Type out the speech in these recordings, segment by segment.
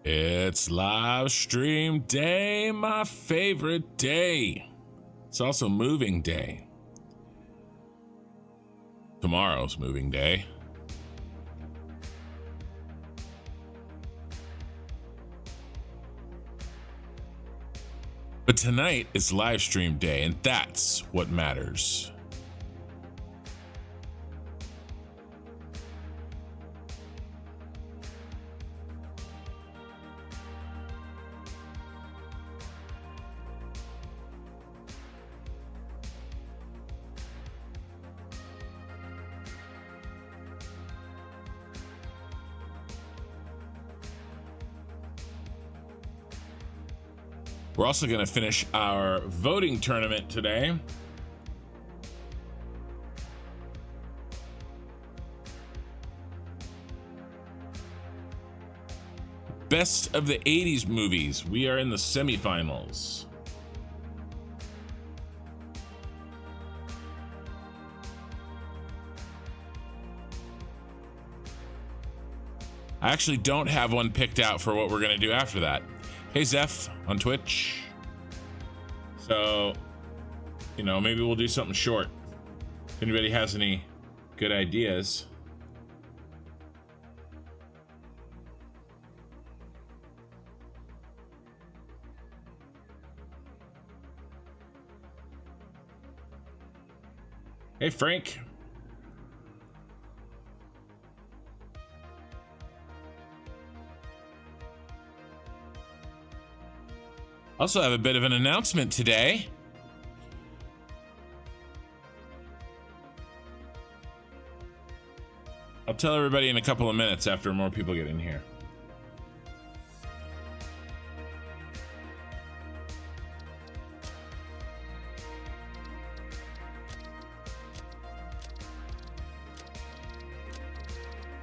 It's live stream day, my favorite day. It's also moving day. Tomorrow's moving day. But tonight is live stream day, and that's what matters. We're also going to finish our voting tournament today. Best of the 80s movies. We are in the semifinals. I actually don't have one picked out for what we're going to do after that. Hey Zeph on Twitch. So, you know, maybe we'll do something short. If anybody has any good ideas. Hey Frank. Also have a bit of an announcement today. I'll tell everybody in a couple of minutes after more people get in here.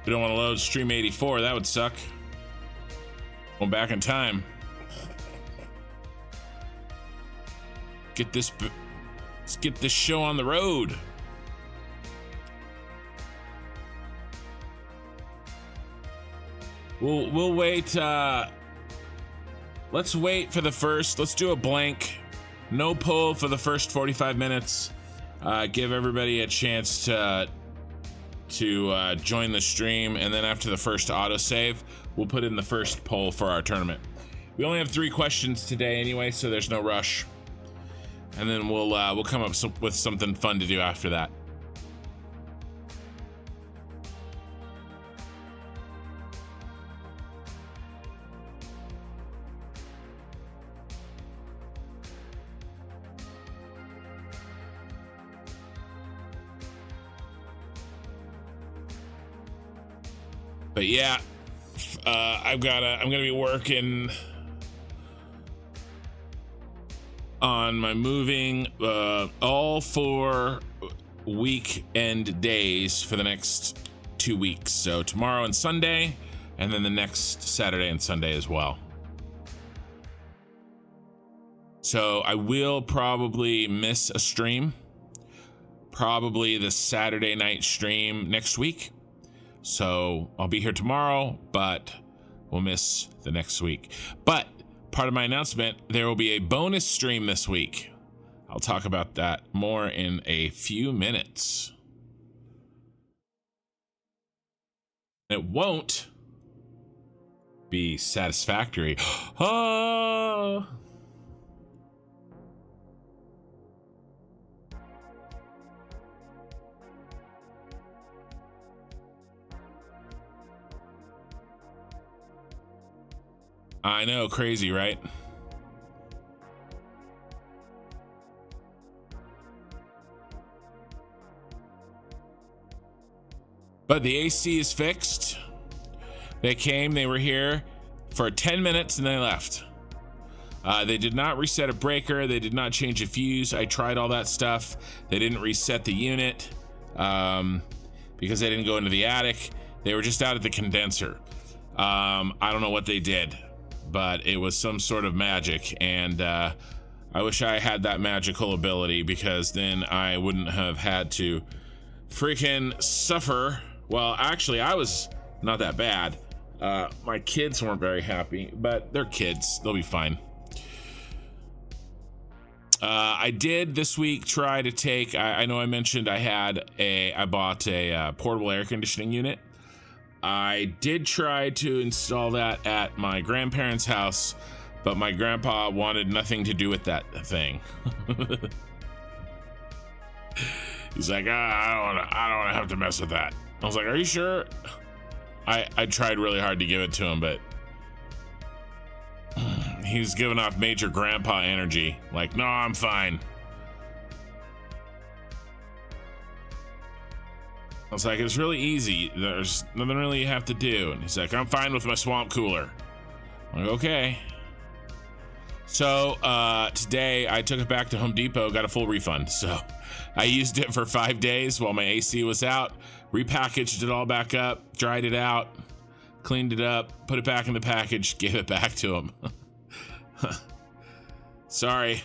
We don't want to load Stream 84, that would suck. Going back in time. Let's get this show on the road. We'll wait. Let's wait for the first. Let's do a blank, no poll for the first 45 minutes. Give everybody a chance to join the stream, and then after the first autosave, we'll put in the first poll for our tournament. We only have 3 questions today anyway, so there's no rush. And then we'll come up with something fun to do after that. But yeah, I'm gonna be working on my moving all 4 weekend days for the next 2 weeks. So tomorrow and Sunday, and then the next Saturday and Sunday as well. So I will probably miss a stream, probably the Saturday night stream next week. So I'll be here tomorrow, but we'll miss the next week. But part of my announcement, there will be a bonus stream this week. I'll talk about that more in a few minutes. It won't be Satisfactory. Oh. I know, crazy, right? But the AC is fixed. They came, they were here for 10 minutes and they left. They did not reset a breaker. They did not change a fuse. I tried all that stuff. They didn't reset the unit because they didn't go into the attic. They were just out at the condenser. I don't know what they did, but it was some sort of magic, and I wish I had that magical ability, because then I wouldn't have had to freaking suffer. Well, actually, I was not that bad. My kids weren't very happy, but they're kids. They'll be fine. I did this week try to take, I know I mentioned I bought a portable air conditioning unit. I did try to install that at my grandparents' house, but my grandpa wanted nothing to do with that thing. He's like, I don't want to have to mess with that. I was like, are you sure? I tried really hard to give it to him, but he was giving off major grandpa energy. Like, no, I'm fine. I was like, it's really easy. There's nothing really you have to do. And he's like, I'm fine with my swamp cooler. I'm like, okay. So today I took it back to Home Depot, got a full refund. So I used it for 5 days while my AC was out, repackaged it all back up, dried it out, cleaned it up, put it back in the package, gave it back to him. Sorry,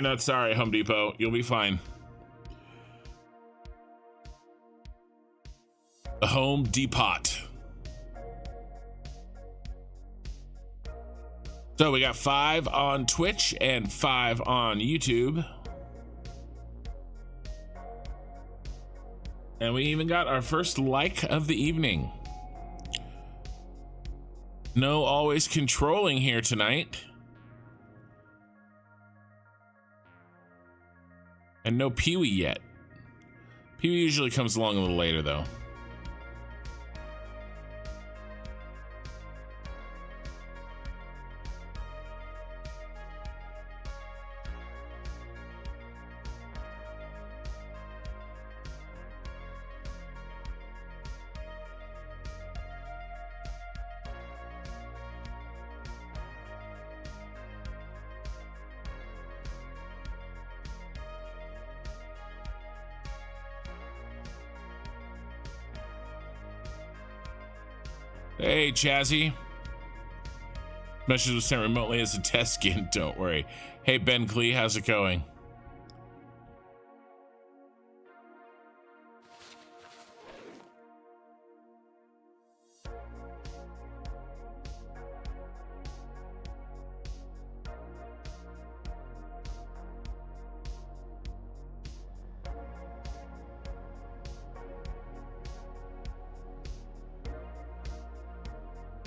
not sorry, Home Depot. You'll be fine. The Home Depot. So we got 5 on Twitch and 5 on YouTube. And we even got our first like of the evening. No always controlling here tonight. And no Pee-wee yet. Pee-wee usually comes along a little later though. Hey, Chazzy. Message was sent remotely as a test skin, don't worry. Hey, Ben Klee, how's it going?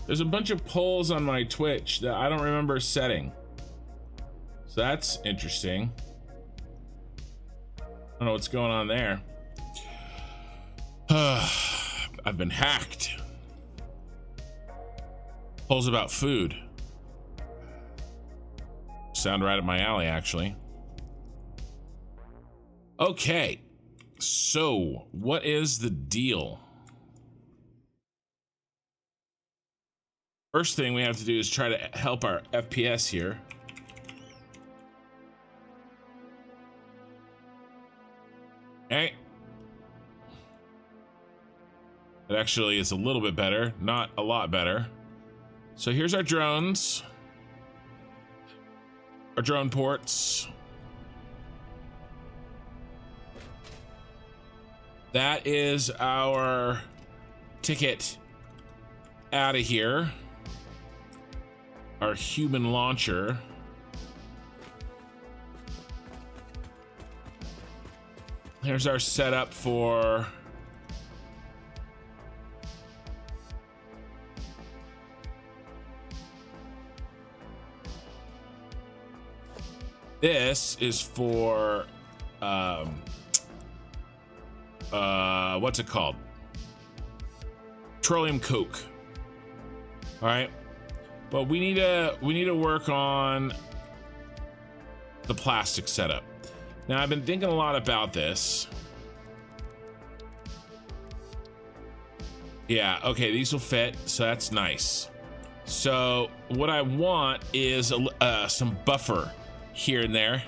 There's a bunch of polls on my Twitch that I don't remember setting. So that's interesting. I don't know what's going on there. I've been hacked. Polls about food. Sound right up my alley, actually. Okay. So, what is the deal? First thing we have to do is try to help our FPS here. Okay. It actually is a little bit better, not a lot better. So here's our drones. Our drone ports. That is our ticket out of here. Our human launcher. Here's our setup for this is for what's it called? Petroleum coke. All right. Well, we need to work on the plastic setup. Now, I've been thinking a lot about this. Yeah, okay, these will fit, so that's nice. So what I want is some buffer here and there.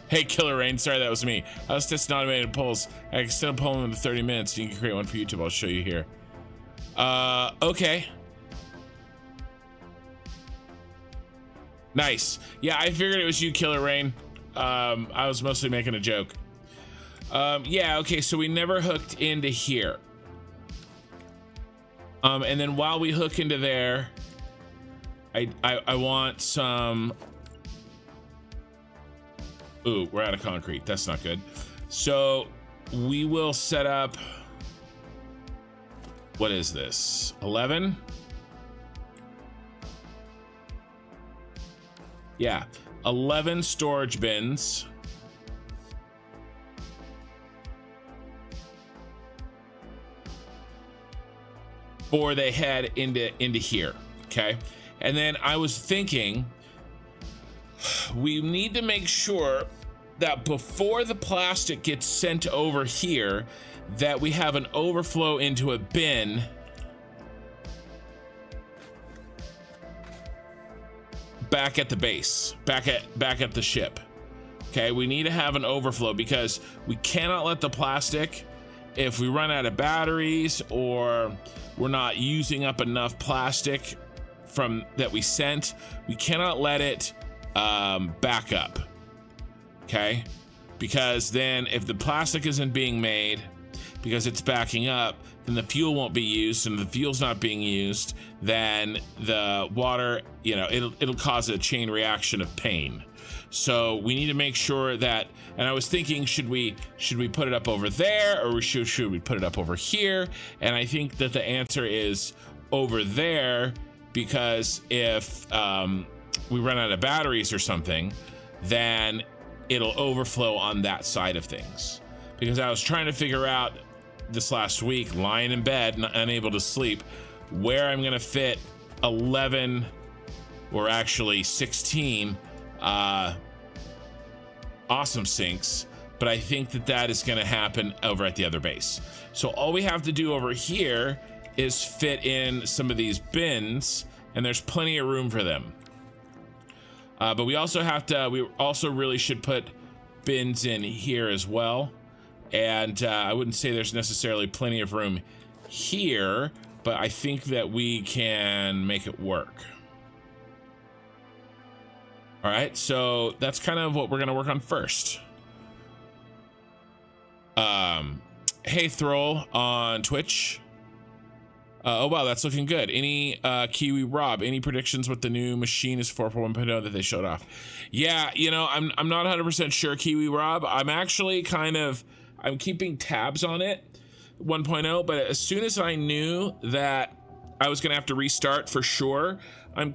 Hey, Killer Rain, sorry, that was me. I was testing automated polls. I can set a poll in 30 minutes. You can create one for YouTube. I'll show you here. Okay. Nice. Yeah, I figured it was you, Killer Rain. I was mostly making a joke. Yeah, okay, so we never hooked into here. And then while we hook into there, I want some. Ooh, we're out of concrete. That's not good. So we will set up. What is this? 11? Yeah, 11 storage bins. Before they head into here, okay? And then I was thinking we need to make sure that before the plastic gets sent over here, that we have an overflow into a bin back at the base, back at the ship. Okay, we need to have an overflow because we cannot let the plastic, if we run out of batteries or we're not using up enough plastic from that we sent, we cannot let it back up. Okay, because then if the plastic isn't being made because it's backing up, then the fuel won't be used, and if the fuel's not being used, then the water, you know, it'll cause a chain reaction of pain. So we need to make sure that, and I was thinking, should we put it up over there, or should we put it up over here? And I think that the answer is over there, because if we run out of batteries or something, then it'll overflow on that side of things. Because I was trying to figure out this last week, lying in bed, unable to sleep, where I'm gonna fit 11, or actually 16 awesome sinks, but I think that is going to happen over at the other base. So all we have to do over here is fit in some of these bins, and there's plenty of room for them. But we also really should put bins in here as well. And I wouldn't say there's necessarily plenty of room here, but I think that we can make it work. All right, so that's kind of what we're gonna work on first. Hey Thrall on Twitch. Oh wow, that's looking good. Any Kiwi Rob, any predictions what the new machine is 4.1.0 that they showed off? Yeah, you know, I'm not 100% sure, Kiwi Rob. I'm keeping tabs on it, 1.0, but as soon as I knew that I was gonna have to restart for sure, I'm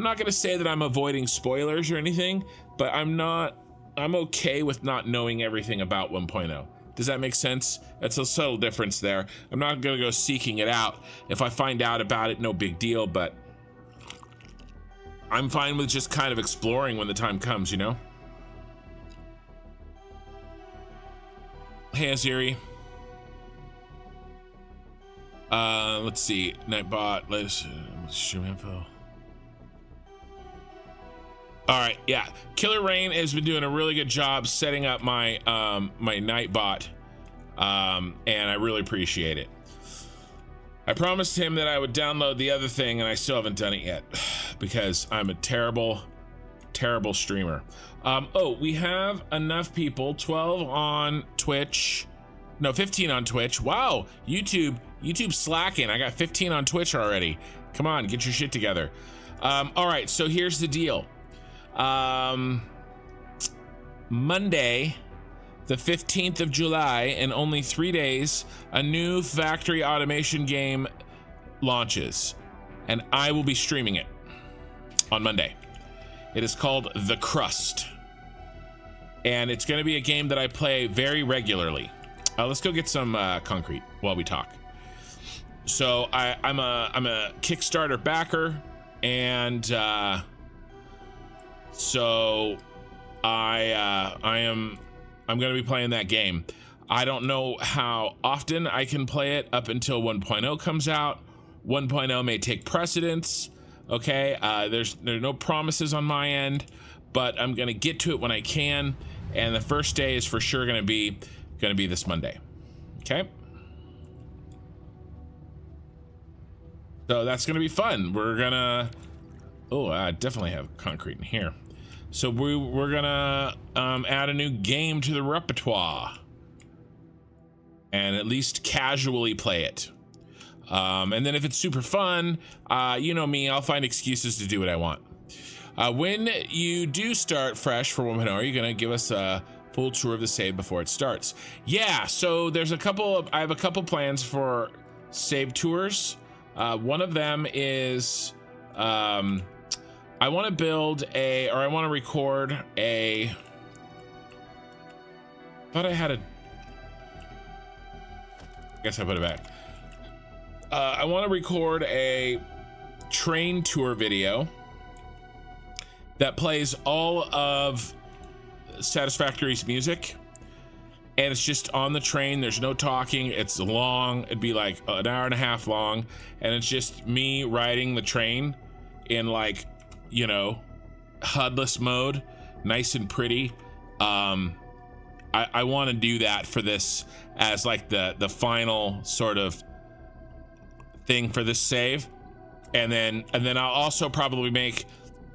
not gonna say that I'm avoiding spoilers or anything, but I'm okay with not knowing everything about 1.0. Does that make sense? That's a subtle difference there. I'm not gonna go seeking it out. If I find out about it, no big deal, but I'm fine with just kind of exploring when the time comes, you know? Hey, Aziri. Let's see. Nightbot, let's stream info. All right, yeah. Killer Rain has been doing a really good job setting up my my Nightbot, and I really appreciate it. I promised him that I would download the other thing, and I still haven't done it yet because I'm a terrible streamer. Oh, we have enough people. 12 on Twitch. No, 15 on Twitch. Wow, YouTube slacking. I got 15 on Twitch already. Come on, get your shit together. All right, so here's the deal. Monday, the 15th of July, in only 3 days, a new factory automation game launches, and I will be streaming it on Monday. It is called The Crust, and it's going to be a game that I play very regularly. Let's go get some concrete while we talk. So I'm a Kickstarter backer, and so I'm going to be playing that game. I don't know how often I can play it up until 1.0 comes out. 1.0 may take precedence. Okay, there's no promises on my end, but I'm going to get to it when I can. And the first day is for sure going to be this Monday. Okay. So that's going to be fun. We're going to, oh, I definitely have concrete in here. So we're gonna add a new game to the repertoire and at least casually play it. And then if it's super fun, you know me, I'll find excuses to do what I want. When you do start fresh for 1.0, are you gonna give us a full tour of the save before it starts? Yeah, so there's I have a couple plans for save tours. One of them is, I want to build I want to record thought I had I guess I put it back. I want to record a train tour video that plays all of Satisfactory's music, and it's just on the train. There's no talking. It's long. It'd be like an hour and a half long, and it's just me riding the train in, like, you know, HUDless mode, nice and pretty. I want to do that for this as like the final sort of thing for this save, and then I'll also probably make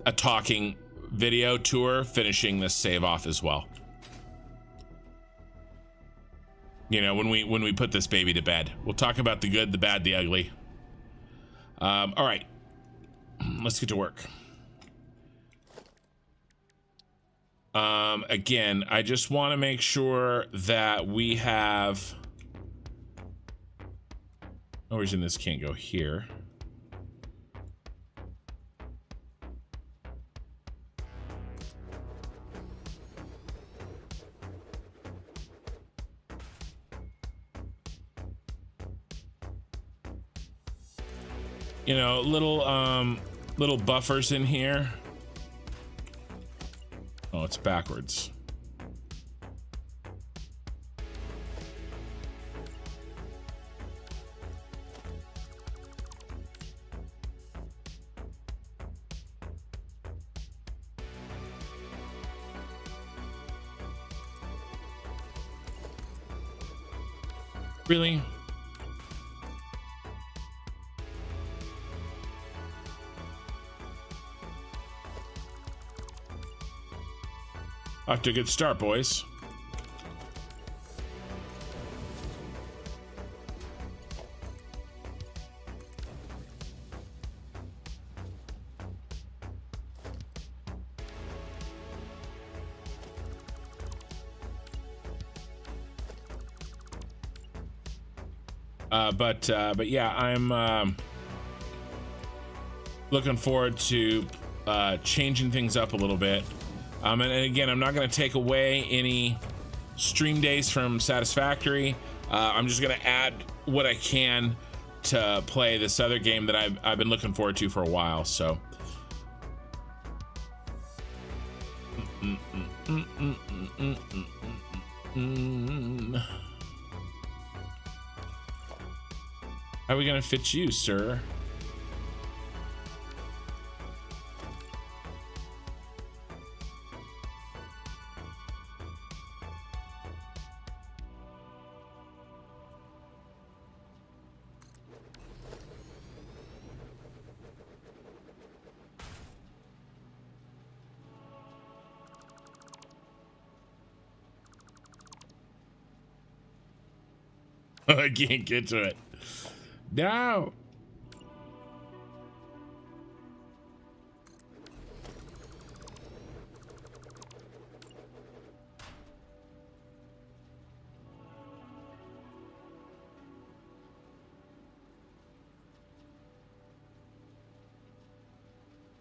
a talking video tour finishing this save off as well. You know, when we put this baby to bed, we'll talk about the good, the bad, the ugly. All right, let's get to work. Again, I just want to make sure that we have, no reason this can't go here. You know, little buffers in here. Oh, it's backwards. Really? Off to a good start, boys. But yeah, I'm looking forward to changing things up a little bit. And again, I'm not going to take away any stream days from Satisfactory. I'm just going to add what I can to play this other game that I've been looking forward to for a while. So. How are we going to fit you, sir? I can't get to it. No.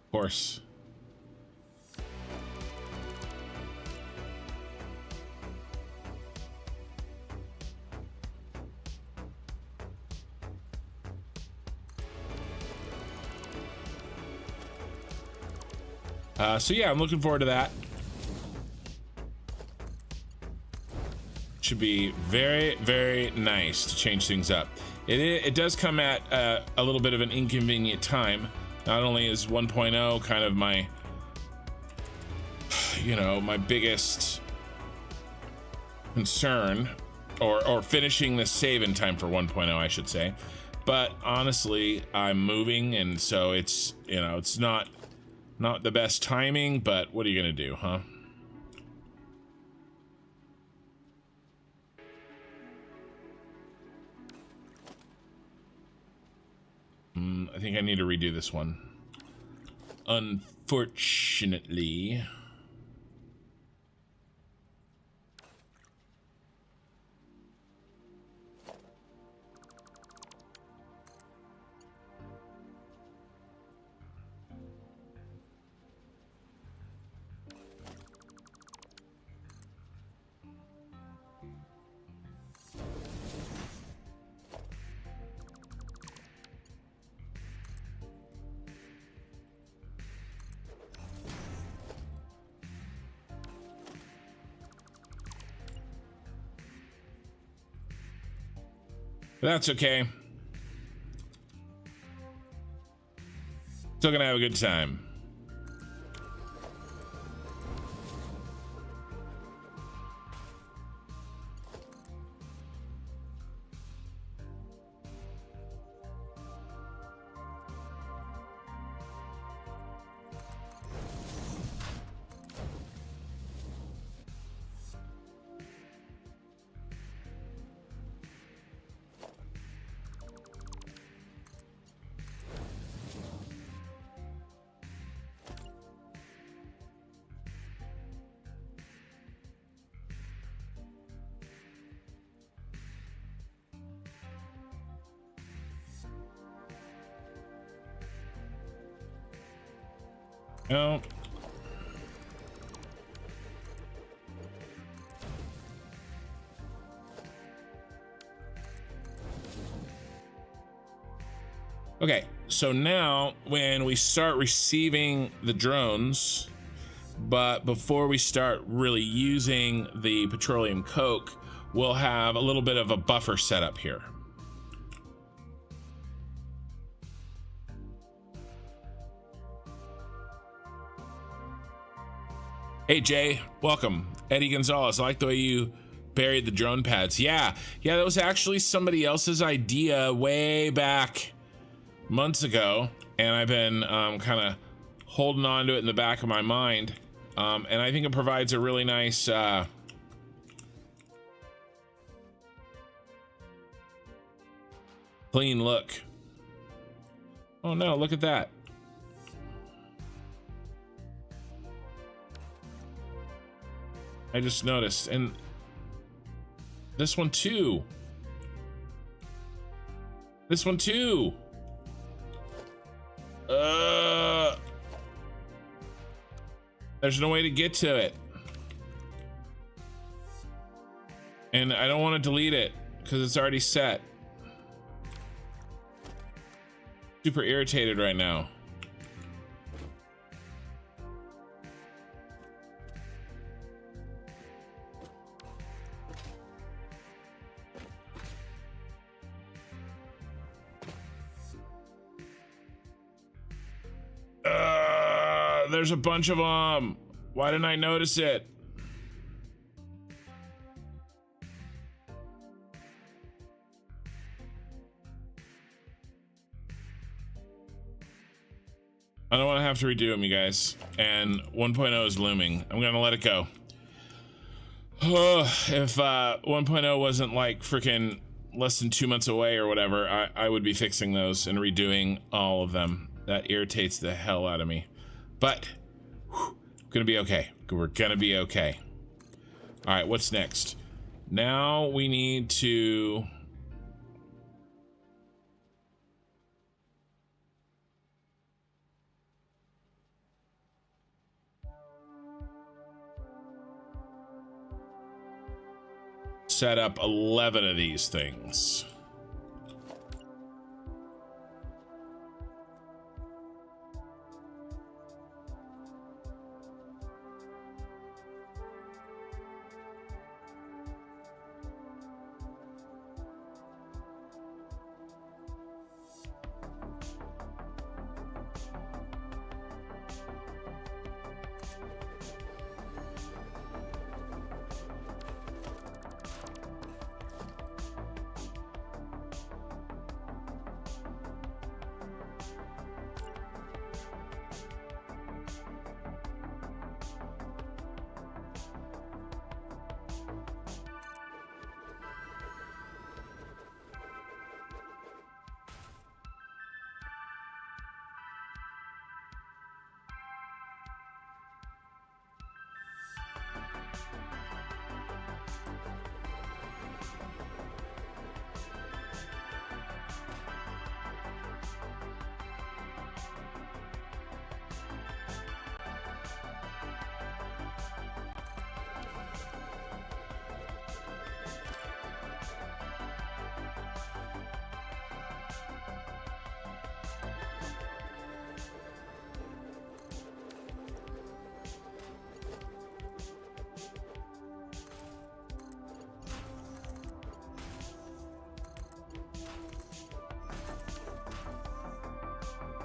Of course. So yeah, I'm looking forward to that. Should be very, very nice to change things up. It does come at a little bit of an inconvenient time. Not only is 1.0 kind of my, you know, my biggest concern, or finishing the save in time for 1.0, I should say. But honestly, I'm moving, and so it's, you know, it's not the best timing, but what are you gonna do, huh? I think I need to redo this one. Unfortunately. That's okay. Still gonna have a good time. No. Okay, so now when we start receiving the drones, but before we start really using the petroleum coke, we'll have a little bit of a buffer set up here. Hey Jay, welcome. Eddie Gonzalez, I like the way you buried the drone pads. Yeah, that was actually somebody else's idea way back months ago, and I've been kind of holding on to it in the back of my mind, and I think it provides a really nice clean look. Oh no, look at that. I just noticed, and this one too. This one too. There's no way to get to it. And I don't want to delete it because it's already set. Super irritated right now. There's a bunch of them. Why didn't I notice it? I don't want to have to redo them, you guys. And 1.0 is looming. I'm gonna let it go. If 1.0 wasn't like freaking less than 2 months away or whatever, I would be fixing those and redoing all of them. That irritates the hell out of me. But gonna be okay. We're gonna be okay. All right, what's next? Now we need to set up 11 of these things.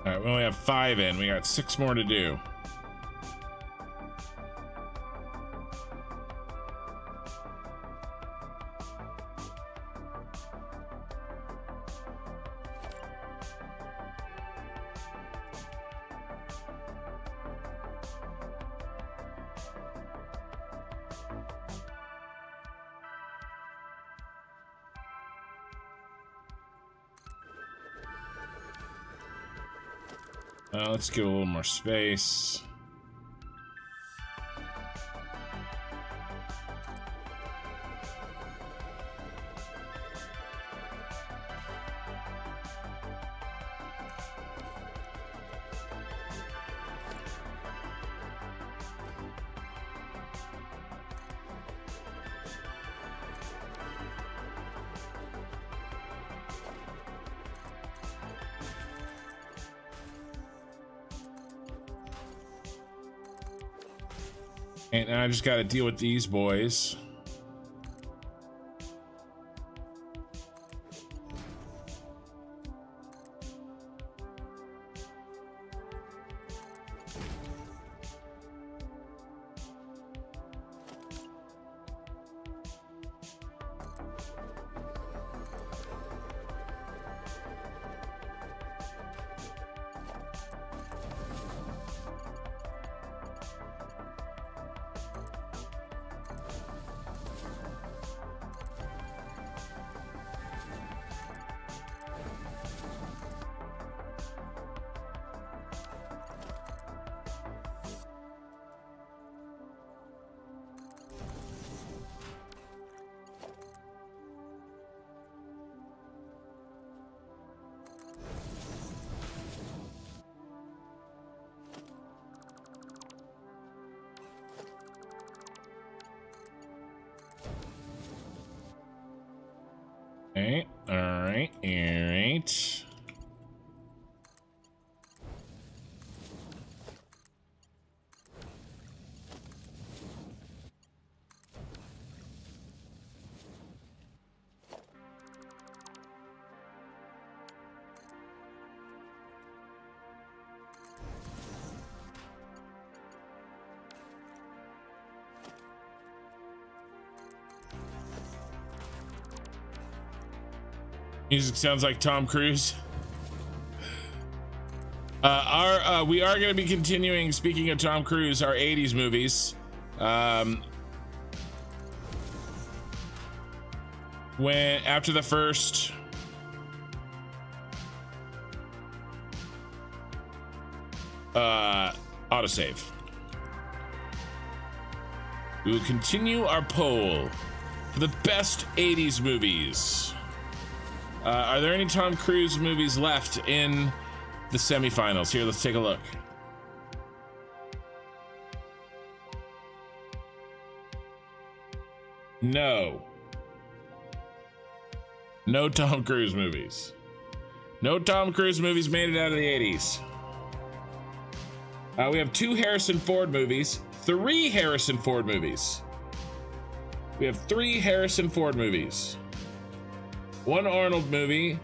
All right, we only have 5 in. We got 6 more to do. Let's give a little more space. And I just got to deal with these boys. Okay, all right. Music sounds like Tom Cruise. We are going to be continuing, speaking of Tom Cruise, our 80s movies. When after the first autosave, we will continue our poll for the best 80s movies. Are there any Tom Cruise movies left in the semifinals? Here, let's take a look. No Tom Cruise movies. No Tom Cruise movies made it out of the 80s. We have 2 Harrison Ford movies, 3 Harrison Ford movies. We have 3 Harrison Ford movies. 1 Arnold movie,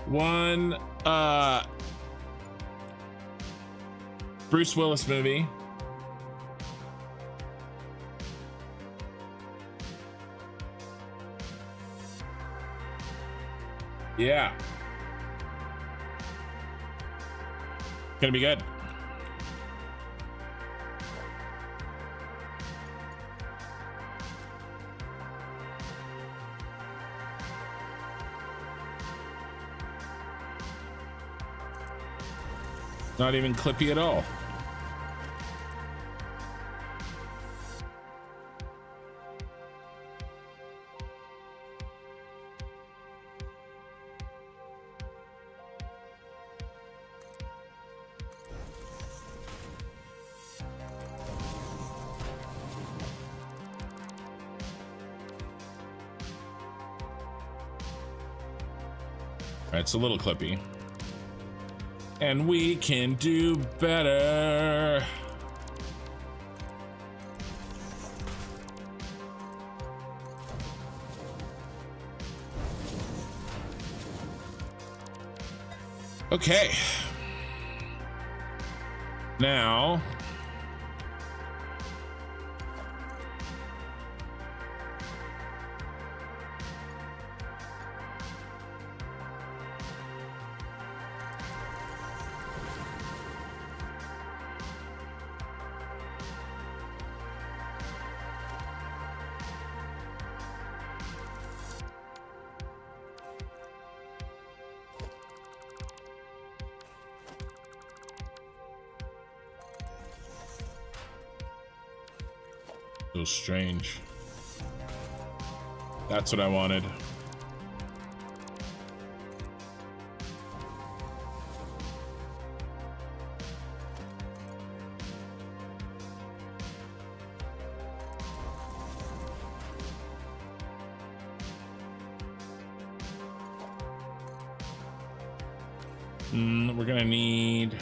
1 Bruce Willis movie, yeah, gonna be good. Not even clippy at all. All right, it's a little clippy. And we can do better. Okay. Now, so strange. That's what I wanted. We're gonna need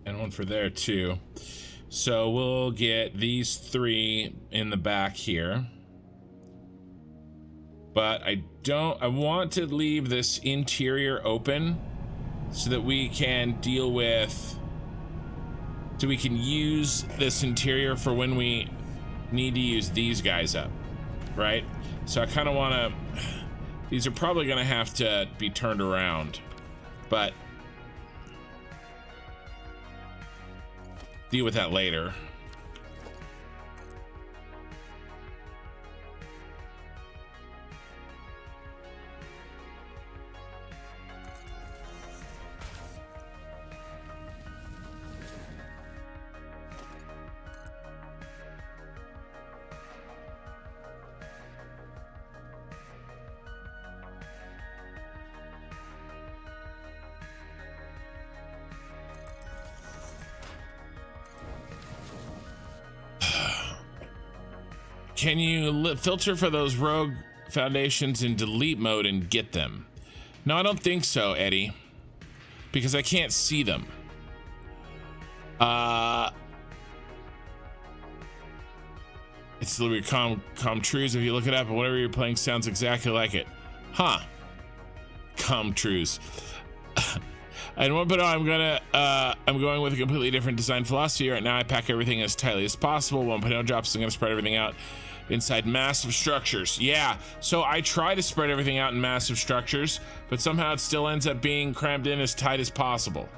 and one for there too. So we'll get these 3 in the back here. But I want to leave this interior open so that we can deal with, so we can use this interior for when we need to use these guys up, right? So I kind of want to, these are probably going to have to be turned around, but deal with that later. Can you filter for those rogue foundations in delete mode and get them? No, I don't think so, Eddie, because I can't see them. It's literally trues. If you look it up, and whatever you're playing sounds exactly like it. Huh. Trues. And but I'm going with a completely different design philosophy right now. I pack everything as tightly as possible. When Pinot drops, I'm gonna spread everything out inside massive structures. Yeah, so I try to spread everything out in massive structures, but somehow it still ends up being crammed in as tight as possible.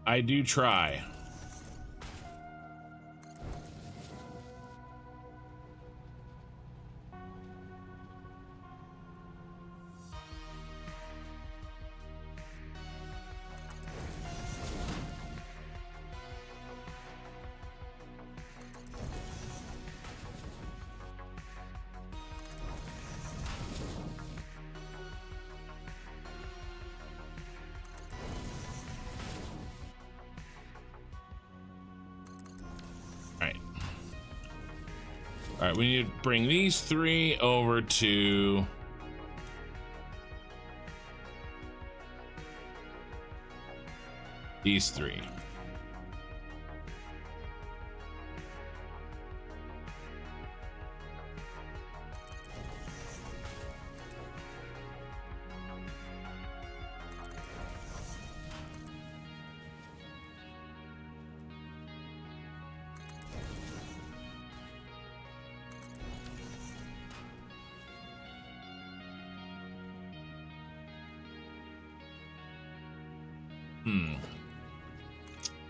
I do try. All right, we need to bring these 3 over to these 3.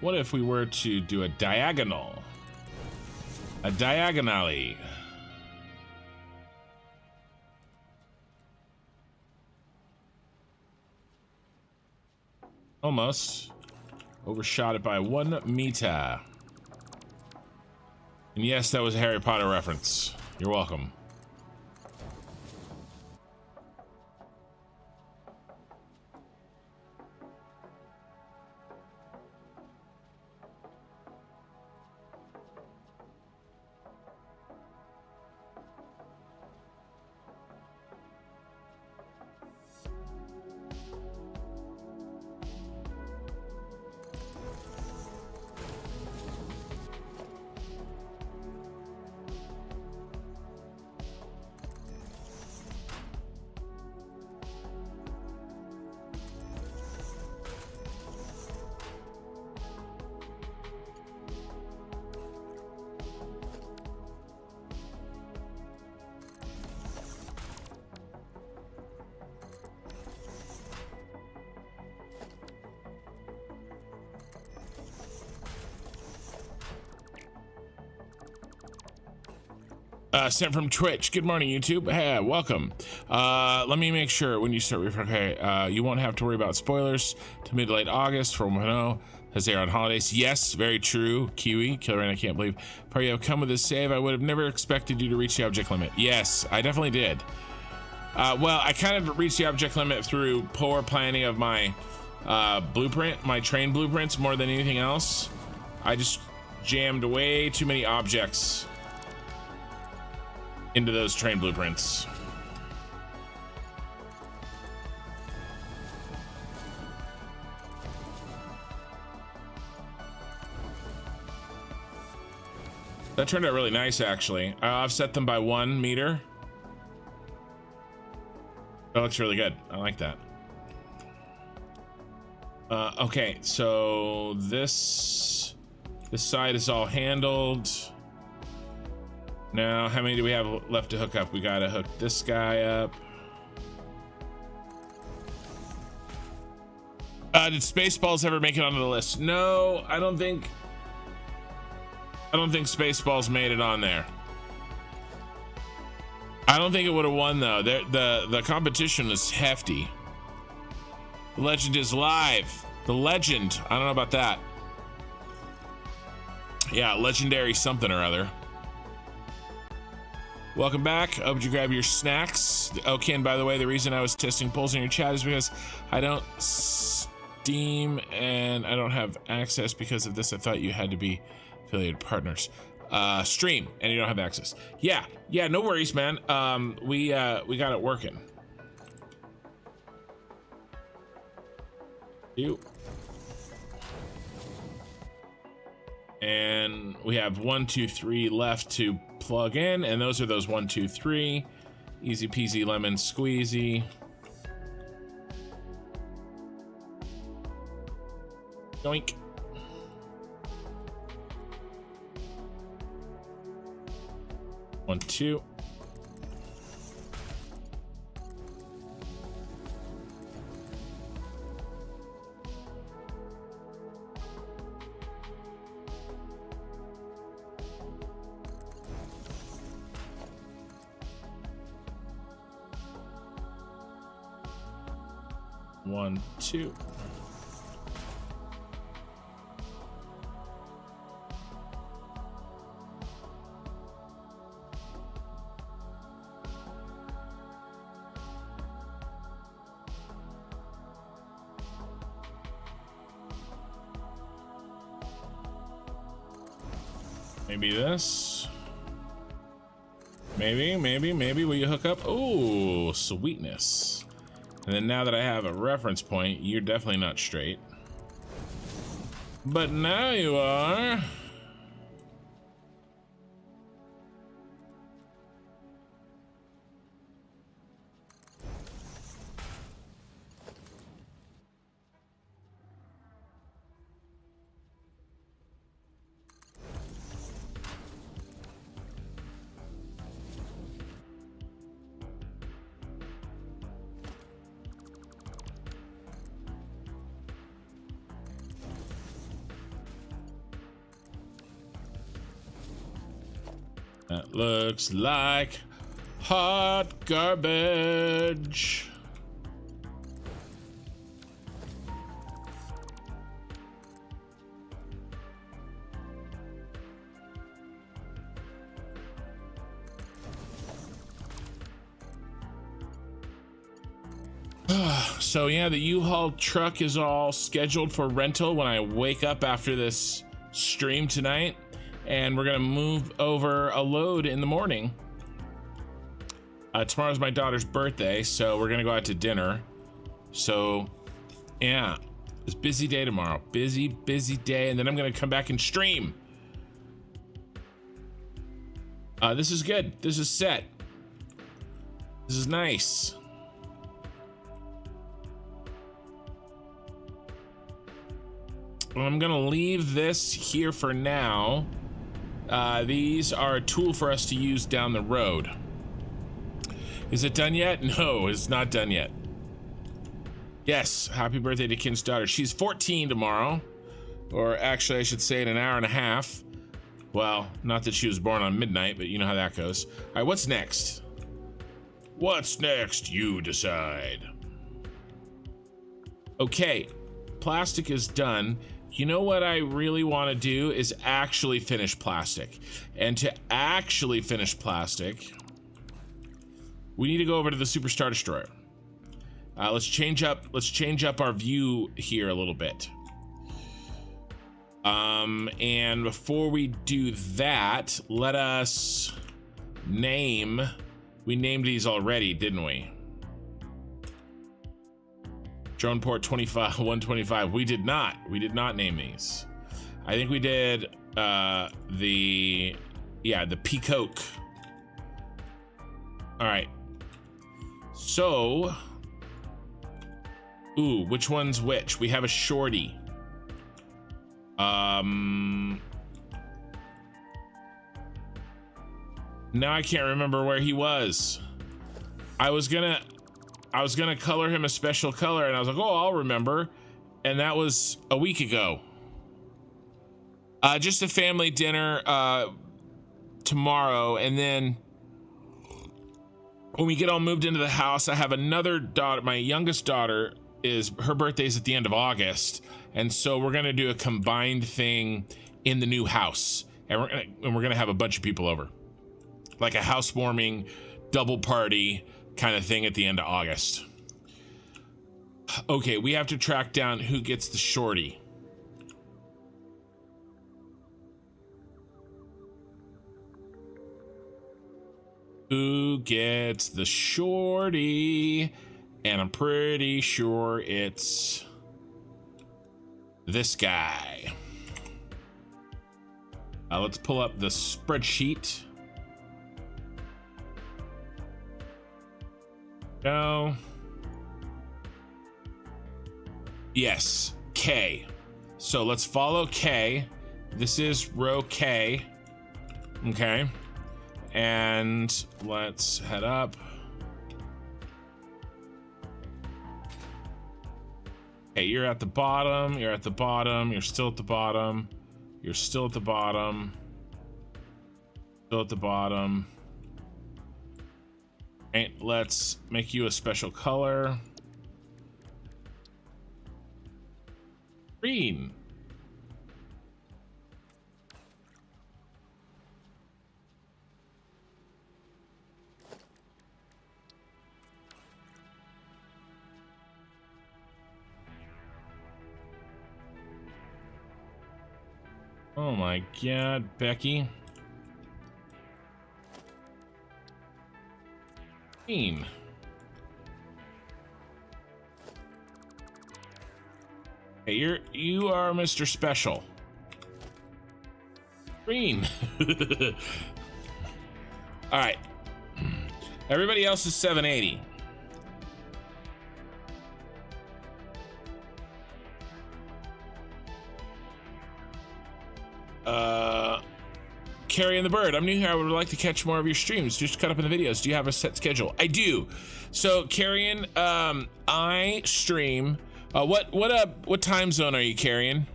What if we were to do a diagonal? A diagonally. Almost. Overshot it by 1 meter. And yes, that was a Harry Potter reference. You're welcome. Sent from Twitch. Good morning, YouTube. Hey, welcome. Let me make sure when you start. Okay, you won't have to worry about spoilers to mid to late August for 1.0 as they are on holidays. Yes, very true. Kiwi, Killer, and I can't believe part you have come with this save. I would have never expected you to reach the object limit. Yes, I definitely did. Well, I kind of reached the object limit through poor planning of my blueprint, my train blueprints more than anything else. I just jammed way too many objects into those train blueprints. That turned out really nice, actually. I offset them by 1 meter. That looks really good. I like that. Okay, so this side is all handled. Now, how many do we have left to hook up? We gotta hook this guy up. Did Spaceballs ever make it onto the list? No, I don't think Spaceballs made it on there. I don't think it would have won though. The competition is hefty. The legend is live. The legend. I don't know about that. Yeah, legendary something or other. Welcome back. I hope you grab your snacks. Okay, and by the way, the reason I was testing polls in your chat is because I don't Steam and I don't have access because of this. I thought you had to be affiliated partners. Stream and you don't have access. Yeah, no worries, man. We got it working. And we have 1, 2, 3 left to plug in, and those are those 1, 2, 3. Easy peasy lemon squeezy. Yoink. One, 2. One, 2. Maybe this. Maybe will you hook up? Oh, sweetness. And then now that I have a reference point, you're definitely not straight. But now you are. That looks like hot garbage. So yeah, the U-Haul truck is all scheduled for rental when I wake up after this stream tonight. And we're gonna move over a load in the morning. Tomorrow's my daughter's birthday, so we're gonna go out to dinner. So yeah, it's a busy day tomorrow. Busy day, and then I'm gonna come back and stream. This is good. This is set. This is nice. Well, I'm gonna leave this here for now. These are a tool for us to use down the road. Is it done yet? No, it's not done yet. Yes, happy birthday to Kin's daughter. She's 14 tomorrow. Or actually, I should say in an hour and a half. Well, not that she was born on midnight, but you know how that goes. All right, what's next? What's next? You decide. Okay, plastic is done. You know what I really want to do is actually finish plastic. And to actually finish plastic, we need to go over to the Superstar Destroyer. Let's change up our view here a little bit. And before we do that, let us name. We named these already, didn't we? Drone port 125. We did not name these. I think we did the Peacock. All right. So, ooh, which one's which? We have a shorty. Now I can't remember where he was. I was gonna color him a special color, and I was like, oh, I'll remember. And that was a week ago. Just a family dinner tomorrow, and then when we get all moved into the house, I have another daughter. My youngest daughter, her birthday's at the end of August, and so we're gonna do a combined thing in the new house, and we're gonna have a bunch of people over, like a housewarming, double party kind of thing at the end of August. Okay, we have to track down who gets the shorty. Who gets the shorty? And I'm pretty sure it's this guy. Let's pull up the spreadsheet. No. Yes, K. So let's follow K. This is row K. Okay. And let's head up. Okay, you're at the bottom. You're at the bottom. You're still at the bottom. You're still at the bottom. Still at the bottom. Okay, let's make you a special color. Green. Oh my God, Becky. Green. Hey, you are Mr. Special. Green. All right. Everybody else is 780. Carrie and the Bird, I'm new here. I would like to catch more of your streams. Just cut up in the videos. Do you have a set schedule? I do. So Carrion, I stream. What time zone are you, Carrion?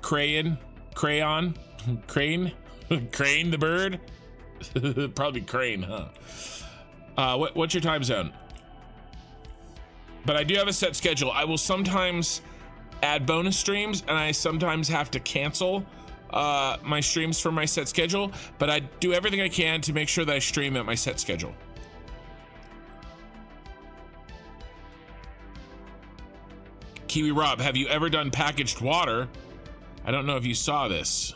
Crayon, Crane, Crane the Bird. Probably Crane, huh? What's your time zone? But I do have a set schedule. I will sometimes add bonus streams, and I sometimes have to cancel my streams from my set schedule, but I do everything I can to make sure that I stream at my set schedule. Kiwi Rob, have you ever done packaged water? I don't know if you saw this.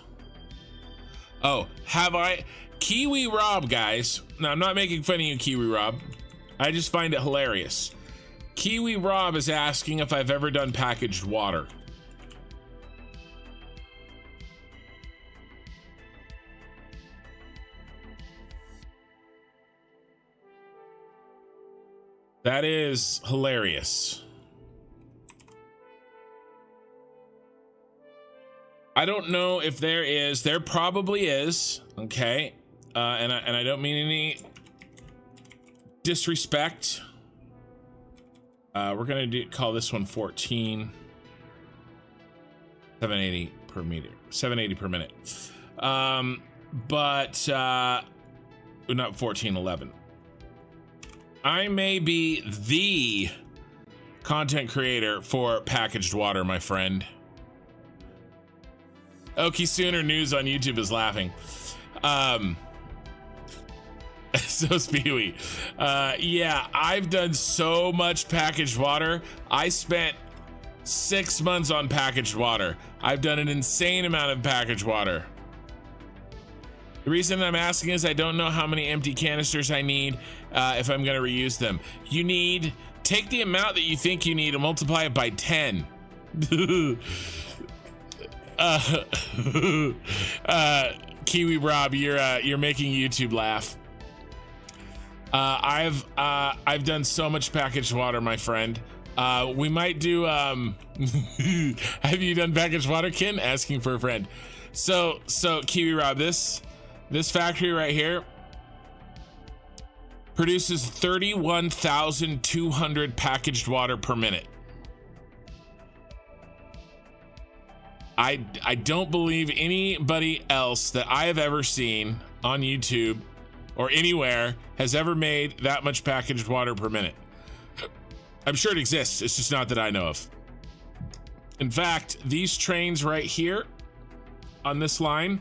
Oh, have I? Kiwi Rob, guys. Now, I'm not making fun of you, Kiwi Rob. I just find it hilarious. Kiwi Rob is asking if I've ever done packaged water. That is hilarious. I don't know if there is. There probably is. Okay. And I don't mean any disrespect. We're gonna call this one 14. 780 per meter. 780 per minute. But not 1411. I may be the content creator for packaged water, my friend. Okie Sooner News on YouTube is laughing. So Spewy. Yeah, I've done so much packaged water. I spent 6 months on packaged water. I've done an insane amount of packaged water. The reason I'm asking is I don't know how many empty canisters I need if I'm gonna reuse them. You need, take the amount that you think you need and multiply it by 10. Kiwi Rob, you're making YouTube laugh. I've done so much packaged water, my friend. We might do have you done packaged water, Ken? Asking for a friend. So Kiwi Rob, this factory right here produces 31,200 packaged water per minute. I don't believe anybody else that I have ever seen on YouTube or anywhere has ever made that much packaged water per minute. I'm sure it exists. It's just not that I know of. In fact, these trains right here on this line,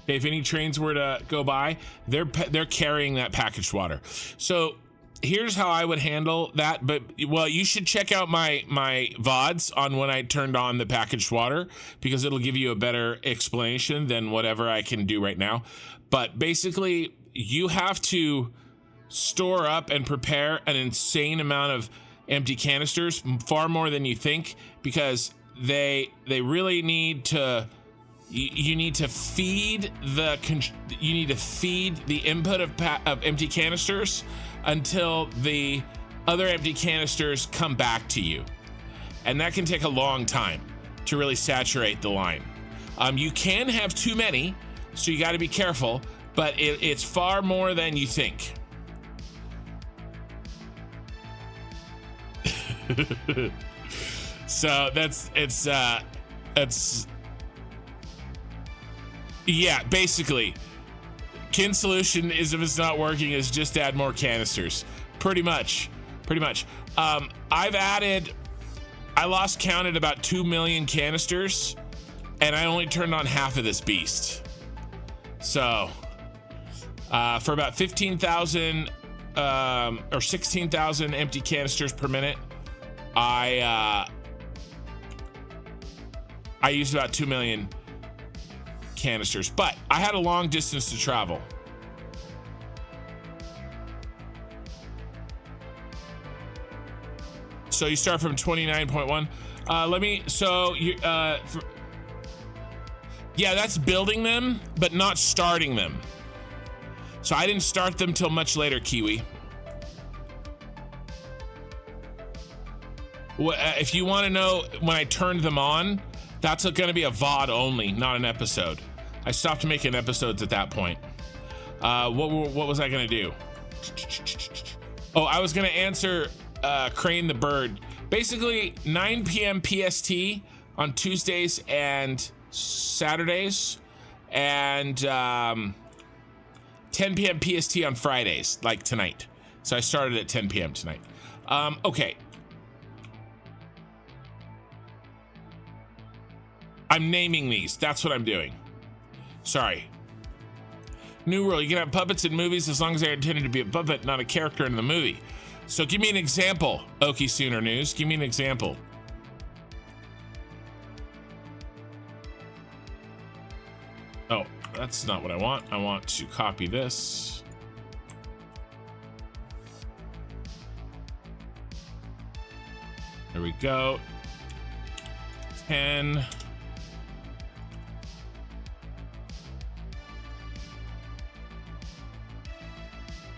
if any trains were to go by, they're carrying that packaged water. So here's how I would handle that. But well, you should check out my VODs on when I turned on the packaged water, because it'll give you a better explanation than whatever I can do right now. But basically, you have to store up and prepare an insane amount of empty canisters, far more than you think, because they really need to. You need to feed the input of empty canisters until the other empty canisters come back to you, and that can take a long time to really saturate the line. You can have too many, so you got to be careful, but it's far more than you think. So that's yeah, basically, Ken's solution is, if it's not working, is just add more canisters. Pretty much. I lost count at about 2 million canisters, and I only turned on half of this beast. So, for about 15,000 or 16,000 empty canisters per minute, I used about 2 million canisters, but I had a long distance to travel. So you start from 29.1. Yeah, that's building them, but not starting them. So I didn't start them till much later, Kiwi. If you want to know when I turned them on, that's going to be a VOD only, not an episode. I stopped making episodes at that point. What was I going to do? Oh, I was going to answer Crane the Bird. Basically, 9 p.m. PST on Tuesdays and Saturdays, and 10 p.m. PST on Fridays, like tonight. So I started at 10 p.m. tonight. Okay. I'm naming these. That's what I'm doing. Sorry. New rule. You can have puppets in movies as long as they're intended to be a puppet, not a character in the movie. So give me an example, Okie Sooner News. Give me an example. Oh, that's not what I want. I want to copy this. There we go. 10.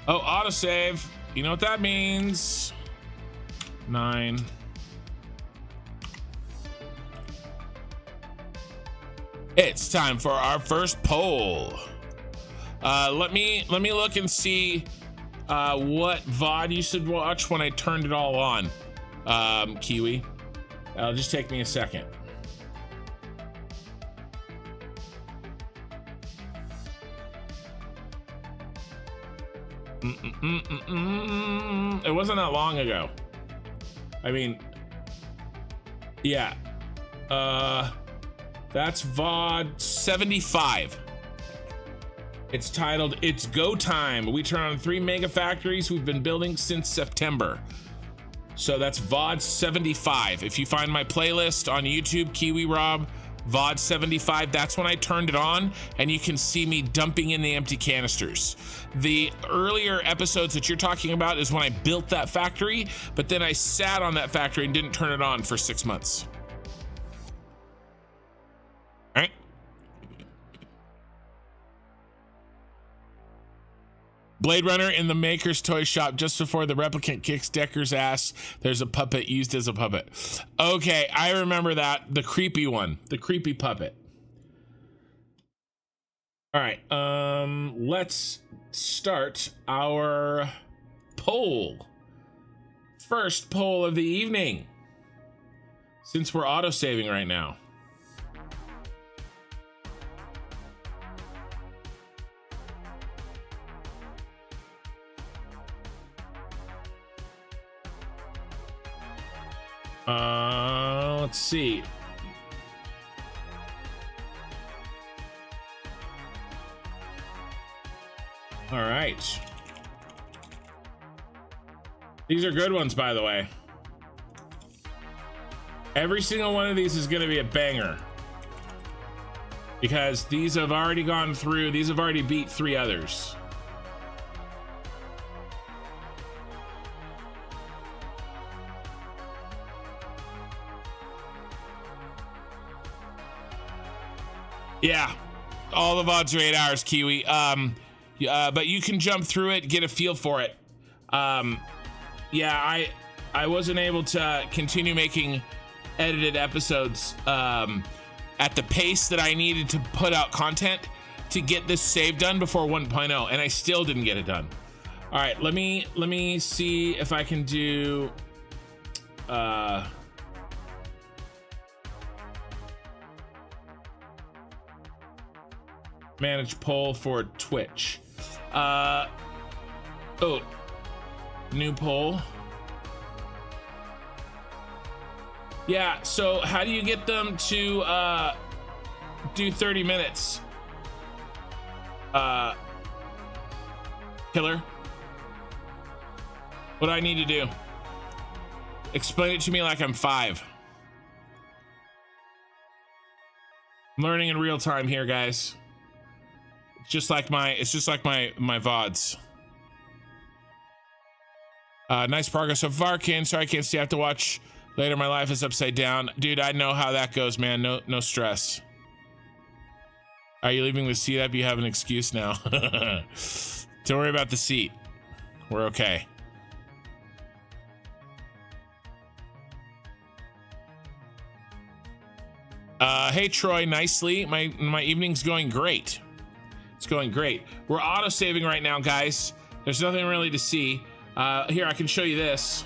Oh, autosave. You know what that means? 9. It's time for our first poll. Let me look and see what VOD you should watch when I turned it all on. Kiwi. It'll just take me a second. It wasn't that long ago. I mean, yeah. That's VOD 75. It's titled It's Go Time. We turn on 3 mega factories we've been building since September. So that's VOD 75. If you find my playlist on YouTube, Kiwi Rob, VOD 75, that's when I turned it on, and you can see me dumping in the empty canisters. The earlier episodes that you're talking about is when I built that factory, but then I sat on that factory and didn't turn it on for 6 months. All right. Blade Runner in the Maker's Toy Shop just before the replicant kicks Decker's ass. There's a puppet used as a puppet. Okay, I remember that. The creepy one. The creepy puppet. All right, let's start our poll. First poll of the evening. Since we're auto-saving right now. Let's see. All right. These are good ones, by the way. Every single one of these is going to be a banger. Because these have already gone through, these have already beat 3 others. Yeah, all the VODs are 8 hours, Kiwi. But you can jump through it, get a feel for it. Yeah, I wasn't able to continue making edited episodes at the pace that I needed to put out content to get this save done before 1.0, and I still didn't get it done. All right, let me see if I can do manage poll for Twitch. Oh, new poll. Yeah, so how do you get them to do 30 minutes? Killer, what do I need to do? Explain it to me like I'm 5. I'm learning in real time here, guys. It's just like my VODs. Nice progress so far, Ken. Sorry I can't stay. I have to watch later. My life is upside down. Dude, I know how that goes, man. No stress. Are you leaving the seat up? You have an excuse now. Don't worry about the seat. We're okay. Hey Troy, nicely. My evening's going great. It's going great. We're auto-saving right now, guys. There's nothing really to see. Here, I can show you this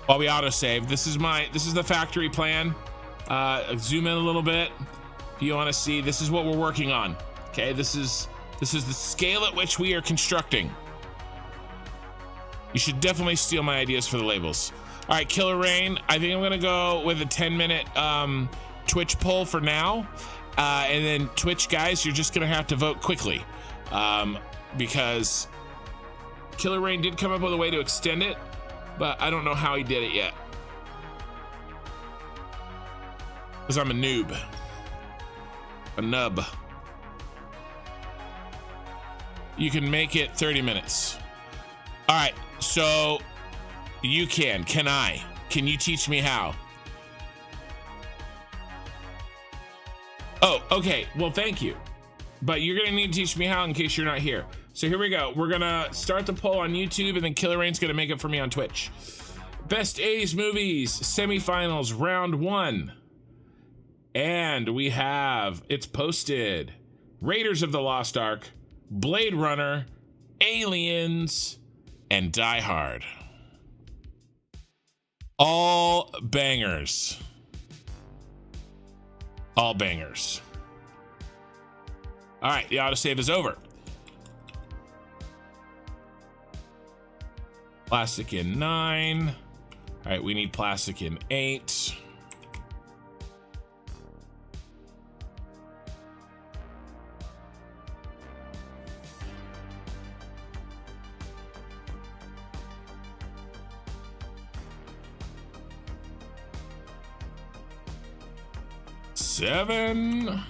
while we auto-save. This is the factory plan. Zoom in a little bit if you want to see. This is what we're working on. Okay, this is the scale at which we are constructing. You should definitely steal my ideas for the labels. All right, Killer Rain. I think I'm gonna go with a 10-minute Twitch poll for now, and then Twitch guys, you're just gonna have to vote quickly, because Killer Rain did come up with a way to extend it, but I don't know how he did it yet, because I'm a noob, a nub. You can make it 30 minutes. All right, so you can you teach me how? Oh, okay, well, thank you, but you're gonna need to teach me how in case you're not here. So here we go. We're gonna start the poll on YouTube, and then Killer Rain's gonna make it for me on Twitch. Best 80s movies semifinals, round 1, and we have, it's posted, Raiders of the Lost Ark, Blade Runner, Aliens, and Die Hard. All bangers. All bangers. All right, the autosave is over. Plastic in 9. All right, we need plastic in 8. Seven.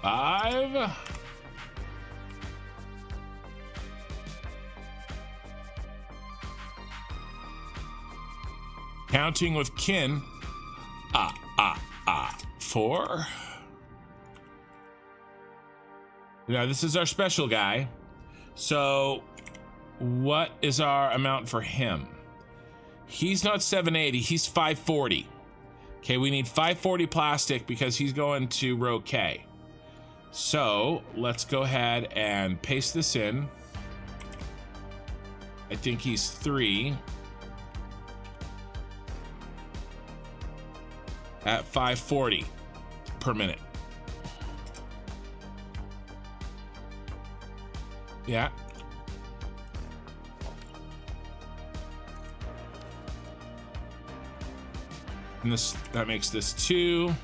Five. Counting with kin. 4. Now this is our special guy. So what is our amount for him? He's not 780, he's 540. Okay, we need 540 plastic because he's going to row K. So let's go ahead and paste this in. I think he's 3. At 540 per minute. Yeah. And that makes this 2.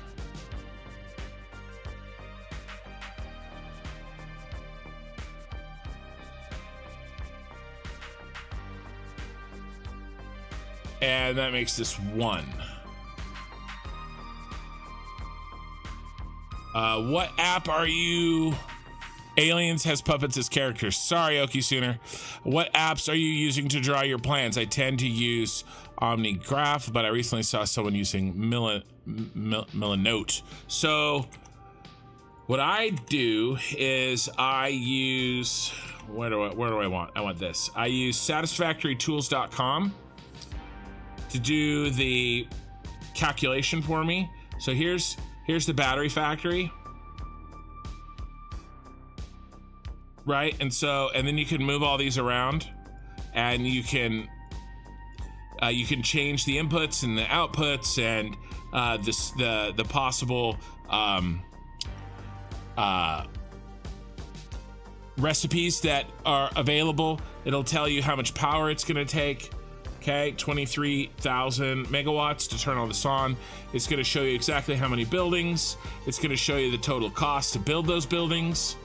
And that makes this 1. What app are you? Aliens has puppets as characters. Sorry, Okie Sooner. What apps are you using to draw your plans? I tend to use OmniGraph, but I recently saw someone using Milanote. So what I do is I use, where do I want? I want this. I use satisfactorytools.com to do the calculation for me. So here's the battery factory, right? And then you can move all these around, and you can change the inputs and the outputs, and the possible recipes that are available. It'll tell you how much power it's going to take. Okay, 23,000 megawatts to turn all this on. It's going to show you exactly how many buildings. It's going to show you the total cost to build those buildings.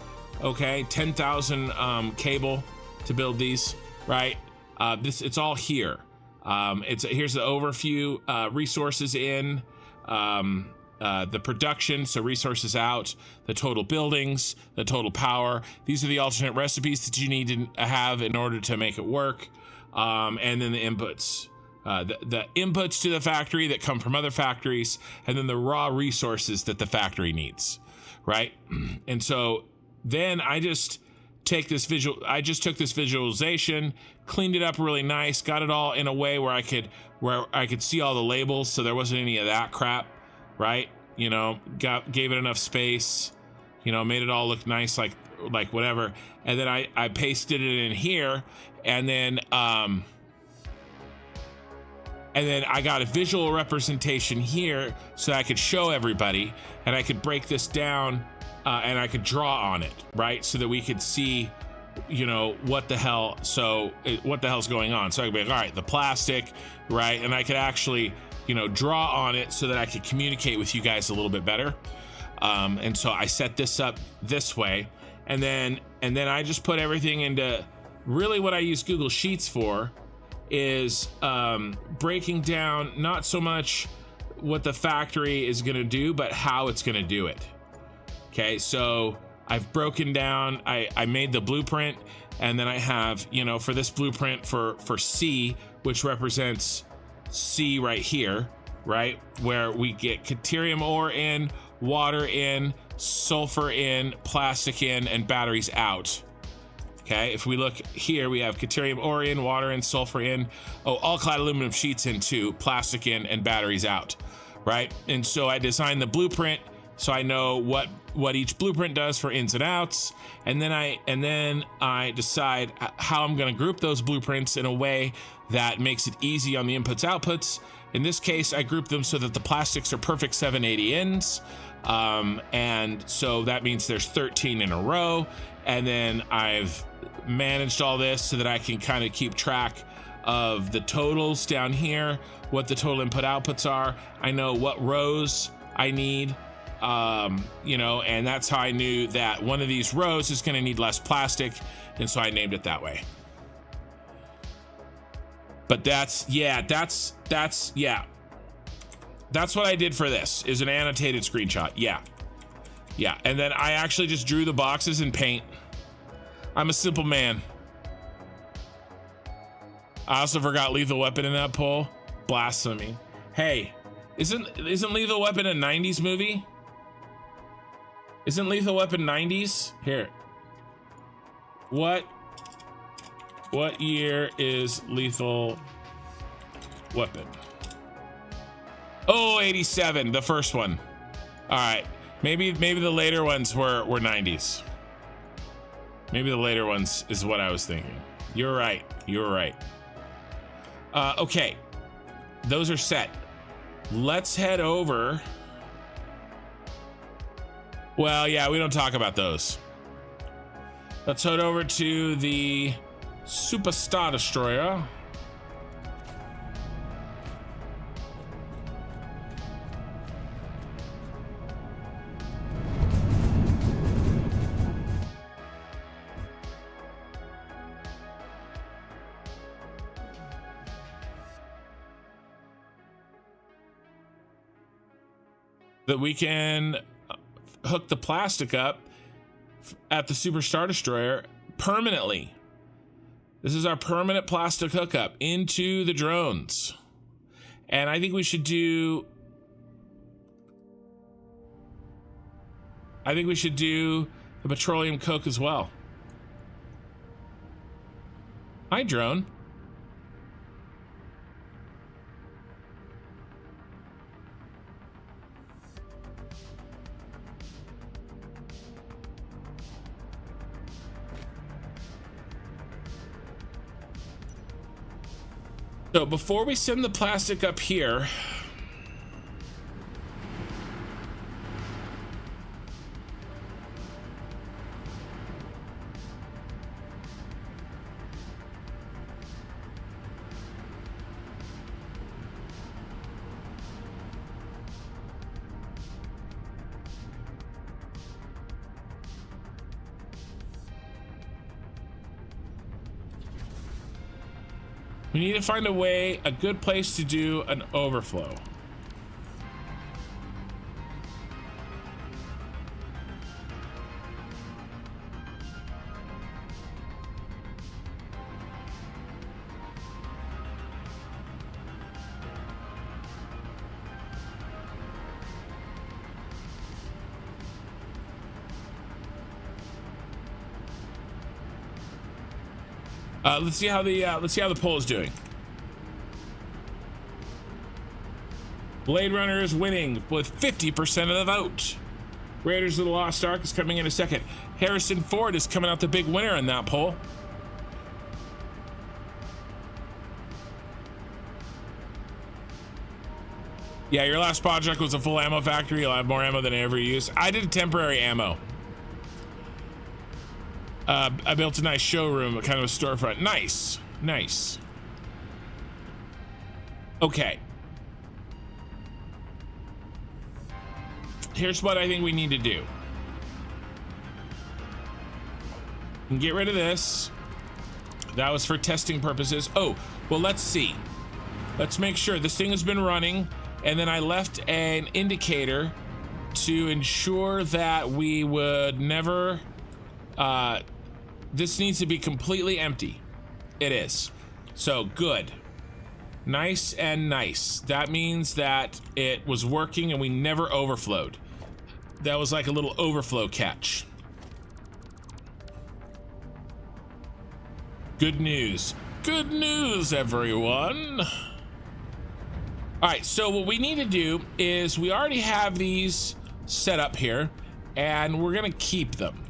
Okay, 10,000 cable to build these, right? It's all here. Here's the overview, resources in, the production, so resources out, the total buildings, the total power. These are the alternate recipes that you need to have in order to make it work. And then the inputs, the inputs to the factory that come from other factories, and then the raw resources that the factory needs, right? And so then I just took this visualization, cleaned it up really nice, got it all in a way where I could see all the labels, so there wasn't any of that crap, right? You know, gave it enough space, you know, made it all look nice, like whatever. And then I pasted it in here, and then I got a visual representation here so I could show everybody, and I could break this down, and I could draw on it, right? So that we could see, you know, what the hell's going on. So I could be like, all right, the plastic, right? And I could actually, you know, draw on it so that I could communicate with you guys a little bit better. And so I set this up this way, and then I just put everything into, really what I use Google Sheets for is breaking down not so much what the factory is going to do, but how it's going to do it. Okay, so I've broken down, I made the blueprint, and then I have, you know, for this blueprint for C, which represents C right here, right, where we get Caterium ore in, water in, sulfur in, plastic in, and batteries out. Okay, if we look here, we have Caterium ore in, water in, sulfur in, all clad aluminum sheets in too, plastic in, and batteries out, right? And so I designed the blueprint so I know what each blueprint does for ins and outs, and then I decide how I'm going to group those blueprints in a way that makes it easy on the inputs outputs. In this case, I group them so that the plastics are perfect 780 ins, and so that means there's 13 in a row. And then I've managed all this so that I can kind of keep track of the totals down here, what the total input outputs are. I know what rows I need, you know, and that's how I knew that one of these rows is going to need less plastic, and so I named it that way. But that's what I did for this, is an annotated screenshot. Yeah, and then I actually just drew the boxes in paint. I'm a simple man. I also forgot Lethal Weapon in that poll. Blasphemy. Hey, isn't Lethal Weapon a 90s movie? Isn't Lethal Weapon 90s? Here. What year is Lethal Weapon? Oh, 87, the first one. All right. Maybe the later ones were 90s. Maybe the later ones is what I was thinking. You're right. Okay. Those are set. Let's head over. Well, yeah, we don't talk about those. Let's head over to the Super Star Destroyer. That we can hook the plastic up at the Super Star Destroyer permanently. This is our permanent plastic hookup into the drones. And I think we should do the petroleum coke as well. Hi, drone. So before we send the plastic up here, We need to find a good place to do an overflow. Let's see how the poll is doing. Blade Runner is winning with 50% of the vote. Raiders of the Lost Ark is coming in a second. Harrison Ford is coming out the big winner in that poll. Yeah, your last project was a full ammo factory. You'll have more ammo than I ever used. I did temporary ammo. I built a nice showroom, kind of a storefront. Nice, nice. Okay. Here's what I think we need to do. And get rid of this. That was for testing purposes. Oh, well, let's see. Let's make sure this thing has been running. And then I left an indicator to ensure that we would never, this needs to be completely empty. It is. So good. Nice and nice. That means that it was working and we never overflowed. That was like a little overflow catch. Good news. Good news, everyone. All right, so what we need to do is we already have these set up here and we're gonna keep them.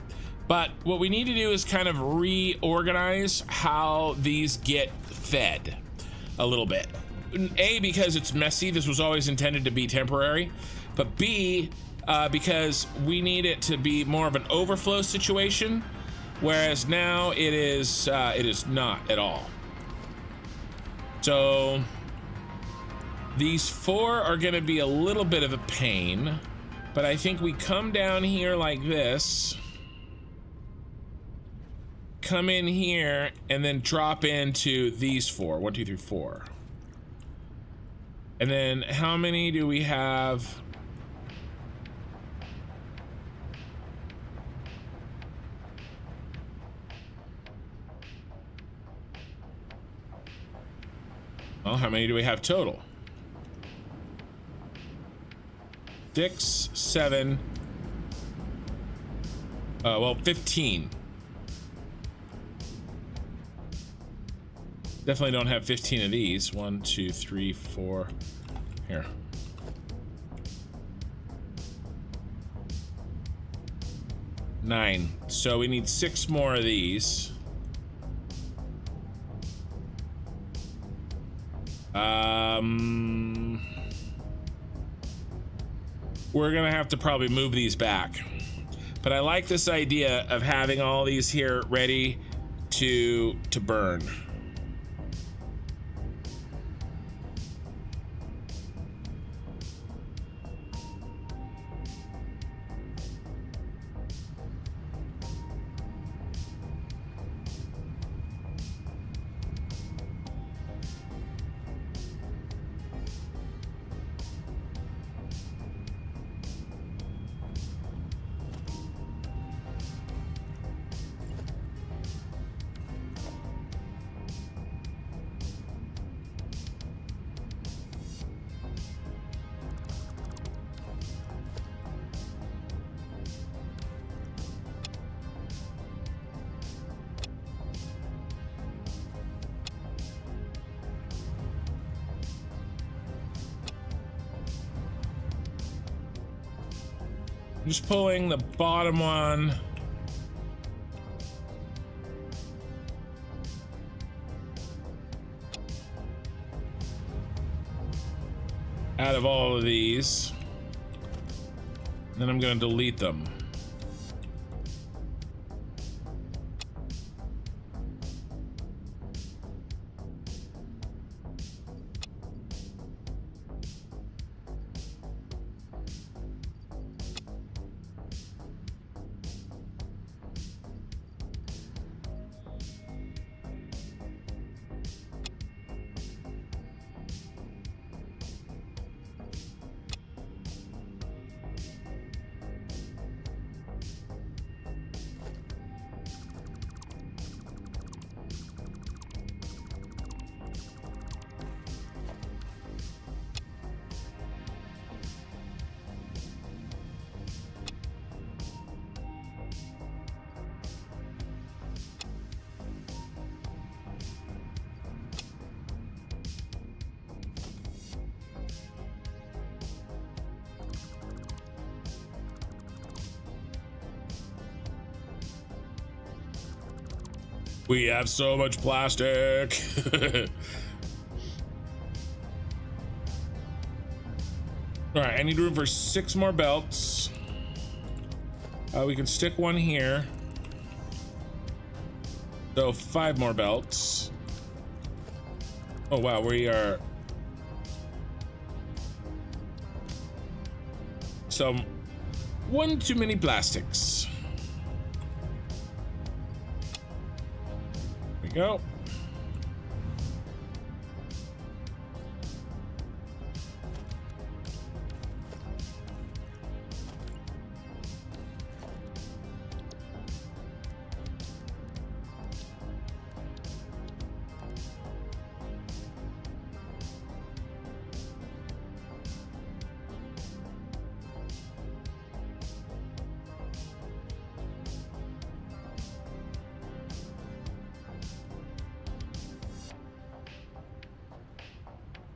But what we need to do is kind of reorganize how these get fed a little bit. A, because it's messy. This was always intended to be temporary. But B, because we need it to be more of an overflow situation, whereas now it is not at all. So these four are going to be a little bit of a pain, but I think we come down here like this, come in here, and then drop into these four. 1, 2, 3, 4. And then how many do we have? Well, how many do we have total? 6, 7. Well, 15. Definitely don't have 15 of these. 1, 2, 3, 4. Here. Nine. So we need 6 more of these. We're gonna have to probably move these back. But I like this idea of having all these here ready to burn. I'm just pulling the bottom one. Out of all of these. Then I'm going to delete them. We have so much plastic. All right, I need room for 6 more belts. We can stick one here. So 5 more belts. Oh wow, we are some one too many plastics. There we go.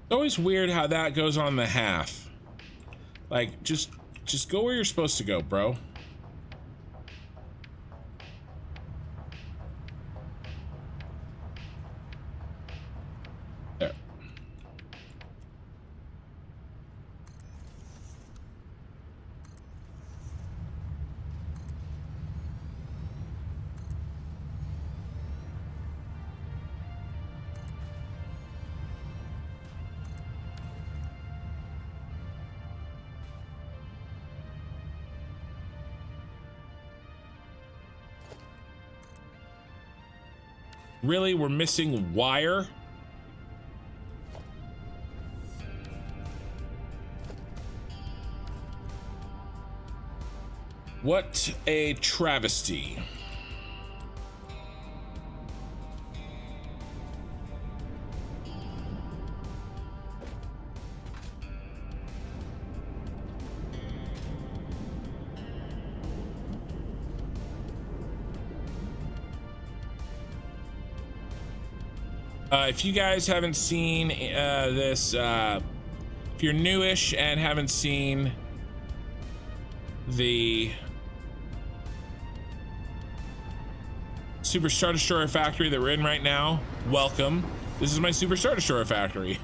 It's always weird how that goes on the half. Like, just go where you're supposed to go, bro. There. Really? We're missing wire? What a travesty. If you guys haven't seen this, if you're newish and haven't seen the Super Star Destroyer factory that we're in right now, welcome. This is my Super Star Destroyer factory.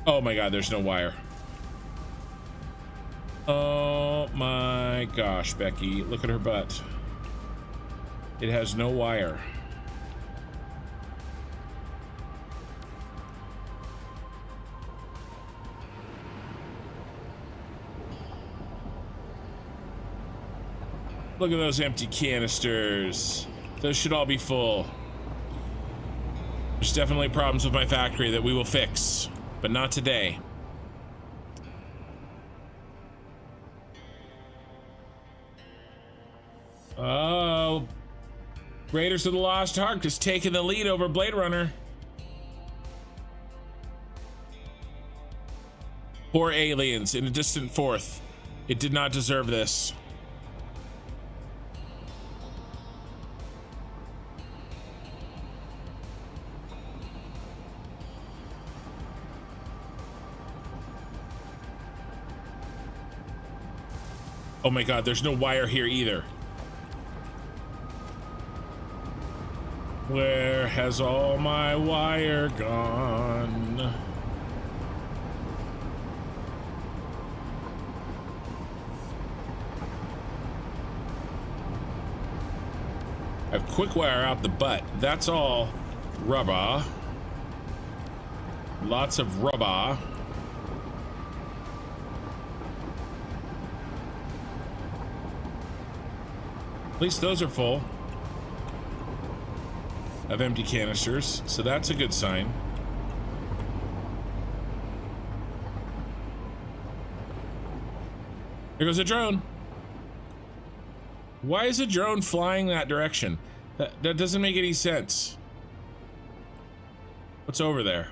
Oh my god, there's no wire. Oh my gosh, Becky, look at her butt. It has no wire. Look at those empty canisters. Those should all be full. There's definitely problems with my factory that we will fix, but not today. Oh, Raiders of the Lost Ark is taking the lead over Blade Runner. Poor aliens in a distant fourth. It did not deserve this. Oh my god, there's no wire here either. Where has all my wire gone? I have quick wire out the butt. That's all rubber. Lots of rubber. At least those are full of empty canisters, so that's a good sign. Here goes a drone. Why is a drone flying that direction? That doesn't make any sense. What's over there?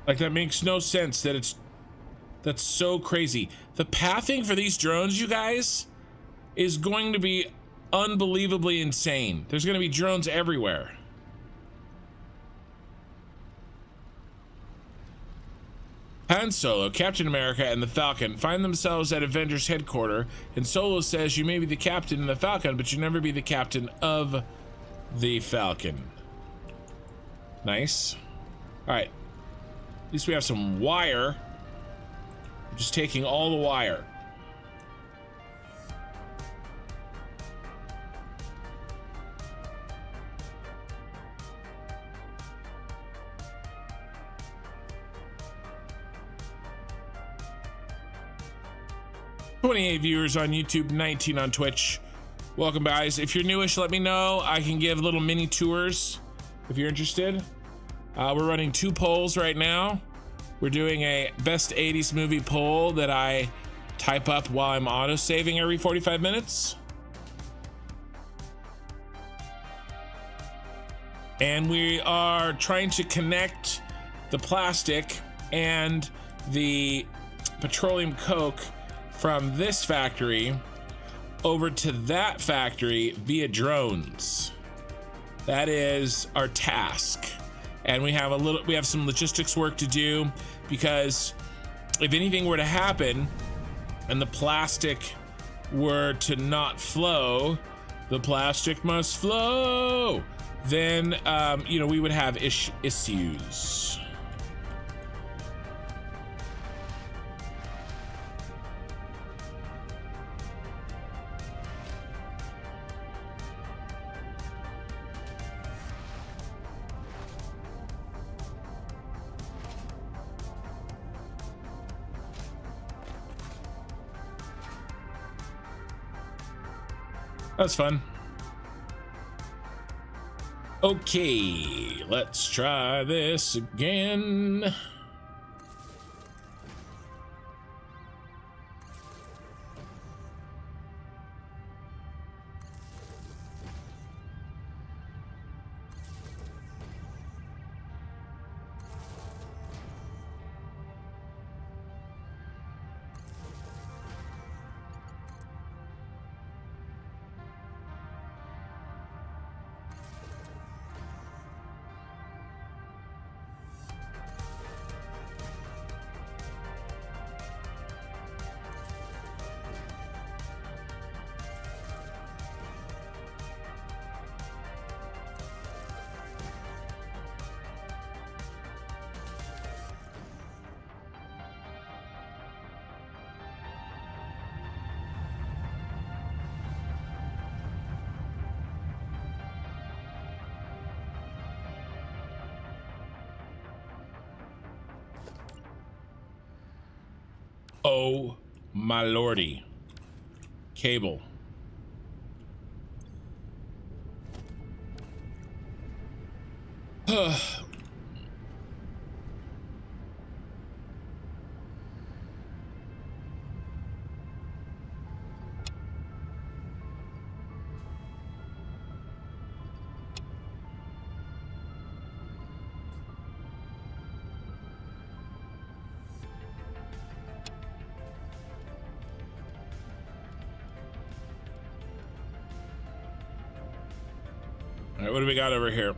Like, that makes no sense. That's so crazy. The pathing for these drones, you guys, is going to be unbelievably insane. There's going to be drones everywhere. Han Solo, Captain America, and the Falcon find themselves at Avengers headquarters, and Solo says you may be the captain in the Falcon, but you never be the captain of the Falcon. Nice. All right. At least we have some wire. I'm just taking all the wire. $28 viewers on YouTube, 19 on Twitch. Welcome, guys. If you're newish, let me know. I can give little mini tours if you're interested. We're running 2 polls right now. We're doing a best 80s movie poll that I type up while I'm auto-saving every 45 minutes. And we are trying to connect the plastic and the petroleum coke from this factory over to that factory via drones. That is our task. And we have some logistics work to do, because if anything were to happen and the plastic were to not flow, the plastic must flow, then we would have issues. That's fun. Okay, let's try this again. Oh my lordy. Cable. All right, what do we got over here?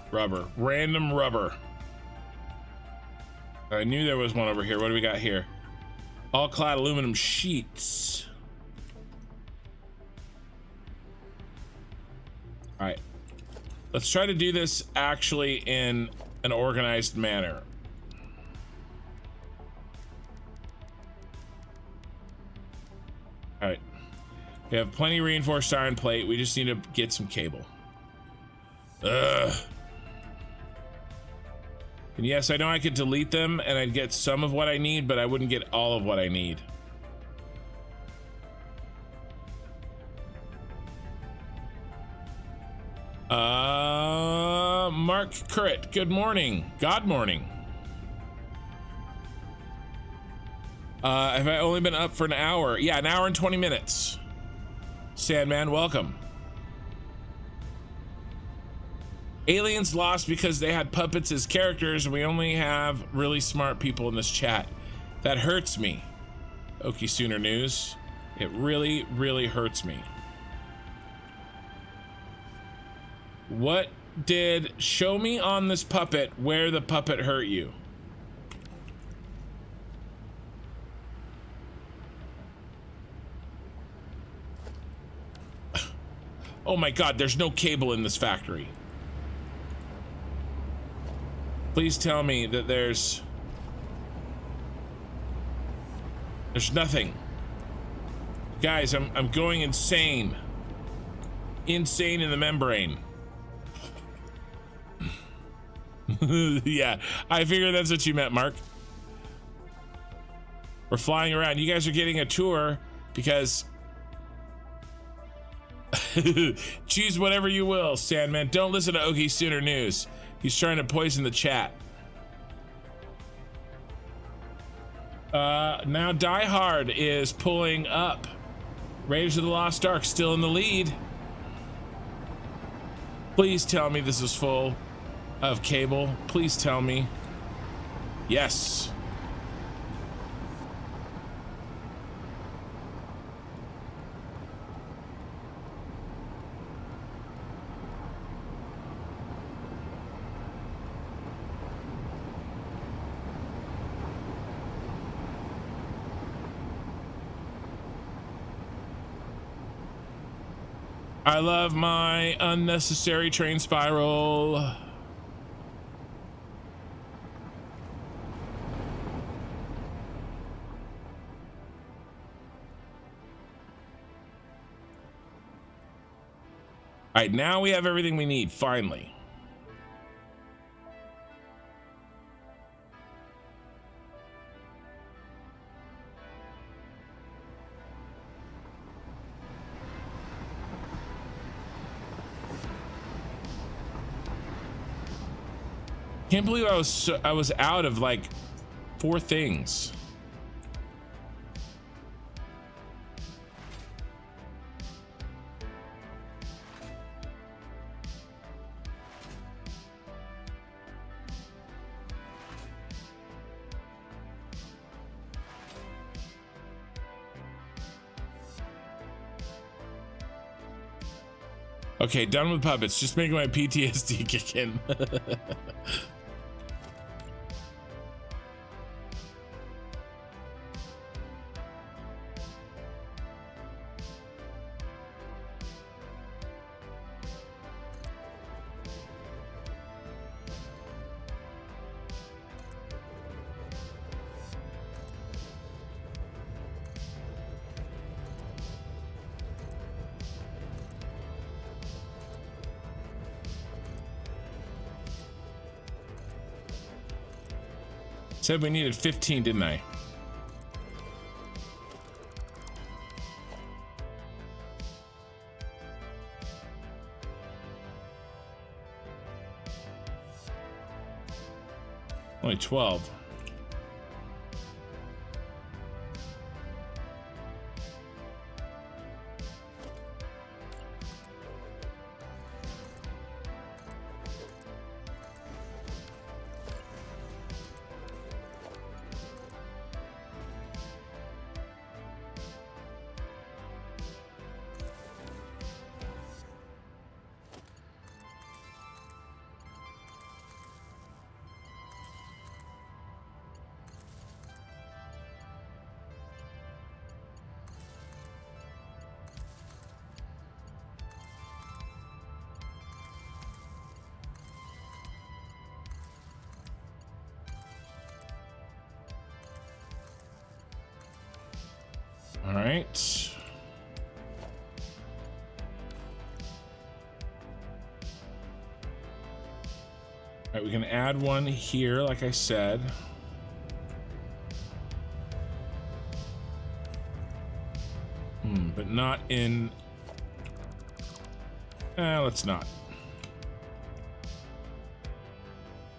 Rubber. Random rubber. I knew there was one over here. What do we got here? All clad aluminum sheets. All right. Let's try to do this actually in an organized manner. All right. We have plenty of reinforced iron plate. We just need to get some cable. Ugh. And yes, I know I could delete them and I'd get some of what I need, but I wouldn't get all of what I need. Mark Currit, good morning. God morning. Have I only been up for an hour? Yeah, an hour and 20 minutes. Sandman, welcome. Aliens lost because they had puppets as characters and we only have really smart people in this chat. That hurts me. Okie Sooner News. It really, really hurts me. What show me on this puppet where the puppet hurt you. Oh my God, there's no cable in this factory. Please tell me that there's nothing. Guys, I'm going insane. Insane in the membrane. Yeah, I figured that's what you meant, Mark. We're flying around. You guys are getting a tour because choose whatever you will, Sandman. Don't listen to Okie Sooner News. He's trying to poison the chat. Now Die Hard is pulling up. Raiders of the Lost Ark still in the lead. Please tell me this is full of cable. Please tell me. Yes. I love my unnecessary train spiral. All right, now we have everything we need, finally. Can't believe I was out of like 4 things. Okay, done with puppets. Just making my PTSD kick in. Said we needed 15, didn't I? Only 12. All right. All right, we can add one here, like I said. But not in... let's not.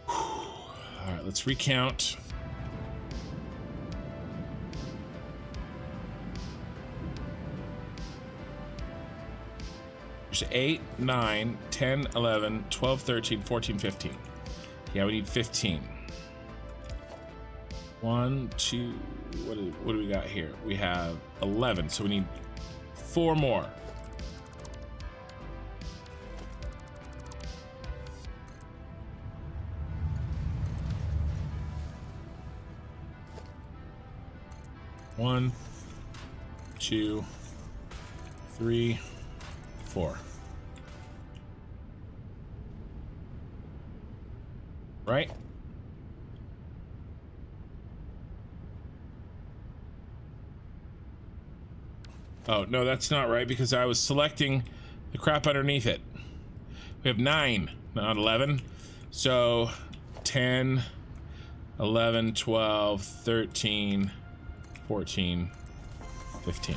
All right, let's recount. There's 8, 9, 10, 11, 12, 13, 14, 15. Yeah, we need 15. 1, 2, what do we got here? We have 11, so we need 4 more. 1, 2, 3, 4. Right? Oh, no, that's not right because I was selecting the crap underneath it. We have 9, not 11. So 10, 11, 12, 13, 14, 15.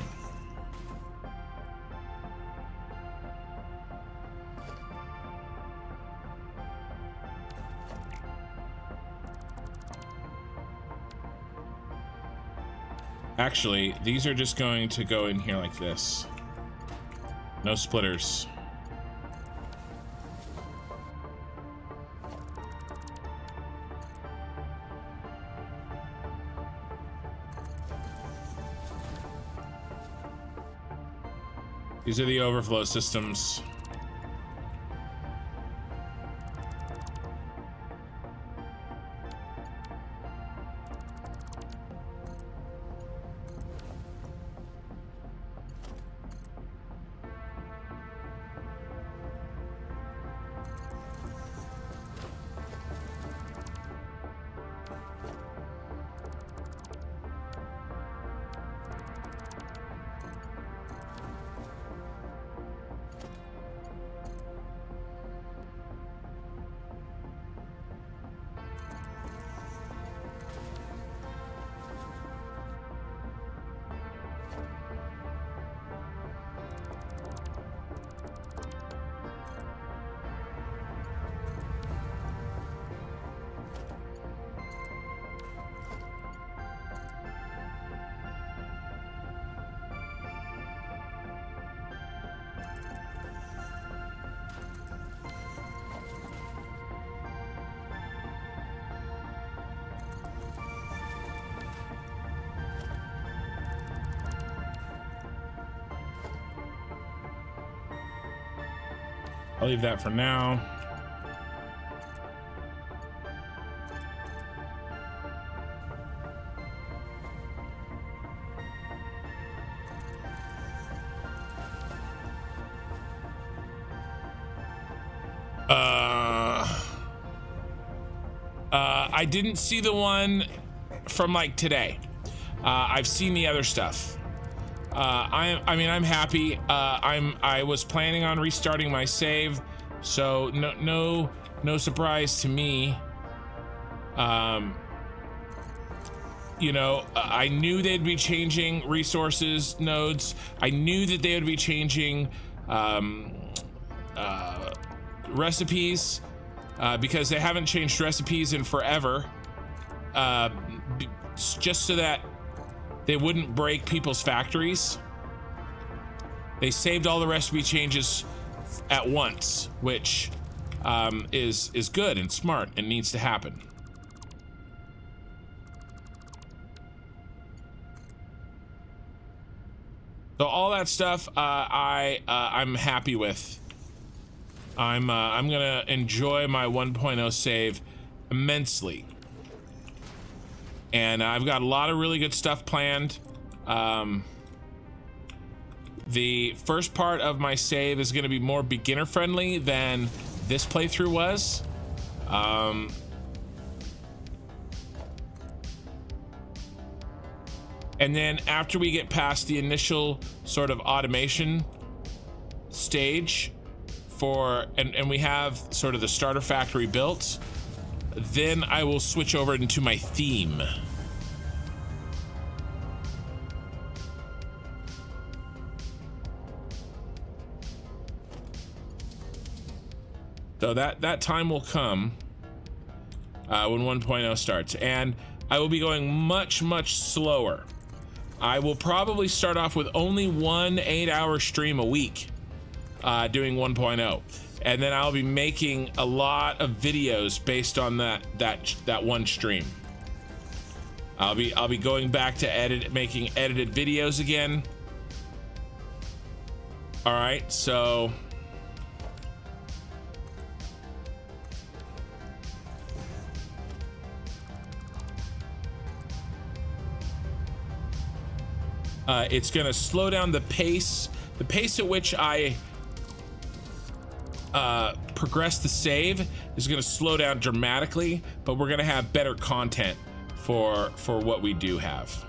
Actually, these are just going to go in here like this. No splitters. These are the overflow systems. I'll leave that for now. I didn't see the one from like today. I've seen the other stuff. I mean, I'm happy. I was planning on restarting my save, so no surprise to me. You know, I knew they'd be changing resources nodes. I knew that they would be changing recipes because they haven't changed recipes in forever. Just so that they wouldn't break people's factories. They saved all the recipe changes at once, which is good and smart and needs to happen. So all that stuff I'm happy with. I'm gonna enjoy my 1.0 save immensely. And I've got a lot of really good stuff planned. The first part of my save is going to be more beginner friendly than this playthrough was. And then after we get past the initial sort of automation stage and we have sort of the starter factory built, then I will switch over into my theme. So that time will come when 1.0 starts, and I will be going much slower. I will probably start off with only 1 8-hour stream a week doing 1.0. And then I'll be making a lot of videos based on that one stream. I'll be going back to making edited videos again. All right, so It's going to slow down the pace at which I progress the save is going to slow down dramatically, but we're going to have better content for what we do have.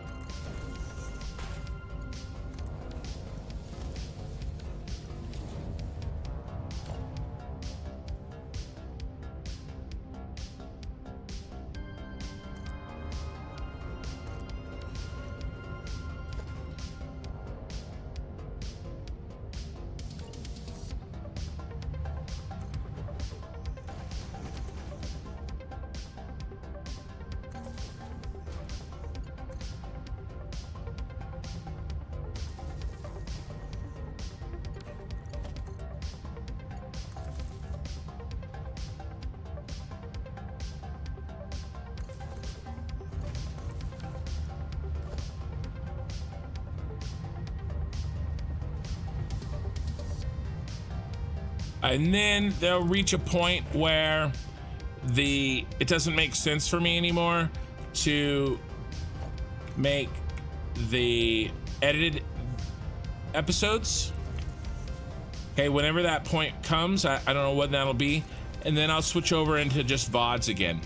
And then they'll reach a point where it doesn't make sense for me anymore to make the edited episodes. Okay, whenever that point comes, I don't know when that'll be, and then I'll switch over into just VODs again.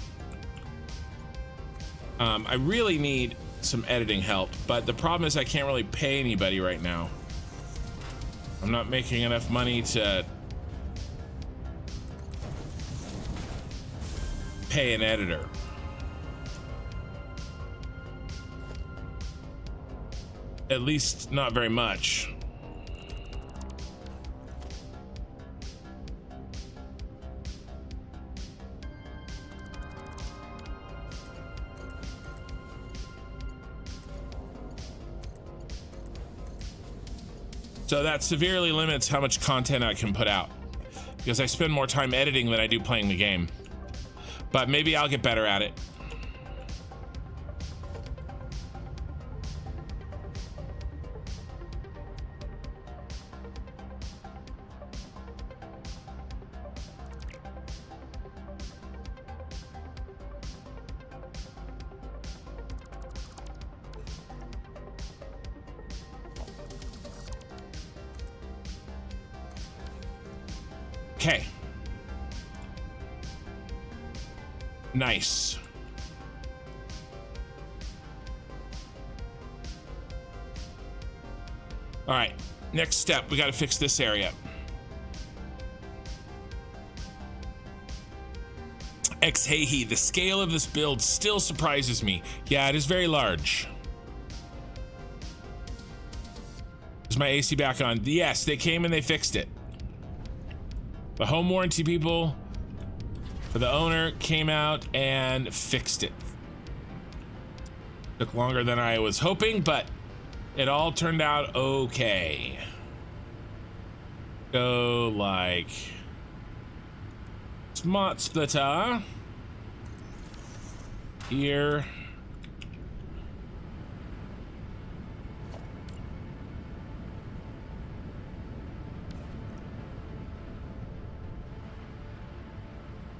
I really need some editing help, but the problem is I can't really pay anybody right now. I'm not making enough money to pay an editor. At least not very much. So that severely limits how much content I can put out, because I spend more time editing than I do playing the game. But maybe I'll get better at it. Okay. Nice. All right, next step, we got to fix this area. Hey, the scale of this build still surprises me. Yeah, it is very large. Is my AC back on? Yes, they came and they fixed it. The home warranty people for the owner came out and fixed it. Took longer than I was hoping, but it all turned out okay. Go like smart splitter here.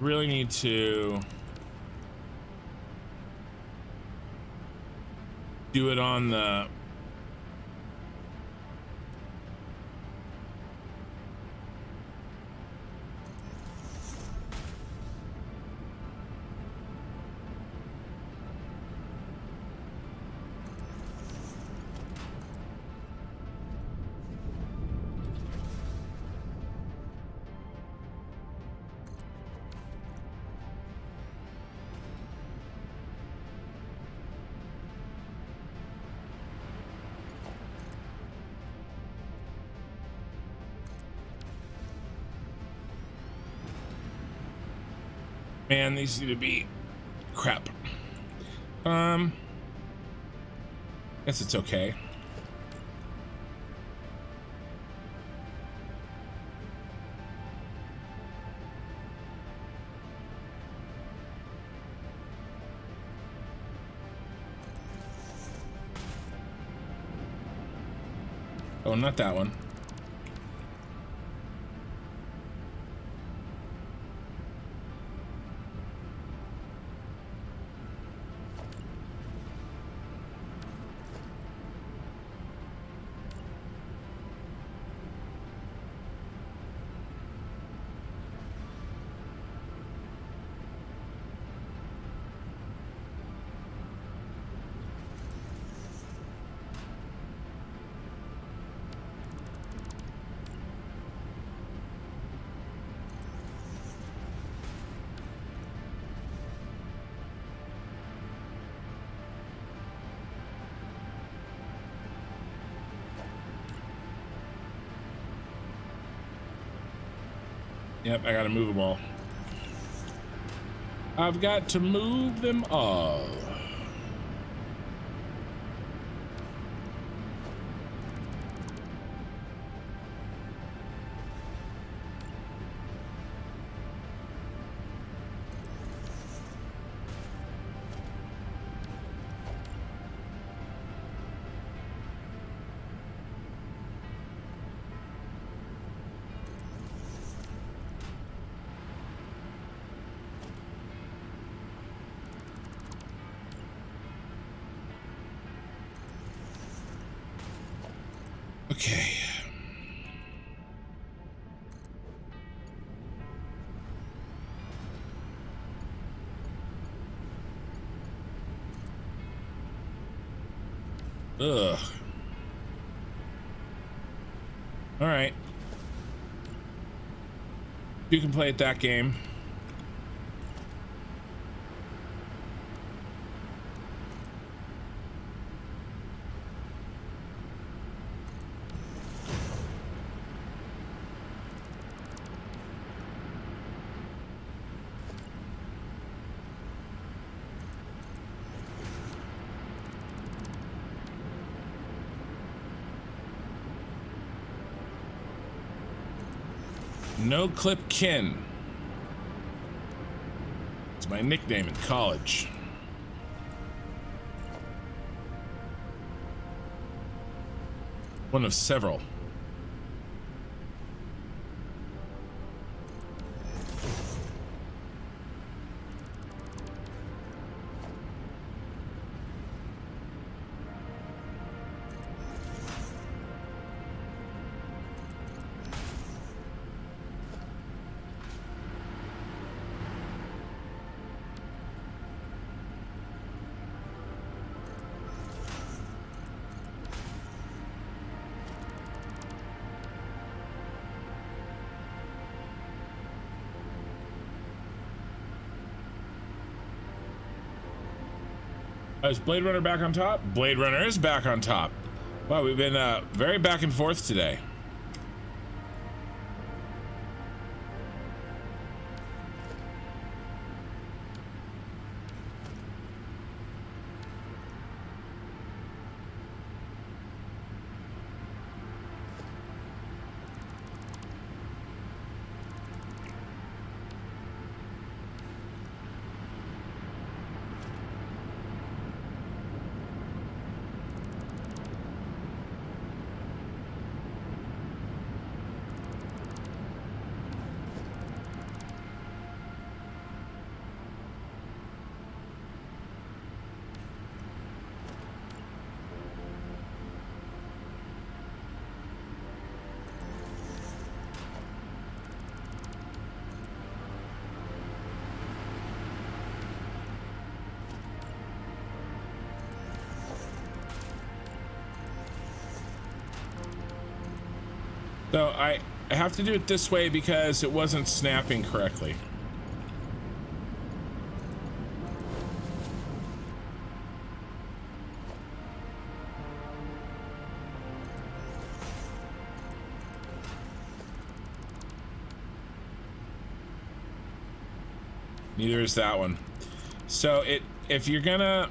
Really need to do it on the man, these need to be crap. Guess it's okay. Oh, not that one. Yep, I gotta move them all. I've got to move them all. Okay. Ugh. All right. You can play at that game. No Clip Kin. It's my nickname in college. One of several. Is Blade Runner back on top? Blade Runner is back on top. Wow, we've been very back and forth today. So I have to do it this way because it wasn't snapping correctly. Neither is that one. So if you're gonna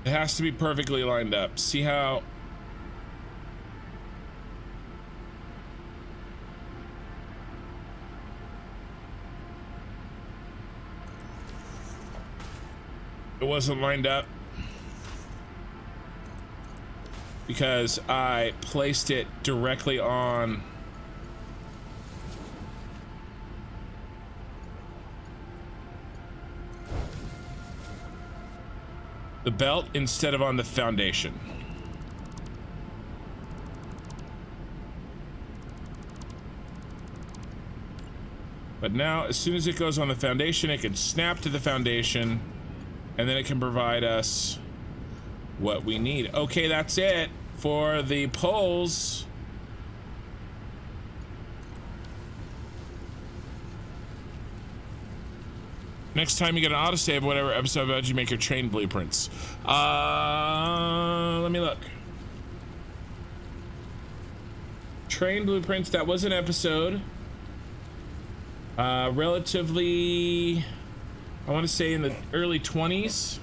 it has to be perfectly lined up. See how it wasn't lined up? Because I placed it directly on the belt instead of on the foundation. But now, as soon as it goes on the foundation, it can snap to the foundation, and then it can provide us what we need. Okay, that's it for the poles. Next time you get an autosave of whatever episode of you make your train blueprints. Let me look. Train blueprints, that was an episode. Relatively, I want to say in the early 20s.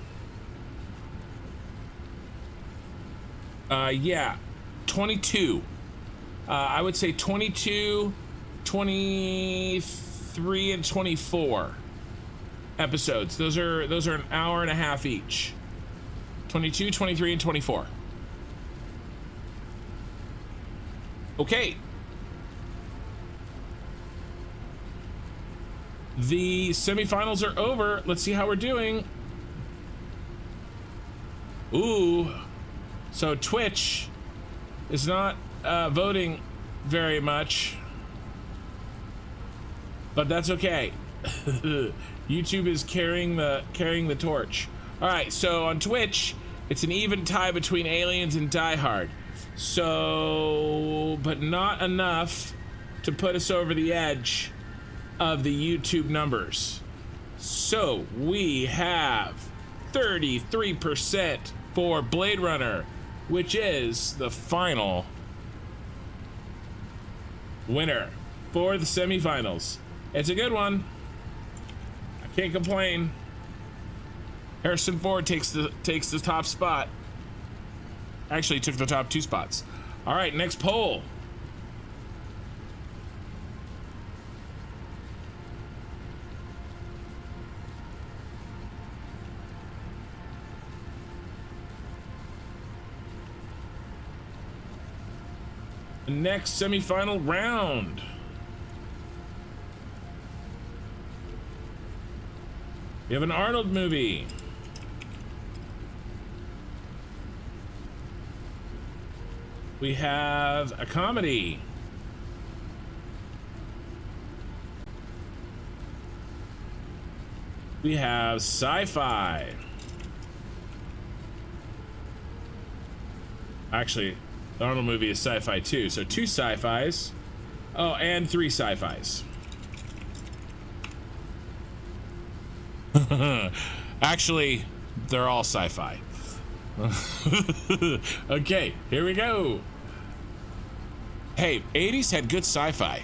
Yeah, 22. I would say 22, 23, and 24 episodes. Those are an hour and a half each. 22, 23, and 24. Okay. The semifinals are over. Let's see how we're doing. Ooh. So Twitch is not voting very much, but that's okay. YouTube is carrying the torch. All right, so on Twitch, it's an even tie between Aliens and Die Hard. So, but not enough to put us over the edge of the YouTube numbers. So we have 33% for Blade Runner, which is the final winner for the semifinals. It's a good one. I can't complain. Harrison Ford takes the top spot. Actually, he took the top 2 spots. All right, next poll. Next semifinal round. We have an Arnold movie. We have a comedy. We have sci-fi. Actually, the Arnold movie is sci-fi too, so 2 sci-fis. Oh, and 3 sci-fis. Actually, they're all sci-fi. Okay, here we go. Hey, 80s had good sci-fi.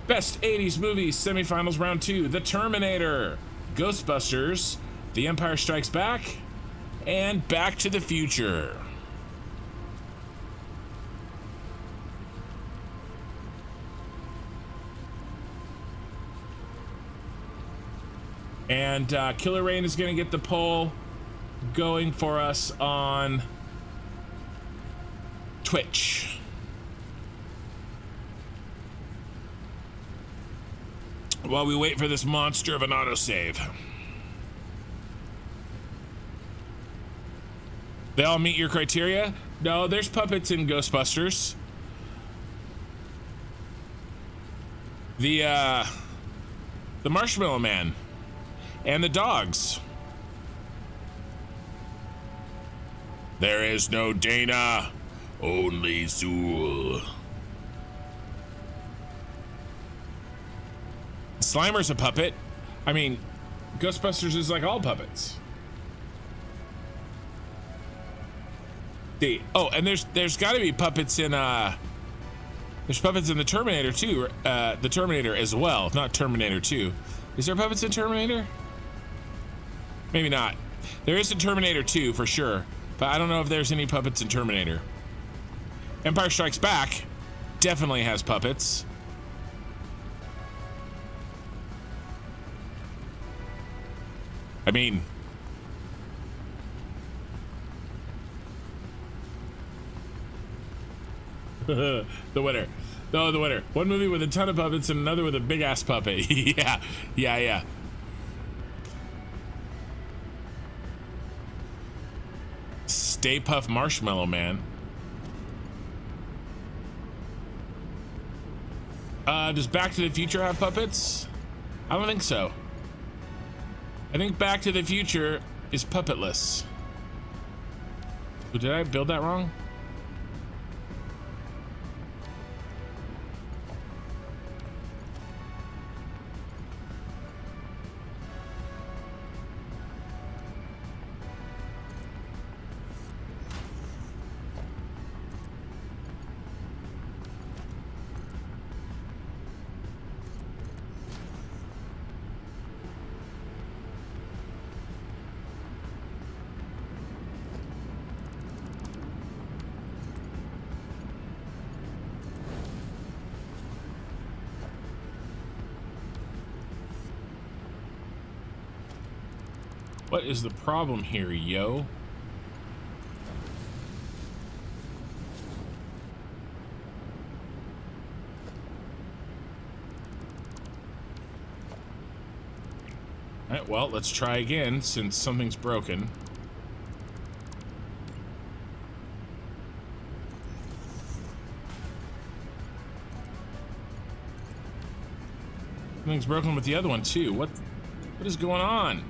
Best 80s movies semifinals round 2. The Terminator, Ghostbusters, The Empire Strikes Back, and Back to the Future. And Killer Rain is going to get the poll going for us on Twitch. While we wait for this monster of an autosave. They all meet your criteria? No, there's puppets in Ghostbusters. The Marshmallow Man. And the dogs. There is no Dana, only Zool. Slimer's a puppet. I mean, Ghostbusters is like all puppets. Oh, and there's got to be puppets in there's puppets in the Terminator too. The Terminator as well, not Terminator 2. Is there puppets in Terminator? Maybe not. There is in Terminator 2 for sure, but I don't know if there's any puppets in Terminator. Empire Strikes Back definitely has puppets. I mean, the winner. No, the winner. One movie with a ton of puppets and another with a big ass puppet. Yeah. Stay Puft Marshmallow Man. Does Back to the Future have puppets? I don't think so. I think Back to the Future is puppetless. Oh, did I build that wrong? What is the problem here, yo? All right, well, let's try again since something's broken. Something's broken with the other one too. What is going on?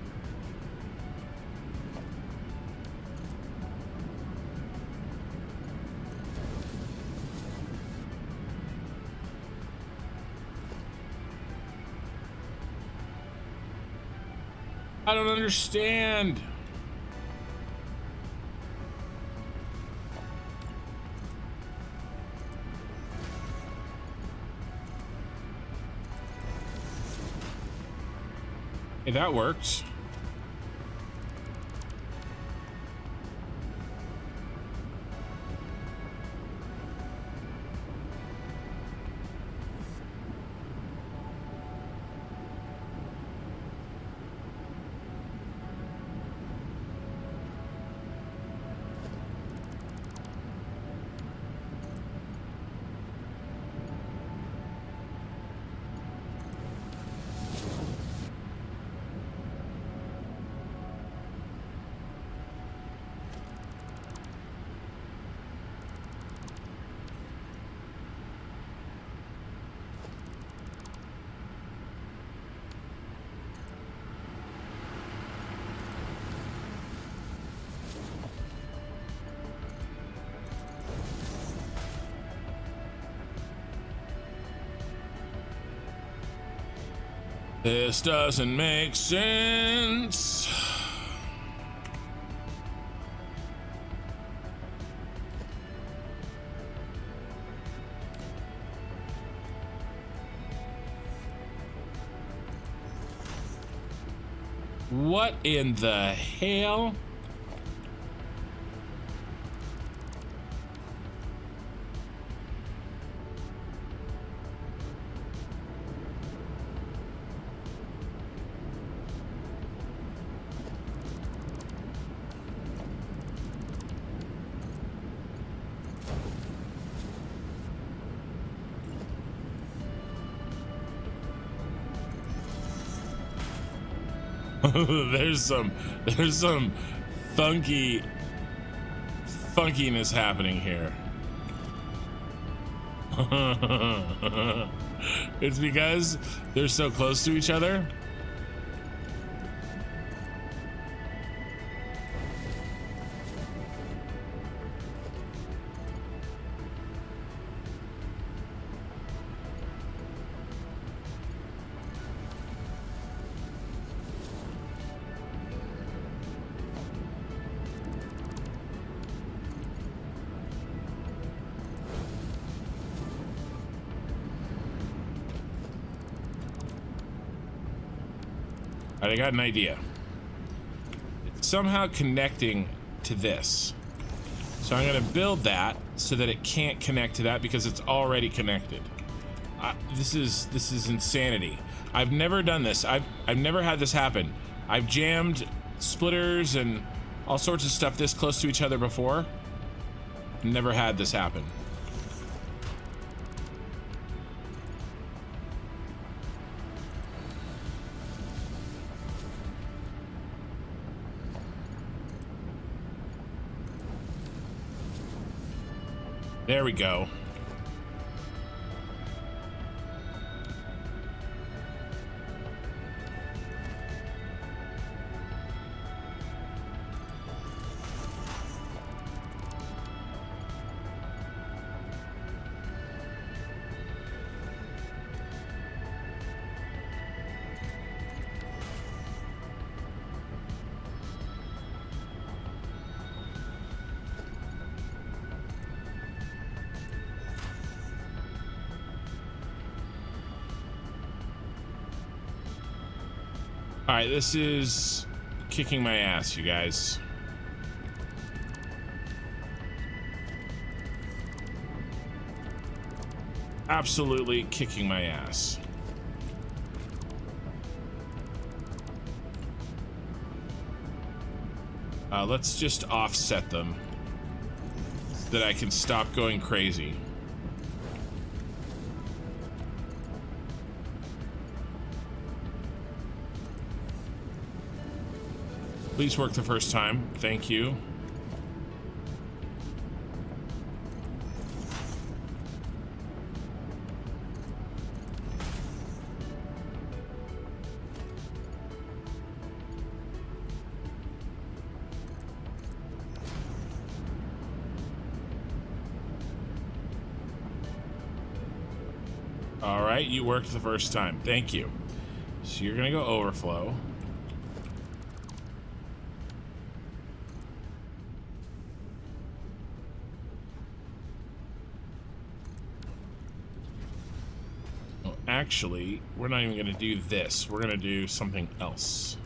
I don't understand. Hey, that works. This doesn't make sense. What in the hell? there's some funkiness happening here. It's because they're so close to each other. I got an idea. It's somehow connecting to this. So I'm going to build that so that it can't connect to that because it's already connected. This is insanity. I've never done this. I've never had this happen. I've jammed splitters and all sorts of stuff this close to each other before. Never had this happen. There we go. All right, this is kicking my ass, you guys. Absolutely kicking my ass. Let's just offset them so that I can stop going crazy. Please work the first time. Thank you. All right, you worked the first time. Thank you. So you're gonna go overflow. Well, actually, we're not even gonna do this. We're gonna do something else.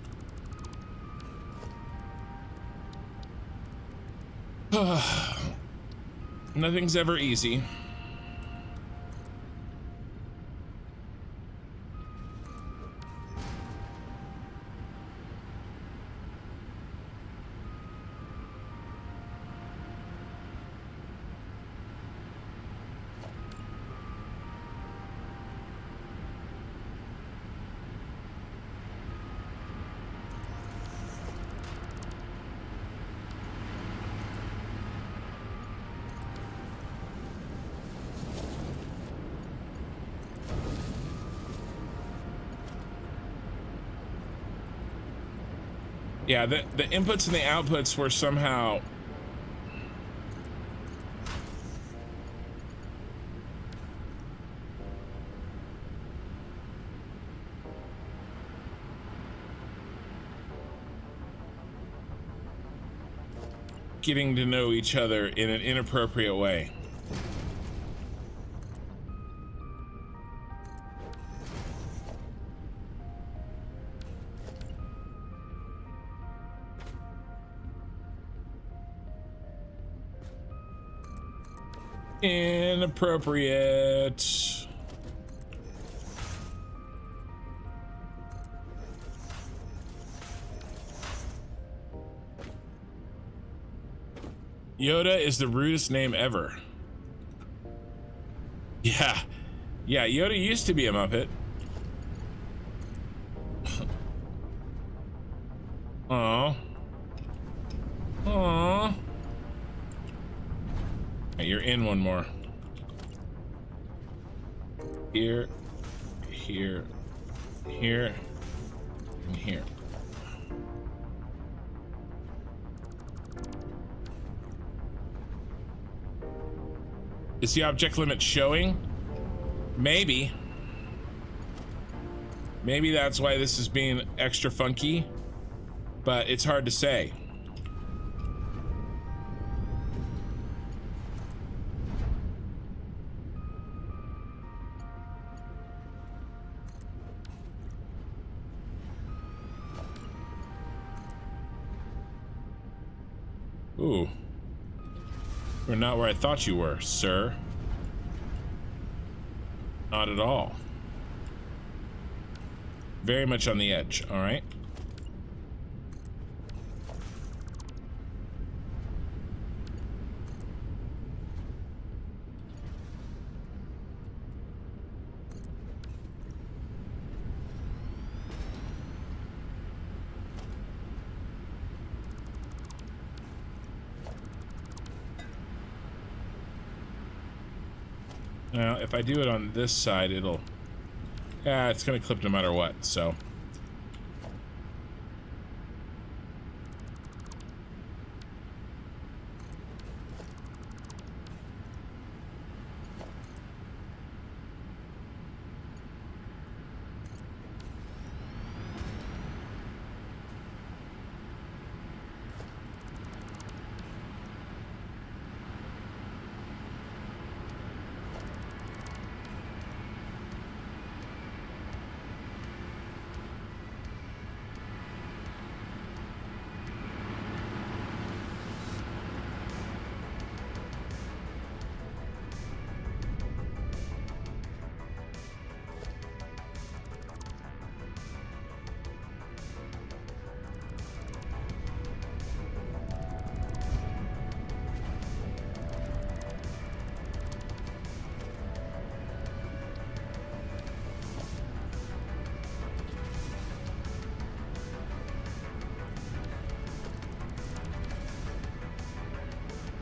Nothing's ever easy. Yeah, the inputs and the outputs were somehow getting to know each other in an inappropriate way. Inappropriate. Yoda is the rudest name ever. Yeah. Yeah, Yoda used to be a Muppet. Aww. Aww. You're in one more. Here, here, here, and here. Is the object limit showing? Maybe. Maybe that's why this is being extra funky, but it's hard to say. Ooh. You're not where I thought you were, sir. Not at all. Very much on the edge, all right? Now, if I do it on this side, it'll... Yeah, it's gonna clip no matter what, so...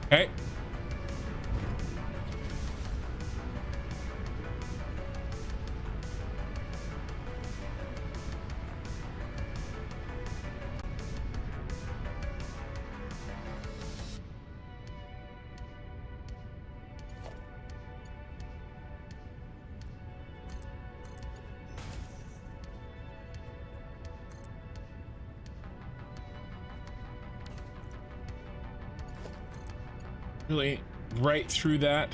Okay. Really right through that.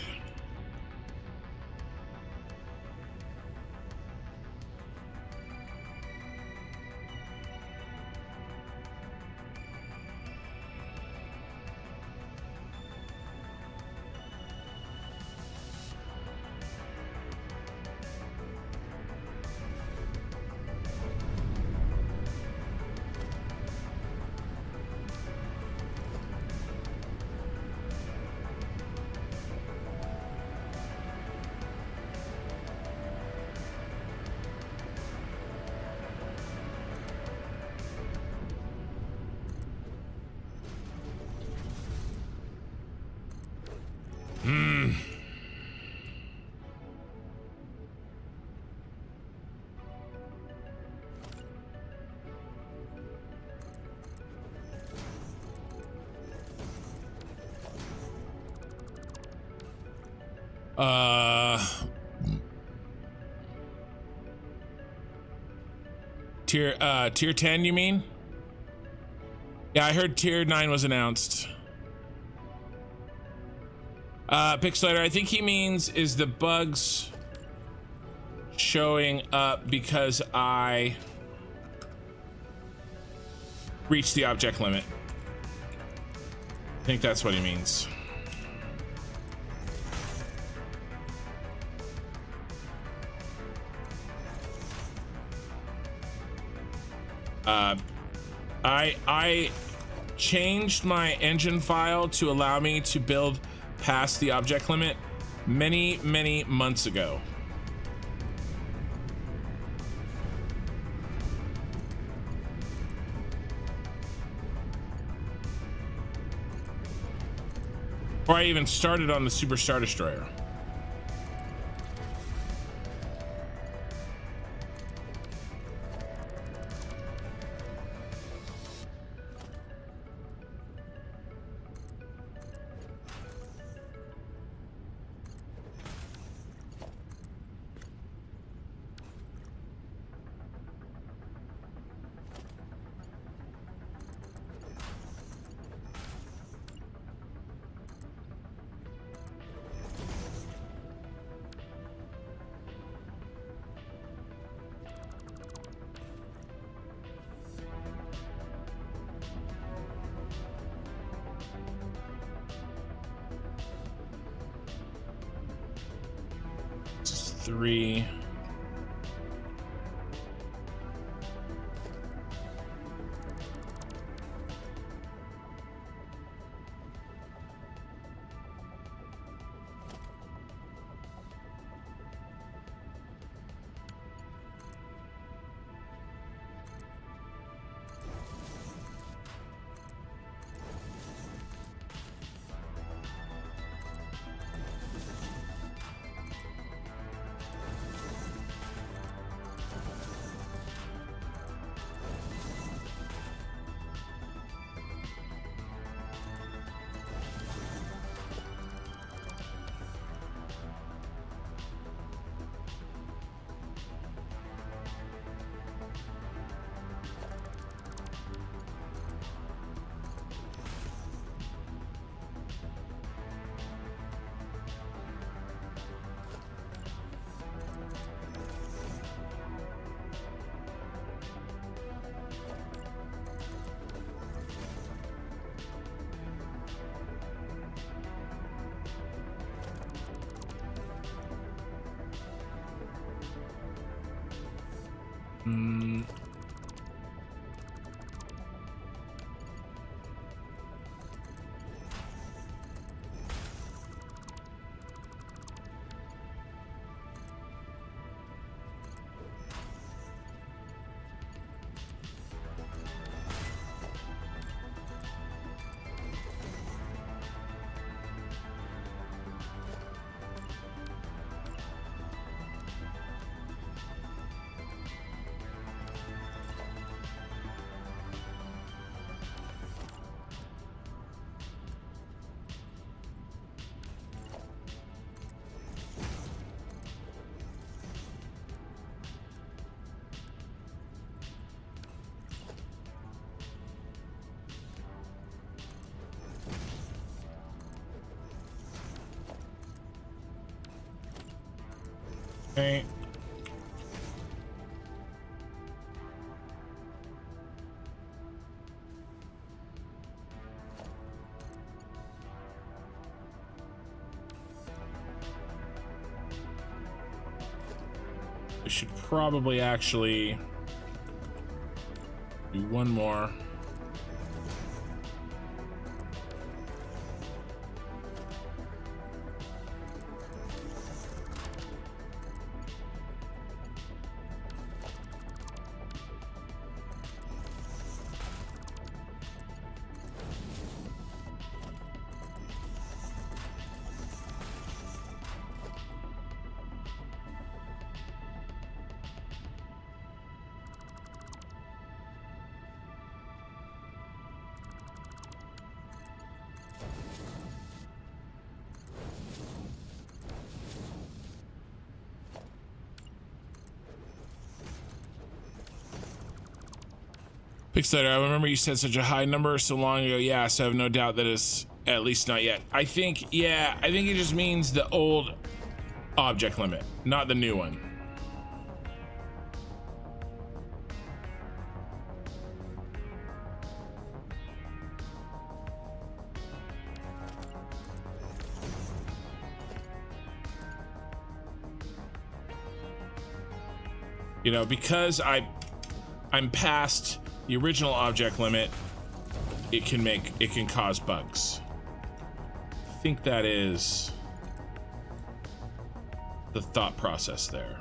Tier 10, you mean? Yeah, I heard tier 9 was announced. Pixelator, I think he means is the bugs showing up because I reached the object limit. I think that's what he means. I changed my engine file to allow me to build past the object limit many months ago. Or I even started on the Super Star Destroyer. Three. Okay. We should probably actually do one more. Pixelator, I remember you said such a high number so long ago. Yeah, so I have no doubt that it's at least not yet. I think, yeah, I think it just means the old object limit, not the new one. You know, because I'm past the original object limit, it can cause bugs. I think that is the thought process there.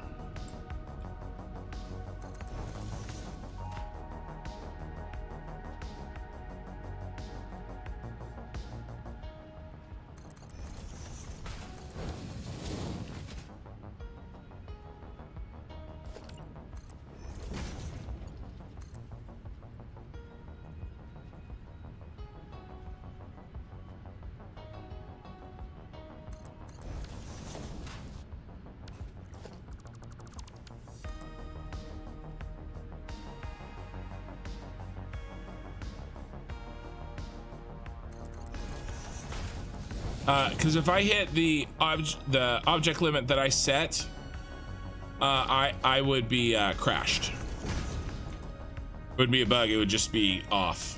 Because if I hit the object limit that I set, I would be crashed. It wouldn't be a bug, it would just be off.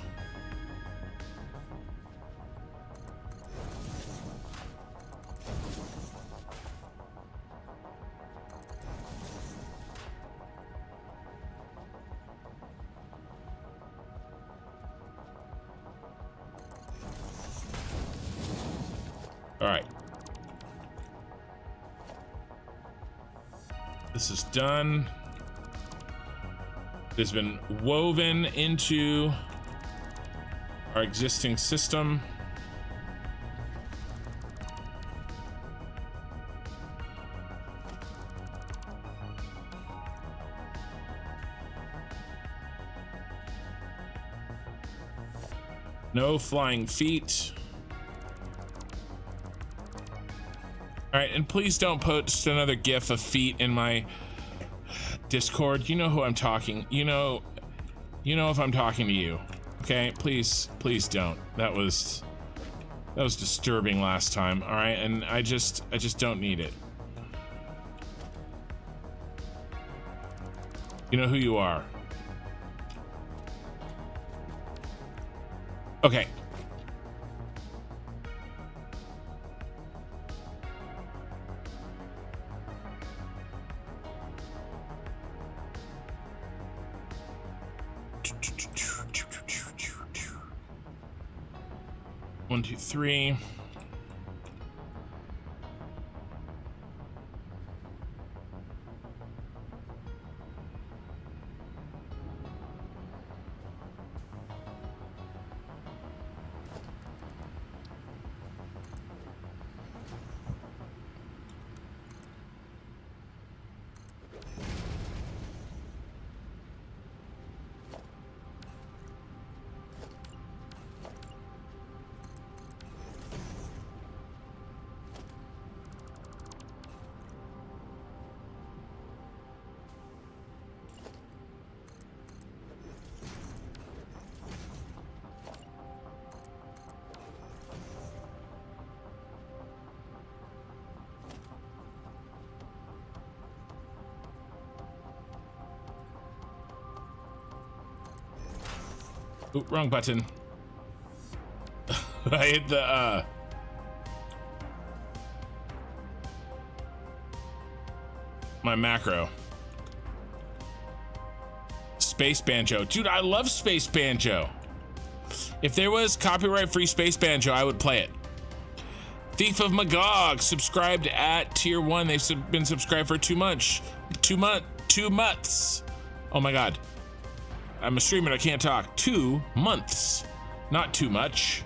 All right. This is done. It has been woven into our existing system. No flying feet. All right, and please don't post another GIF of feet in my Discord. You know who I'm talking. You know if I'm talking to you. Okay, please don't. That was disturbing last time. All right, and I just don't need it. You know who you are. Okay. One, two, three. Ooh, wrong button. I hit the my macro. Space Banjo. Dude, I love Space Banjo. If there was copyright-free Space Banjo, I would play it. Thief of Magog subscribed at tier 1. They've been subscribed for 2 months. 2 months. Oh my god. I'm a streamer, I can't talk. 2 months. Not too much.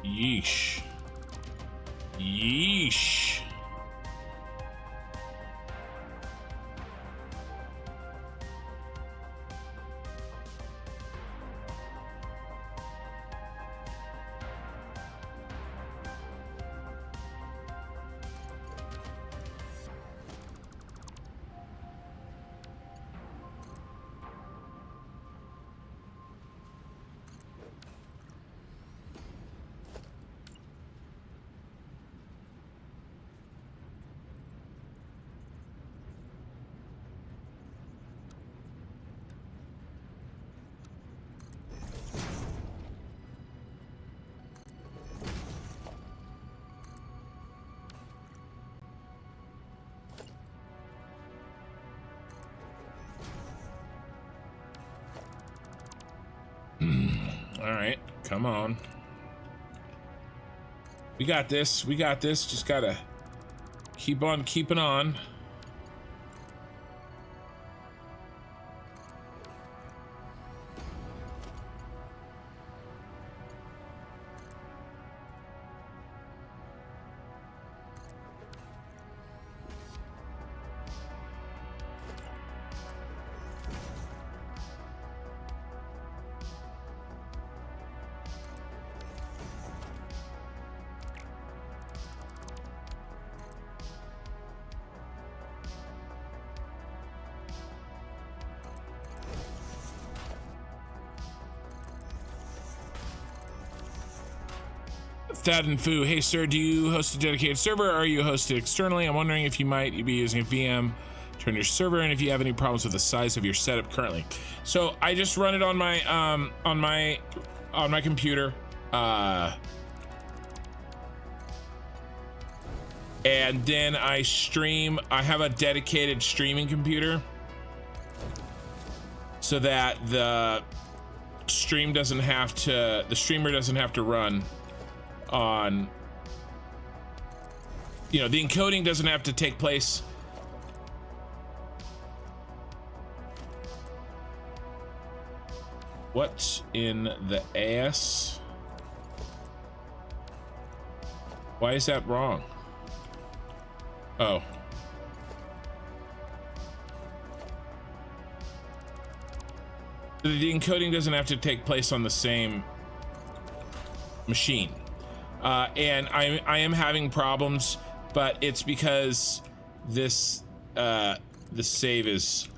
Yeesh. Yeesh. All right, come on. We got this. We got this. Just gotta keep on keeping on. Thad and Foo, hey sir, do you host a dedicated server or are you hosted externally? I'm wondering if you might be using a VM to run your server and if you have any problems with the size of your setup currently. So I just run it on my computer, and then I stream. I have a dedicated streaming computer so that the streamer doesn't have to run on, you know, the encoding doesn't have to take place What's in the ass? Why is that wrong? Oh. The encoding doesn't have to take place on the same machine. And I am having problems, but it's because this the save is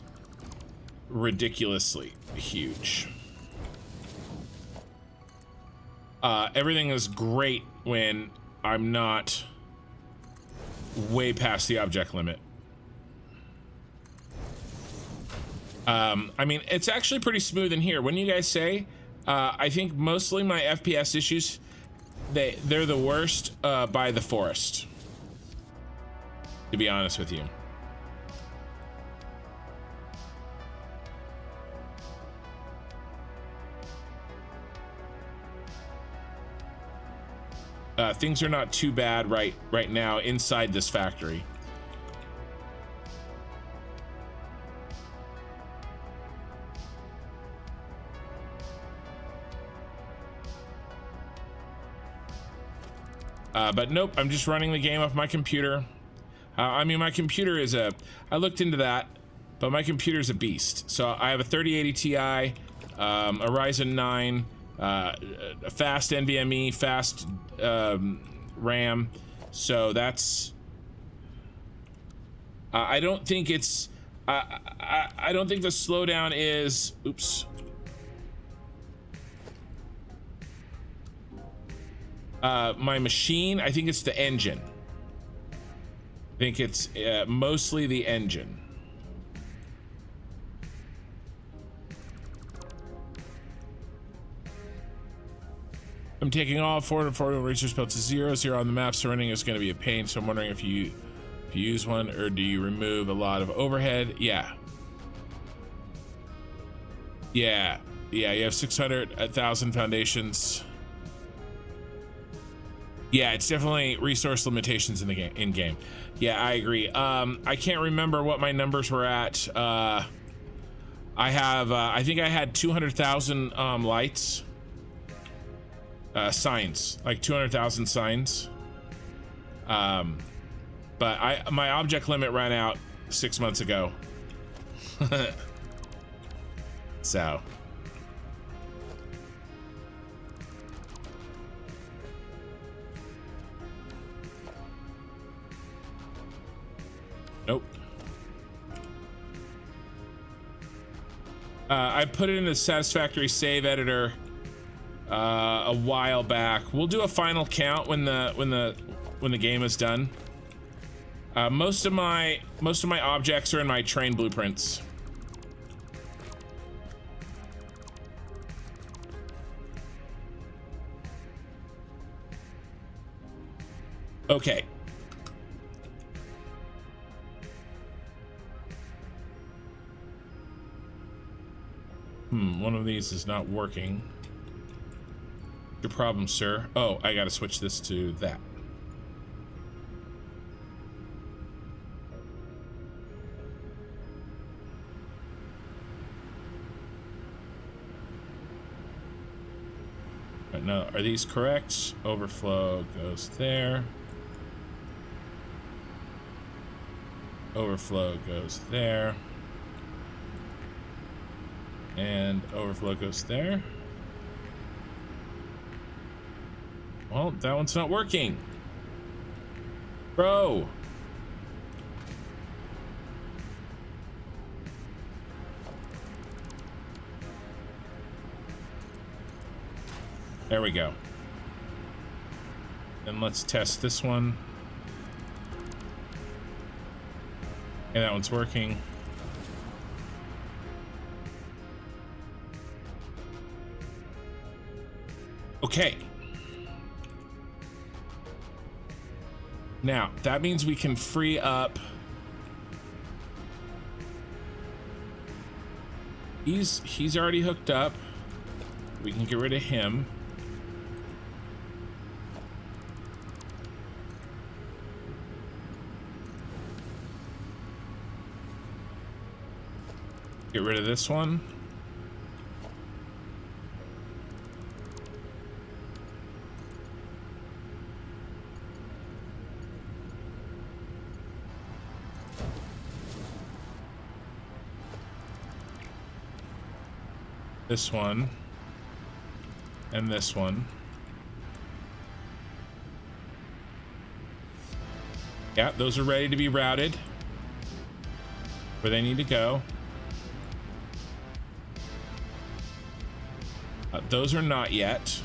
ridiculously huge. Everything is great when I'm not way past the object limit. I mean, it's actually pretty smooth in here. When you guys say, I think mostly my FPS issues, they're the worst by the forest, to be honest with you. Things are not too bad right now inside this factory. But nope, I'm just running the game off my computer. I mean, my computer is I looked into that, but my computer is a beast. So I have a 3080 Ti, a Ryzen 9, a fast NVMe, fast RAM. So that's, I don't think it's, I don't think the slowdown is, oops. My machine, I think it's the engine. I think it's mostly the engine. I'm taking all forward research built to 0. 0 on the map. Surrendering is going to be a pain, so I'm wondering if you use one, or do you remove a lot of overhead? Yeah. Yeah, you have 600,000 foundations. Yeah, it's definitely resource limitations in the game. Yeah, I agree. I can't remember what my numbers were at. I think I had 200,000 lights. Signs, like 200,000 signs. But my object limit ran out 6 months ago. So. Nope. I put it in the Satisfactory save editor a while back. We'll do a final count when the game is done. Most of my objects are in my train blueprints. Okay. One of these is not working. Your problem, sir. Oh, I gotta switch this to that. But no, are these correct? Overflow goes there. Overflow goes there. And overflow goes there. Well, that one's not working. Bro. There we go. Then let's test this one. And that one's working. Okay. Now, that means we can free up. He's already hooked up. We can get rid of him. Get rid of this one. this one, and this one. Yeah, those are ready to be routed where they need to go. Those are not yet.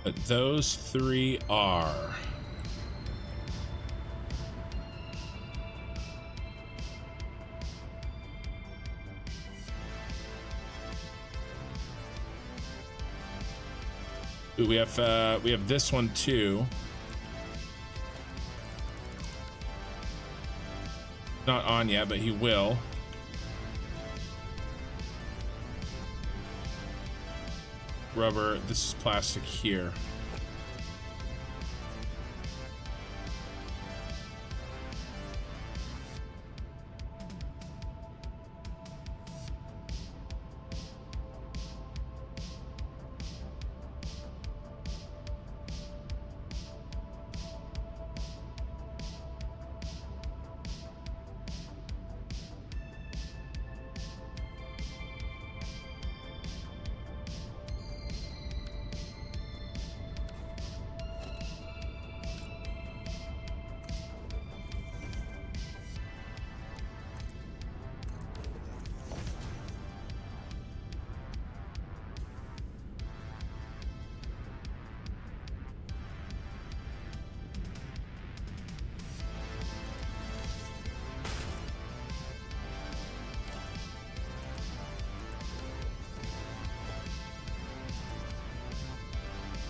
But those three are. Ooh, we have this one too. Not on yet, but he will. Rubber, this is plastic here.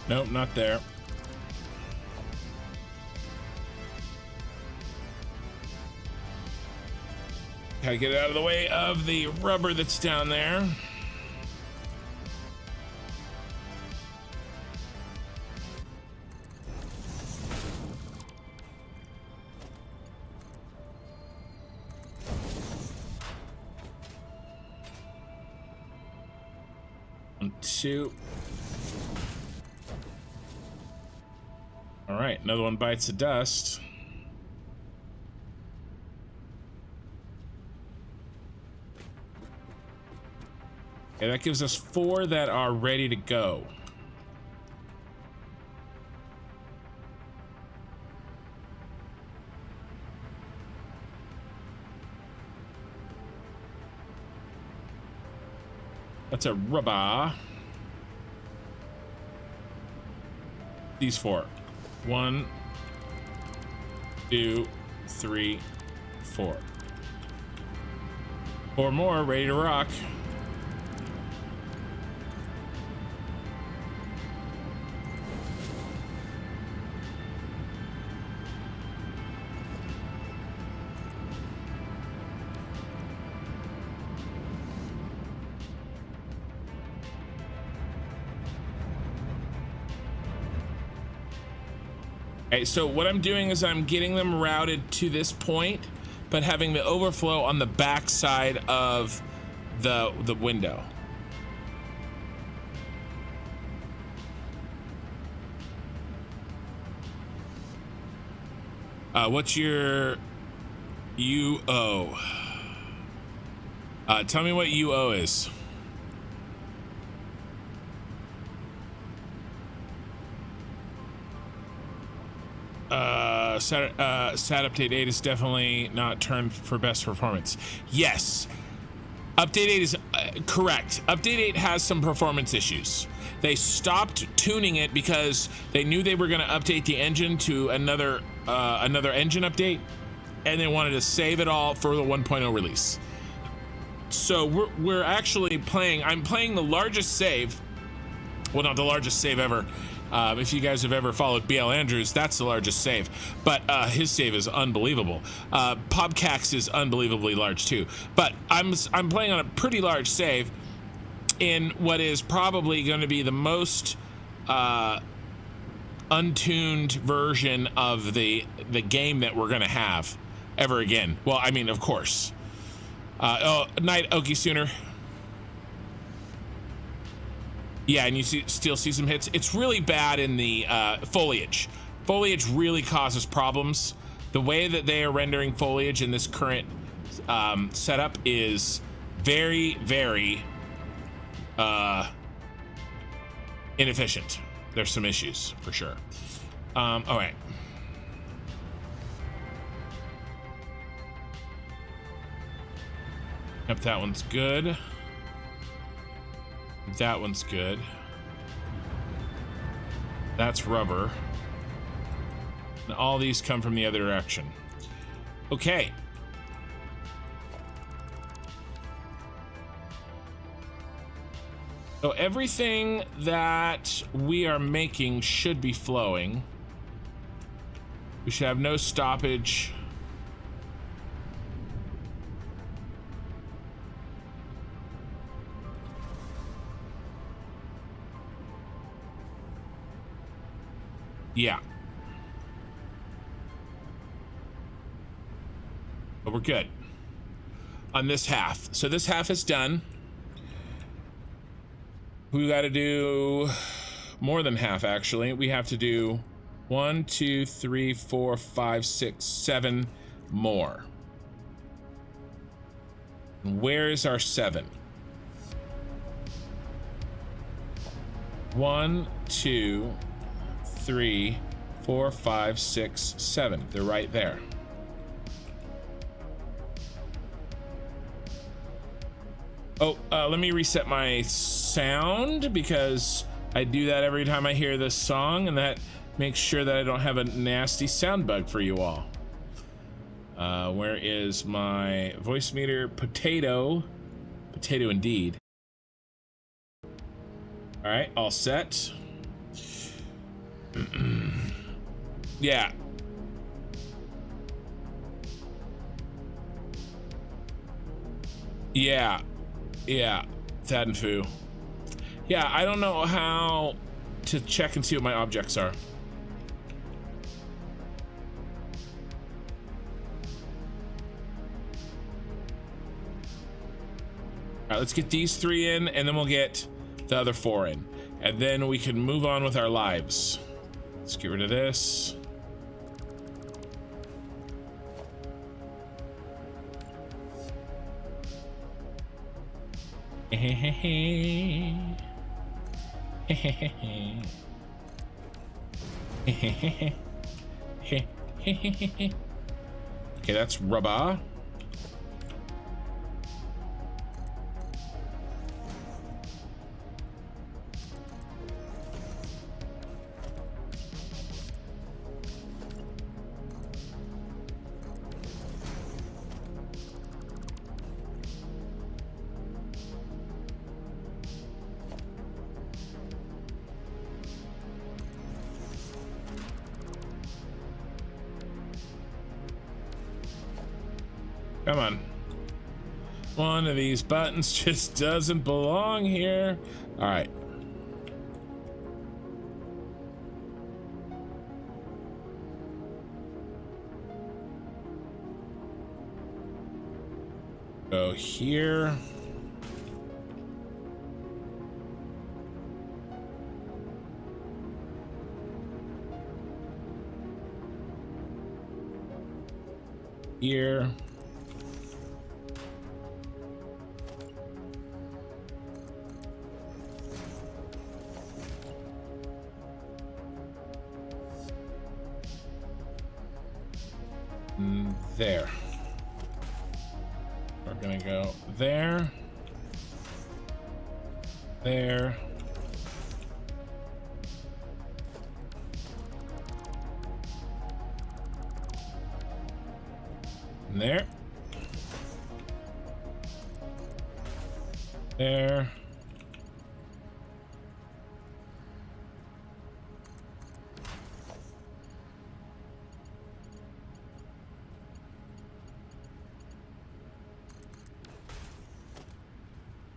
Nope, not there. Gotta get it out of the way of the rubber that's down there. One, two. All right, another one bites the dust. Okay, that gives us 4 that are ready to go. That's a rubber. These 4. 1, 2, 3, 4. 4 more ready to rock. Okay, so what I'm doing is I'm getting them routed to this point, but having the overflow on the back side of the window. What's your UO? Tell me what UO is. Sat update 8 is definitely not turned for best performance. Yes, update 8 is correct. Update 8 has some performance issues. They stopped tuning it because they knew they were going to update the engine to another engine update, and they wanted to save it all for the 1.0 release. So we're actually playing. I'm playing the largest save. Well, not the largest save ever. If you guys have ever followed BL Andrews, that's the largest save, but his save is unbelievable. Pobcax is unbelievably large too, but I'm playing on a pretty large save in what is probably going to be the most untuned version of the game that we're going to have ever again. Well, I mean, of course. Night, Okie Sooner. Yeah, and you still see some hits. It's really bad in the foliage. Foliage really causes problems. The way that they are rendering foliage in this current setup is very, very inefficient. There's some issues for sure. All right. Yep, that one's good. That one's good. That's rubber. And all these come from the other direction. Okay. So everything that we are making should be flowing. We should have no stoppage. Yeah. But we're good on this half. So this half is done. We got to do more than half, actually. We have to do 1, 2, 3, 4, 5, 6, 7 more. Where is our 7? 1, 2, 3, 4, 5, 6, 7. They're right there. Oh, let me reset my sound because I do that every time I hear this song, and that makes sure that I don't have a nasty sound bug for you all. Where is my voice meter? Potato. Potato indeed. All right, all set. Yeah. Yeah, Thad and Foo. Yeah, I don't know how to check and see what my objects are. All right, let's get these 3 in, and then we'll get the other 4 in, and then we can move on with our lives. Let's get rid of this. Okay, that's rubber. Come on. One of these buttons just doesn't belong here. All right. Go here. Here. There. We're gonna go there, there, and there, there,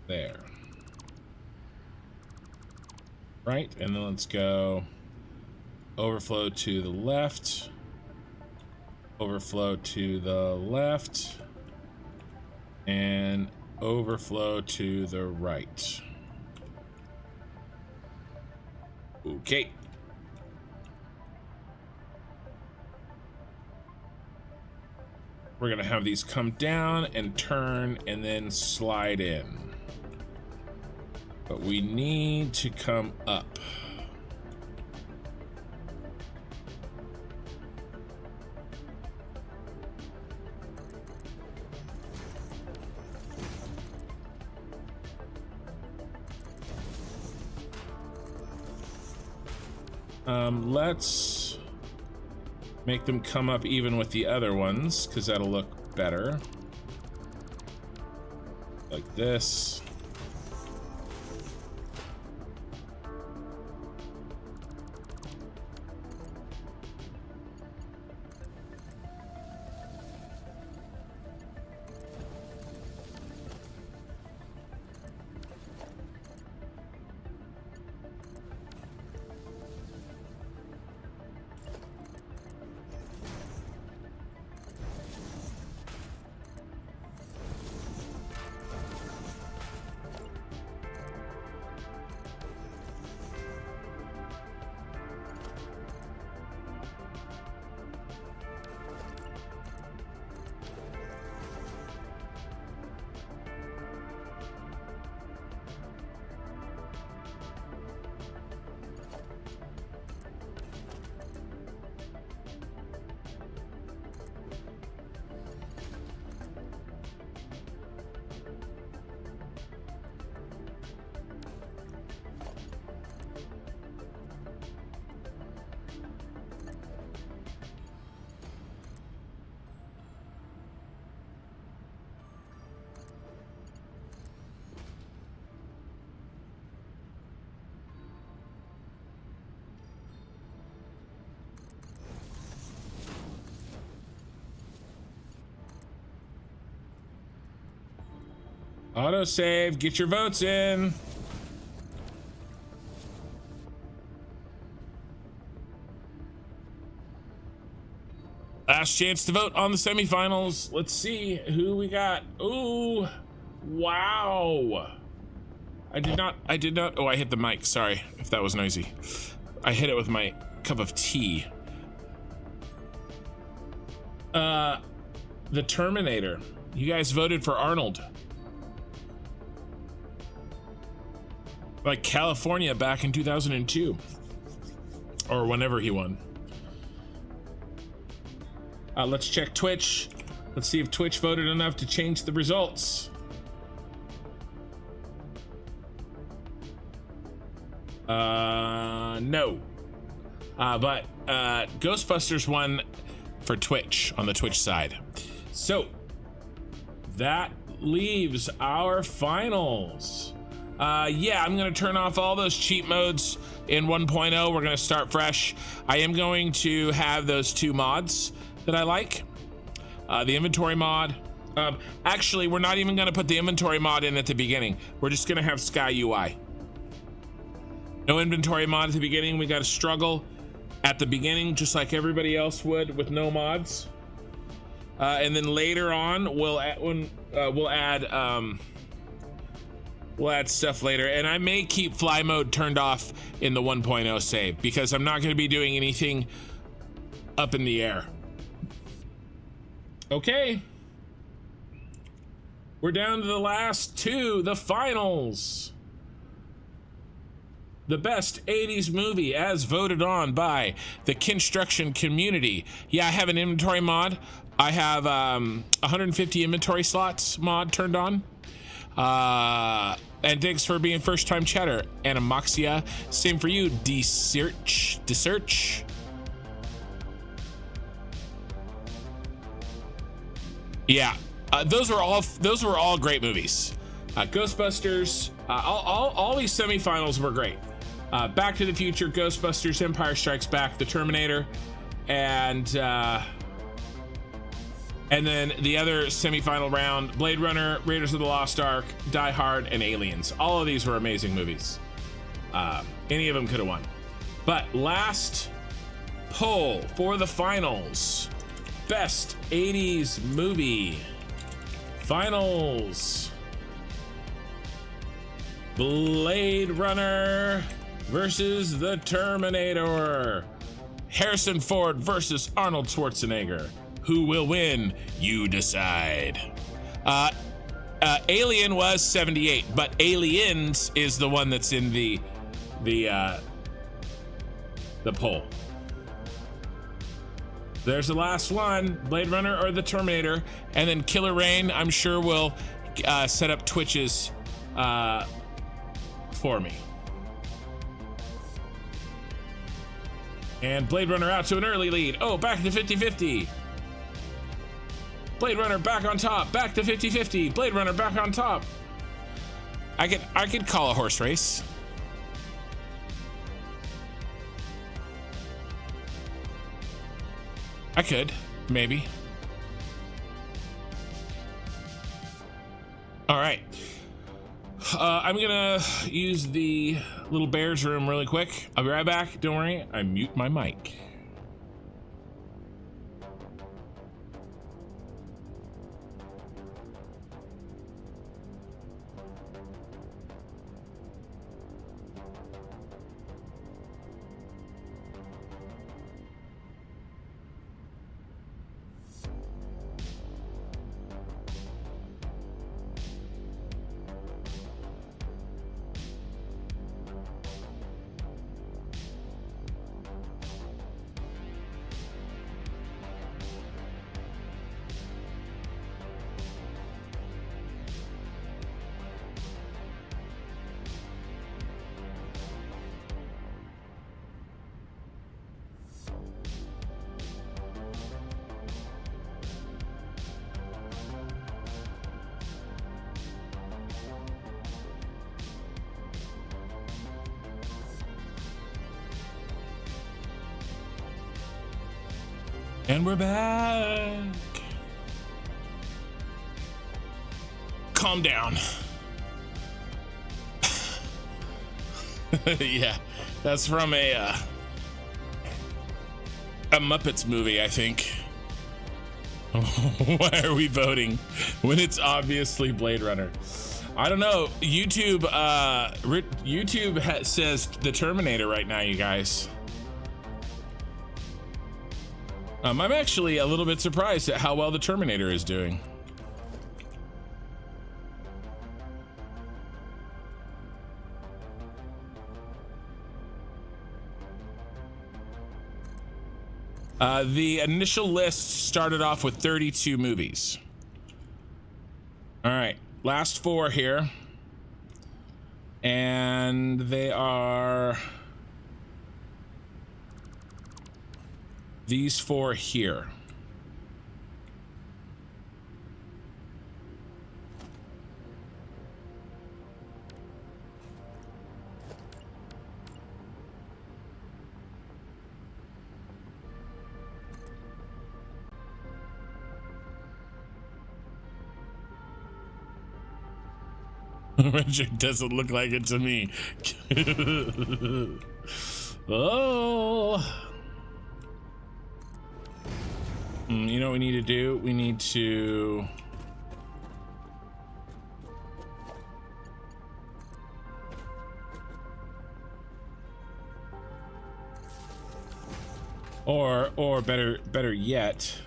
There. Right, and then let's go overflow to the left. Overflow to the left. And overflow to the right. Okay. We're gonna have these come down and turn and then slide in. But we need to come up. Let's make them come up even with the other ones, because that'll look better. Like this. Autosave, get your votes in. Last chance to vote on the semifinals. Let's see who we got. Ooh, wow. I did not, oh, I hit the mic. Sorry if that was noisy. I hit it with my cup of tea. The Terminator. You guys voted for Arnold. Like California back in 2002 or whenever he won. Let's check Twitch. Let's see if Twitch voted enough to change the results. No. But Ghostbusters won for Twitch on the Twitch side. So that leaves our finals. Yeah, I'm gonna turn off all those cheat modes in 1.0. We're gonna start fresh. I am going to have those two mods that I like. The inventory mod. Actually, we're not even gonna put the inventory mod in at the beginning. We're just gonna have Sky UI. No inventory mod at the beginning. We gotta struggle at the beginning, just like everybody else would with no mods. And then later on, we'll add stuff later, and I may keep fly mode turned off in the 1.0 save because I'm not going to be doing anything up in the air. Okay, we're down to the last two, the finals. The best 80s movie as voted on by the construction community. Yeah, I have an inventory mod. I have 150 inventory slots mod turned on. And thanks for being first time chatter, Animoxia. Same for you, Desearch. Yeah, those were all great movies. Ghostbusters, all these semifinals were great. Back to the Future, Ghostbusters, Empire Strikes Back, The Terminator, and And then the other semifinal round, Blade Runner, Raiders of the Lost Ark, Die Hard, and Aliens. All of these were amazing movies. Any of them could have won. But last poll for the finals. Best 80s movie. Finals. Blade Runner versus the Terminator. Harrison Ford versus Arnold Schwarzenegger. Who will win? You decide. Alien was 78, but Aliens is the one that's in the poll. There's the last one, Blade Runner or the Terminator, and then Killer Rain, I'm sure will set up Twitches for me. And Blade Runner out to an early lead. Oh, back to 50-50. Blade Runner back on top. Back to 50-50. Blade Runner back on top. I could call a horse race. I could, maybe. All right. I'm gonna use the little bear's room really quick. I'll be right back. Don't worry, I mute my mic. And we're back. Calm down. Yeah, that's from a Muppets movie, I think. Why are we voting when it's obviously Blade Runner? I don't know. YouTube says the Terminator right now, you guys. I'm actually a little bit surprised at how well the Terminator is doing. The initial list started off with 32 movies. All right, last four here. And they are these four here. Richard doesn't look like it to me. Oh. You know what we need to do? We need to... Or better yet...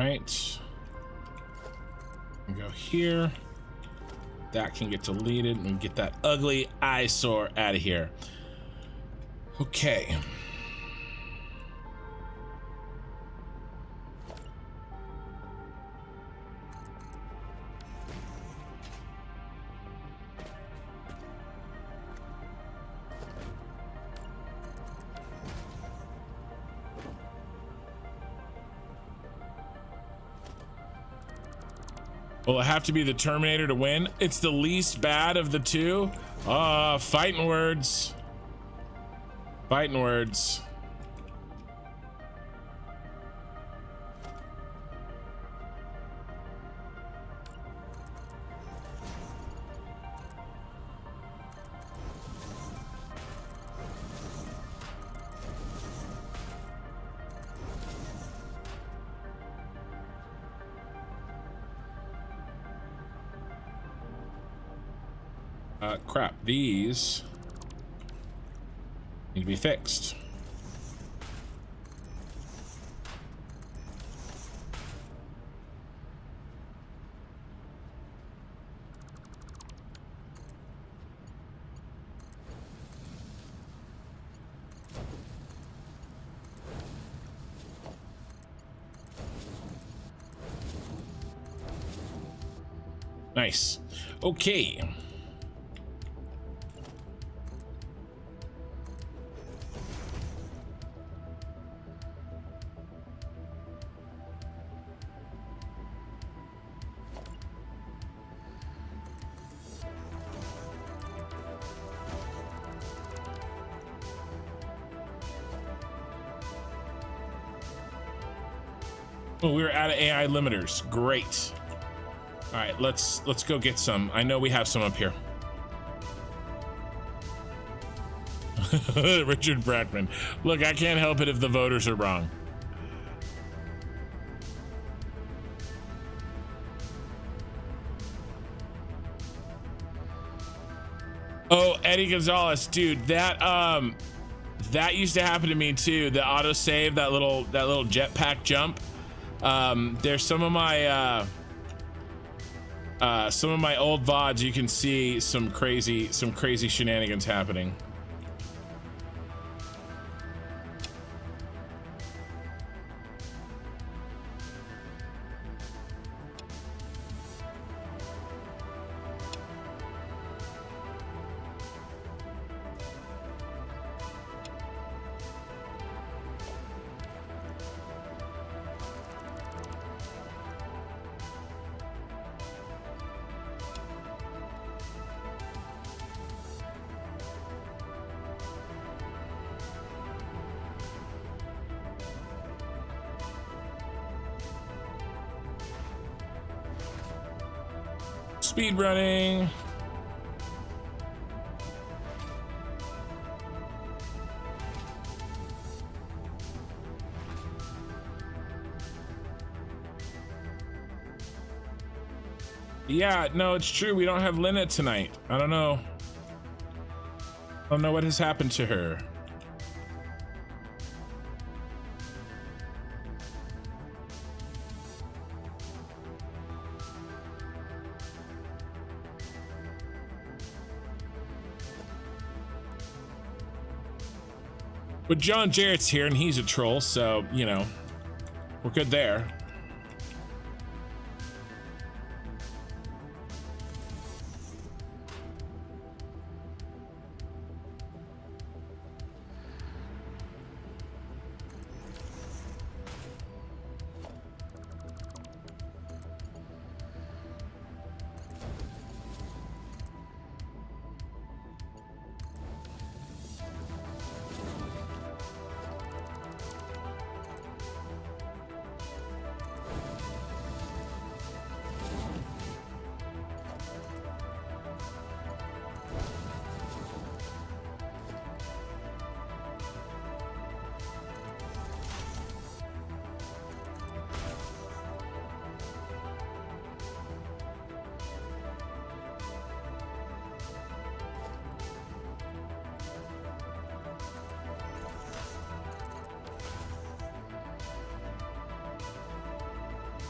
right. Go here. That can get deleted and get that ugly eyesore out of here. Okay. Will it have to be the Terminator to win? It's the least bad of the two. Fighting words. Fighting words. Crap, these need to be fixed. Nice. Okay. Oh, we're out of AI limiters. Great. All right, let's go get some. I know we have some up here. Richard Brackman. Look, I can't help it if the voters are wrong. Oh, Eddie Gonzalez, dude, that used to happen to me too. The autosave, that little jetpack jump. There's some of my old VODs. You can see some crazy shenanigans happening. Speed running. Yeah, no, it's true. We don't have Lynette tonight. I don't know. I don't know what has happened to her. But John Jarrett's here and he's a troll, so, you know, we're good there.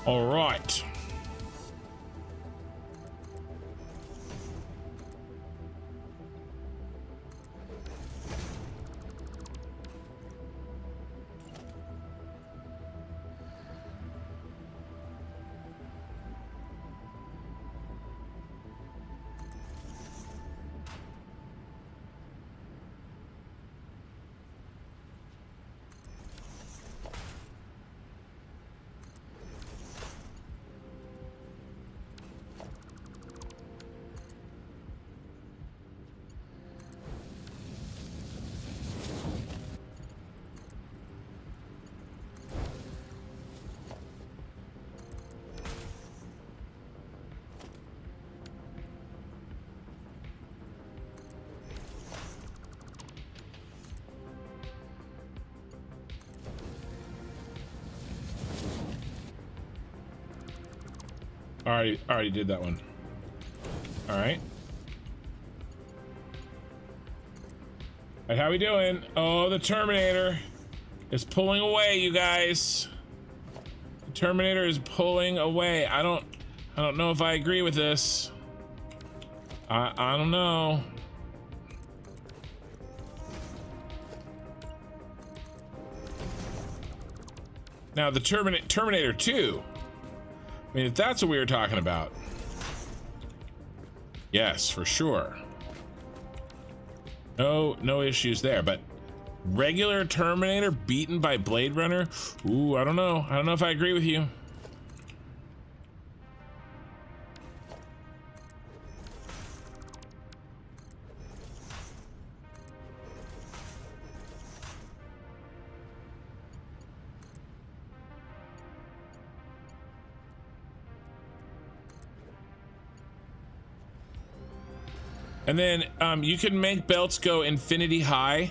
All right. Already did that one. All right. All right, how we doing? Oh, the Terminator is pulling away, you guys. The Terminator is pulling away. I don't know if I agree with this. I don't know. Now the Terminator 2. I mean, if that's what we were talking about. Yes, for sure. No issues there, but regular Terminator beaten by Blade Runner? Ooh, I don't know. I don't know if I agree with you. And then you can make belts go infinity high.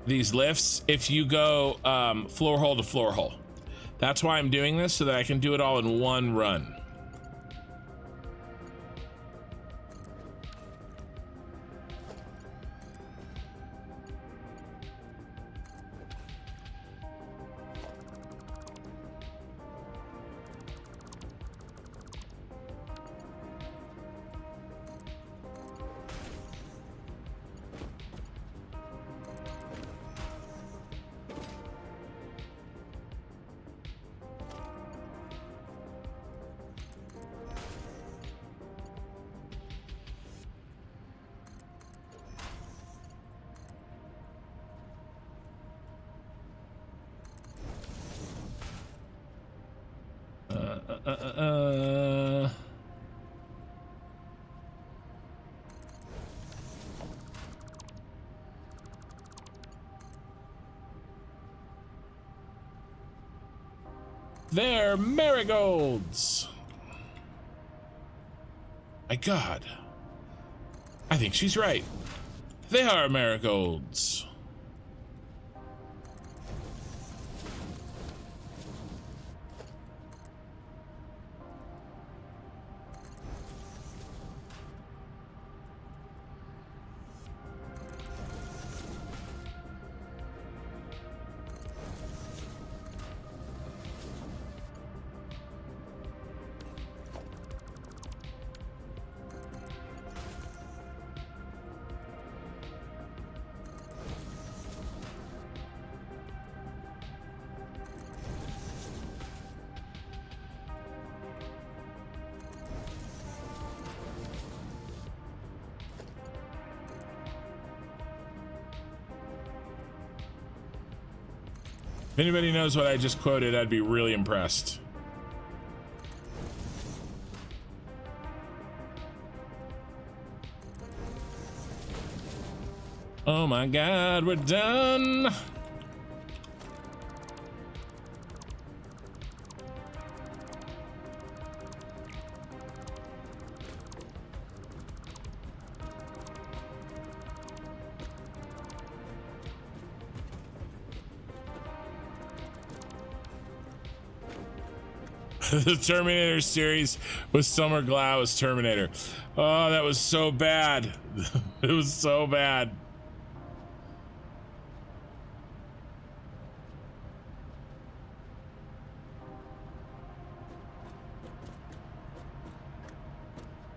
These lifts, if you go floor hole to floor hole. That's why I'm doing this, so that I can do it all in one run. They're marigolds. My God. I think she's right. They are marigolds. If anybody knows what I just quoted, I'd be really impressed. Oh my God, we're done. The Terminator series with Summer Glau as Terminator. Oh, that was so bad. It was so bad.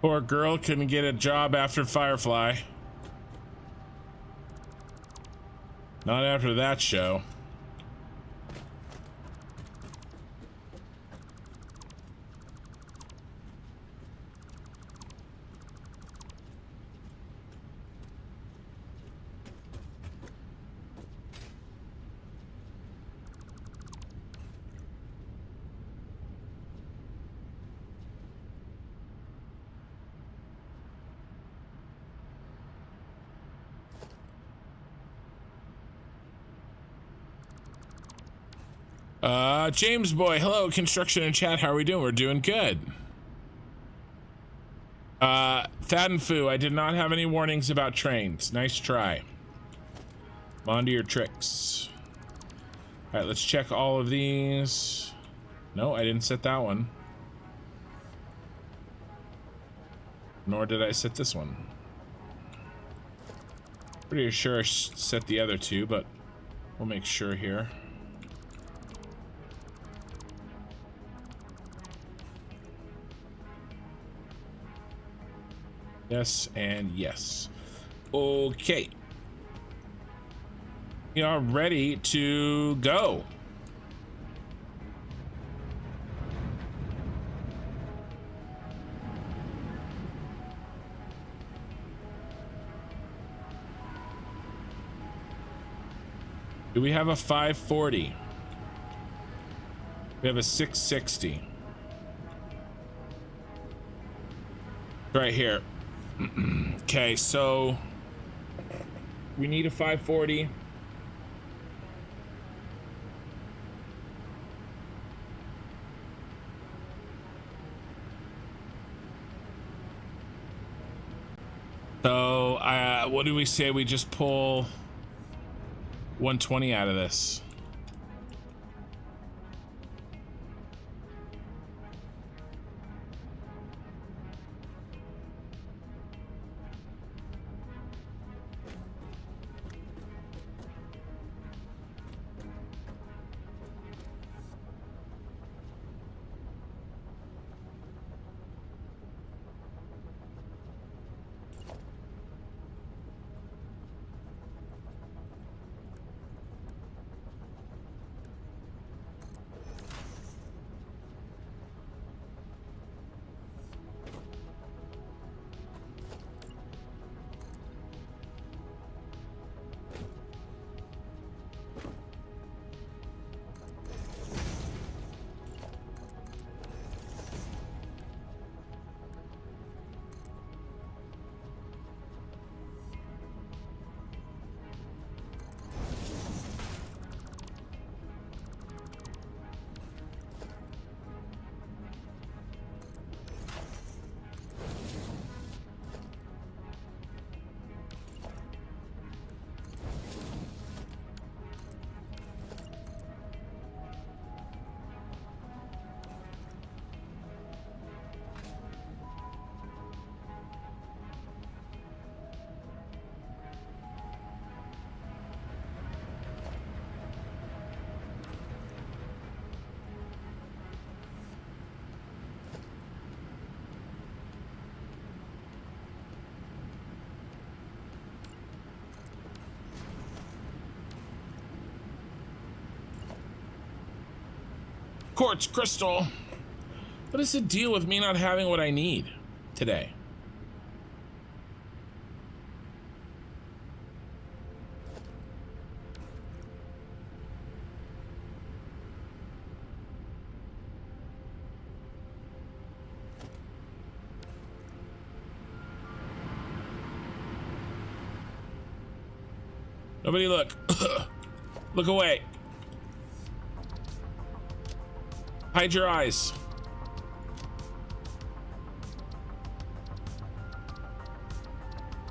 Poor girl couldn't get a job after Firefly. Not after that show. James boy, hello, construction and chat. How are we doing? We're doing good. Thad and Foo, I did not have any warnings about trains. Nice try. On to your tricks. All right, let's check all of these. No, I didn't set that one. Nor did I set this one. Pretty sure I set the other two, but we'll make sure here. Yes, and yes. Okay. We are ready to go. Do we have a 540? We have a 660. Right here. Okay, so we need a 540. So, what do we say we just pull 120 out of this? Quartz crystal. What is the deal with me not having what I need today? Nobody look. Look away. Hide your eyes.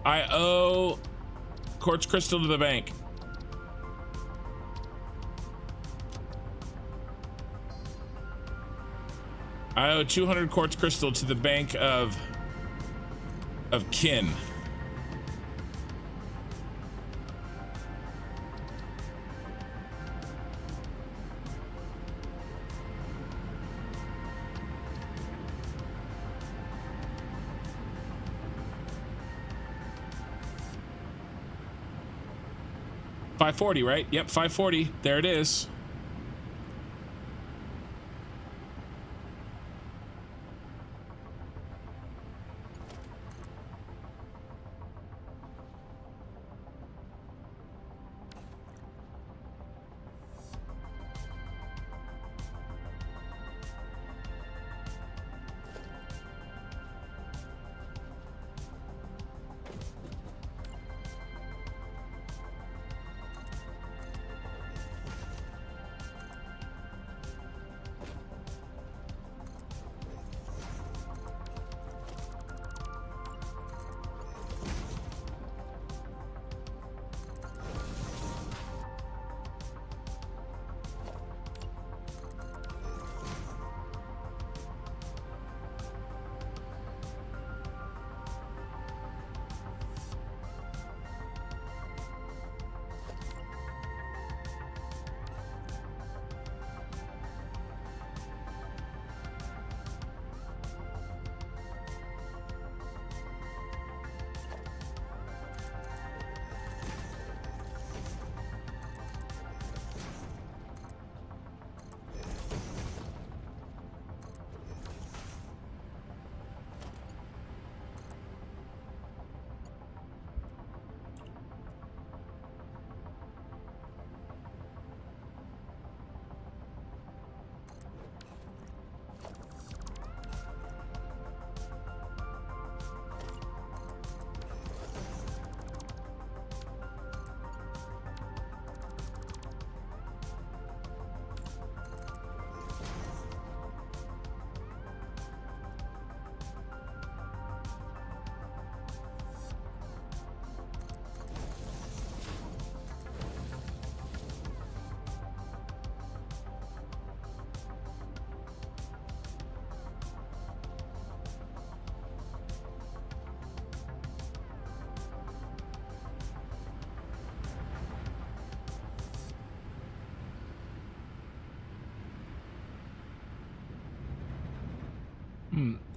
I owe quartz crystal to the bank. I owe 200 quartz crystal to the bank of kin. 540, right? Yep, 540. There it is.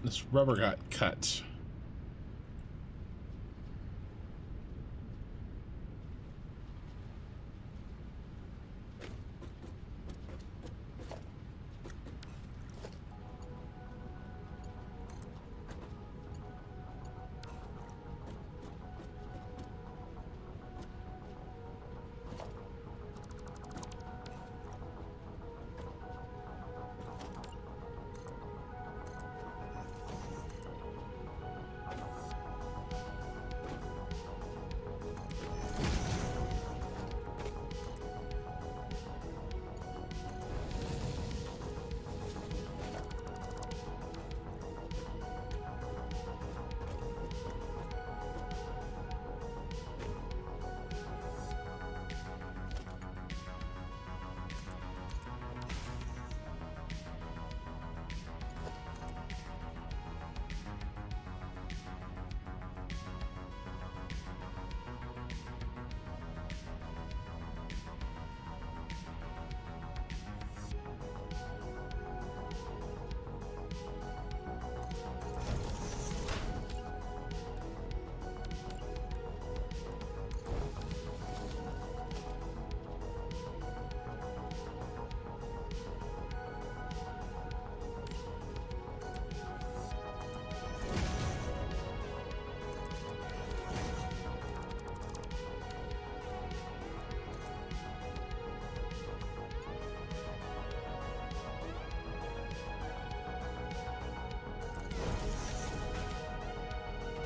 This rubber got cut.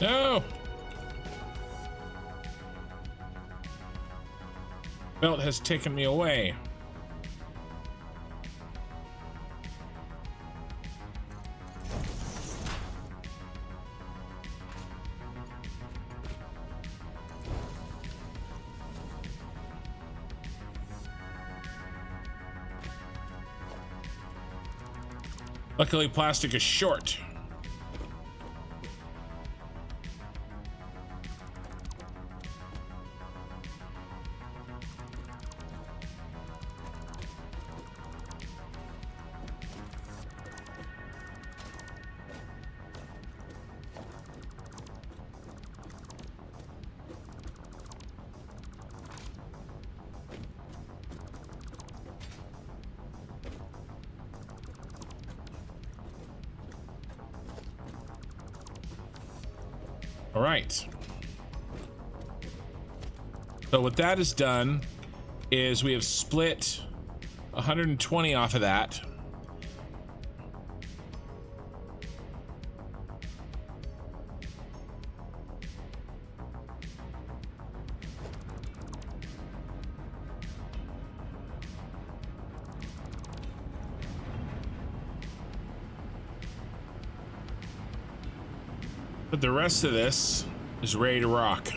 No! Belt has taken me away. Luckily, plastic is short. All right. So what that has done is we have split 120 off of that. But the rest of this is ready to rock.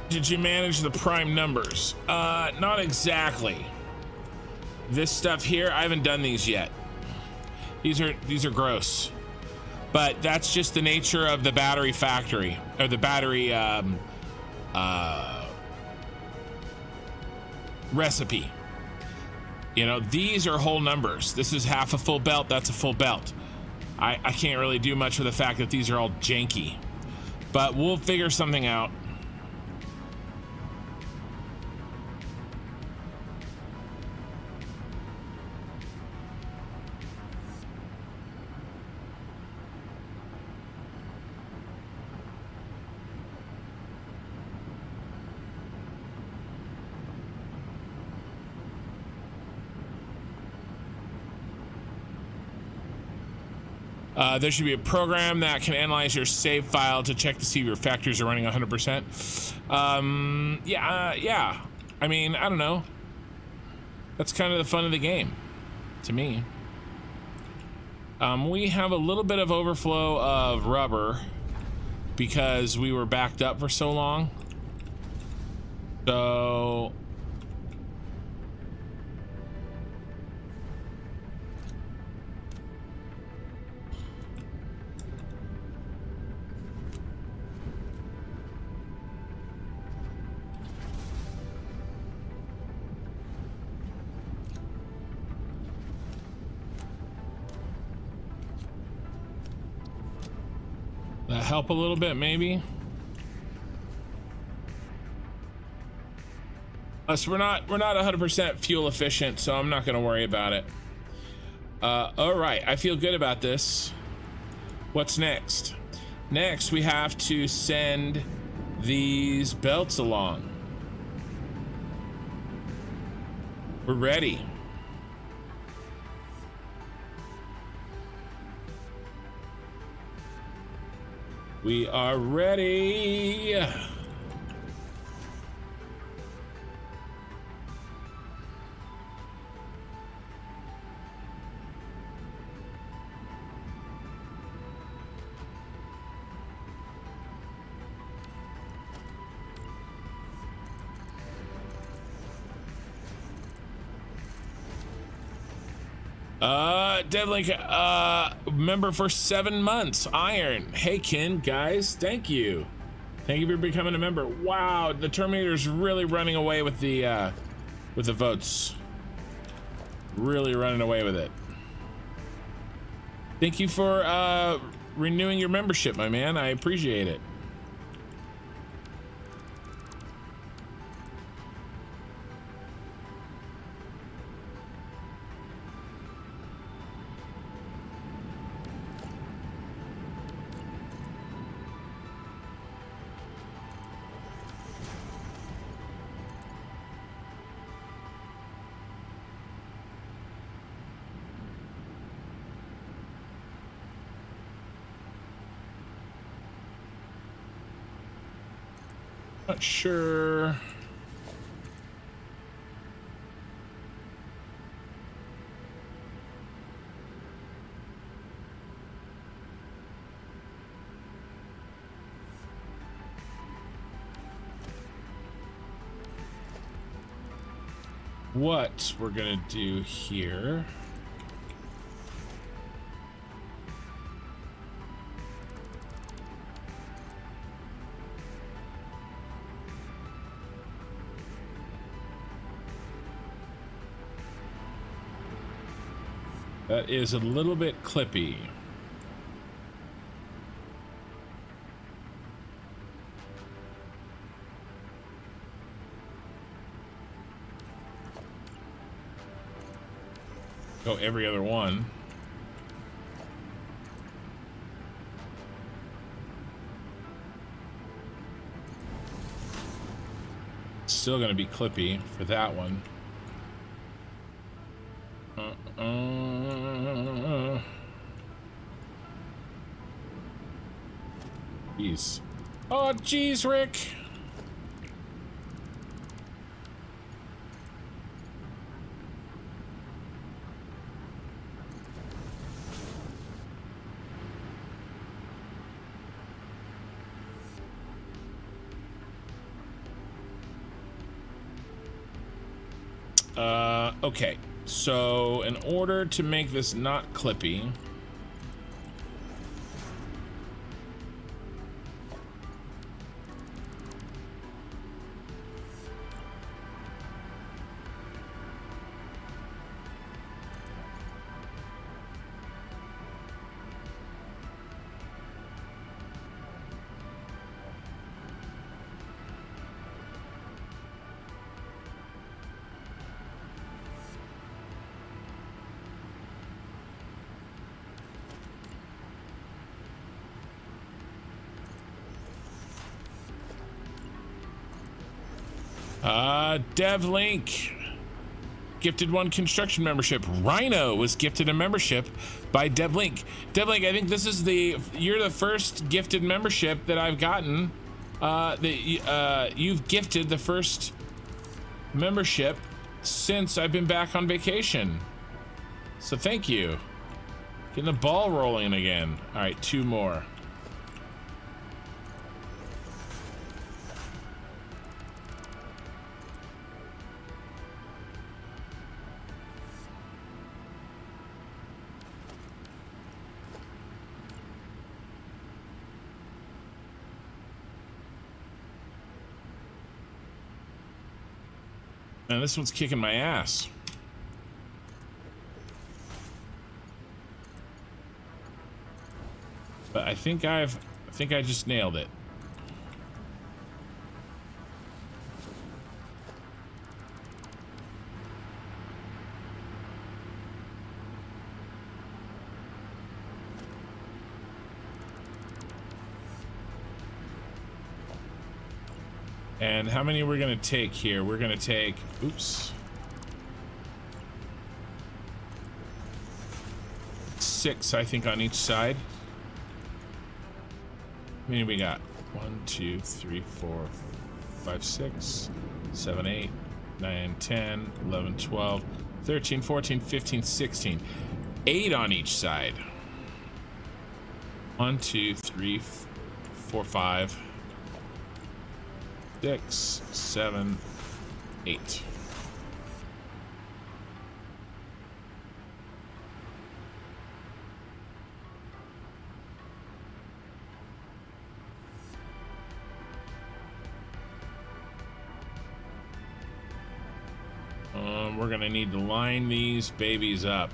Did you manage the prime numbers? Not exactly. This stuff here, I haven't done these yet. These are gross. But that's just the nature of the battery factory, or the battery recipe. You know, these are whole numbers. This is half a full belt, that's a full belt. I can't really do much with the fact that these are all janky. But we'll figure something out. There should be a program that can analyze your save file to check to see if your factories are running 100%. Yeah. I mean, I don't know. That's kind of the fun of the game, to me. We have a little bit of overflow of rubber because we were backed up for so long. So... that help a little bit, maybe. So we're not 100% fuel efficient, so I'm not gonna worry about it. All right, I feel good about this. What's next? Next, we have to send these belts along. We're ready. We are ready. Deadlink, member for 7 months. Iron. Hey, Ken, guys, thank you. Thank you for becoming a member. Wow, the Terminator's really running away with the votes. Really running away with it. Thank you for renewing your membership, my man. I appreciate it. Not sure. What we're gonna do here. That is a little bit clippy. Go every other one. Still gonna be clippy for that one. Jeez. Oh, jeez, Rick. Okay, so in order to make this not clippy, DevLink gifted 1 construction membership. Rhino was gifted a membership by DevLink. DevLink, I think this is you're the first gifted membership that I've gotten. You've gifted the first membership since I've been back on vacation. So thank you. Getting the ball rolling again. All right, 2 more. Man, this one's kicking my ass. But I think I just nailed it. And how many we're gonna take here? We're gonna take, oops, 6, I think, on each side. How many we got? 1, 2, 3, 4, 5, 6, 7, 8, 9, 10, 11, 12, 13, 14, 15, 16. 8 on each side. 1, 2, 3, 4, 5, 6, 7, 8. We're gonna need to line these babies up.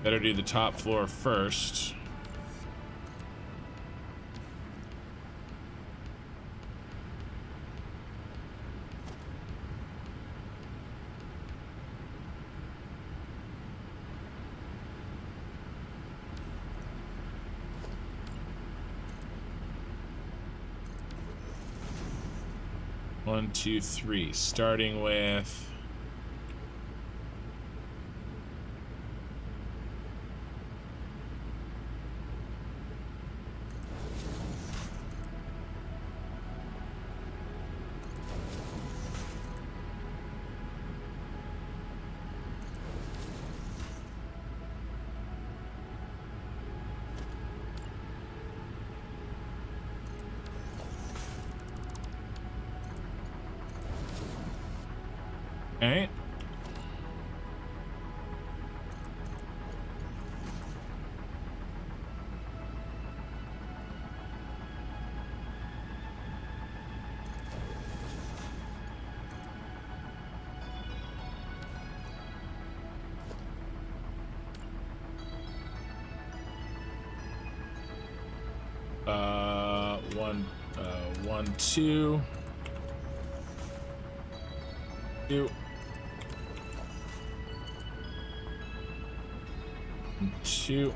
Better do the top floor first. One, two, three. Starting with okay. One, 2. 2. 2.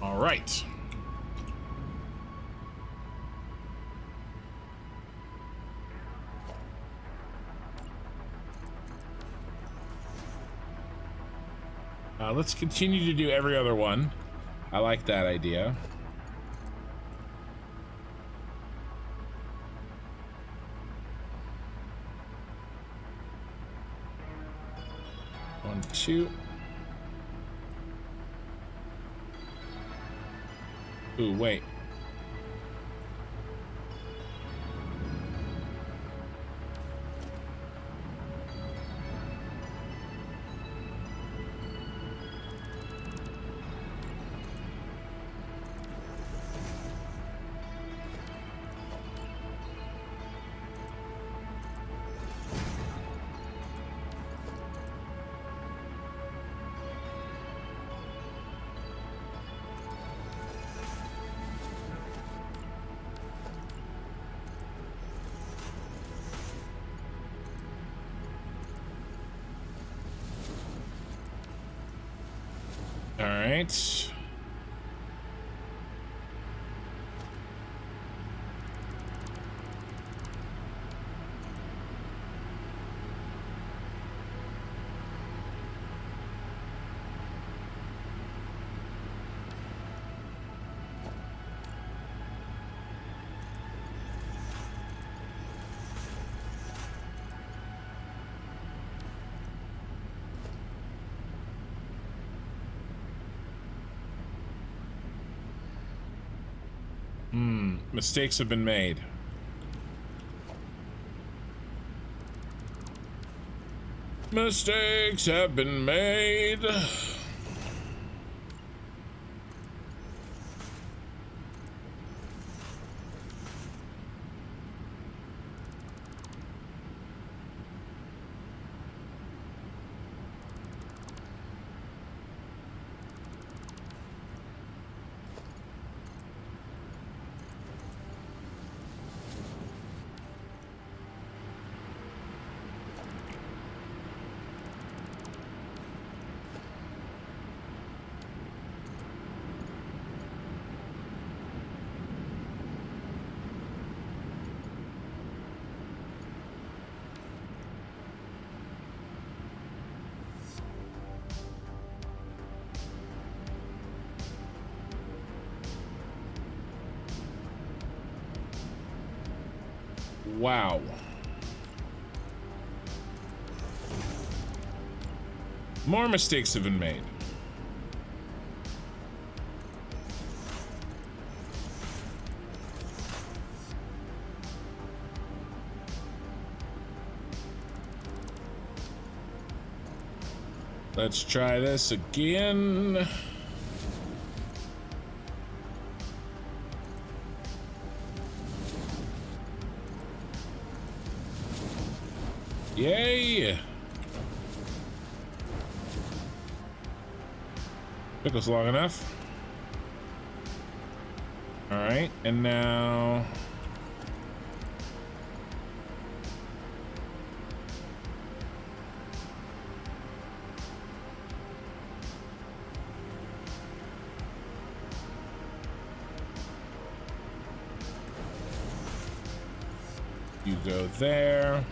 All right. Let's continue to do every other one. I like that idea. One, 2. Ooh, wait. All right. Mistakes have been made. Mistakes have been made. Wow. More mistakes have been made. Let's try this again. Yay! Took us long enough. All right, and now you go there.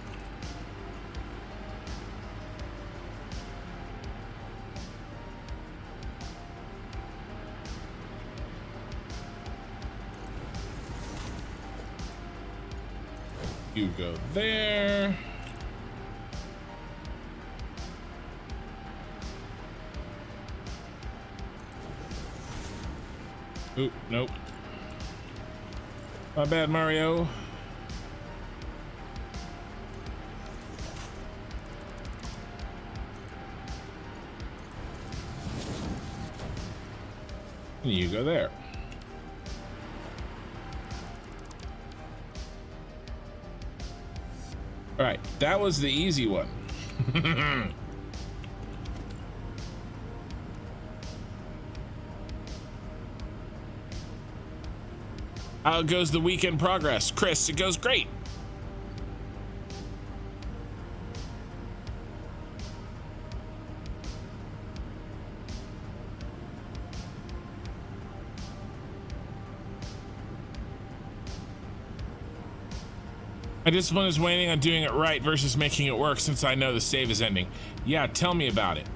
You go there. Oop, nope. My bad, Mario. And you go there. All right, that was the easy one. How goes the weekend progress? Chris, it goes great. My discipline is waiting on doing it right versus making it work since I know the save is ending. Yeah, tell me about it.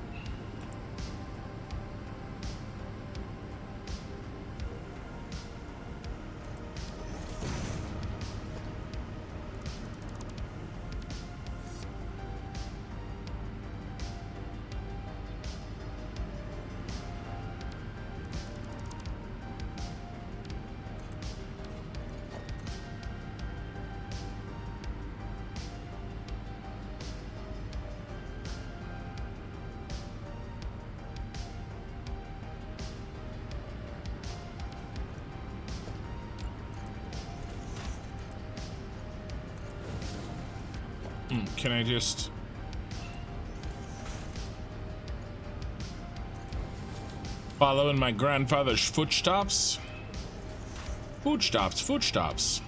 Can I just... follow in my grandfather's footsteps? Footsteps.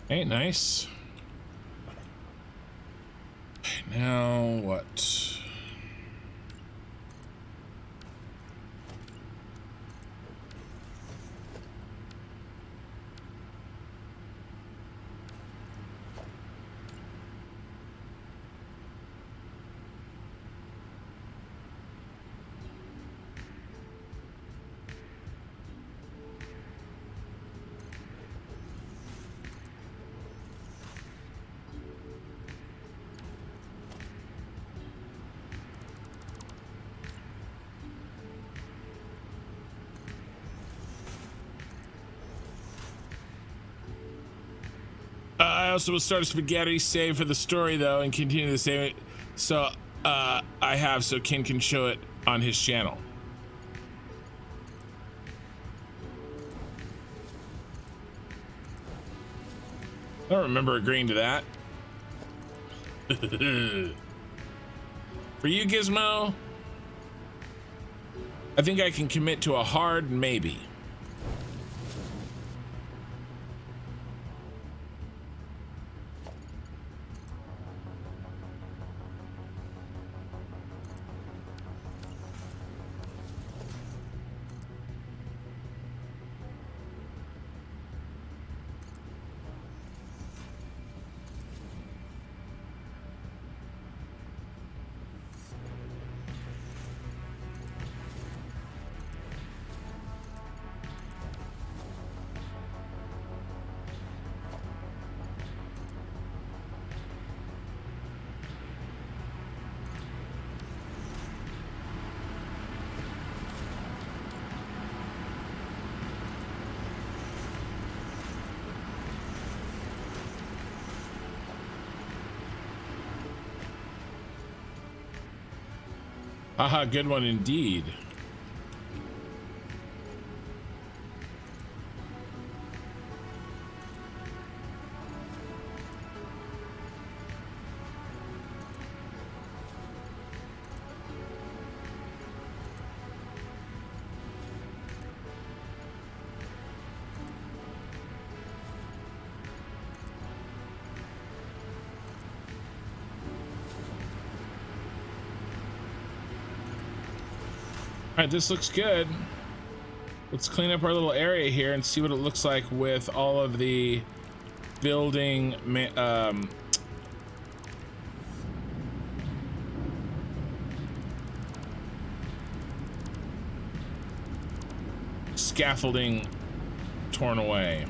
Ain't nice. Now what? I also will start a spaghetti save for the story though and continue the save. So I have so Ken can show it on his channel. I don't remember agreeing to that. For you, Gizmo, I think I can commit to a hard maybe. Haha, good one indeed. All right, this looks good. Let's clean up our little area here and see what it looks like with all of the building scaffolding torn away.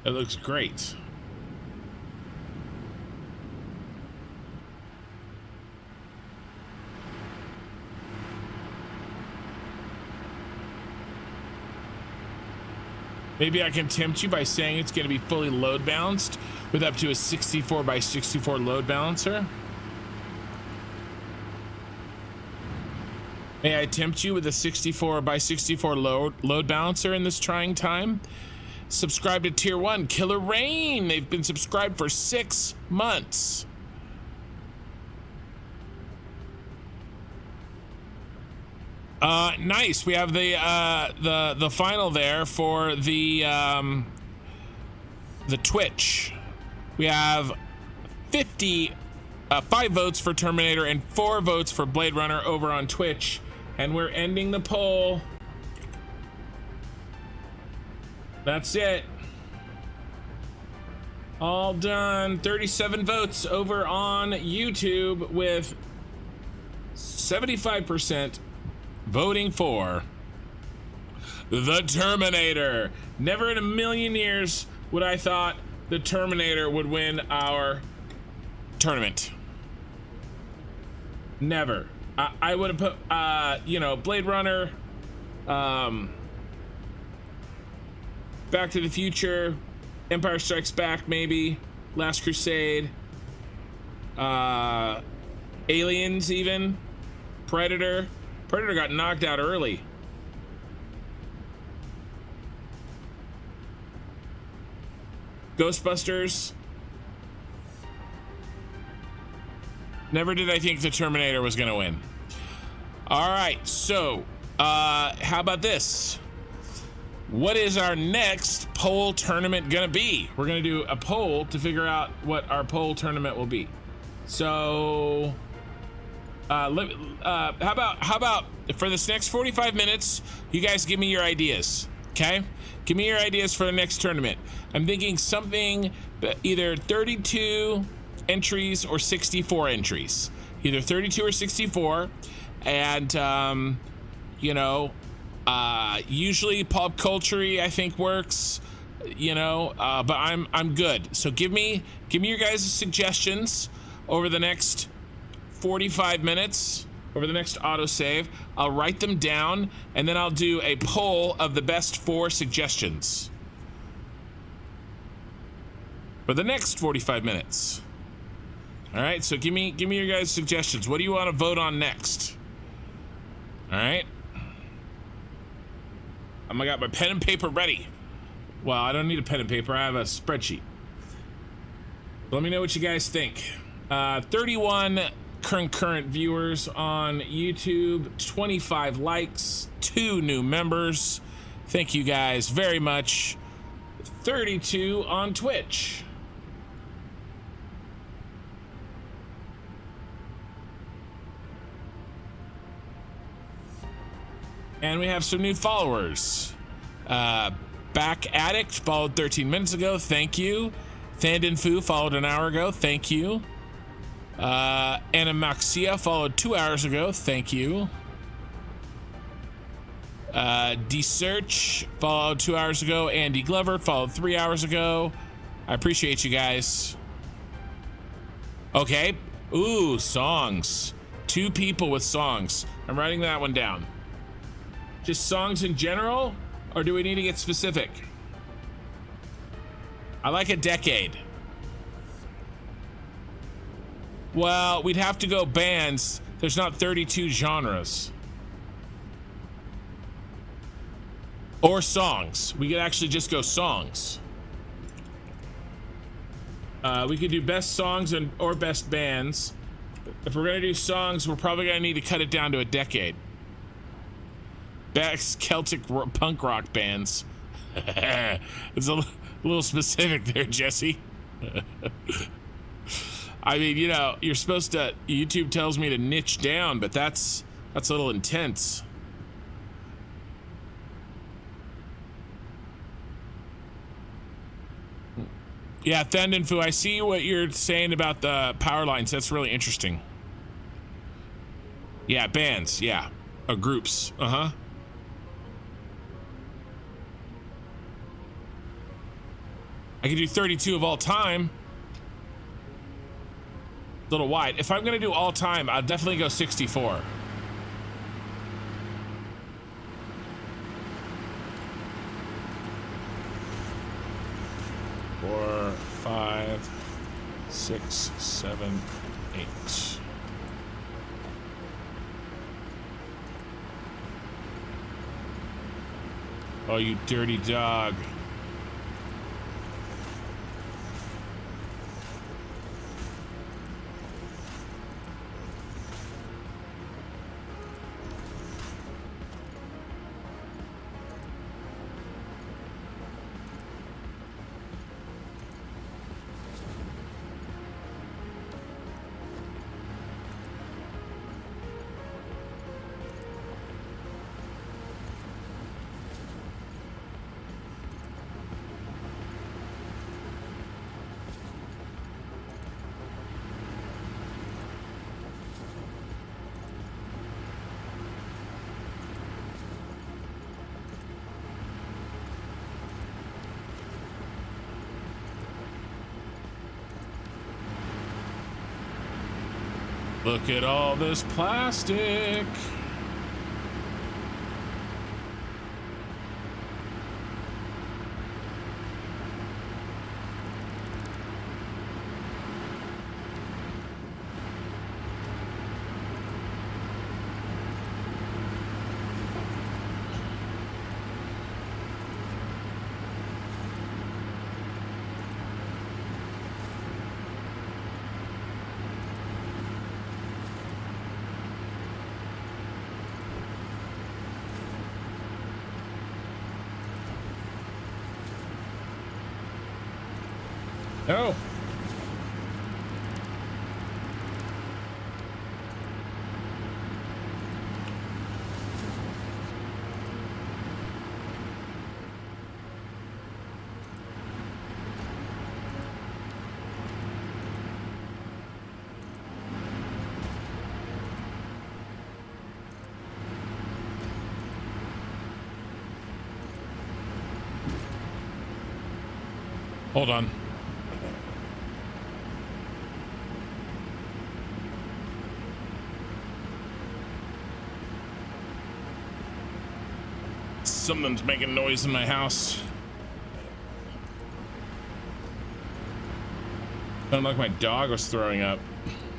It looks great. Maybe I can tempt you by saying it's going to be fully load balanced with up to a 64 by 64 load balancer. May I tempt you with a 64 by 64 load balancer in this trying time? Subscribe to Tier 1, Killer Rain. They've been subscribed for 6 months. Nice. We have the final there for the Twitch. We have 5 votes for Terminator and 4 votes for Blade Runner over on Twitch, and we're ending the poll. That's it. All done. 37 votes over on YouTube with 75% voting for the Terminator. Never in a million years would I thought the Terminator would win our tournament. Never. I would have put, you know, Blade Runner, Back to the Future, Empire Strikes Back, maybe, Last Crusade, Aliens even, Predator. Predator got knocked out early. Ghostbusters. Never did I think the Terminator was gonna win. All right, so how about this? What is our next poll tournament gonna be? We're gonna do a poll to figure out what our poll tournament will be. So how about for this next 45 minutes, you guys give me your ideas, okay? Give me your ideas for the next tournament. I'm thinking something either 32 entries or 64 entries, either 32 or 64, and you know, usually pop culture I think works, you know, but I'm good. So give me your guys' suggestions over the next 45 minutes, over the next autosave. I'll write them down and then I'll do a poll of the best 4 suggestions for the next 45 minutes. All right, so give me your guys' suggestions. What do you want to vote on next? All right. I got my pen and paper ready. Well, I don't need a pen and paper. I have a spreadsheet. Let me know what you guys think. 31 concurrent viewers on YouTube, 25 likes, 2 new members. Thank you guys very much. 32 on Twitch. And we have some new followers. Back Addict followed 13 minutes ago. Thank you. Thandin Fu followed an hour ago. Thank you. Animaxia followed 2 hours ago. Thank you. D-Search followed 2 hours ago. Andy Glover followed 3 hours ago. I appreciate you guys. Okay. Ooh, songs. 2 people with songs. I'm writing that one down. Just songs in general, or do we need to get specific? I like a decade. Well, we'd have to go bands There's not 32 genres. Or songs. We could actually just go songs. We could do best songs or best bands. If we're gonna do songs, we're probably gonna need to cut it down to a decade. Best Celtic punk rock bands. It's a little specific there, Jesse. I mean, you know, you're supposed to. YouTube tells me to niche down, but that's a little intense. Yeah, Thendenfu, I see what you're saying about the power lines. That's really interesting. Yeah, bands. Yeah, groups. Uh-huh. I could do 32 of all time. A little wide. If I'm gonna do all time, I'll definitely go 64. Four, 5, 6, 7, 8. Oh, you dirty dog. Look at all this plastic. No. Hold on. Something's making noise in my house. Sounded like my dog was throwing up.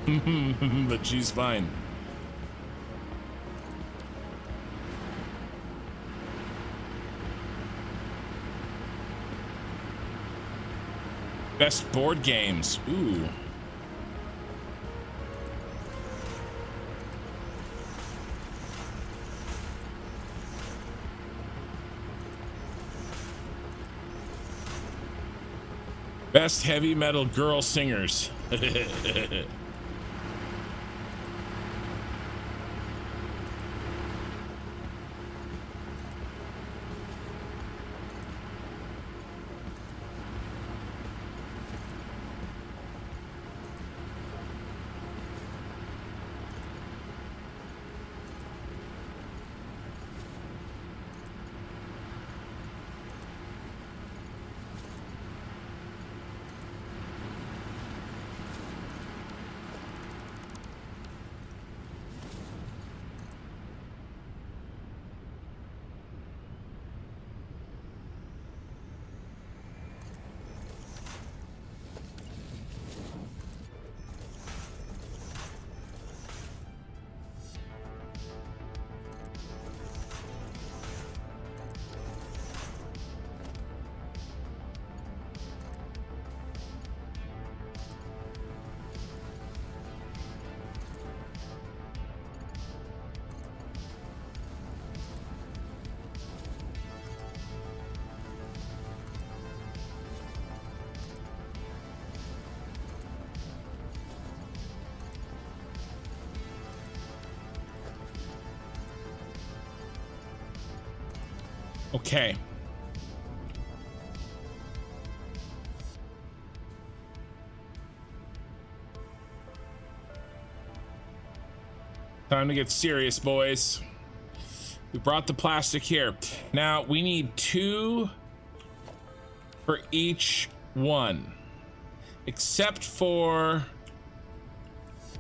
But she's fine. Best board games. Ooh. Best heavy metal girl singers. Okay. Time to get serious, boys. We brought the plastic here. Now we need 2 for each one, except for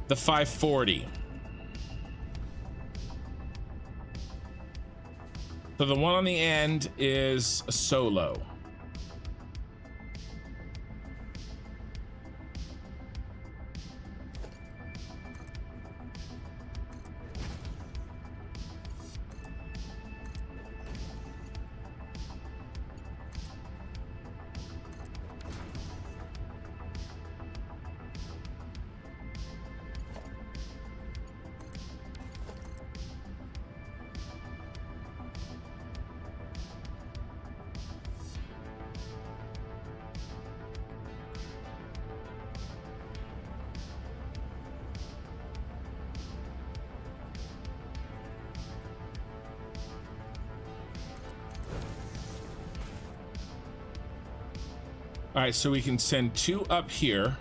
the 540. So the one on the end is a solo. All right, so we can send 2 up here.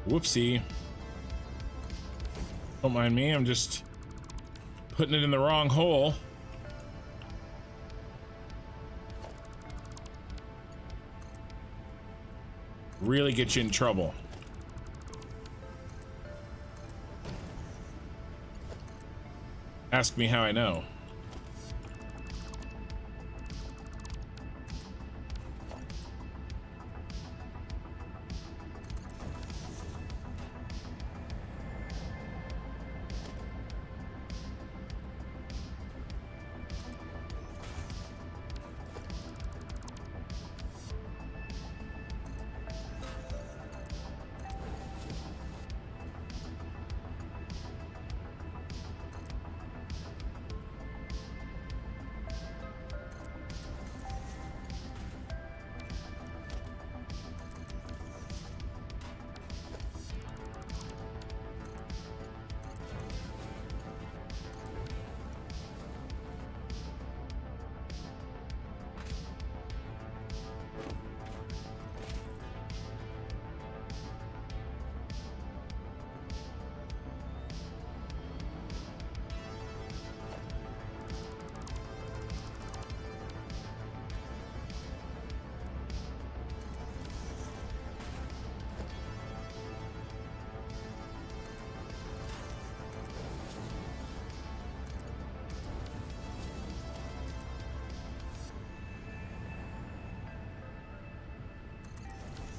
Whoopsie. Don't mind me, I'm just putting it in the wrong hole. Really get you in trouble. Ask me how I know.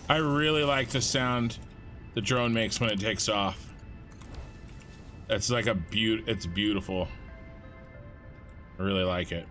I really like the sound the drone makes when it takes off. It's like it's beautiful. I really like it.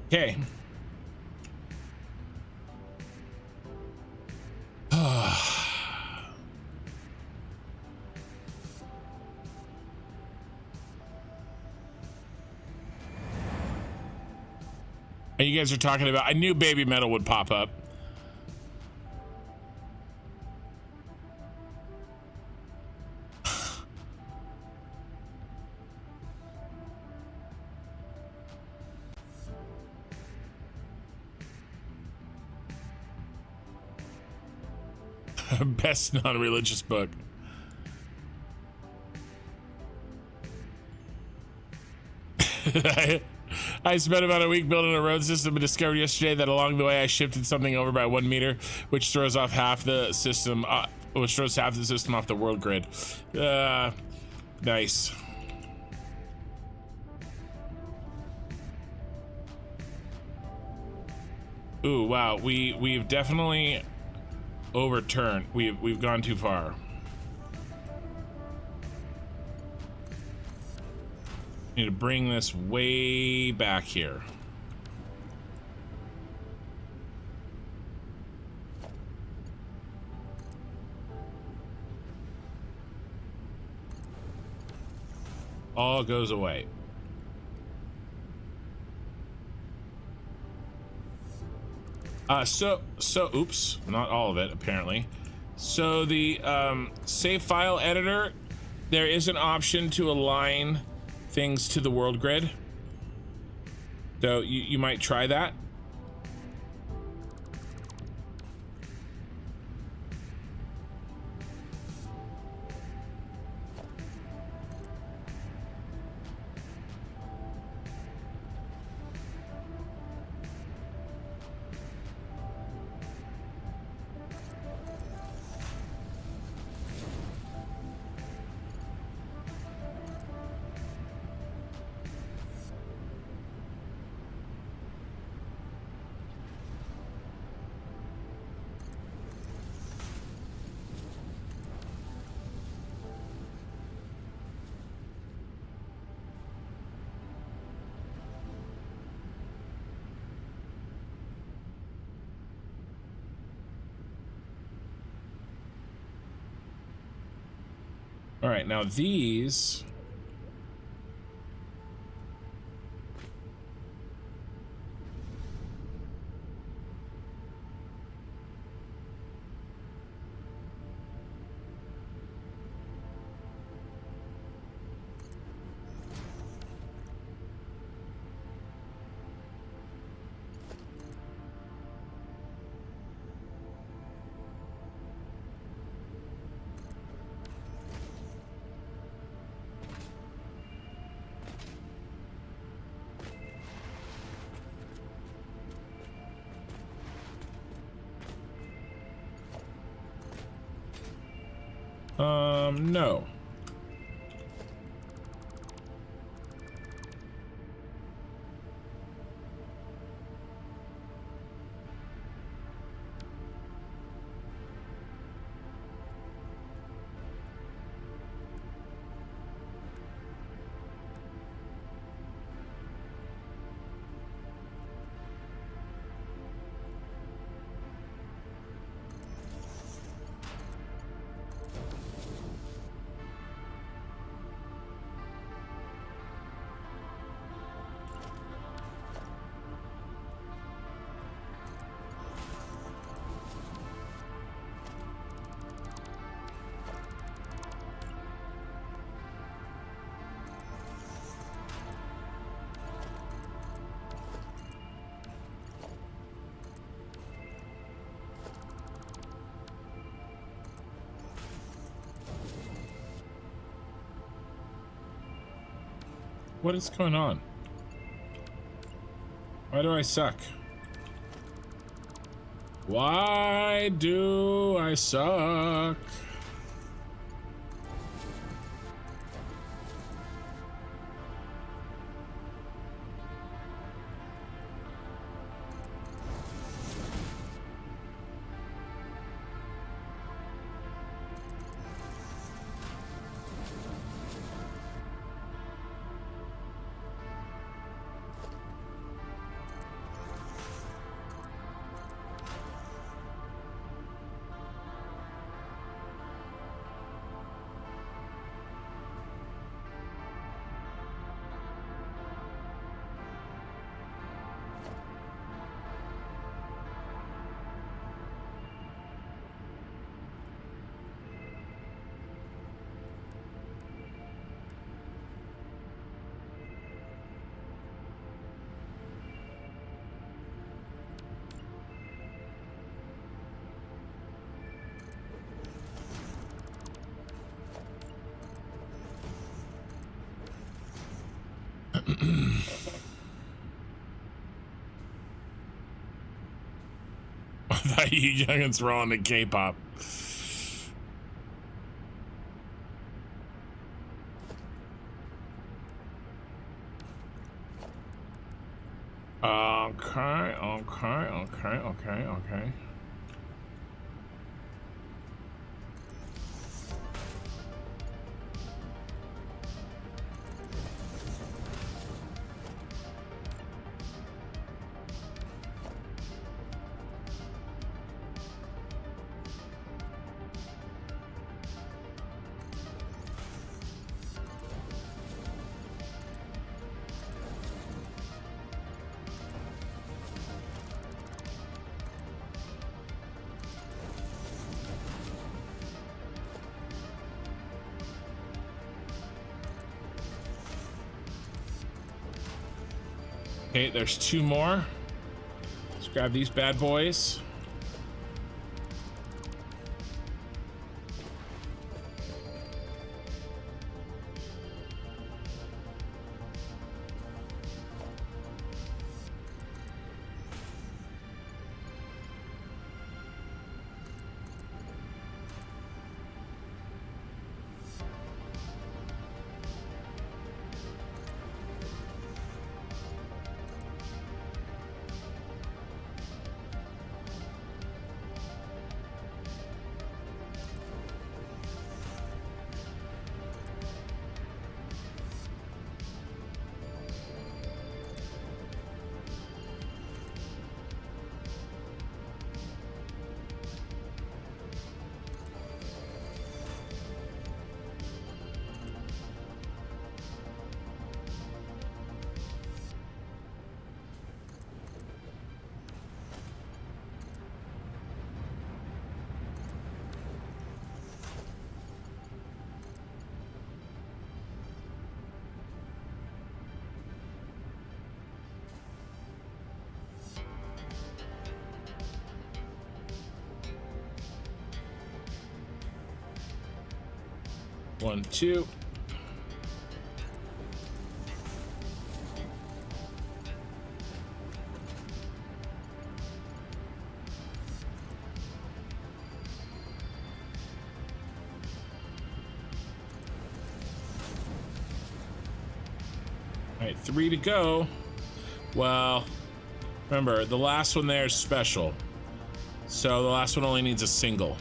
Okay. And you guys are talking about, I knew baby metal would pop up. Best non-religious book. I spent about a week building a road system and discovered yesterday that along the way I shifted something over by 1 meter, which throws off half the system, off the world grid. Nice. Ooh, wow. We've definitely overturned. We've gone too far. Need to bring this way back here. All goes away. Oops, not all of it, apparently. So the save file editor, there is an option to align things to the world grid. So you might try that. All right, now these. No. What is going on? Why do I suck? Why do I suck? I thought you youngins were on the K-pop. Okay. Okay, there's 2 more. Let's grab these bad boys. One, two. All right, 3 to go. Well, remember, the last one there is special. So the last one only needs a single.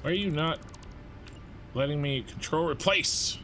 Why are you not letting me control replace?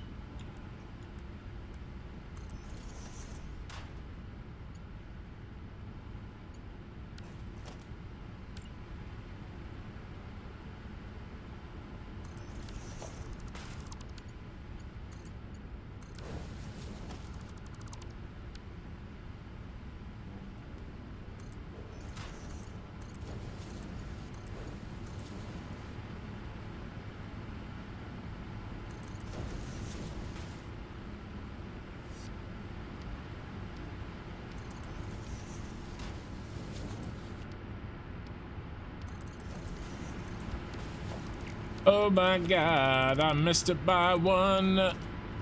Oh my God, I missed it by 1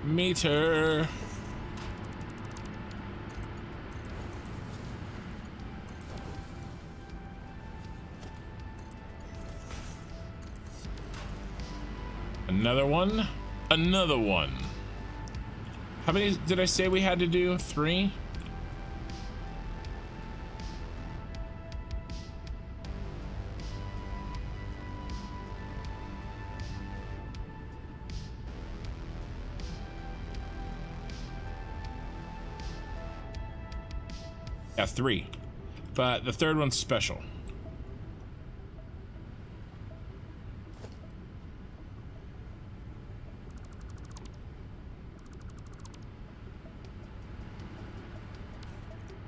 meter. Another one, another one. How many did I say we had to do? 3? Yeah, 3. But the third one's special.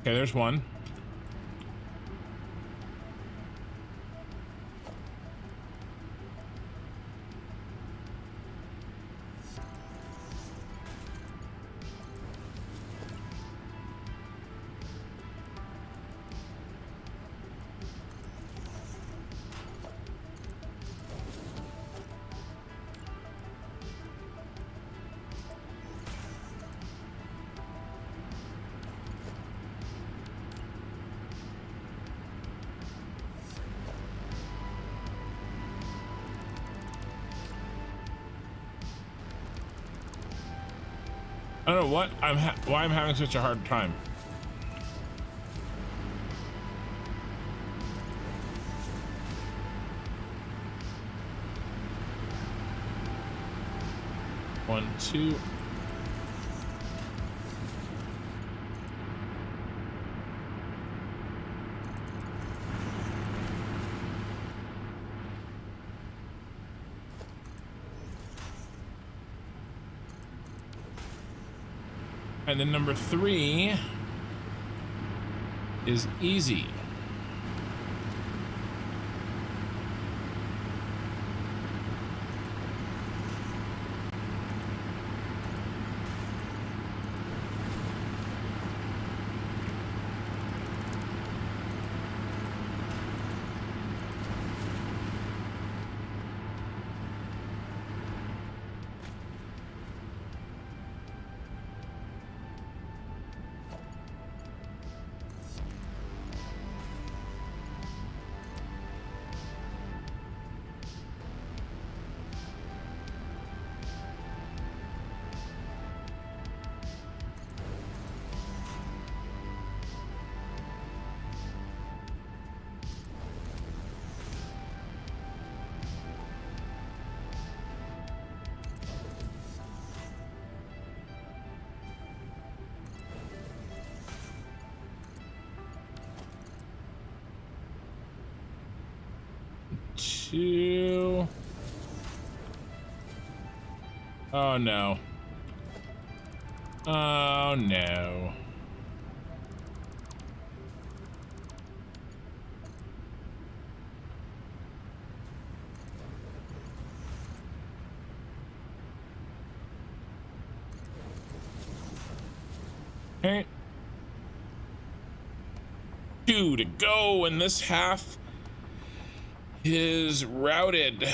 Okay, there's one. I don't know what why I'm having such a hard time. One, two. And then number 3 is easy. Two. Oh no. Oh no. Okay. 2 to go, and this half is routed.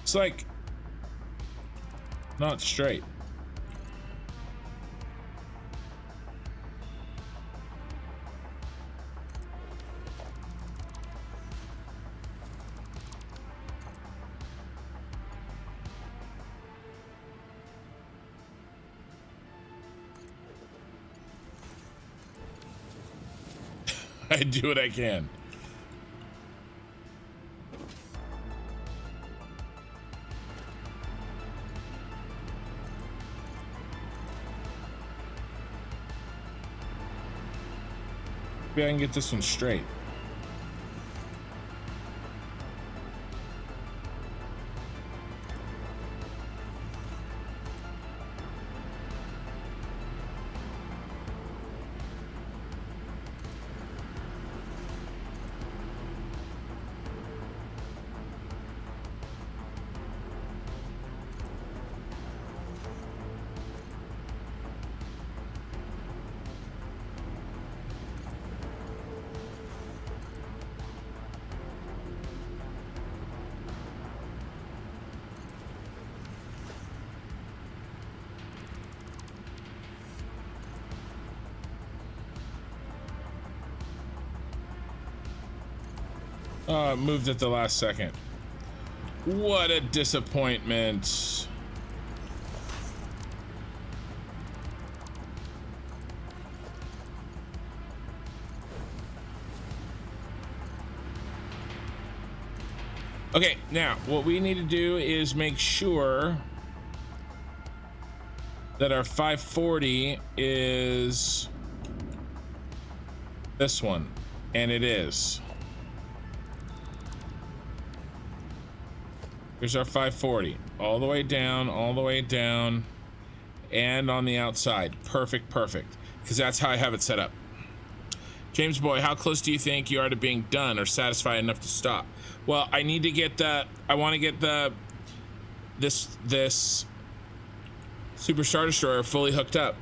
It's like not straight. I do what I can. Maybe I can get this one straight. Moved at the last second. What a disappointment. Okay, now what we need to do is make sure that our 540 is this one, and it is. Here's our 540, all the way down, and on the outside. Perfect, perfect. Because that's how I have it set up. James Boy, how close do you think you are to being done or satisfied enough to stop? Well, I need to get the, I want to get this Super Star Destroyer fully hooked up.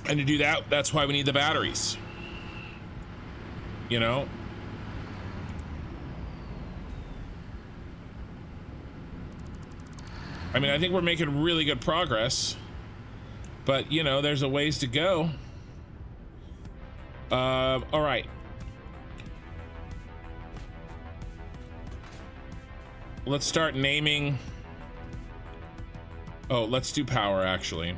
And to do that, that's why we need the batteries. You know? I mean, I think we're making really good progress, but you know, there's a ways to go. All right. Let's start naming. Oh, let's do power actually.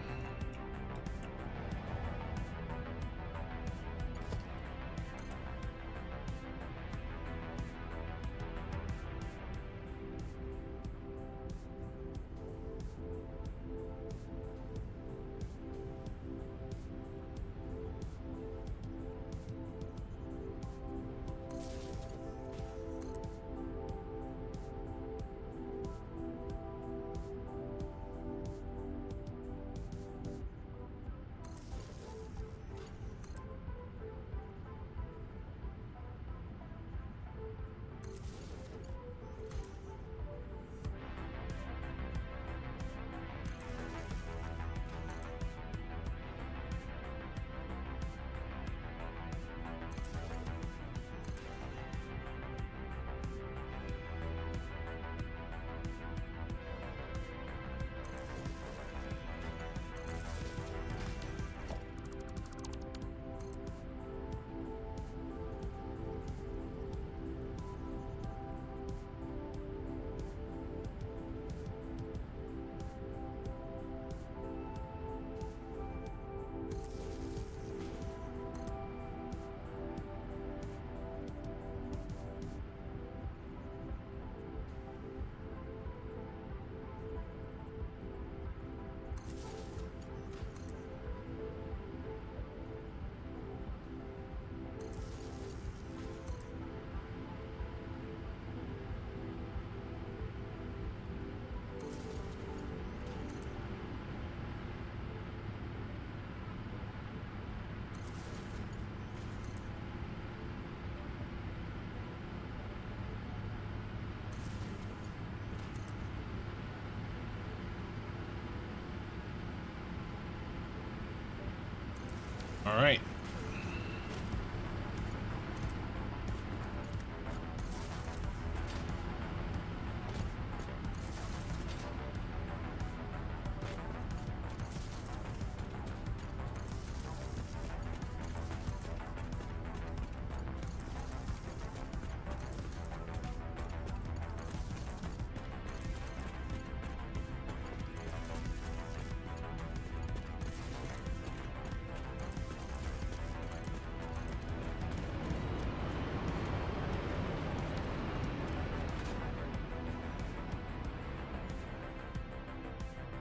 All right.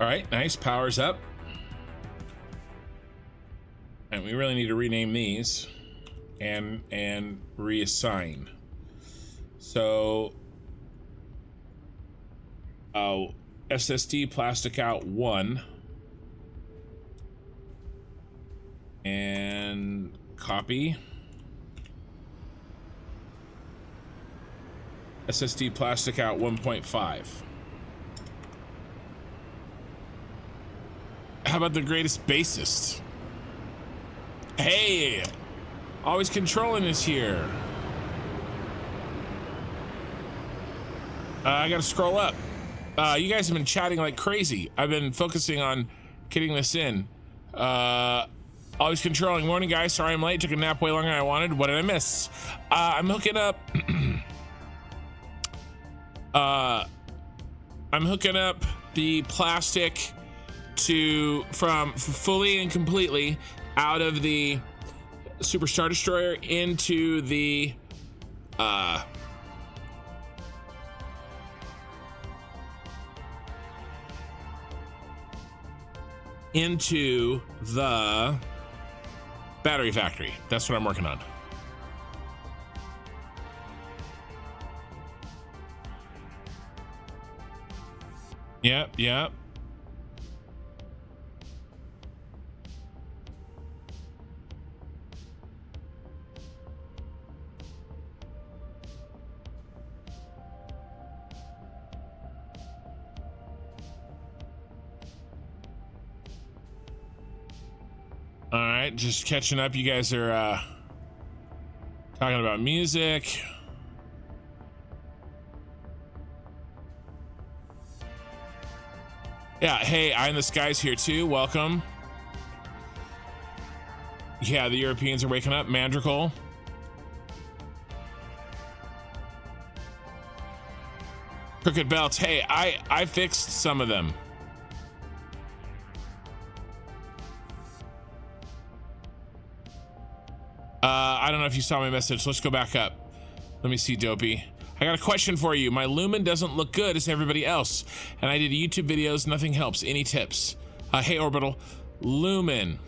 All right, nice. Power's up. And we really need to rename these and reassign. So, SSD plastic out 1 and copy. SSD plastic out 1.5. How about the greatest bassist? Hey, always controlling is here. I gotta scroll up. You guys have been chatting like crazy. I've been focusing on getting this in. Always controlling. Morning, guys. Sorry I'm late. Took a nap way longer than I wanted. What did I miss? I'm hooking up. I'm hooking up the plastic from fully and completely out of the Super Star Destroyer into the battery factory. That's what I'm working on. Yep. All right, just catching up. You guys are talking about music. Yeah, hey, Eye in the Sky's here too. Welcome. Yeah, the Europeans are waking up. Mandrical. Crooked belts. Hey, I fixed some of them. I don't know if you saw my message. Let's go back up. Let me see, Dopey. I got a question for you. My Lumen doesn't look good as everybody else, and I did YouTube videos. Nothing helps. Any tips? Hey, Orbital. Lumen.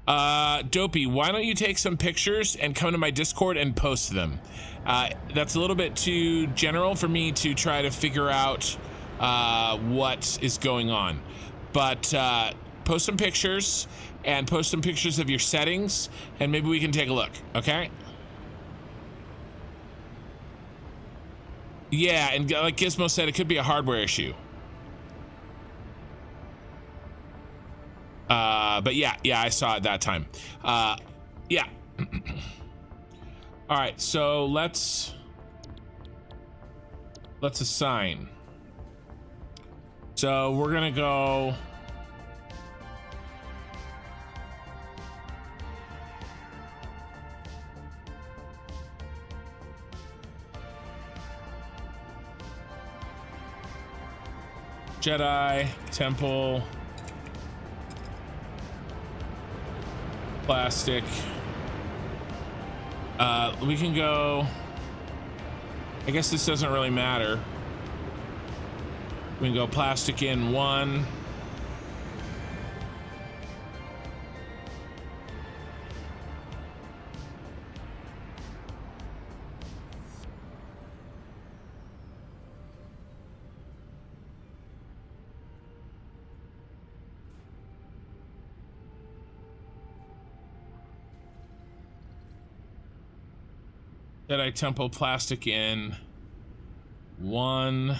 Dopey, why don't you take some pictures and come to my Discord and post them? That's a little bit too general for me to try to figure out what is going on. But post some pictures and post some pictures of your settings, and maybe we can take a look, okay? Yeah, and like Gizmo said, it could be a hardware issue. But yeah, I saw it that time. Yeah. All right, so let's assign. So we're gonna go. Jedi Temple. Plastic. We can go. I guess this doesn't really matter. We can go plastic in 1. Jedi Temple plastic in 1.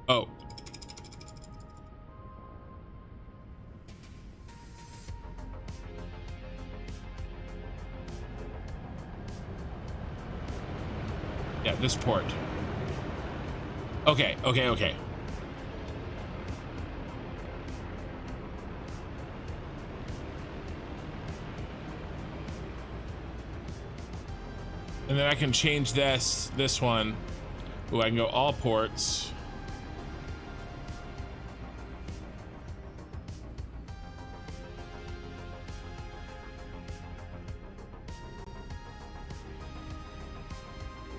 Oh. Yeah, this port. Okay. And then I can change this one. Ooh, I can go all ports.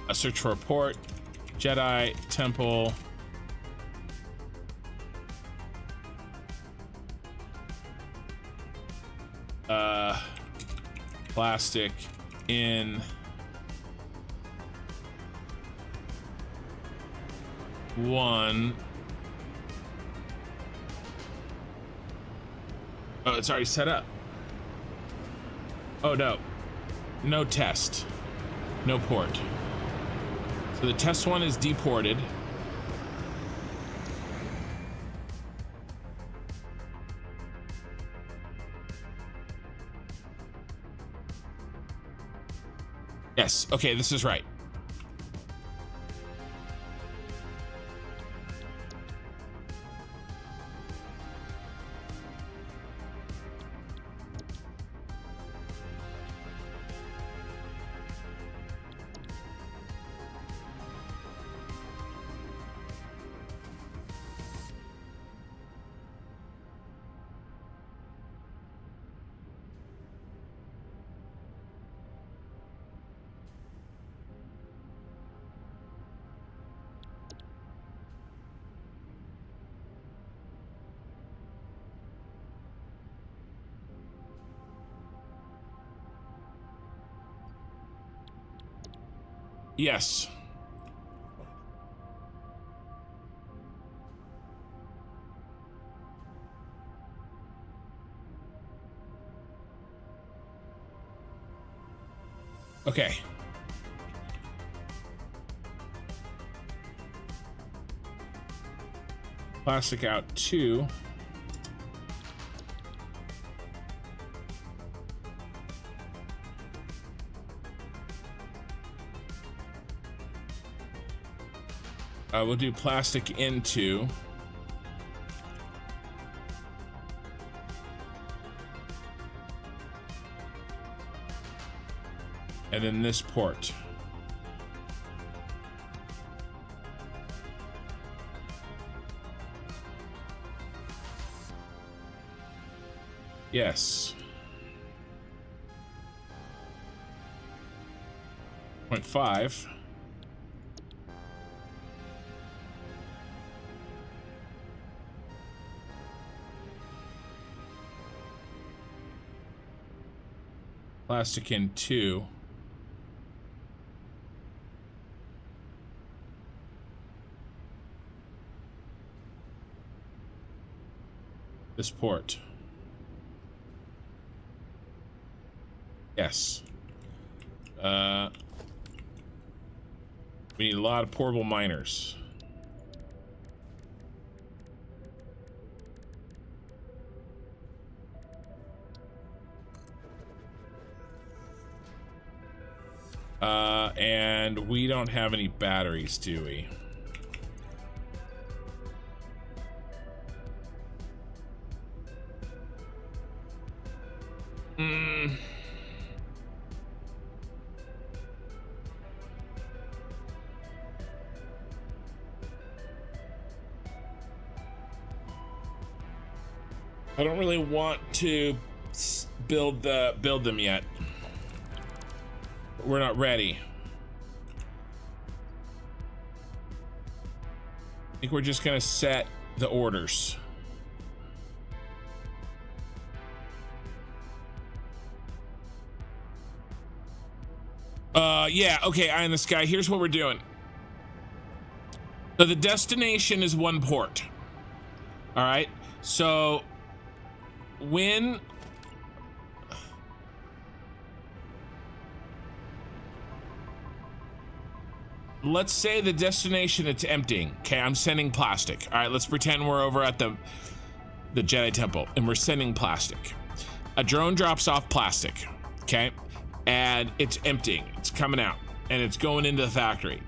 A search for a port. Jedi Temple. Plastic in one. Oh, it's already set up. Oh no, no test, no port. So the test one is deported. Yes, okay, this is right. Yes. Okay. Plastic out 2. We'll do plastic into. And then this port. Yes. 0.5. Plastic in 2. This port. Yes. We need a lot of portable miners. And we don't have any batteries, do we? I don't really want to build them yet. We're not ready. I think we're just gonna set the orders. Yeah, okay, Eye in the Sky. Here's what we're doing. So the destination is one port. All right, so when let's say the destination it's emptying. Okay, I'm sending plastic. All right, let's pretend we're over at the Jedi Temple and we're sending plastic. A drone drops off plastic, okay, and it's emptying. It's coming out and it's going into the factory.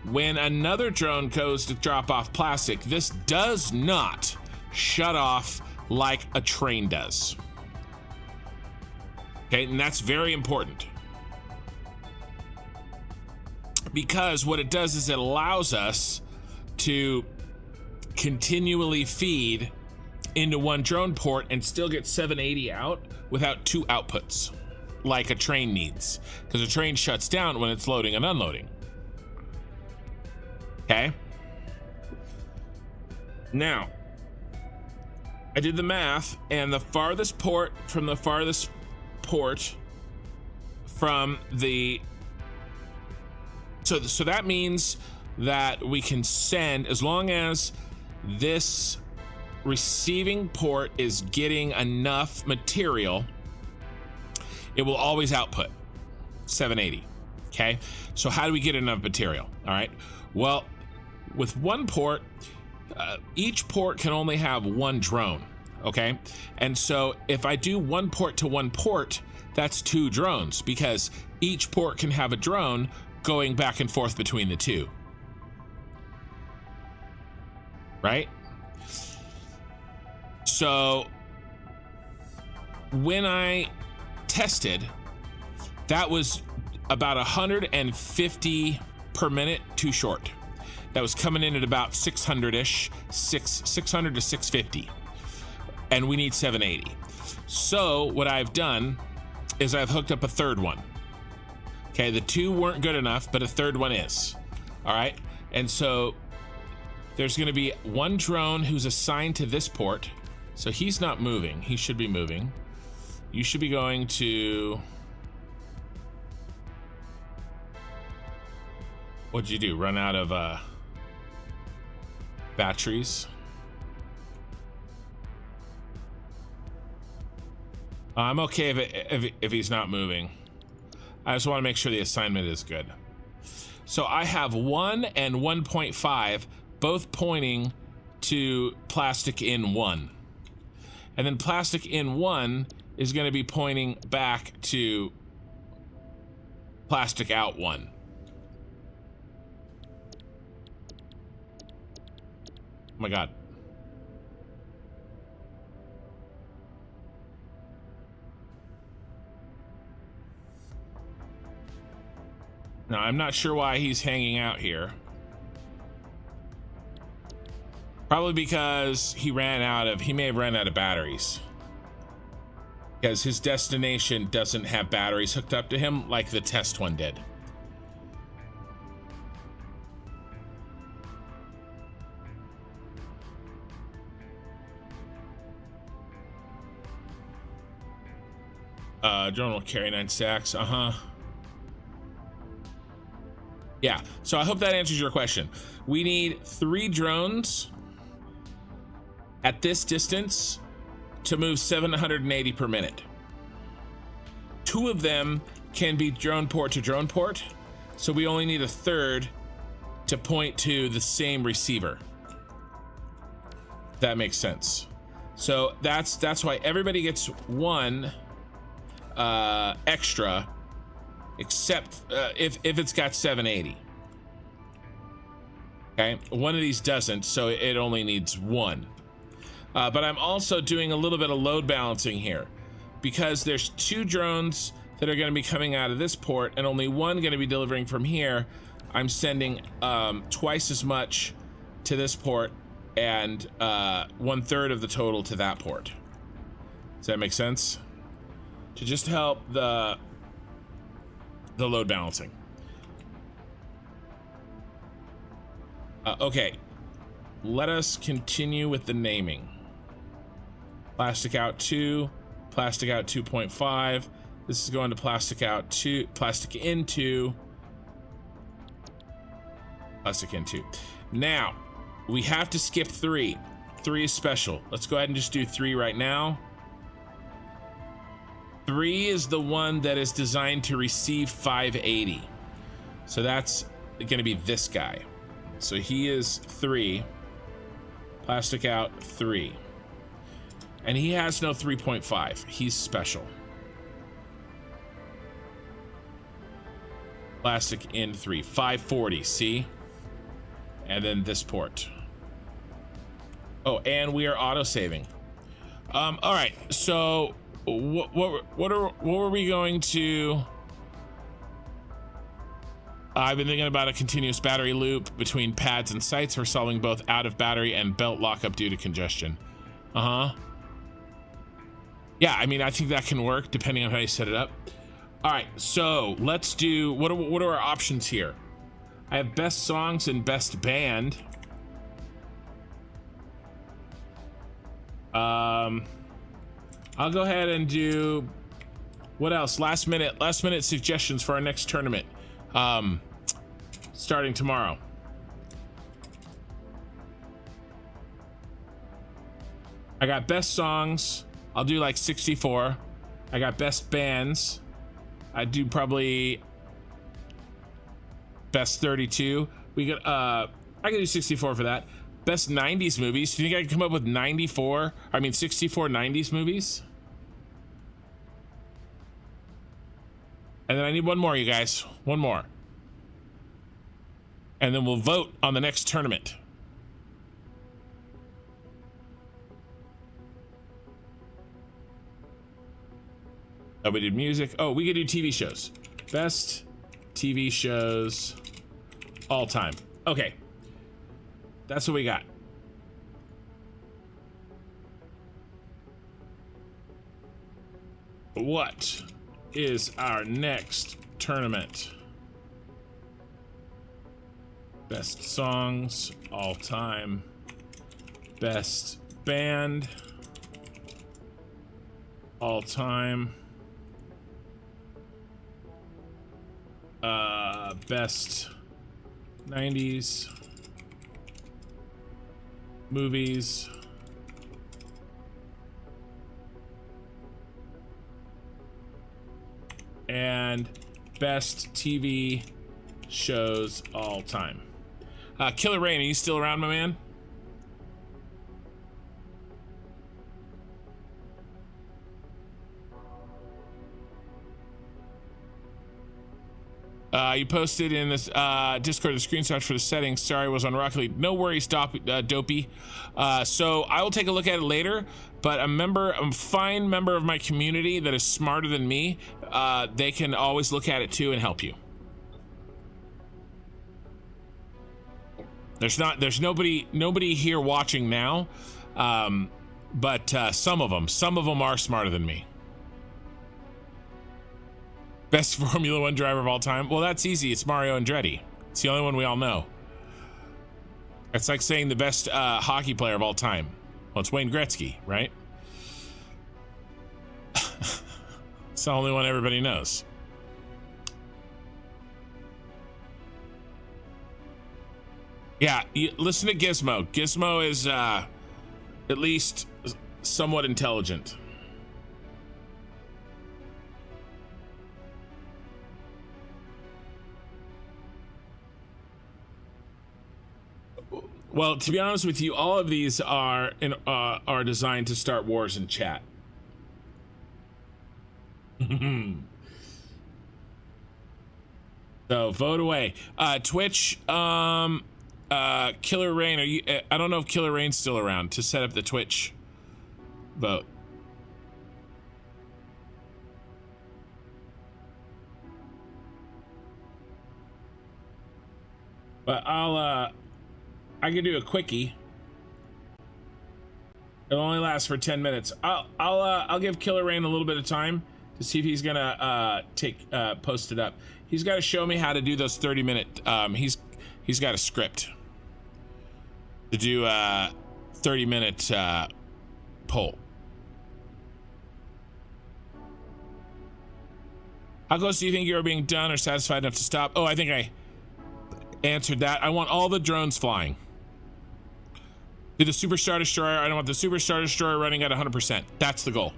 When another drone goes to drop off plastic, this does not shut off like a train does. Okay, and that's very important. because what it does is it allows us to continually feed into one drone port and still get 780 out without two outputs like a train needs, because a train shuts down when it's loading and unloading. Okay, now I did the math, and the farthest port from the farthest port from the so that means that we can send, as long as this receiving port is getting enough material, it will always output 780. Okay, so how do we get enough material? All right, well, with one port, each port can only have one drone. Okay, and so if I do one port to one port, that's two drones, because each port can have a drone going back and forth between the two, right? So when I tested, that was about 150 per minute too short. That was coming in at about 600-ish, 600 to 650, and we need 780. So what I've done is I've hooked up a third one. Okay, the two weren't good enough, but a third one is. All right, and so there's going to be one drone who's assigned to this port. So he's not moving. He should be moving. You should be going to... What'd you do? Run out of batteries? I'm okay if he's not moving. I just want to make sure the assignment is good. So I have 1 and 1.5 both pointing to plastic in 1. And then plastic in 1 is going to be pointing back to plastic out 1. Oh my God. Now, I'm not sure why he's hanging out here. Probably because he may have ran out of batteries. Because his destination doesn't have batteries hooked up to him like the test one did. Drone will carry 9 stacks. Yeah, so I hope that answers your question. We need 3 drones at this distance to move 780 per minute. 2 of them can be drone port to drone port, so we only need a third to point to the same receiver. That makes sense. So that's why everybody gets 1 extra, except if it's got 780. Okay, one of these doesn't, so it only needs 1. But I'm also doing a little bit of load balancing here, because there's 2 drones that are going to be coming out of this port and only 1 going to be delivering from here. I'm sending twice as much to this port and 1/3 of the total to that port. Does that make sense? To just help the load balancing. Okay, let us continue with the naming. Plastic out 2, plastic out 2.5. This is going to plastic out 2, plastic in 2, plastic in 2. Now we have to skip 3. 3 is special. Let's go ahead and just do 3 right now. 3 is the one that is designed to receive 580. So that's going to be this guy. So he is 3. Plastic out 3. And he has no 3.5. He's special. Plastic in 3. 540, see? And then this port. Oh, and we are auto-saving. All right, so what were we going to I've been thinking about a continuous battery loop between pads and sights for solving both out of battery and belt lockup due to congestion. Yeah, I mean, I think that can work depending on how you set it up. All right, so let's do, what are our options here? I have best songs and best band. I'll go ahead and do, what else? Last minute suggestions for our next tournament. Starting tomorrow. I got best songs. I'll do like 64. I got best bands. I do probably best 32. We got I can do 64 for that. Best 90s movies. Do you think I can come up with 64 90s movies? And then I need one more, you guys. One more. And then we'll vote on the next tournament. Oh, we did music. Oh, we could do TV shows. Best TV shows all time. Okay. That's what we got. What is our next tournament? Best songs all time. Best band all time. Best 90s movies. And best TV shows all time. Killer Rain, are you still around, my man? You posted in this Discord the screenshot for the settings. Sorry, was on Rocket League. No worries, Dopey. So I will take a look at it later. But a fine member of my community that is smarter than me, they can always look at it too and help you. There's nobody here watching now, but some of them are smarter than me. Best Formula One driver of all time? Well, that's easy. It's Mario Andretti. It's the only one we all know. It's like saying the best hockey player of all time. Well, it's Wayne Gretzky, right? It's the only one everybody knows. Yeah, listen to Gizmo. Gizmo is at least somewhat intelligent. Well, to be honest with you, all of these are designed to start wars in chat. So vote away. Twitch, Killer Rain. Are you? I don't know if Killer Rain's still around to set up the Twitch vote. But I can do a quickie. It'll only last for 10 minutes. I'll give Killer Rain a little bit of time to see if he's gonna post it up. He's got to show me how to do those 30-minute. He's got a script to do a 30-minute poll. How close do you think you're being done or satisfied enough to stop? Oh, I think I answered that. I want all the drones flying. Do the Superstar Destroyer. I don't want the Superstar Destroyer running at 100%. That's the goal.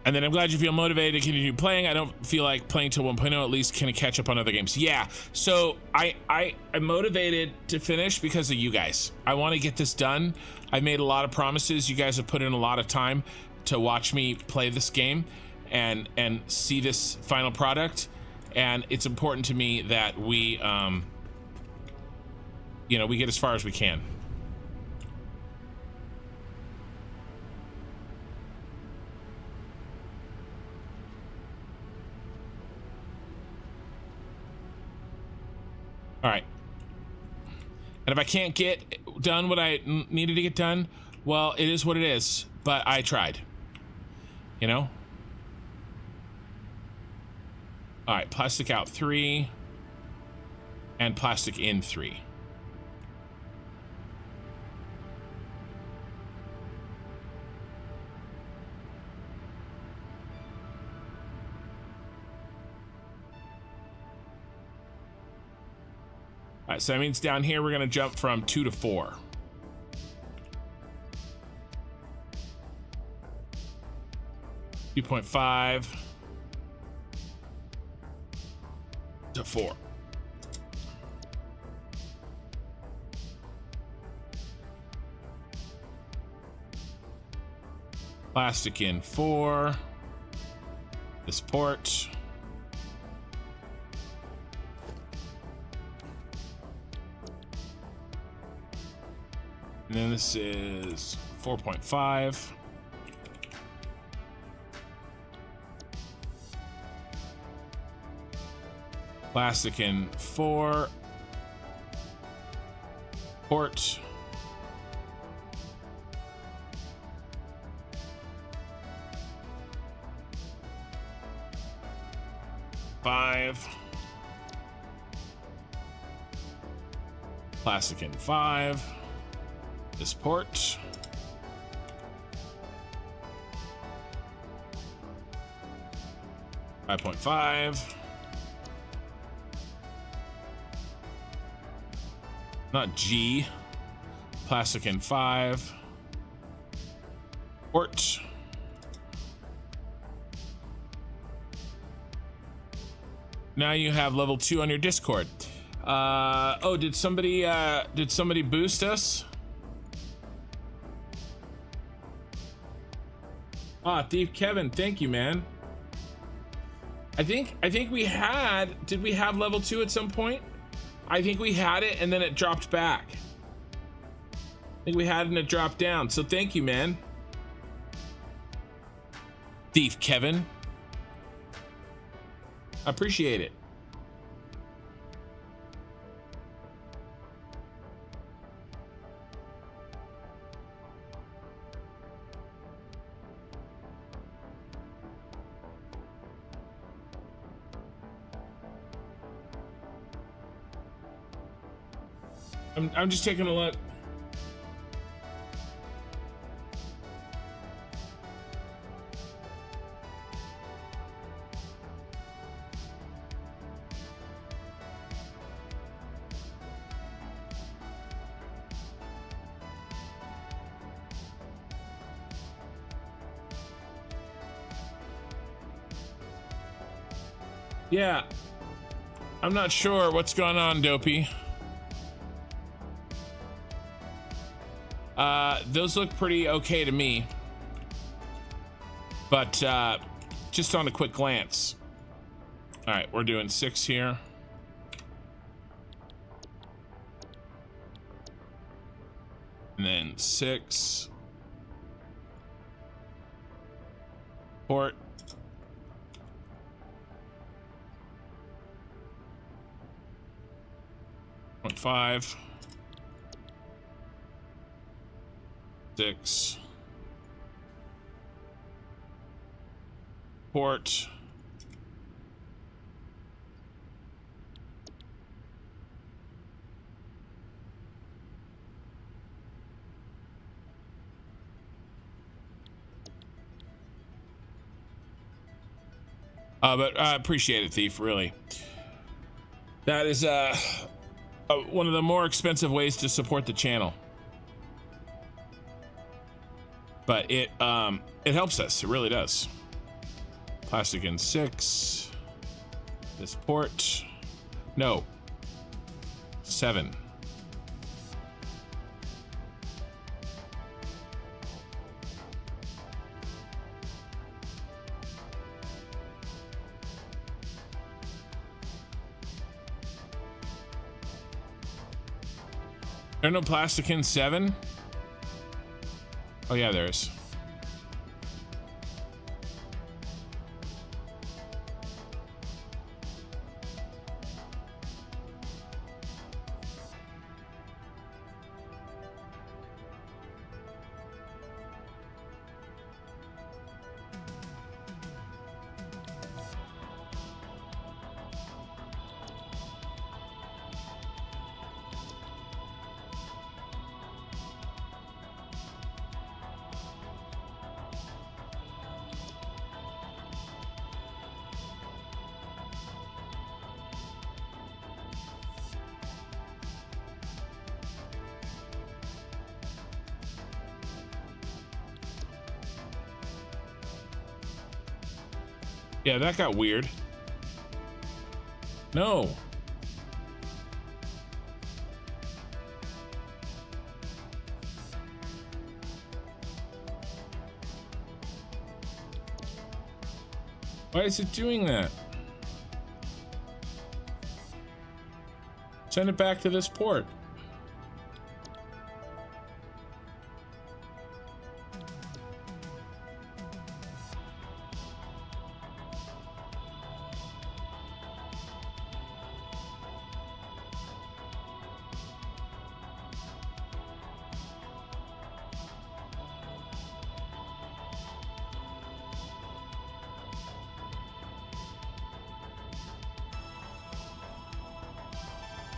And then I'm glad you feel motivated to continue playing. I don't feel like playing till 1.0. At least can catch up on other games. Yeah. So I'm motivated to finish because of you guys. I want to get this done. I've made a lot of promises. You guys have put in a lot of time to watch me play this game and see this final product. And it's important to me that we, we get as far as we can. All right. And if I can't get done what I needed to get done, well, it is what it is. But I tried. You know? All right, plastic out 3. And plastic in 3. All right, so that means down here we're gonna jump from 2 to 4. $2.5 to 4. Plastic in 4. This port. And then this is 4.5. Plastic in 4. Port. Plastic in 5. This port. $5.5. Not G. Plastic in 5. Port. Now you have level 2 on your Discord. Oh, did somebody boost us? Ah, Thief Kevin, thank you, man. I think we had, did we have level 2 at some point? I think we had it and then it dropped back. I think we had it and it dropped down. So thank you, man. Thief Kevin. I appreciate it. I'm just taking a look. Yeah, I'm not sure what's going on, Dopey. Those look pretty okay to me, but just on a quick glance. All right, we're doing 6 here. And then 6. Port. .5. 6. Port. But I appreciate it, Thief, really. That is one of the more expensive ways to support the channel. But it helps us, it really does. Plastic in 6. This port. No. 7. There's no plastic in 7? Oh yeah, there is. Yeah, that got weird. No. Why is it doing that? Send it back to this port.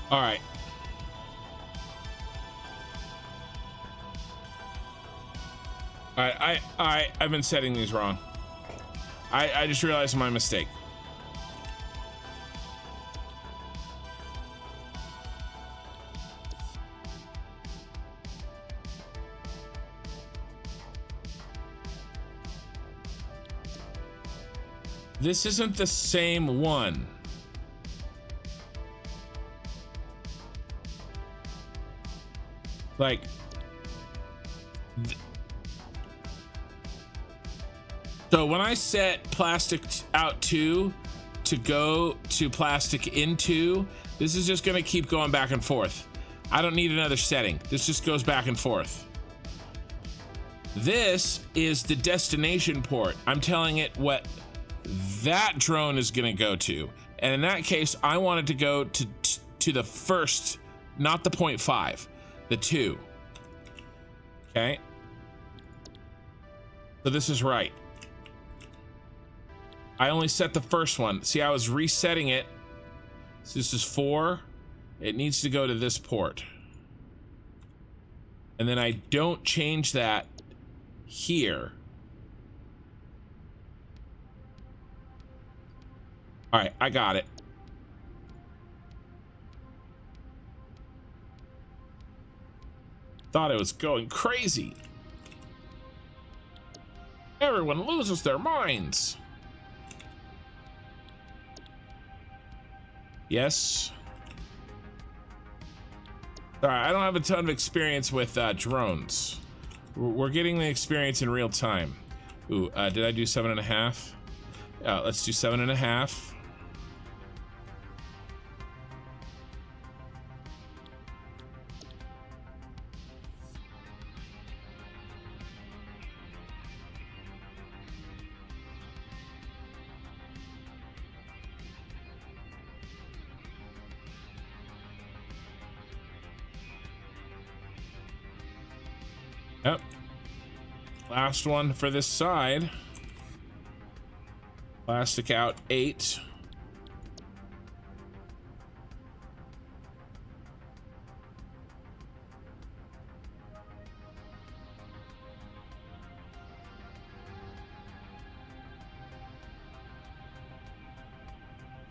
All right. All right, I've been setting these wrong. I just realized my mistake. This isn't the same one. Like, so when I set plastic out 2 to go to plastic in 2, this is just gonna keep going back and forth. I don't need another setting. This just goes back and forth. This is the destination port. I'm telling it what that drone is gonna go to. And in that case, I wanted to go to the first, not the 0.5. The 2. Okay. So this is right. I only set the first one. See, I was resetting it. So this is 4. It needs to go to this port. And then I don't change that here. All right, I got it. Thought it was going crazy. Everyone loses their minds. Yes. All right, I don't have a ton of experience with drones. We're getting the experience in real time. Ooh, did I do 7.5? Let's do 7.5. Yep. Last one for this side. Plastic out 8.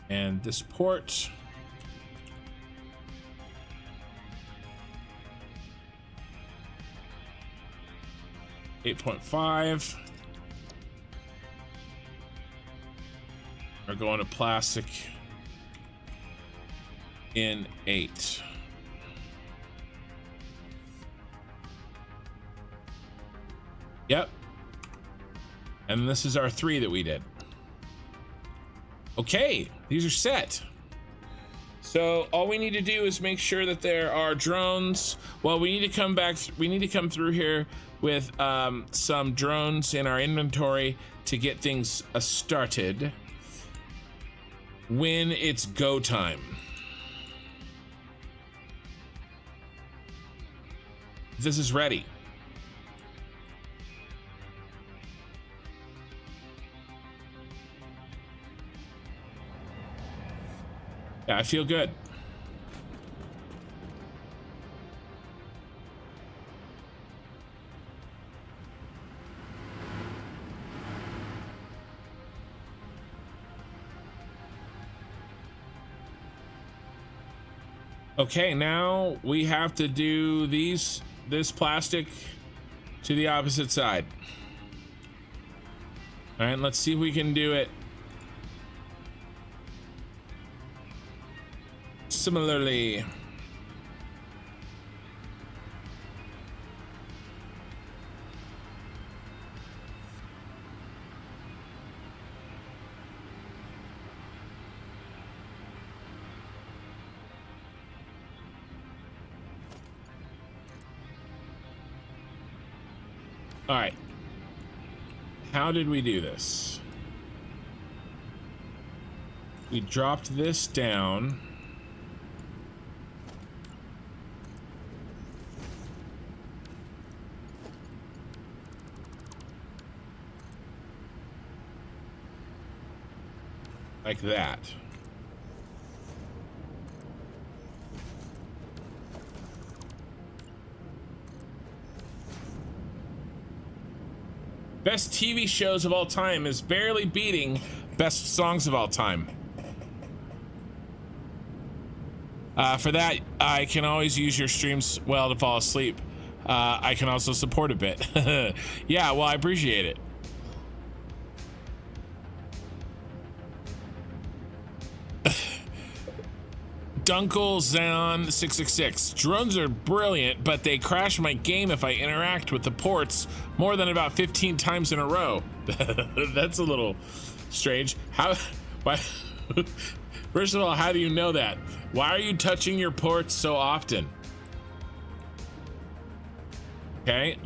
And this port. $8.5. We're going to plastic in 8. Yep. And this is our 3 that we did. Okay, these are set. So all we need to do is make sure that there are drones. Well, we need to come back. We need to come through here with some drones in our inventory to get things started when it's go time. This is ready. Yeah, I feel good. Okay, now we have to do this plastic to the opposite side. All right, let's see if we can do it similarly. All right. How did we do this? We dropped this down. Like that. Best TV shows of all time is barely beating best songs of all time. For that, I can always use your streams well to fall asleep. I can also support a bit. Yeah, well, I appreciate it. Dunkel Xenon 666. Drones are brilliant, but they crash my game if I interact with the ports more than about 15 times in a row. That's a little strange. Why? First of all, how do you know that? Why are you touching your ports so often? Okay.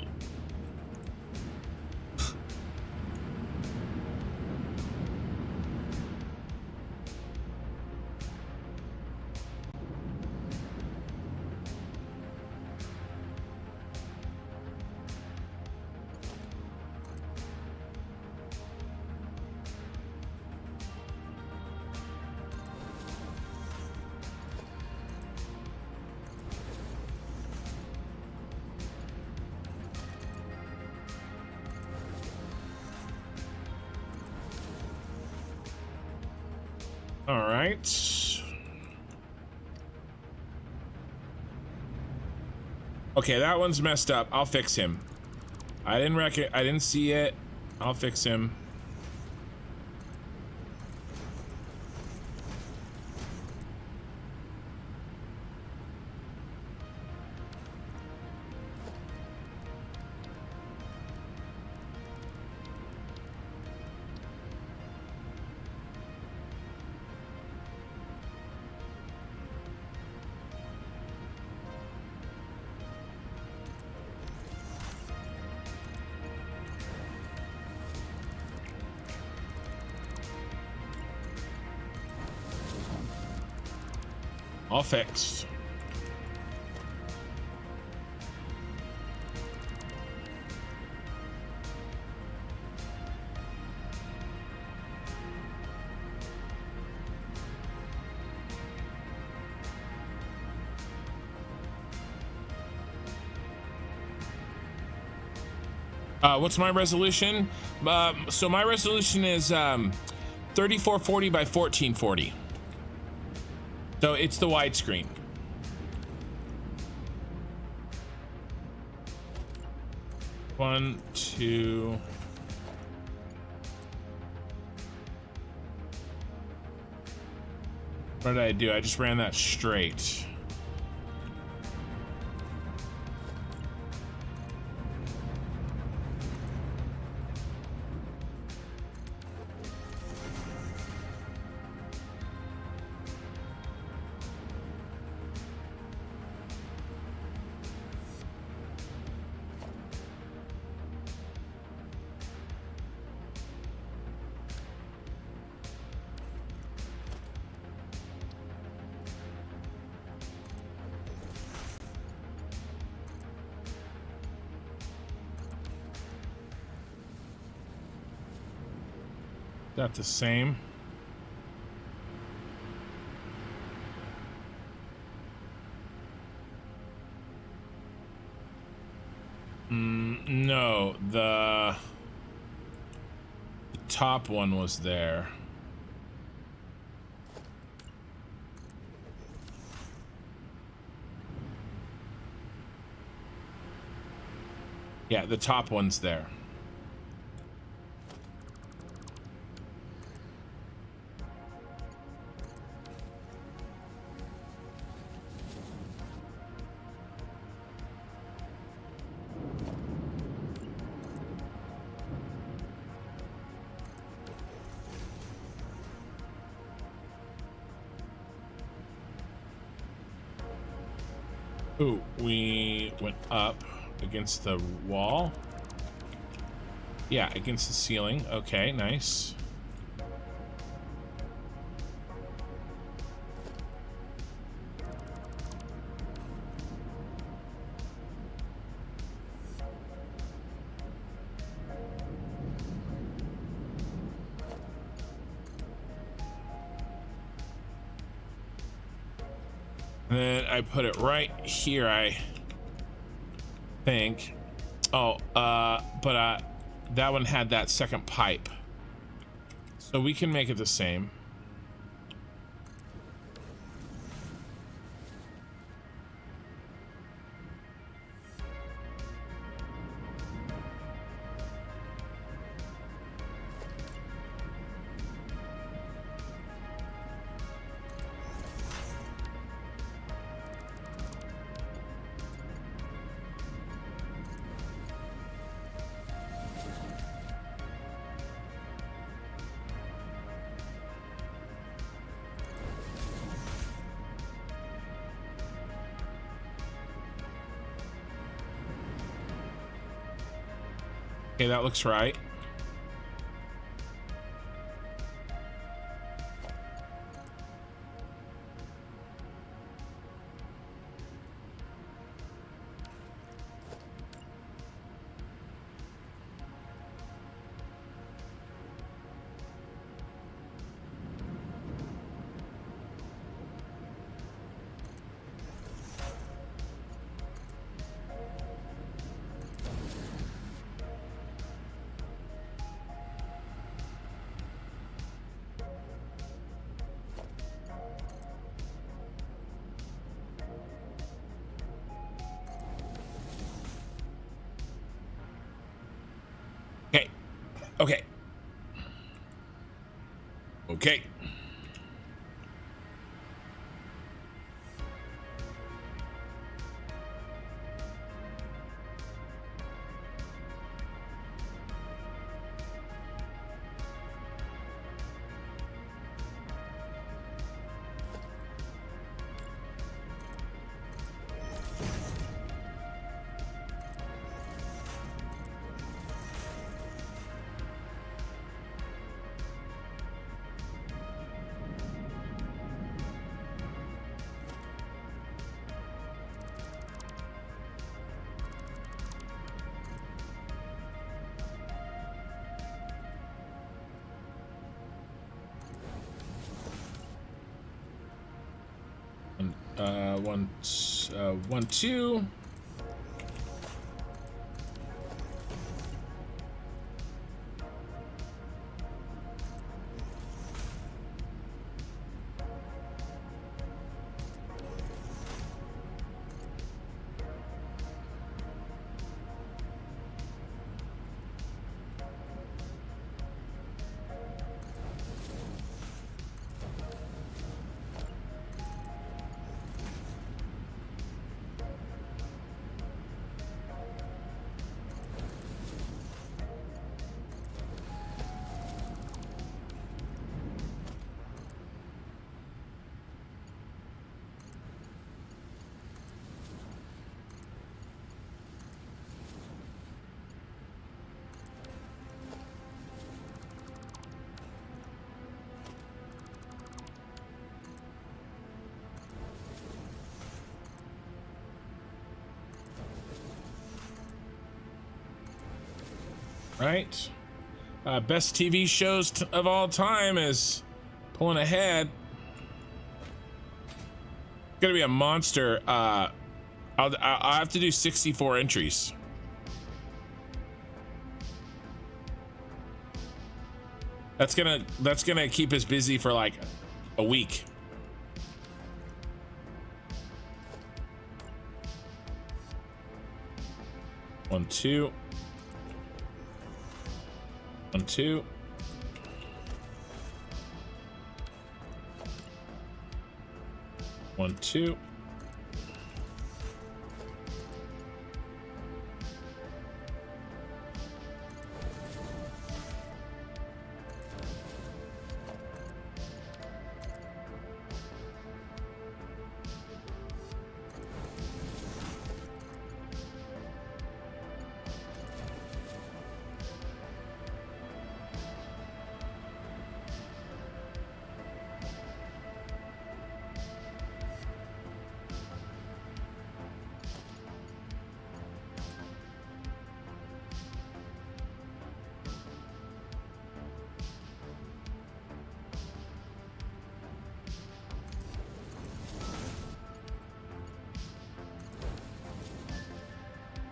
All right. Okay, that one's messed up. I'll fix him. I didn't see it. I'll fix him. All fixed. What's my resolution? So my resolution is 3440 by 1440. So it's the widescreen. One, two. What did I do? I just ran that straight. That the same? No, the top one was there. Yeah, the top one's there. Ooh, we went up against the wall. Yeah, against the ceiling. Okay, nice. And then I put it right here, I think. Oh, but that one had that second pipe. So we can make it the same. Okay, that looks right. Okay. Okay. One, two. Right. Best TV shows of all time is pulling ahead. Gonna be a monster. I'll have to do 64 entries. That's gonna keep us busy for like a week. One, two. 1, 2. 1, 2.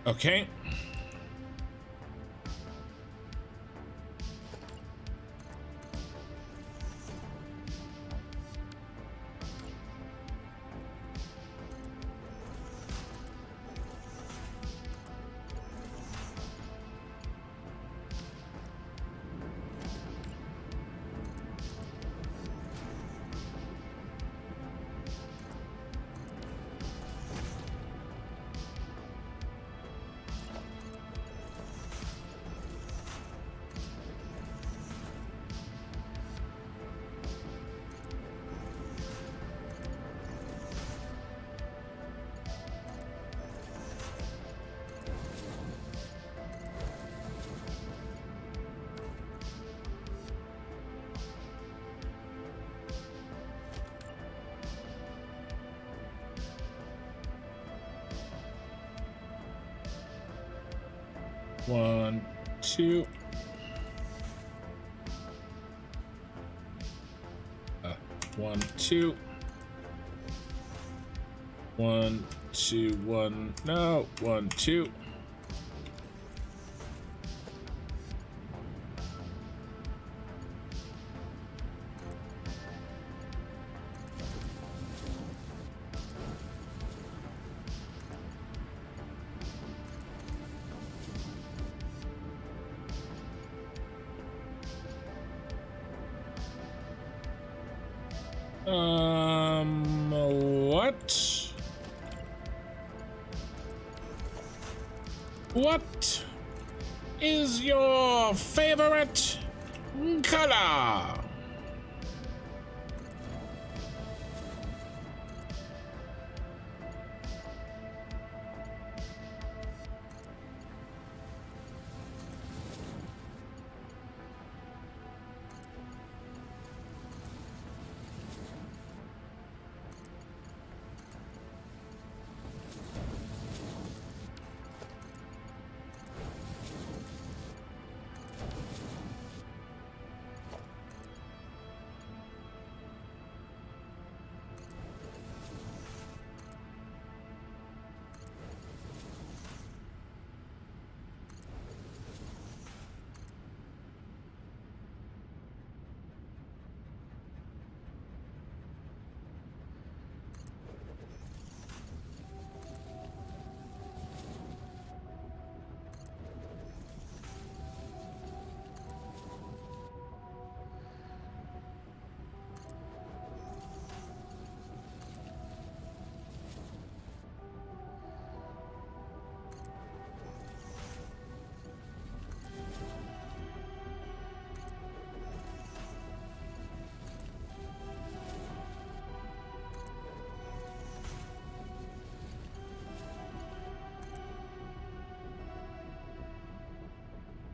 Okay. One, two. One, two. One, two, one. No, one, two. What? What is your favorite color?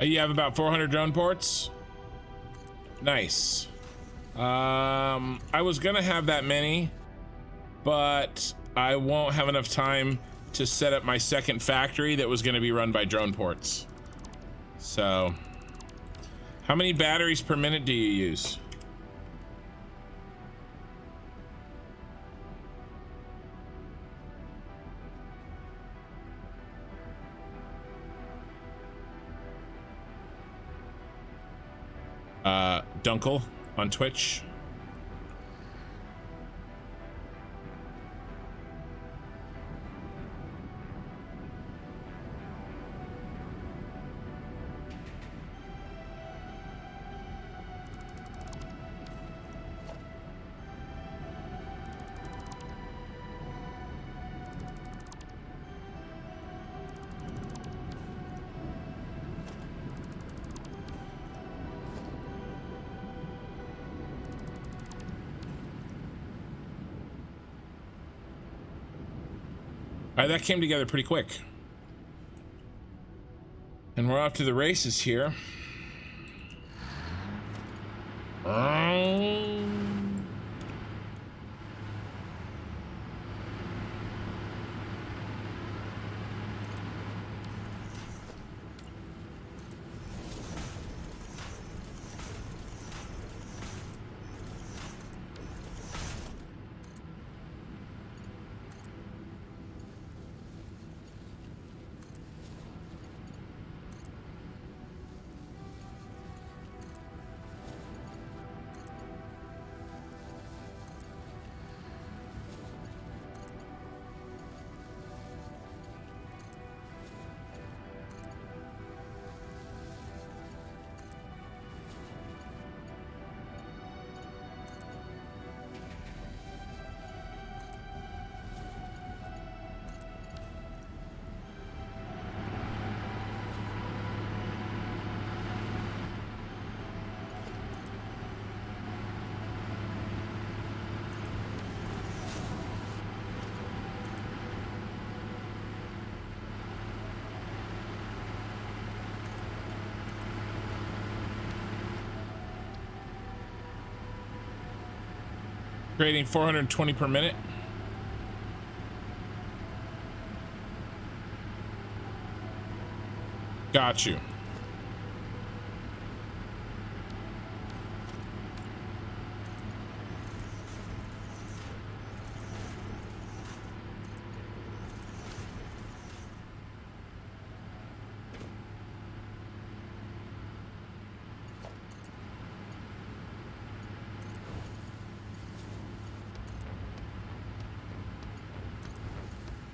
You have about 400 drone ports. Nice. I was gonna have that many, but I won't have enough time to set up my second factory that was gonna be run by drone ports. So, how many batteries per minute do you use? Dunkel on Twitch. All right, that came together pretty quick. And we're off to the races here. Creating 420 per minute. Got you.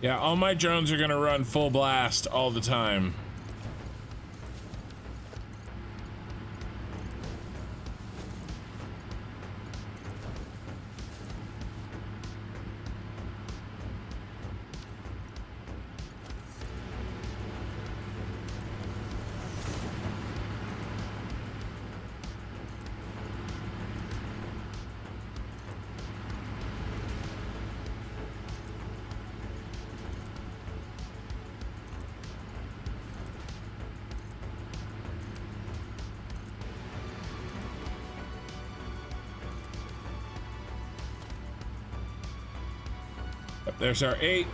Yeah, all my drones are gonna run full blast all the time. There's our 8.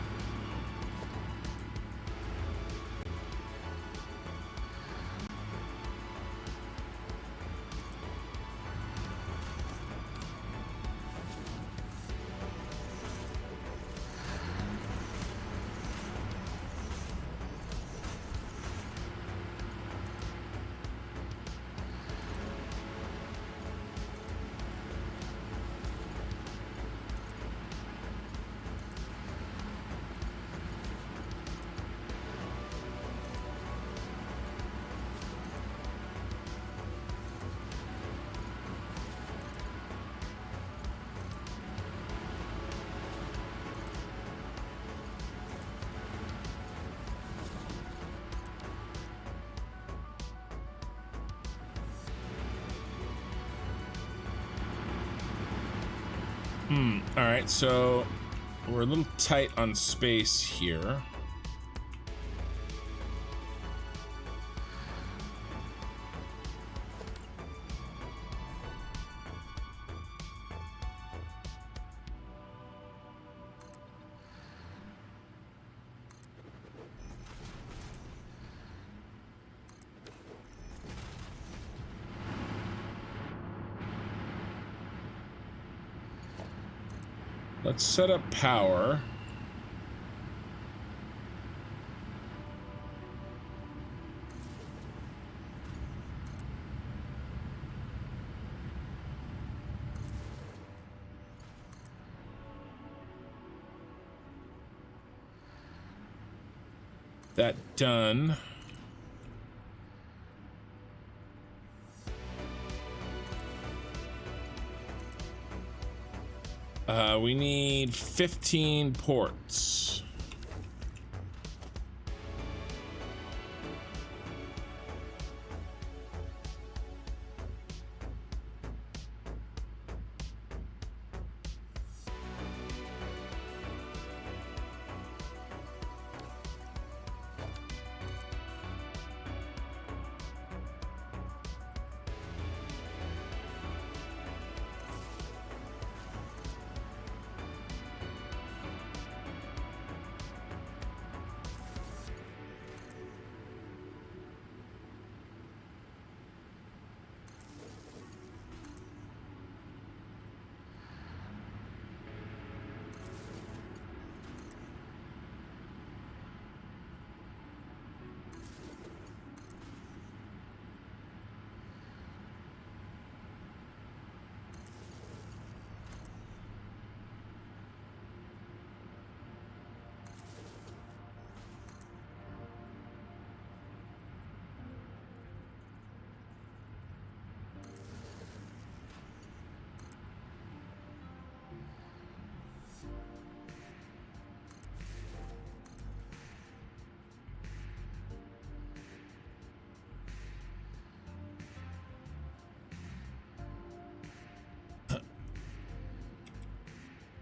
All right, so we're a little tight on space here. Let's set up power. That done. We need 15 ports.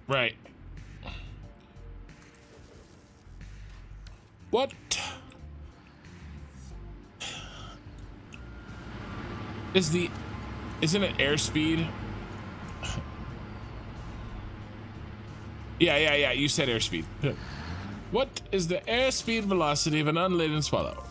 Right. What? Isn't it airspeed? Yeah. You said airspeed. What is the airspeed velocity of an unladen swallow?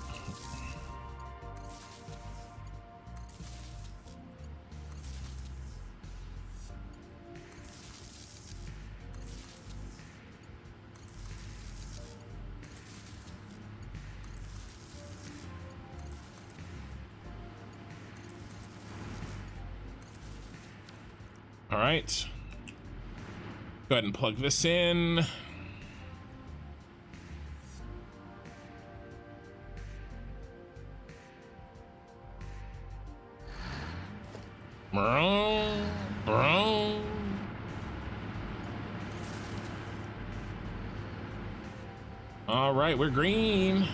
All right. Go ahead and plug this in. Bro. All right, we're green.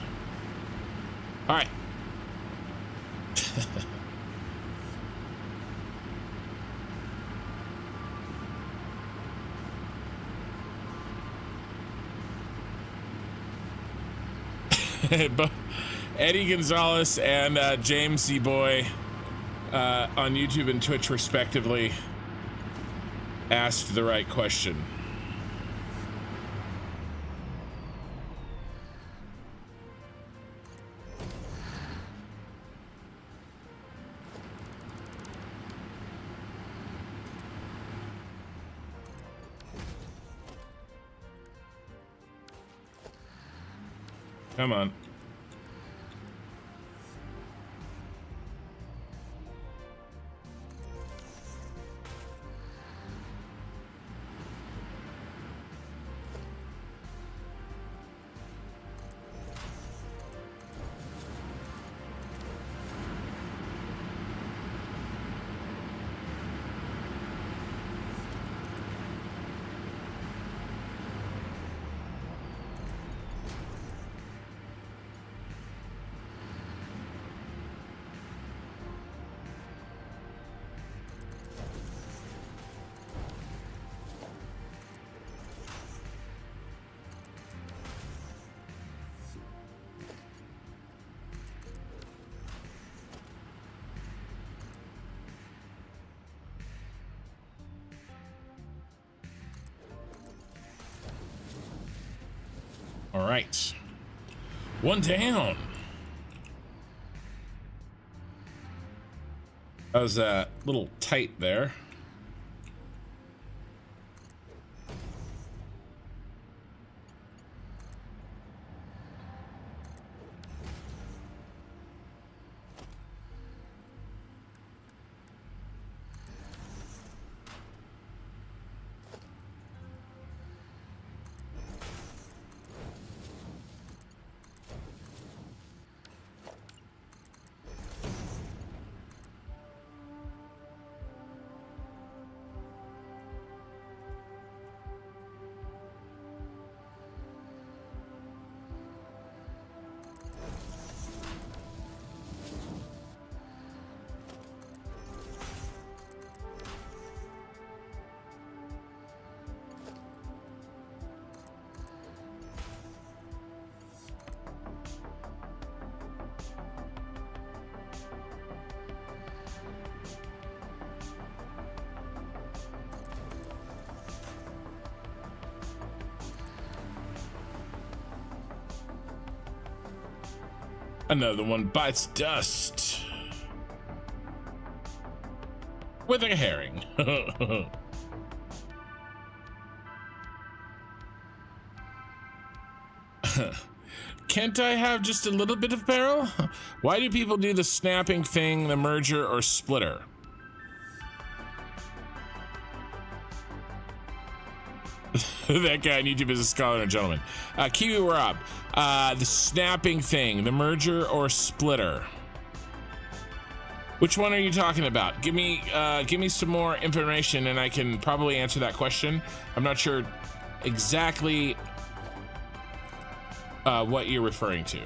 All right. Eddie Gonzalez and James Z Boy on YouTube and Twitch respectively asked the right question. Come on. All right. One down. That was a little tight there. Another one bites dust. With a herring. Can't I have just a little bit of barrel? Why do people do the snapping thing, the merger, or splitter? That guy on YouTube is a scholar and a gentleman. Kiwi Rob, the snapping thing, the merger or splitter? Which one are you talking about? Give me some more information and I can probably answer that question. I'm not sure exactly what you're referring to.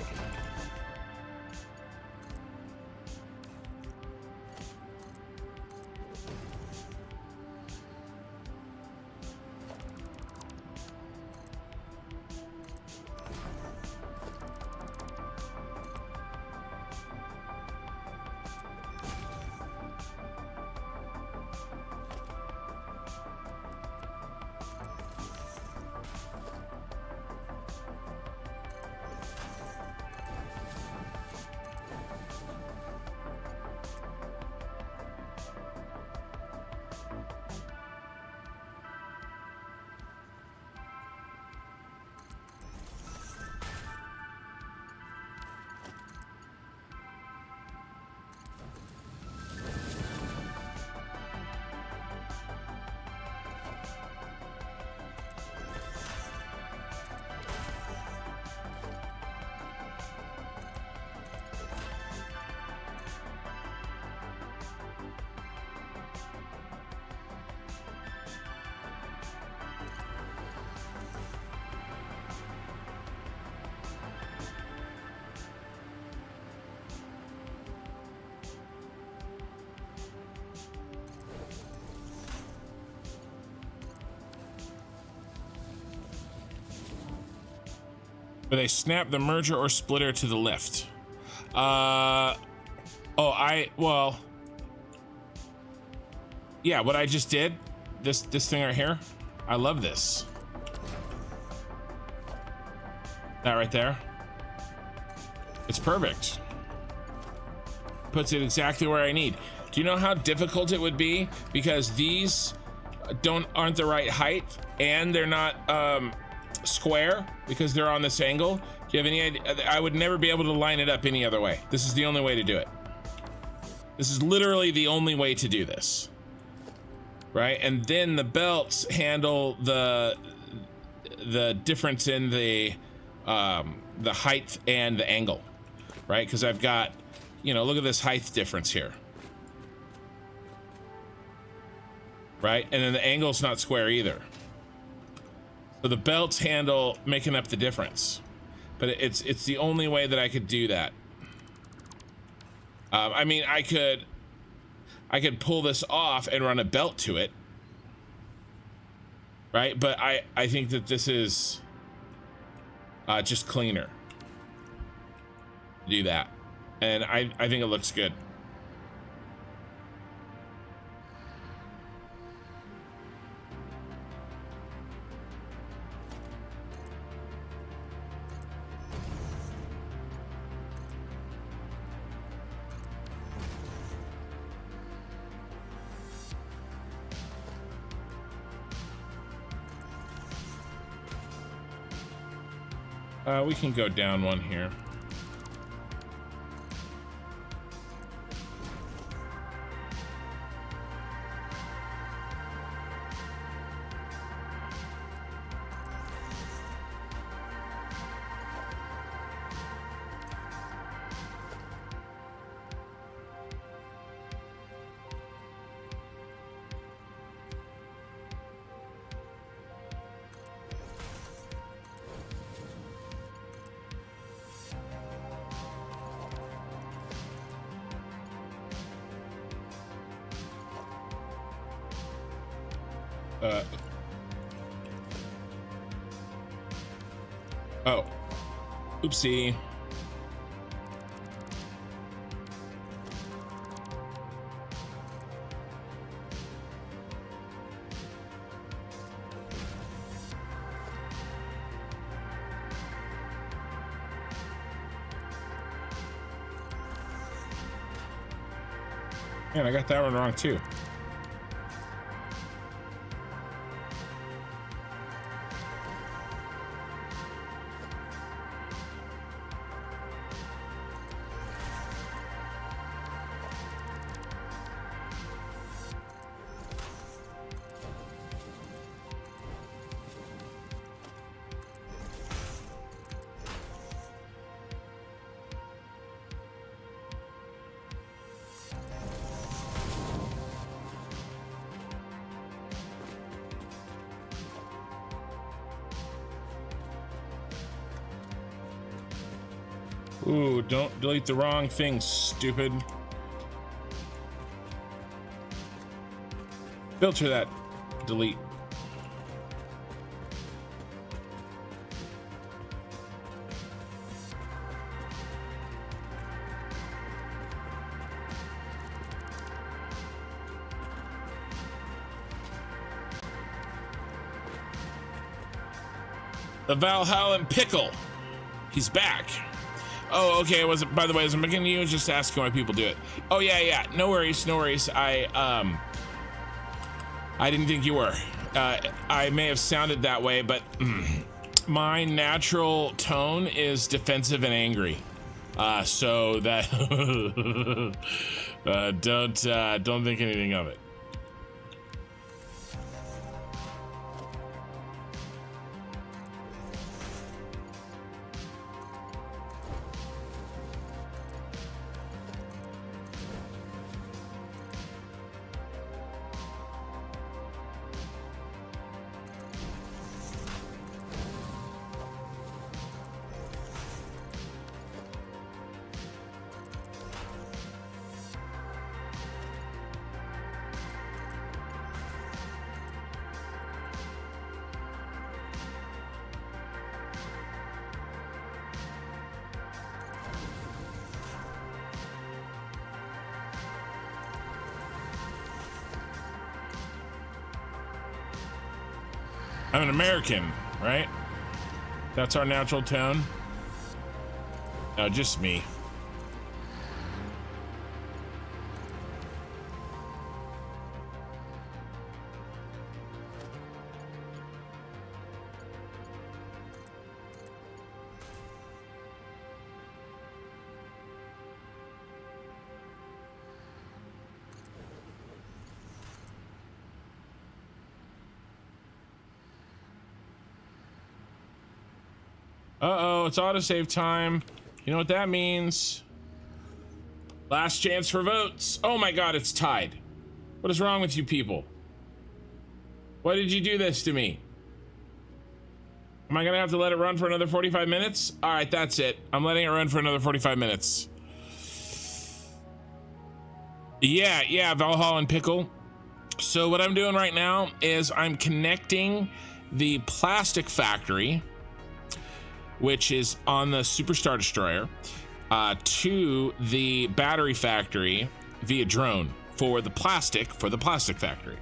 Where they snap the merger or splitter to the lift. Well, yeah, what I just did, this thing right here, I love this. That right there. It's perfect. Puts it exactly where I need. Do you know how difficult it would be? Because these aren't the right height and they're not square because they're on this angle. Do you have any idea? I would never be able to line it up any other way. This is the only way to do it. This is literally the only way to do this. Right? And then the belts handle the difference in the height and the angle, right? Because I've got, look at this height difference here, right? And then the angle's not square either. So the belts handle making up the difference, but it's the only way that I could do that. I mean, I could pull this off and run a belt to it, right? But I think that this is just cleaner to do that, and I think it looks good. We can go down one here. Oh, oopsie. Man, I got that one wrong too. Ooh, don't delete the wrong thing, stupid. Filter that. Delete. The Valhallan Pickle. He's back. Oh, okay. By the way, I was making you just asking why people do it. Oh yeah. No worries. I didn't think you were. I may have sounded that way, but my natural tone is defensive and angry. So that don't think anything of it. I'm an American, right? That's our natural tone. No, just me. Uh-oh, it's autosave time. You know what that means? Last chance for votes. Oh my god, it's tied. What is wrong with you people? Why did you do this to me? Am I gonna have to let it run for another 45 minutes? All right, that's it. I'm letting it run for another 45 minutes. Yeah, Valhalla and Pickle. So what I'm doing right now is I'm connecting the plastic factory, which is on the Superstar Destroyer, to the battery factory via drone for the plastic factory.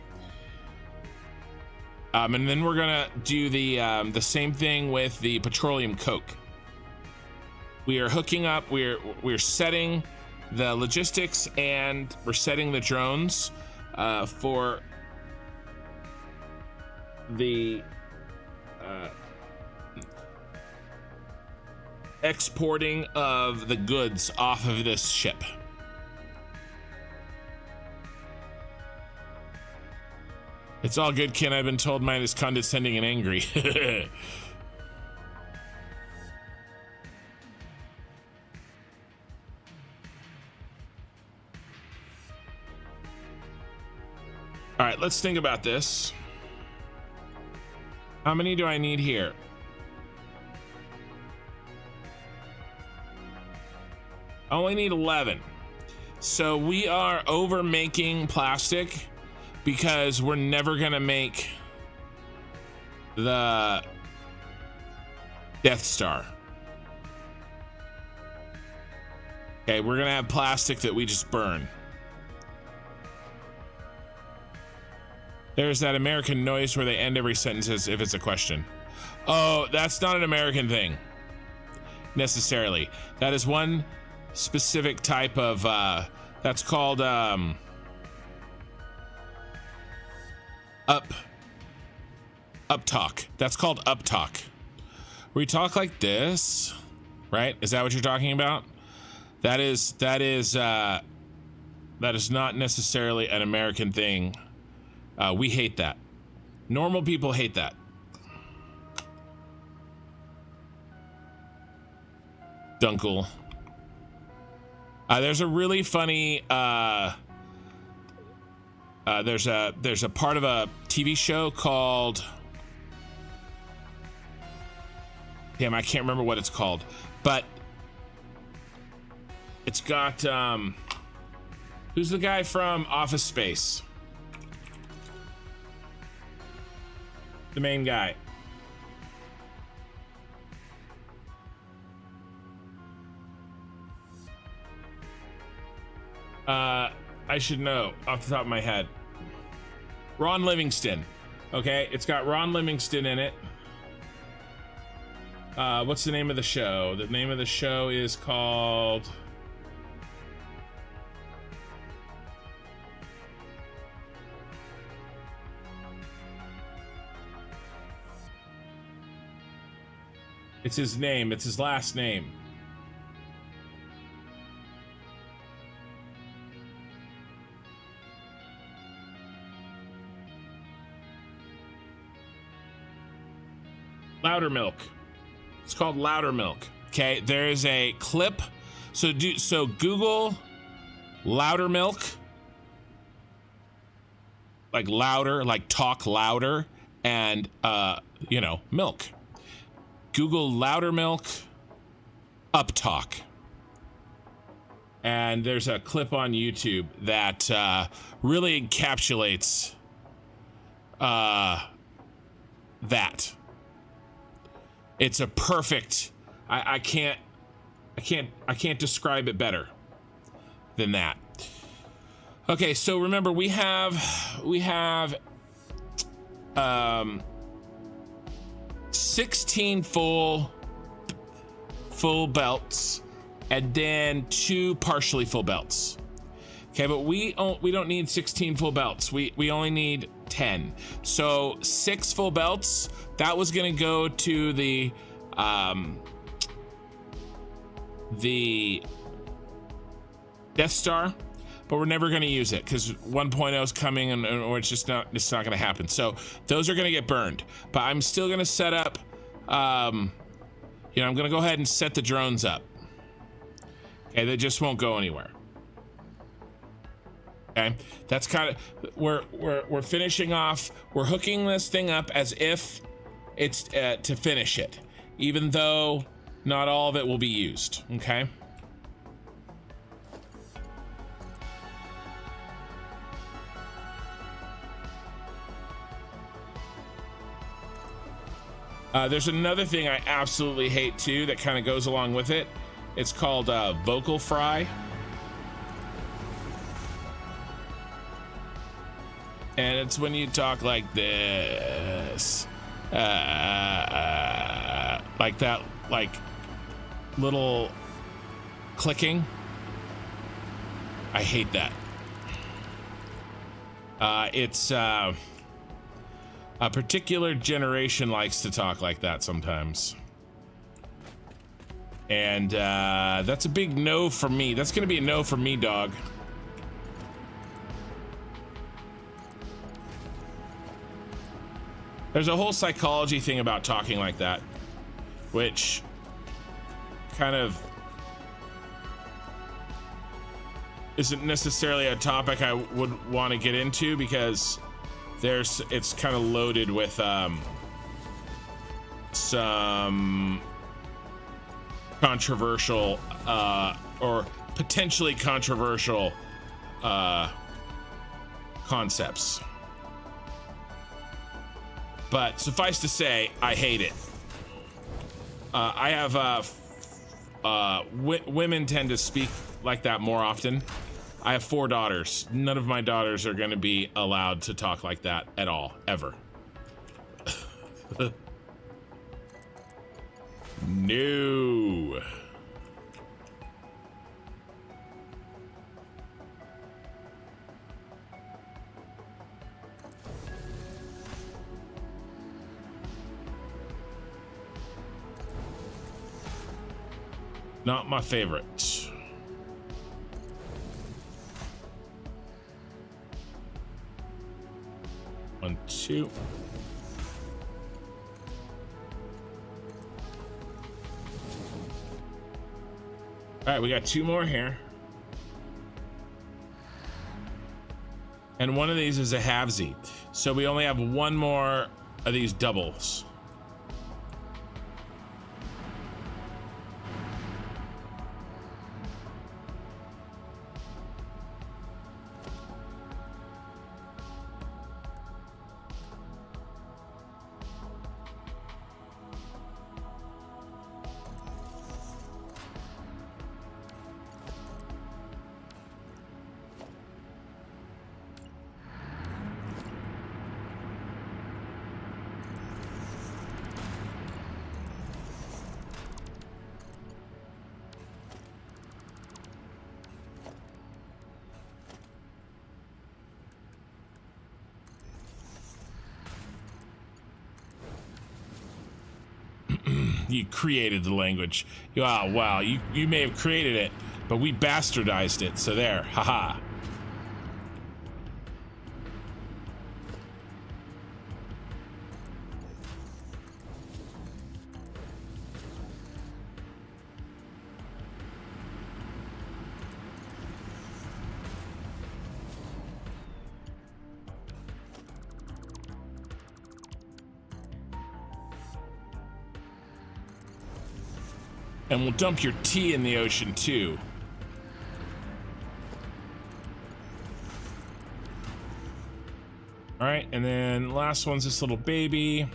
And then we're gonna do the same thing with the petroleum coke. We are hooking up. We're setting the logistics and we're setting the drones for the exporting of the goods off of this ship. It's all good, Ken. I've been told mine is condescending and angry. All right, let's think about this. How many do I need here? I only need 11. So we are over making plastic because we're never gonna make the Death Star. Okay, we're gonna have plastic that we just burn. There's that American noise where they end every sentence as if it's a question. Oh, that's not an American thing necessarily. That is one specific type of that's called up talk. That's called up talk. We talk like this, right? Is that what you're talking about? That is not necessarily an American thing. We hate that. Normal people hate that. Dunkel. There's a really funny there's a part of a TV show called, damn, I can't remember what it's called, but it's got who's the guy from Office Space? The main guy. I should know off the top of my head. Ron Livingston. Okay, it's got Ron Livingston in it. What's the name of the show? The name of the show is called... It's his name. It's his last name. Loudermilk. It's called Loudermilk. Okay, there's a clip. So Google Loudermilk. Like louder, like talk louder, and milk. Google Loudermilk up talk. And there's a clip on YouTube that really encapsulates that. It's a perfect, I can't describe it better than that. Okay, so remember we have 16 full belts, and then 2 partially full belts. Okay, but we don't need 16 full belts. We only need 10. So 6 full belts. That was gonna go to the Death Star, but we're never going to use it because 1.0 is coming, and or it's not going to happen. So those are going to get burned, but I'm still going to set up, I'm going to go ahead and set the drones up. Okay, they just won't go anywhere. Okay, that's kind of, we're finishing off, we're hooking this thing up as if it's to finish it, even though not all of it will be used. Okay. There's another thing I absolutely hate too that kind of goes along with it. It's called vocal fry. And it's when you talk like this, like that, like little clicking. I hate that. It's a particular generation likes to talk like that sometimes. And that's a big no for me. That's gonna be a no for me, dog. There's a whole psychology thing about talking like that, which kind of isn't necessarily a topic I would want to get into because it's kind of loaded with some controversial or potentially controversial concepts. But suffice to say, I hate it. I have women tend to speak like that more often. I have 4 daughters. None of my daughters are going to be allowed to talk like that at all, ever. No. Not my favorite. One, two. All right, we got 2 more here. And one of these is a halvesy. So we only have 1 more of these doubles. You created the language. Oh, wow, you may have created it, but we bastardized it, so there, haha. And we'll dump your tea in the ocean too. All right, and then last one's this little baby.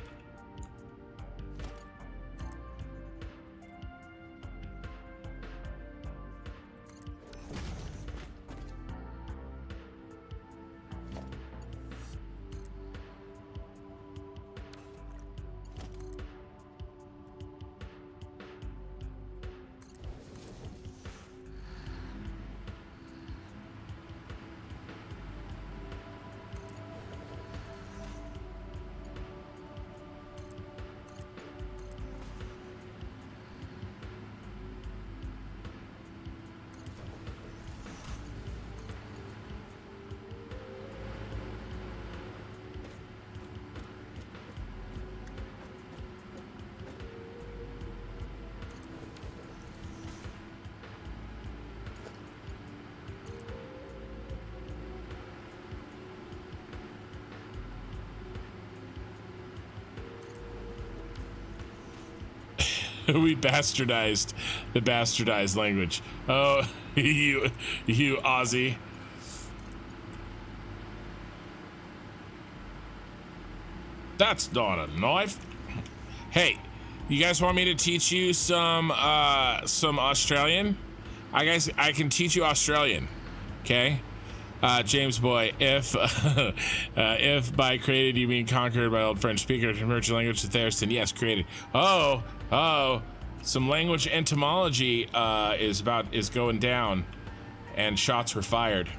We bastardized the bastardized language. Oh, you Aussie. That's not a knife. Hey, you guys want me to teach you some Australian? I can teach you Australian. Okay? James Boy, if by created you mean conquered by old French speaker, convert your language to theirs, then yes, created. Oh, some language entomology is going down, and shots were fired.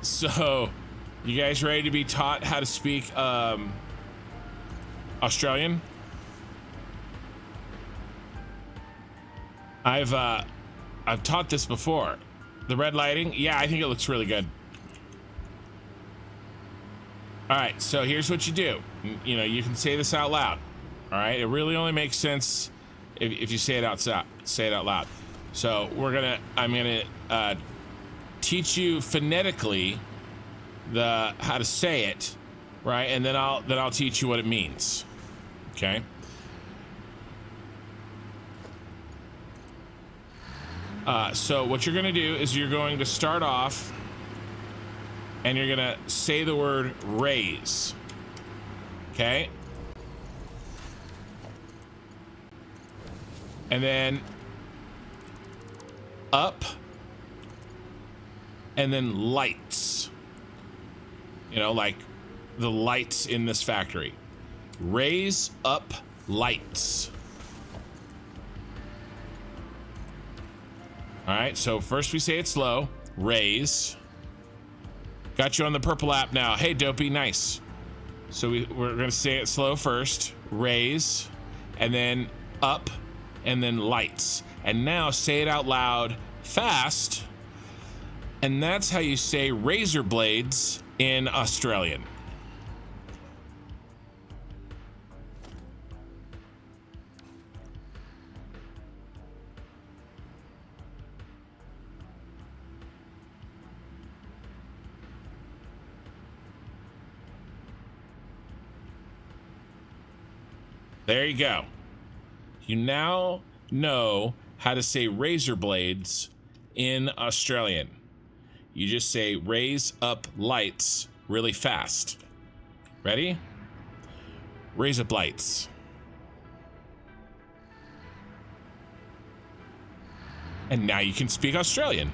So you guys ready to be taught how to speak Australian? I've taught this before. The red lighting, yeah, I think it looks really good. All right, so here's what you do. You know, you can say this out loud. All right, it really only makes sense if you say it out loud. So I'm gonna teach you phonetically how to say it, right? And then I'll teach you what it means. Okay. So what you're gonna do is you're going to start off and you're gonna say the word raise. Okay. And then up and then lights. You know, like the lights in this factory. Raise up lights. All right, so first we say it slow. Raise. Got you on the purple app now. Hey, Dopey, nice. So we're gonna say it slow first. Raise, and then up, and then lights. And now say it out loud, fast. And that's how you say razor blades in Australian. There you go. You now know how to say razor blades in Australian. You just say raise up lights really fast. Ready? Raise up lights. And now you can speak Australian.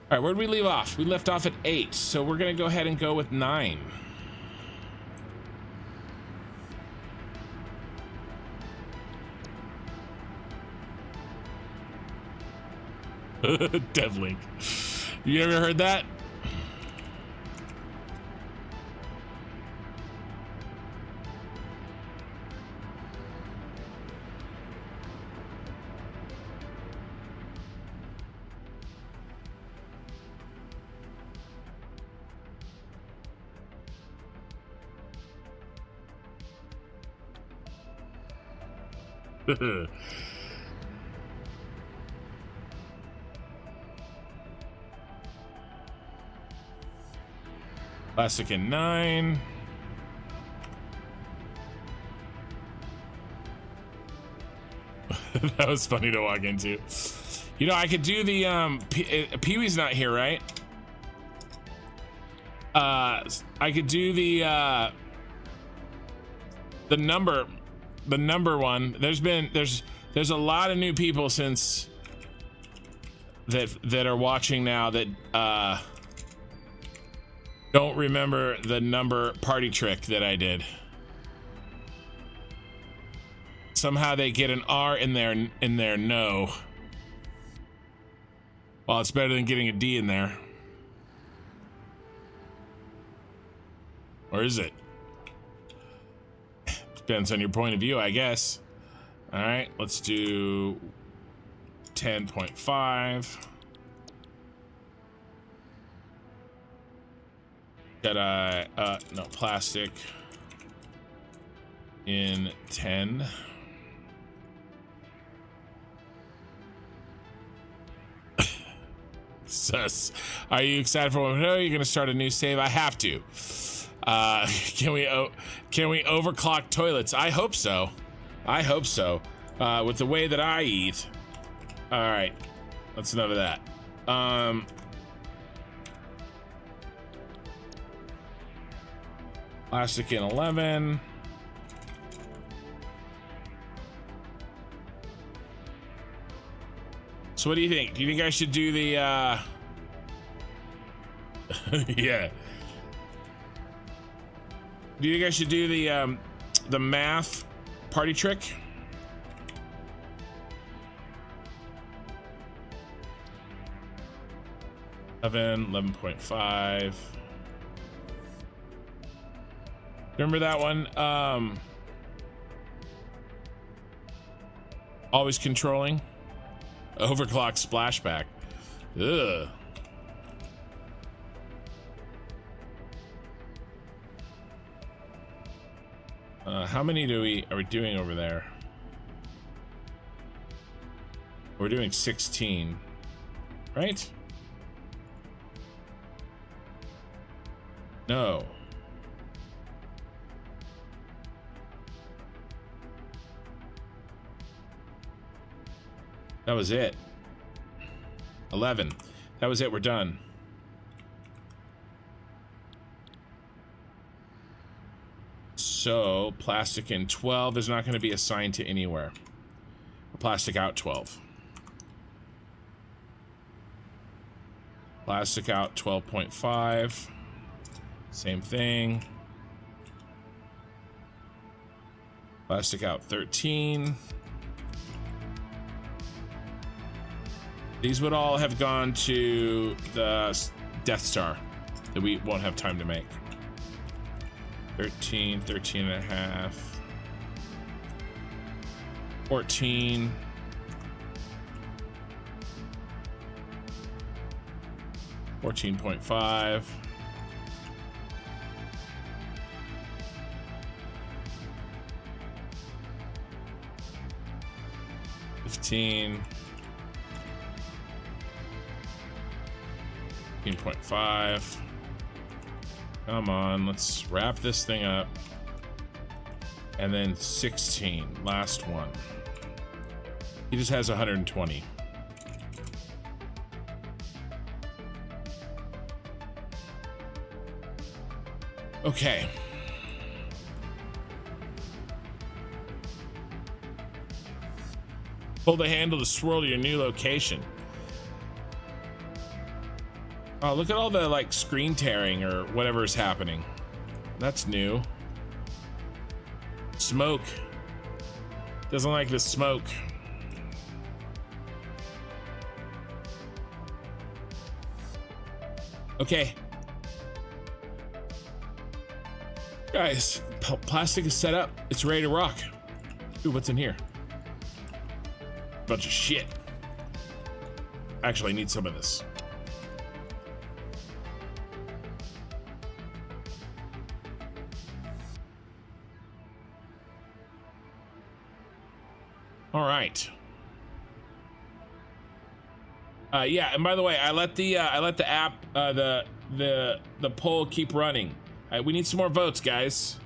All right, where did we leave off? We left off at 8, so we're gonna go ahead and go with 9. Devlink. You ever heard that? Classic in 9. That was funny to walk into. You know, I could do the Pee-wee's not here, right? I could do the number one. There's a lot of new people since that are watching now that don't remember the number party trick that I did. Somehow they get an R in their no. Well, it's better than getting a D in there. Or is it? Depends on your point of view, I guess. All right, let's do 10.5. Jedi, no, plastic in 10. Sus. Are you excited for what? Are you going to start a new save? I have to. Can we overclock toilets? I hope so. I hope so. With the way that I eat. All right, that's enough of that. Plastic in 11. So what do you think? Do you think I should do the yeah. Do you think I should do the math party trick? 11.5. Remember that one? Always controlling. Overclock splashback. Ugh. How many are we doing over there? We're doing 16, right? No. That was it. 11. That was it. We're done. So plastic in 12 is not going to be assigned to anywhere. Plastic out 12. Plastic out 12.5. Same thing. Plastic out 13. These would all have gone to the Death Star that we won't have time to make. 13, 13 and a half. 14. 14.5. 15. 15.5. Come on, let's wrap this thing up. And then 16, last one. He just has 120. Okay. Pull the handle to swirl to your new location. Oh, look at all the like screen tearing or whatever is happening. That's new. Smoke. Doesn't like the smoke. Okay. Guys, plastic is set up. It's ready to rock. Ooh, what's in here? Bunch of shit. Actually, I need some of this. All right. Yeah, and by the way, I let the app the poll keep running. We need some more votes, guys.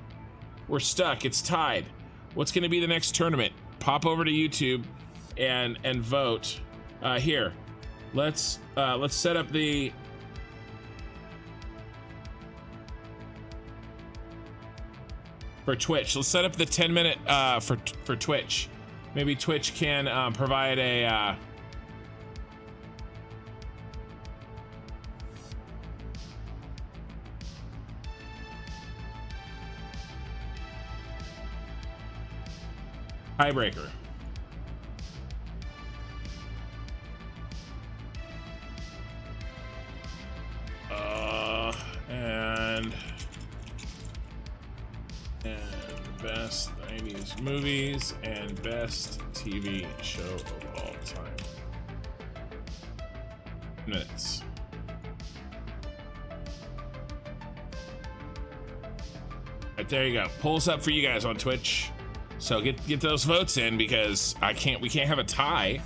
We're stuck. It's tied. What's going to be the next tournament? Pop over to YouTube and vote. Here, let's set up the. For Twitch, let's set up the 10-minute for Twitch. Maybe Twitch can provide a tiebreaker. And best 90s movies and best TV show of all time. Minutes. Right, there you go. Polls up for you guys on Twitch. So get those votes in because we can't have a tie.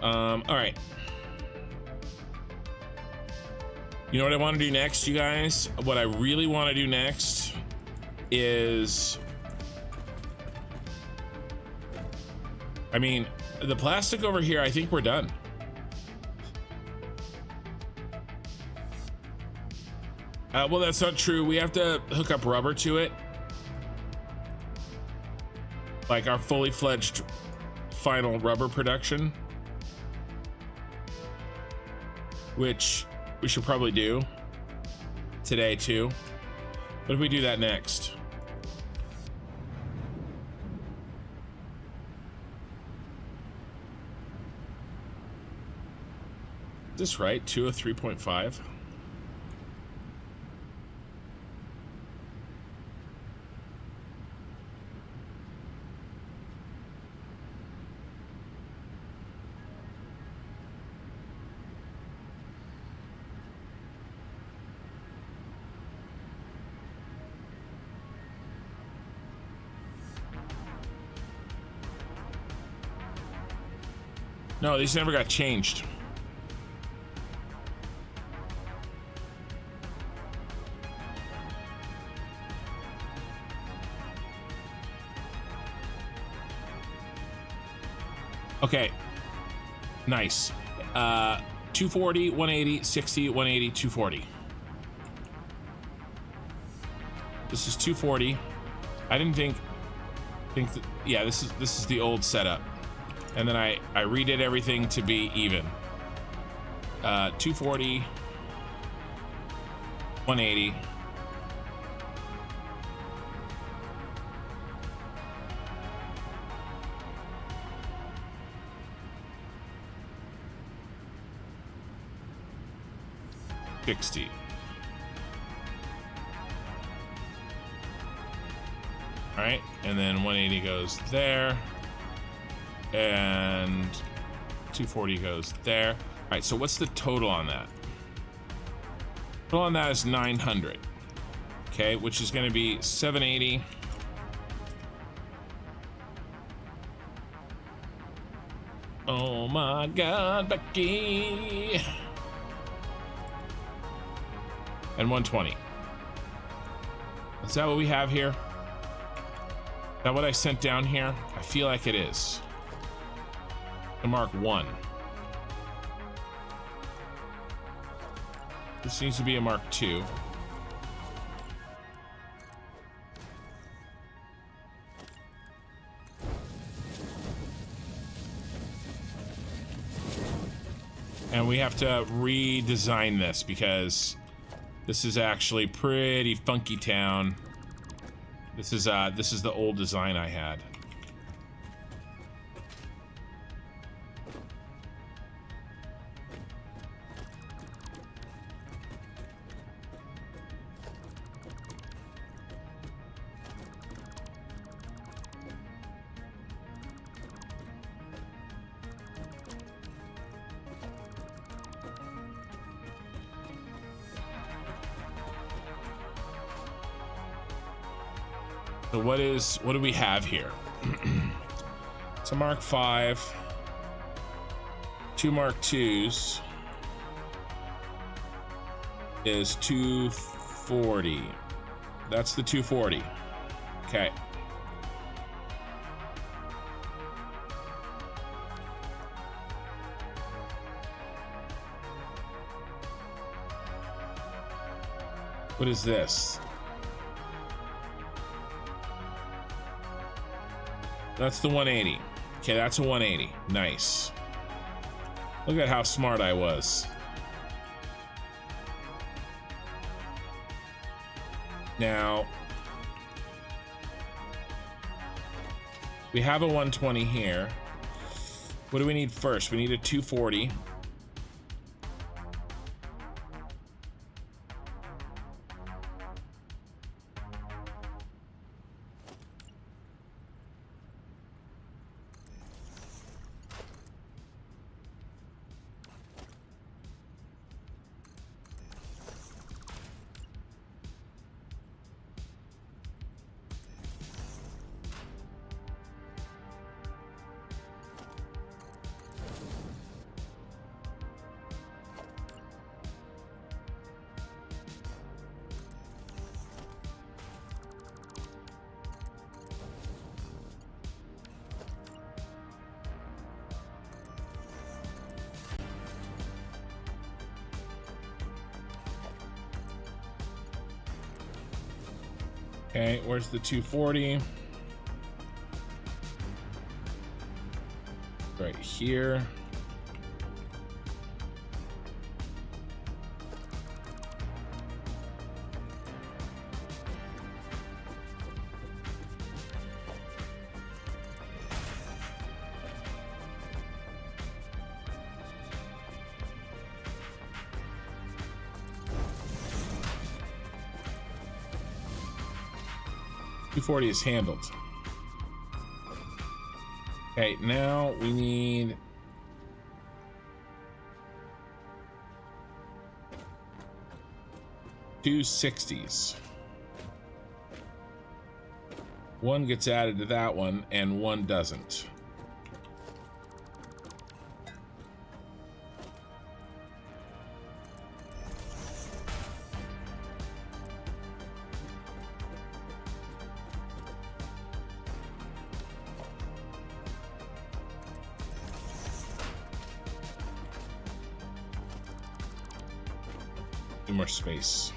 All right. You know what I want to do next, you guys? What I really want to do next is, I mean, the plastic over here, I think we're done. Well, that's not true. We have to hook up rubber to it. Like our fully fledged final rubber production. Which we should probably do today too. What if we do that next? Is this right? 203.5? No, these never got changed. Okay. Nice. 240, 180, 60, 180, 240. This is 240. I didn't think that, yeah, this is the old setup. And then I redid everything to be even. 240, 180. $60. All right, and then 180 goes there. And 240 goes there. All right, so what's the total on that? Total on that is 900. Okay, which is going to be 780. Oh my God, Becky. And 120. Is that what we have here? Is that what I sent down here? I feel like it is. The Mark 1. This needs to be a Mark 2. And we have to redesign this because this is actually pretty funky town. This is the old design I had. So what do we have here? It's a Mark 5, 2 Mark 2s is 240. That's the 240. Okay. What is this? That's the 180. Okay, that's a 180. Nice. Look at how smart I was. Now, we have a 120 here. What do we need first? We need a 240. Okay, where's the 240? Right here. .240 is handled. Okay, now we need two 60s. One gets added to that one and one doesn't. More space.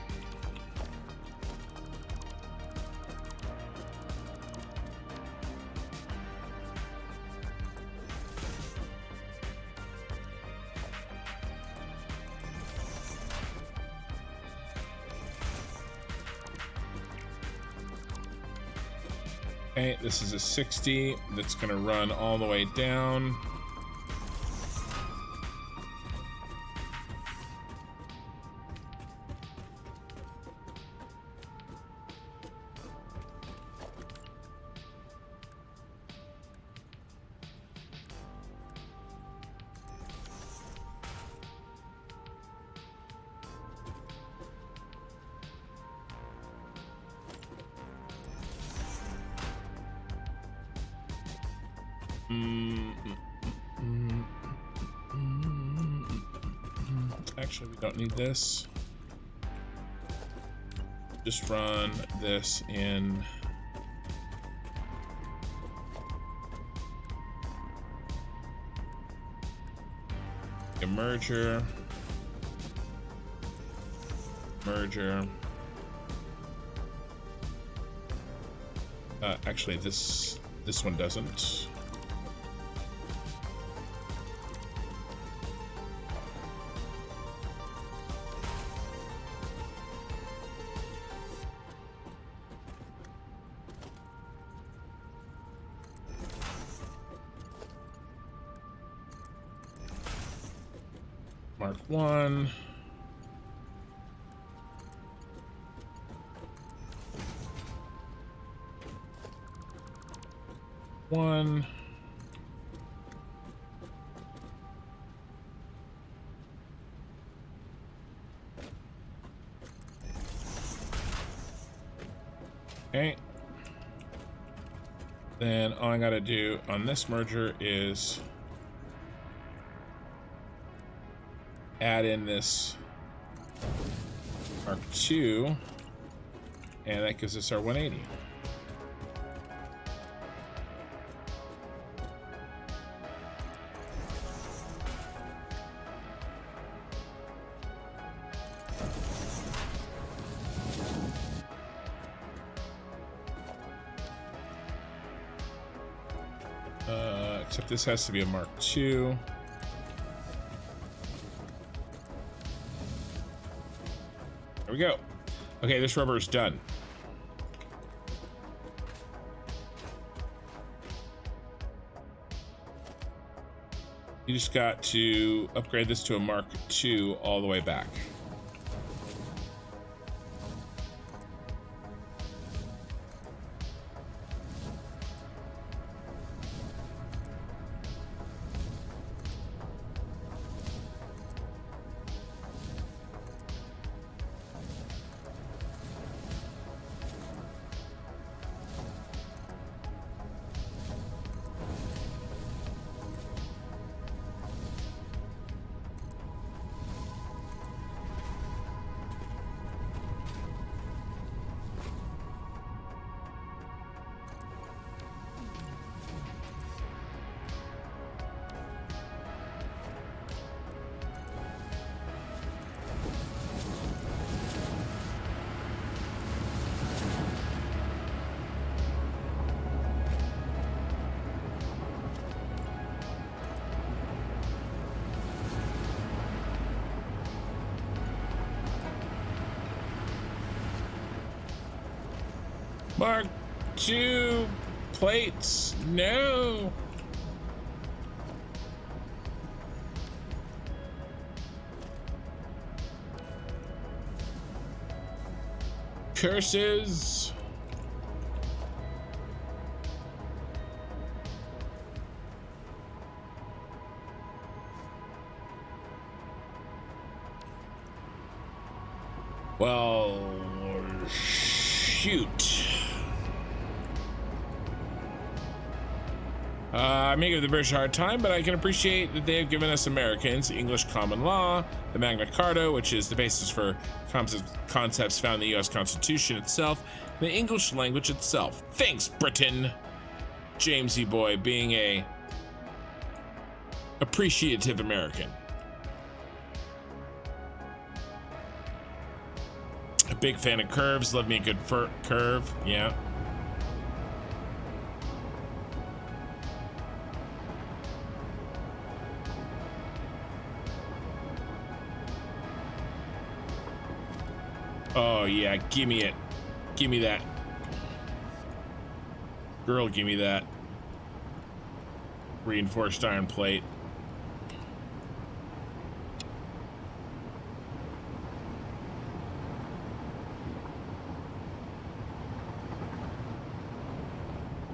Okay, this is a 60 that's going to run all the way down. Actually, we don't need this. Just run this in. A merger. Actually, this one doesn't. Mark 1. One. Okay. Then all I gotta do on this merger is add in this Mark II, and that gives us our 180. Except this has to be a Mark II. There we go. Okay, this rubber is done. You just got to upgrade this to a Mark II all the way back. Mark 2 plates. No. Curses. Well, shoot. I may give the British a hard time, but I can appreciate that they have given us Americans English common law, the Magna Carta, which is the basis for concepts found in the U.S. Constitution itself, and the English language itself. Thanks, Britain. Jamesy boy, being a appreciative American. A big fan of curves. Love me a good curve. Yeah. Oh yeah, give me it. Give me that. Girl, give me that. Reinforced iron plate.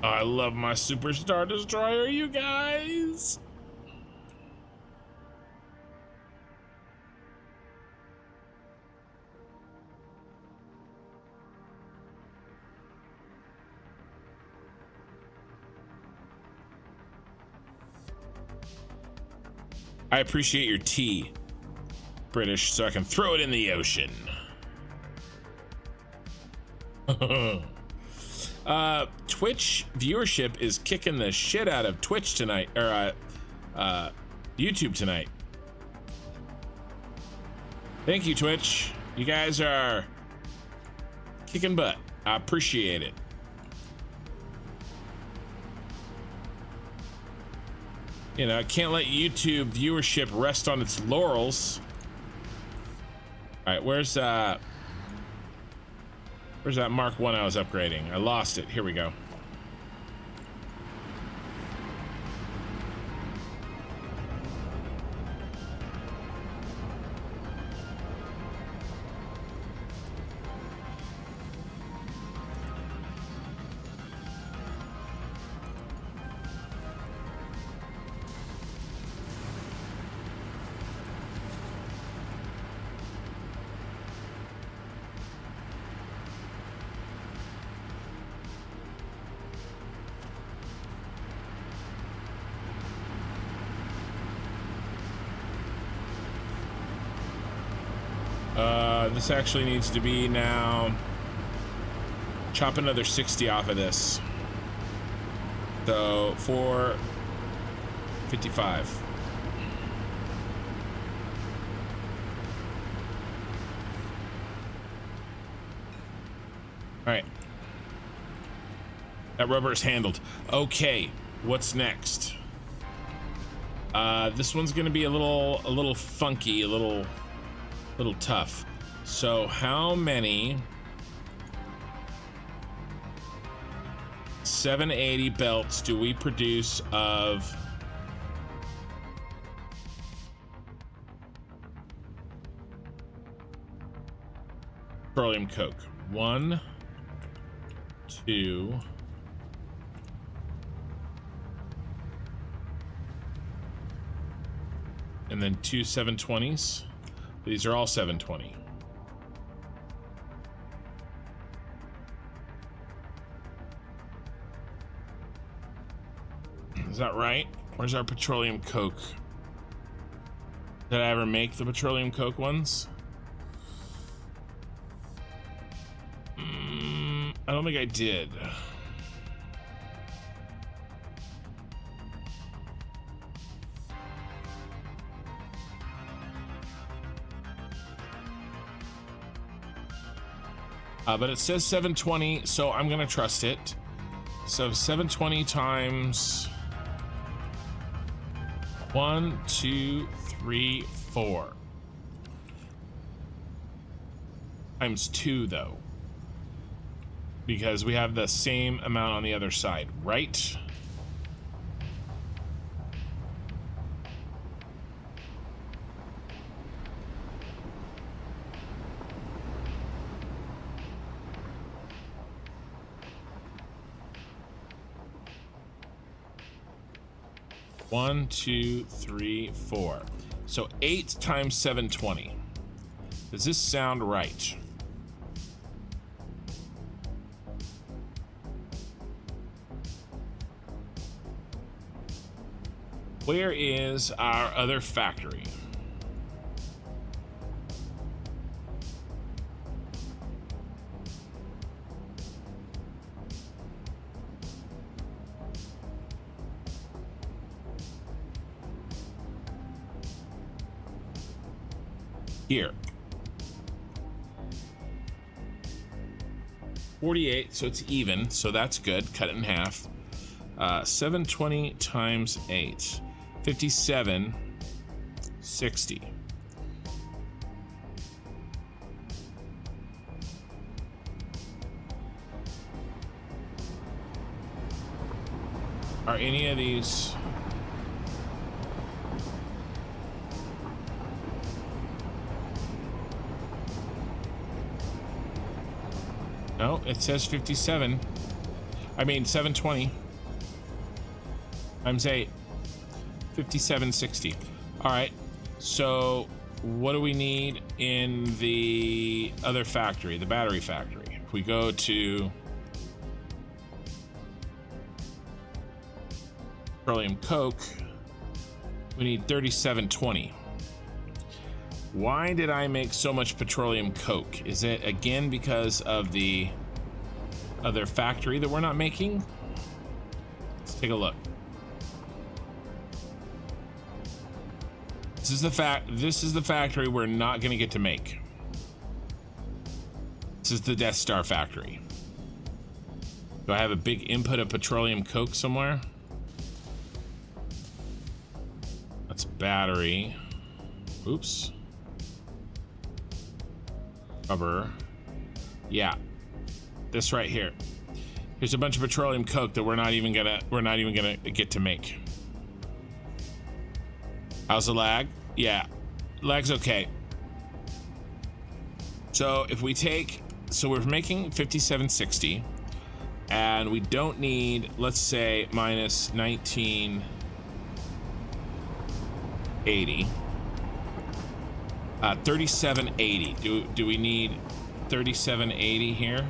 I love my Superstar Destroyer, you guys. I appreciate your tea, British, so I can throw it in the ocean. Twitch viewership is kicking the shit out of Twitch tonight, or YouTube tonight. Thank you, Twitch. You guys are kicking butt. I appreciate it. You know, I can't let YouTube viewership rest on its laurels. All right, where's that Mark 1 I was upgrading? I lost it. Here we go. This actually needs to be now. Chop another 60 off of this. So 455. All right. That rubber is handled. Okay, what's next? This one's gonna be a little funky, a little tough. So how many 780 belts do we produce of petroleum coke? 1, 2, and then 2 720s. These are all 720. Is that right? Where's our petroleum coke? Did I ever make the petroleum coke ones? I don't think I did. But it says 720, so I'm gonna trust it. So 720 times 1, 2, 3, 4. Times 2 though. because we have the same amount on the other side, right? One, two, three, four. So 8 times 720. Does this sound right? Where is our other factory? Here. 48, so it's even, so that's good. Cut it in half. 720 times 8. 57, 60. Are any of these... No, it says 57. I mean 720 times 8. 5760. All right, so what do we need in the other factory, the battery factory? If we go to petroleum coke, we need 3720. Why did I make so much petroleum coke? Is it again because of the other factory that we're not making? Let's take a look. This is the factory we're not going to get to make. This is the Death Star factory. Do I have a big input of petroleum coke somewhere? That's battery. Oops. Rubber. Yeah. This right here. Here's a bunch of petroleum coke that we're not even gonna get to make. How's the lag? Yeah, lag's okay. So if we take, so we're making 5760, and we don't need, let's say, minus 1980. 3780. Do we need 3780 here?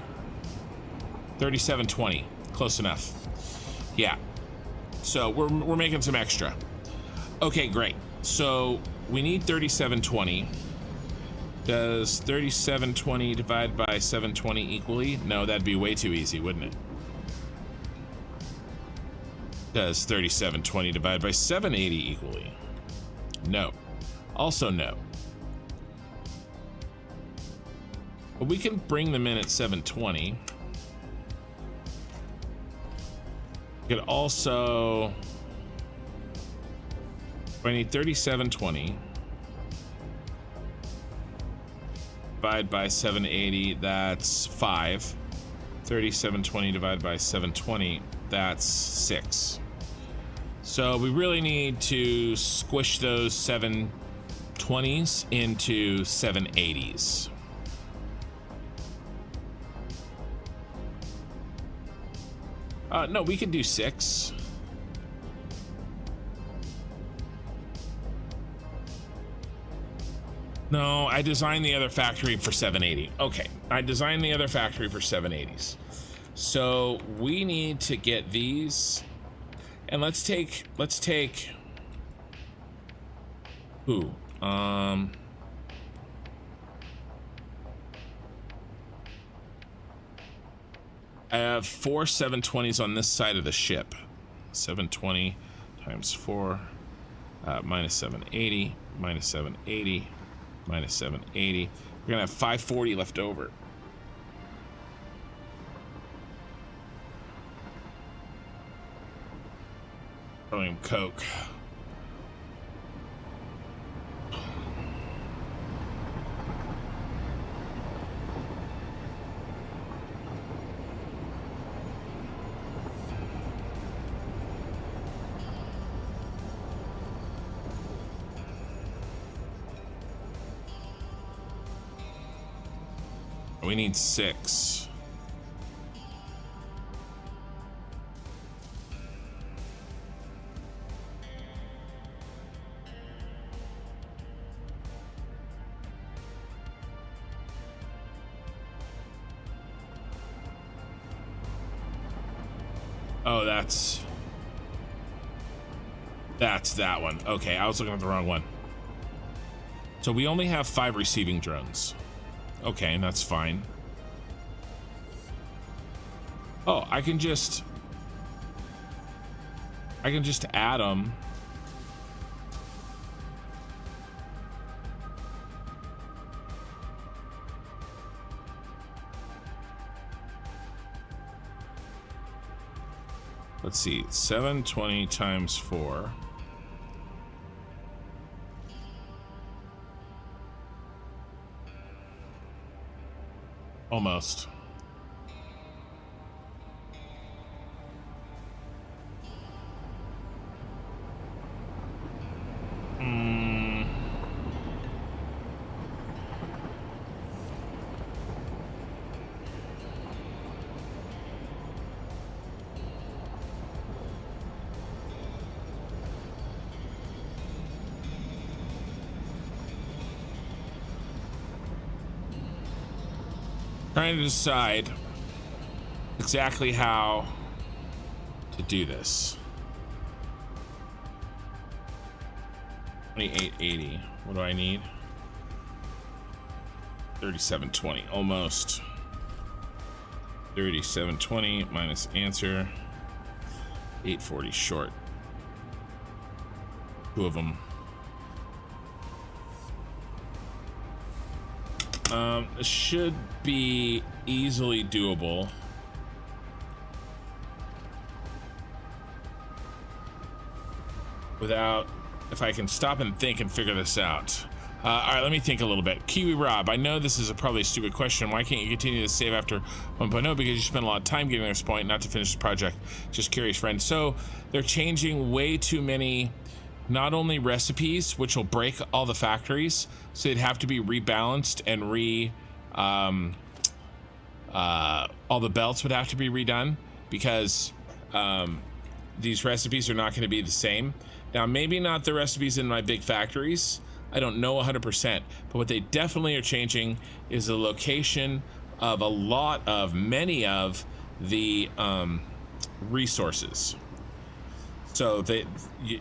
3720. Close enough. Yeah. So we're making some extra. Okay, great. So we need 3720. Does 3720 divide by 720 equally? No, that'd be way too easy, wouldn't it? Does 3720 divide by 780 equally? No. Also no. But we can bring them in at 720. We could also... I need 3720 divided by 780, that's 5. 3720 divided by 720, that's 6. So we really need to squish those 720s into 780s. No, we could do 6. No, I designed the other factory for 780. Okay, I designed the other factory for 780s. So we need to get these, and let's take who? I have 4 720s on this side of the ship. 720 times 4 minus 780 minus 780 minus 780. We're gonna have 540 left over. Petroleum coke. We need 6. Oh, that's that one. Okay, I was looking at the wrong one. So we only have 5 receiving drones. Okay, and that's fine. Oh, I can just add them. Let's see, 720 times 4. Almost. Trying to decide exactly how to do this. 2880. What do I need? 3720. Almost. 3720 minus answer. 840 short. 2 of them. It should be easily doable. Without, if I can stop and think and figure this out. All right, let me think a little bit. Kiwi Rob, I know this is probably a stupid question. Why can't you continue to save after 1.0? Because you spent a lot of time getting to this point, not to finish the project. Just curious, friend. So they're changing way too many, not only recipes, which will break all the factories, so they'd have to be rebalanced and all the belts would have to be redone, because these recipes are not going to be the same. Now, maybe not the recipes in my big factories. I don't know 100%, but what they definitely are changing is the location of many of the resources. So they,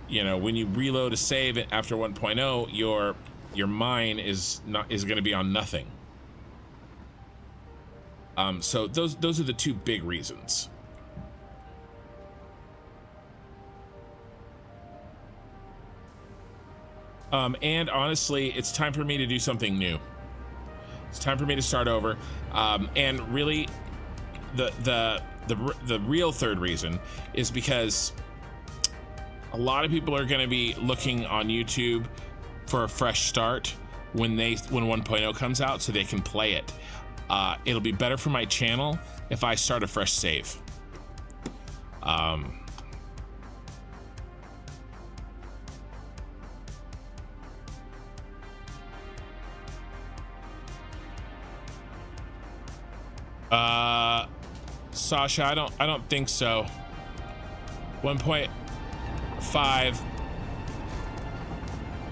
you know, when you reload a save after 1.0, your mine is going to be on nothing. So those are the 2 big reasons. And honestly, it's time for me to do something new. It's time for me to start over. And really, the real third reason is because a lot of people are going to be looking on YouTube for a fresh start when 1.0 comes out, so they can play it. It'll be better for my channel if I start a fresh save. Sasha, I don't think so. 1.5.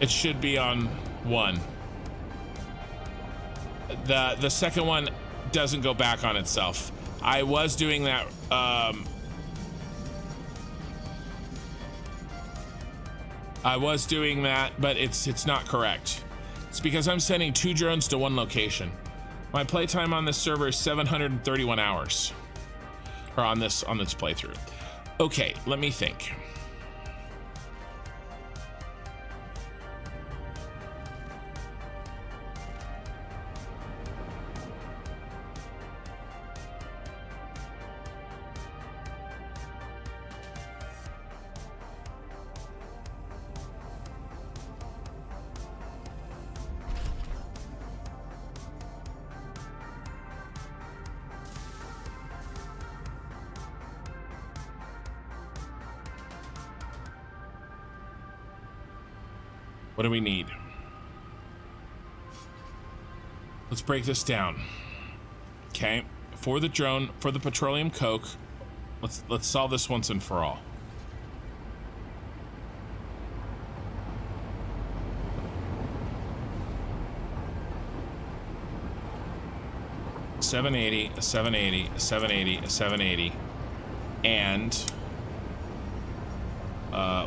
It should be on 1. The second one doesn't go back on itself. I was doing that. I was doing that, but it's not correct. It's because I'm sending 2 drones to 1 location. My playtime on this server is 731 hours, or on this playthrough. Okay, let me think. What do we need? Let's break this down. Okay, for the drone, for the petroleum coke, let's solve this once and for all. $780, $780, $780, $780, and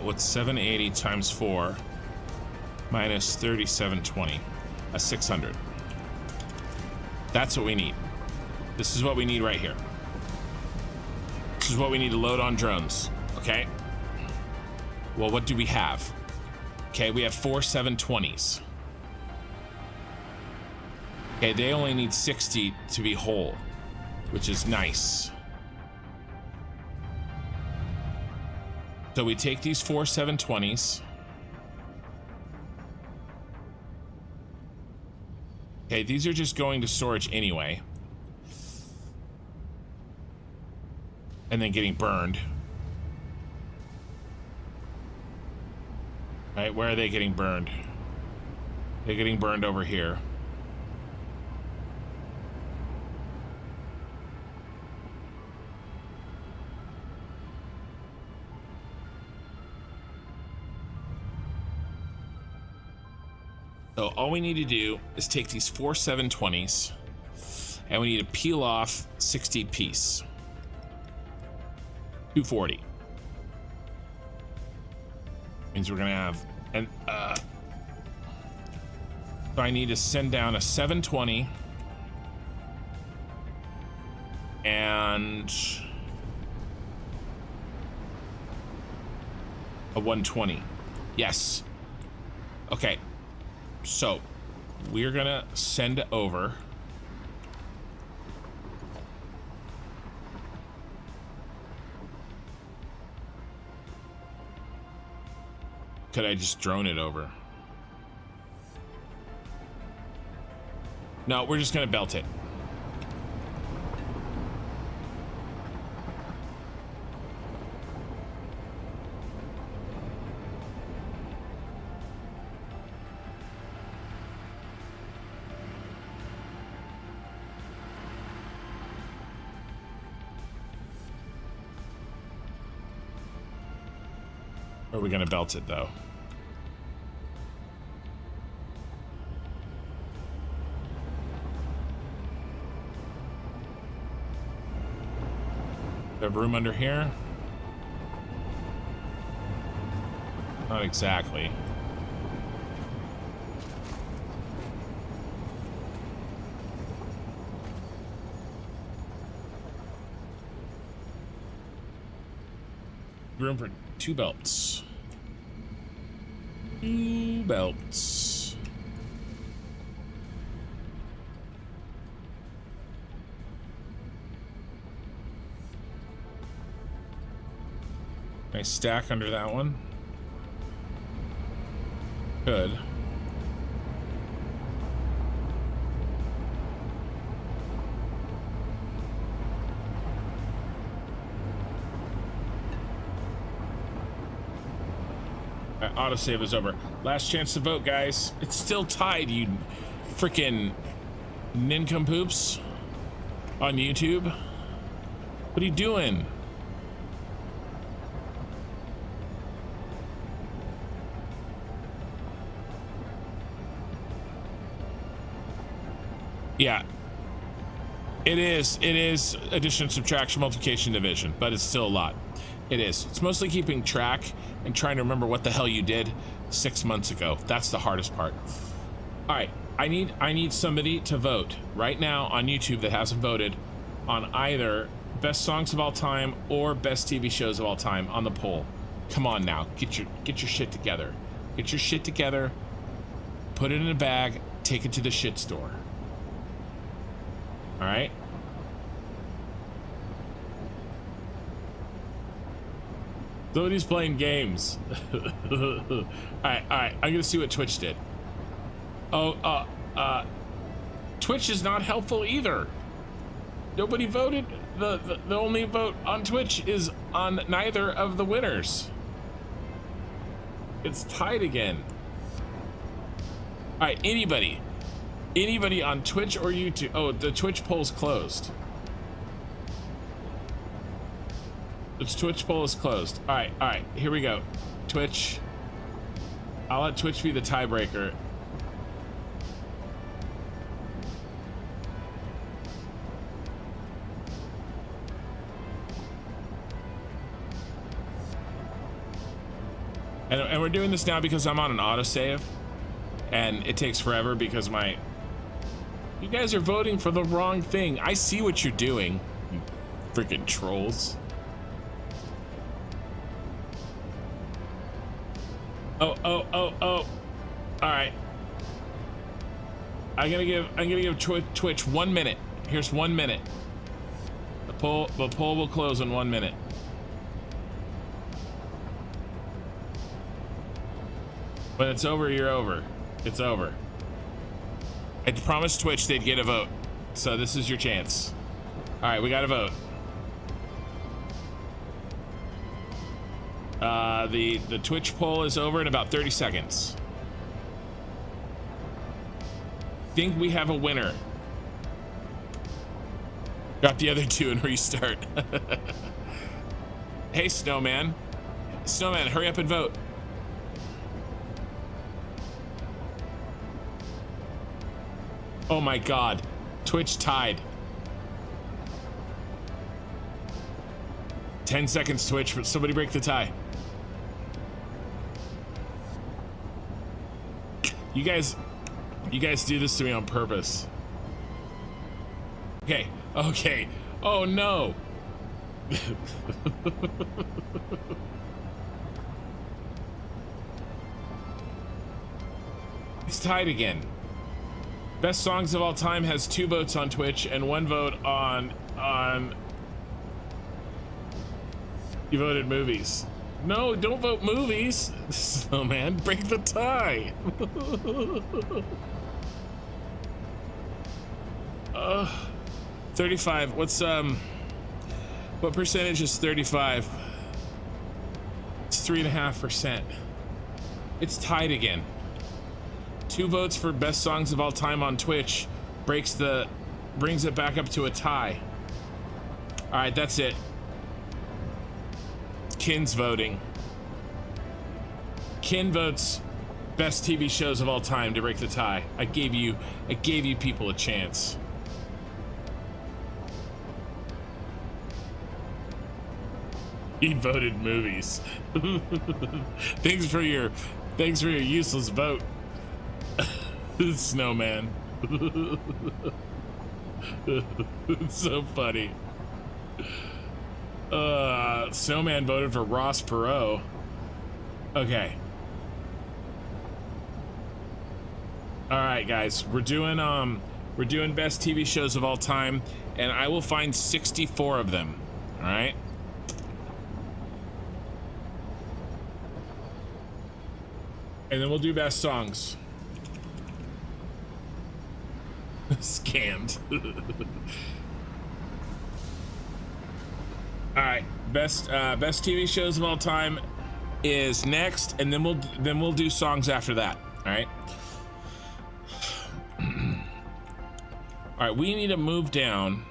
what's 780 times 4 minus 3720? A 600. That's what we need. This is what we need right here. This is what we need to load on drones. Okay. Well, what do we have? Okay, we have 4 720s. Okay, they only need 60 to be whole, which is nice. So we take these 4 720s. Okay, these are just going to storage anyway. And then getting burned. Right, where are they getting burned? They're getting burned over here. So all we need to do is take these 4 720s and we need to peel off 60 piece. 240. Means we're gonna have, and so I need to send down a 720 and a 120. Yes. Okay. So we're gonna send over could I just drone it over? No, we're just gonna belt it. Or are we gonna belt it though? Do we have room under here? Not exactly. Room for 2 belts. 2 belts. Can I stack under that one? Good. Autosave is over. Last chance to vote, guys. It's still tied, you freaking nincompoops on YouTube. What are you doing? Yeah. It is addition, subtraction, multiplication, division, but it's still a lot. It is. It's mostly keeping track and trying to remember what the hell you did 6 months ago. That's the hardest part. All right, I need somebody to vote right now on YouTube that hasn't voted on either best songs of all time or best TV shows of all time on the poll. Come on now, get your shit together. Get your shit together. Put it in a bag. Take it to the shit store. All right. Somebody's playing games. all right. I'm gonna see what Twitch did. Oh, Twitch is not helpful either. Nobody voted. The only vote on Twitch is on neither of the winners. It's tied again. All right, anybody Anybody on Twitch or YouTube? Oh, the Twitch poll's closed. The Twitch poll is closed. All right, here we go. Twitch. I'll let Twitch be the tiebreaker. And we're doing this now because I'm on an autosave, and it takes forever because you guys are voting for the wrong thing. I see what you're doing, you freaking trolls. Oh. All right. I'm gonna give Twitch 1 minute. Here's 1 minute. The poll will close in 1 minute. When it's over, you're over. It's over. I promised Twitch they'd get a vote, so this is your chance. All right, we got a vote. The Twitch poll is over in about 30 seconds. Think we have a winner. Drop the other two and restart. Hey, Snowman. Snowman, hurry up and vote. Oh my God, Twitch tied. 10 seconds, Twitch, but somebody break the tie. You guys do this to me on purpose. Okay. Oh no. It's tied again. Best songs of all time has 2 votes on Twitch and 1 vote on you voted movies. No, don't vote movies. Oh man, break the tie. 35. What percentage is 35? It's 3.5%. It's tied again. 2 votes for best songs of all time on Twitch brings it back up to a tie. All right, that's it. Kin's voting. Kin votes best TV shows of all time to break the tie. I gave you people a chance. He voted movies. Thanks for your useless vote. Snowman. It's so funny. Snowman voted for Ross Perot. Okay. All right, guys, we're doing best TV shows of all time, and I will find 64 of them. All right. And then we'll do best songs. Scammed. All right, best TV shows of all time is next, and then we'll do songs after that. All right. All right, we need to move down.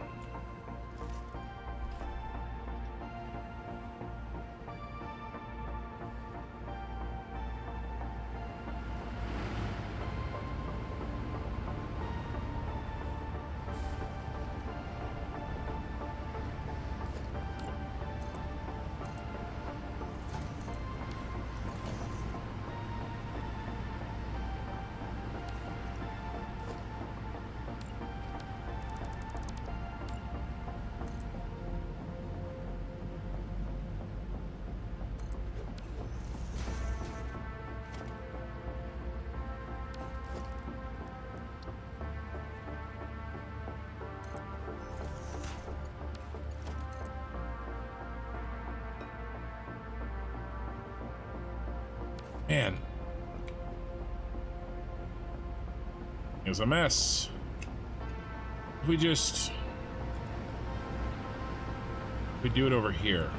Man, it's a mess. We do it over here.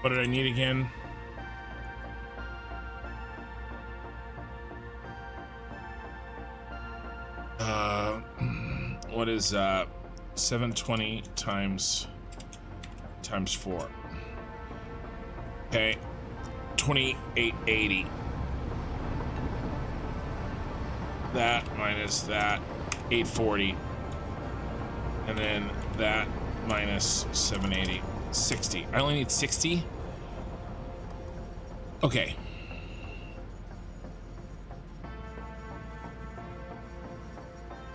What did I need again? What is 720 times 4? Okay, 2880. That minus that, 840. And then that minus 780, 60. I only need 60? Okay.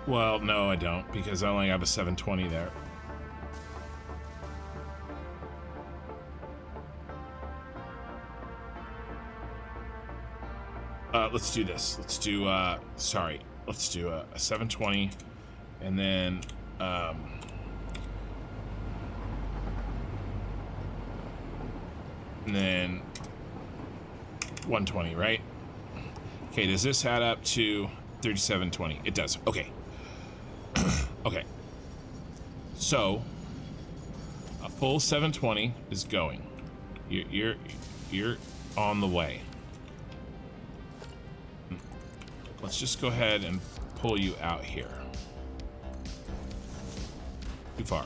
Well, no, I don't, because I only have a 720 there. Let's do this. Let's do, sorry. Let's do a 720, and then, and then 120, right? Okay, does this add up to 3720? It does. Okay. Okay. So a full 720 is going. You're on the way. Let's just go ahead and pull you out here. Too far.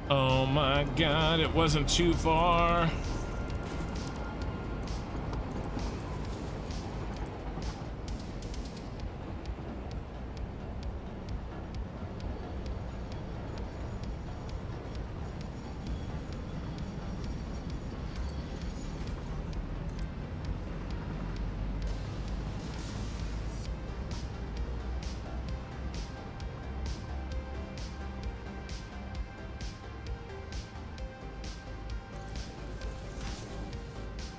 Oh my God, it wasn't too far.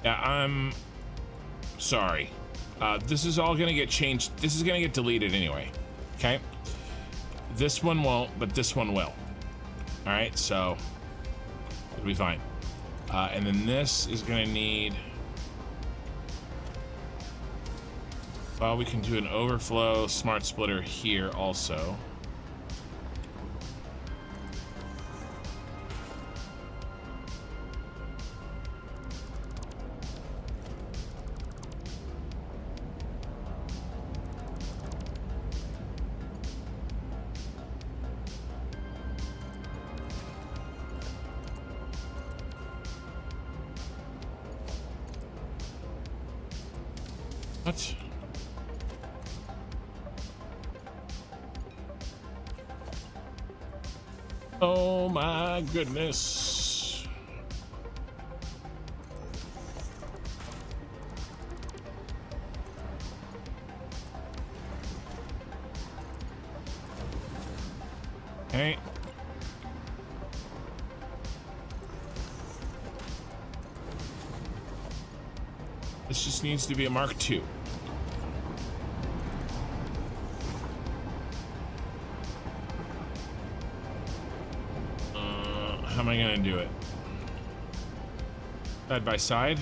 Yeah, I'm sorry. This is all gonna get changed. This is gonna get deleted anyway. Okay. This one won't, but this one will. All right, so it'll be fine. And then this is gonna need. Well, we can do an overflow smart splitter here also. What? Oh my goodness. Okay. This just needs to be a Mark II. How am I gonna do it? Side by side?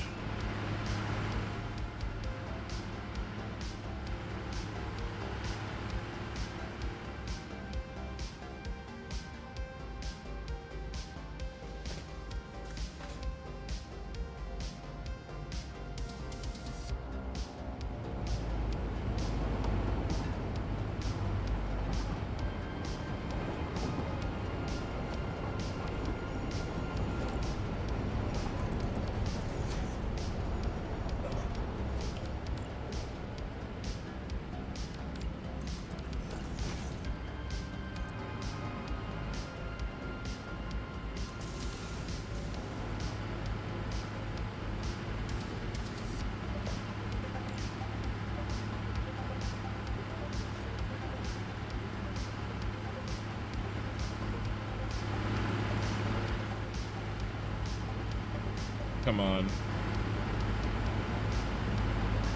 Come on.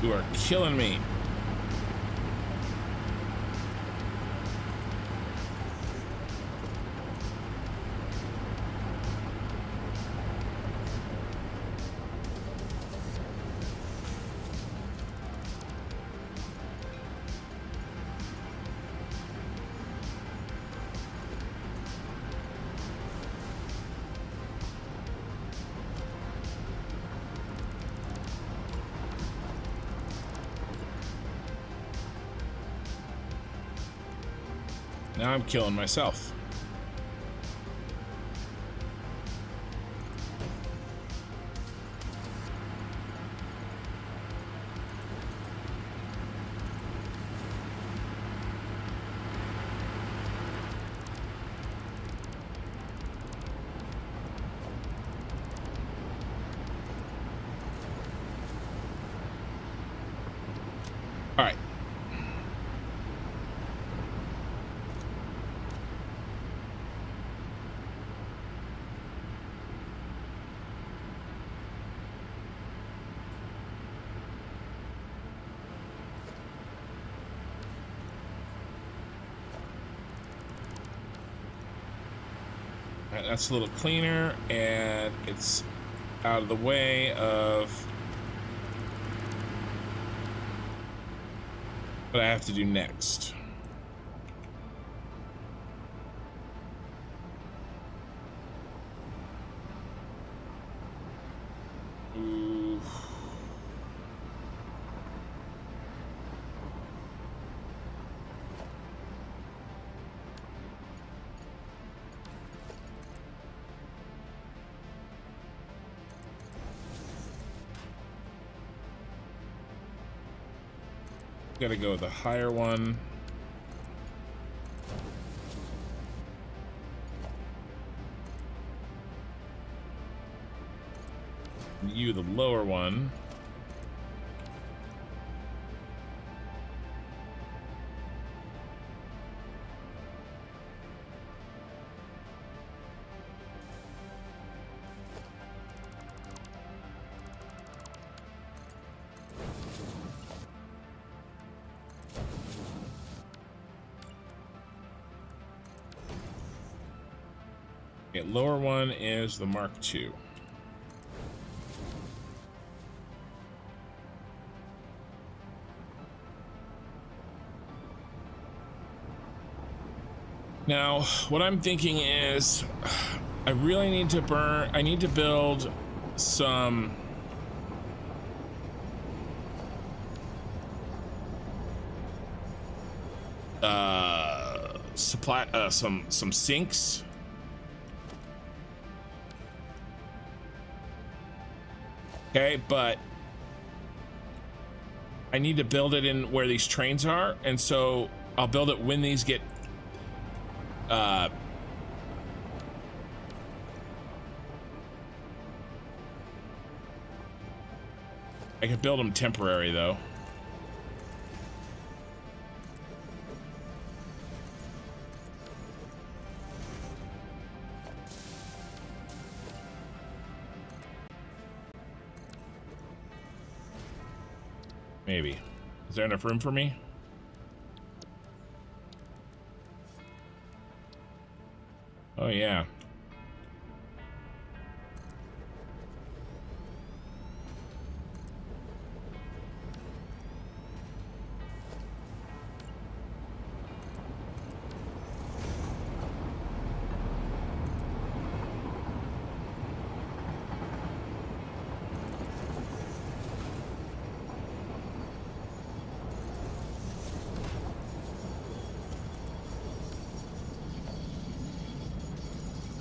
You are killing me. Now I'm killing myself. All right. That's a little cleaner, and it's out of the way of what I have to do next. Ooh. Gotta go with the higher one. You, the lower one. Okay, lower one is the Mark II. Now, what I'm thinking is I really need to build some some sinks. Okay, but I need to build it in where these trains are, and so I'll build it when these get I could build them temporary though. Maybe. Is there enough room for me? Oh yeah.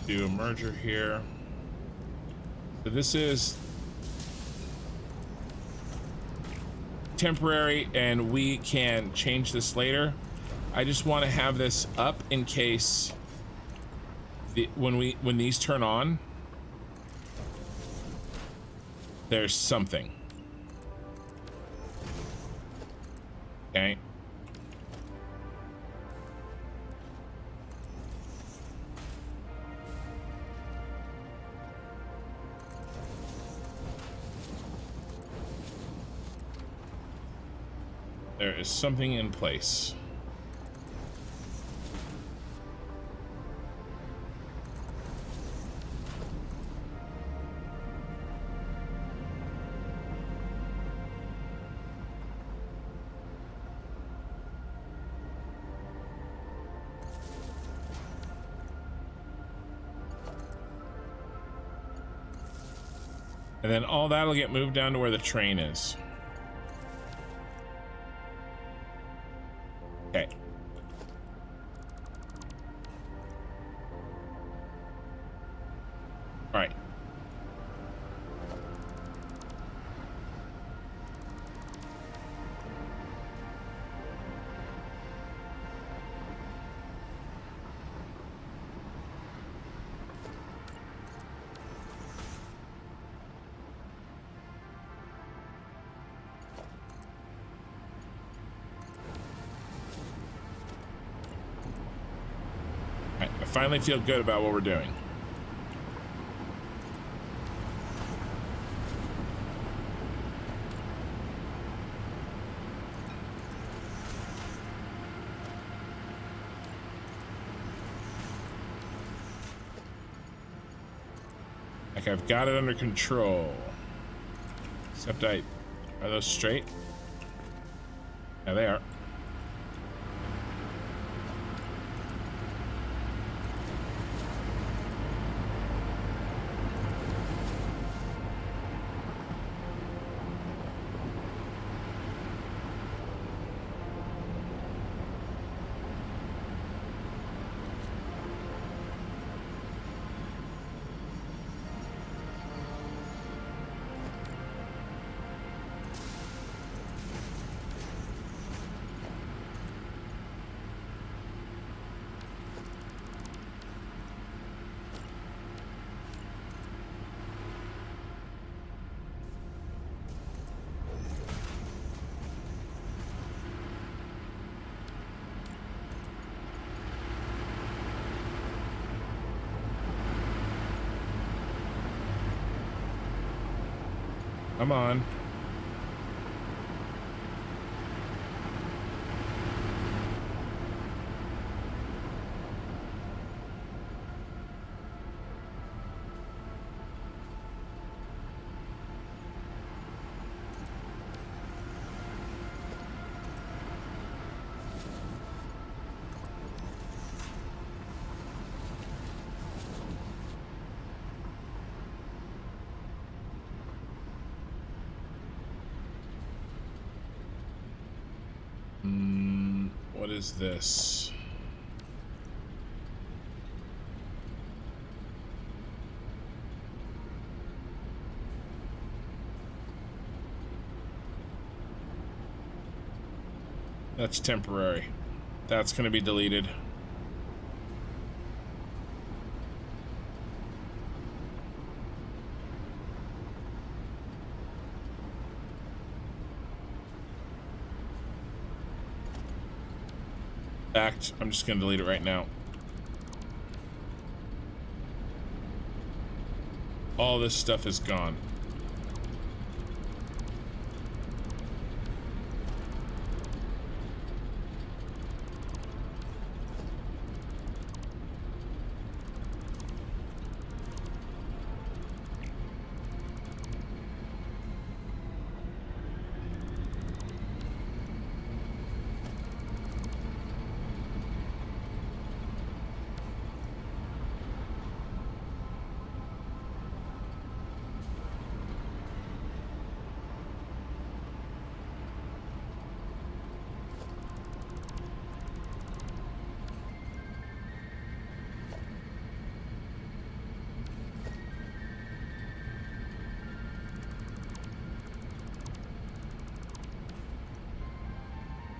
Do a merger here. So this is temporary and we can change this later. I just want to have this up in case when these turn on, there's something. Okay. There is something in place. And then all that'll get moved down to where the train is. Okay. finally feel good about what we're doing. Like I've got it under control. Except are those straight? Yeah, they are. Come on. What is this? That's temporary. That's going to be deleted. I'm just gonna delete it right now. All this stuff is gone.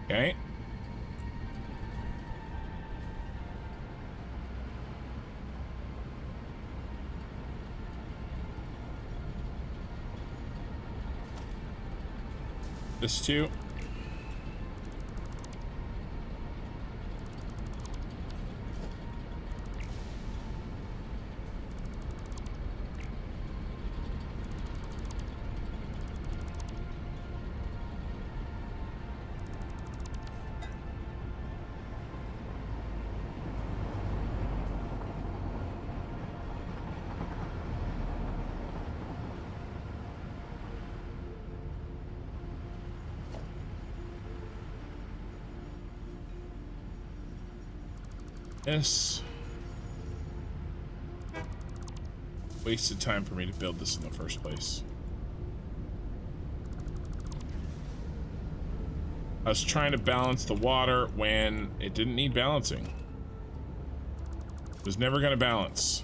Okay. This too. This wasted time for me to build this in the first place. I was trying to balance the water when it didn't need balancing. It was never going to balance.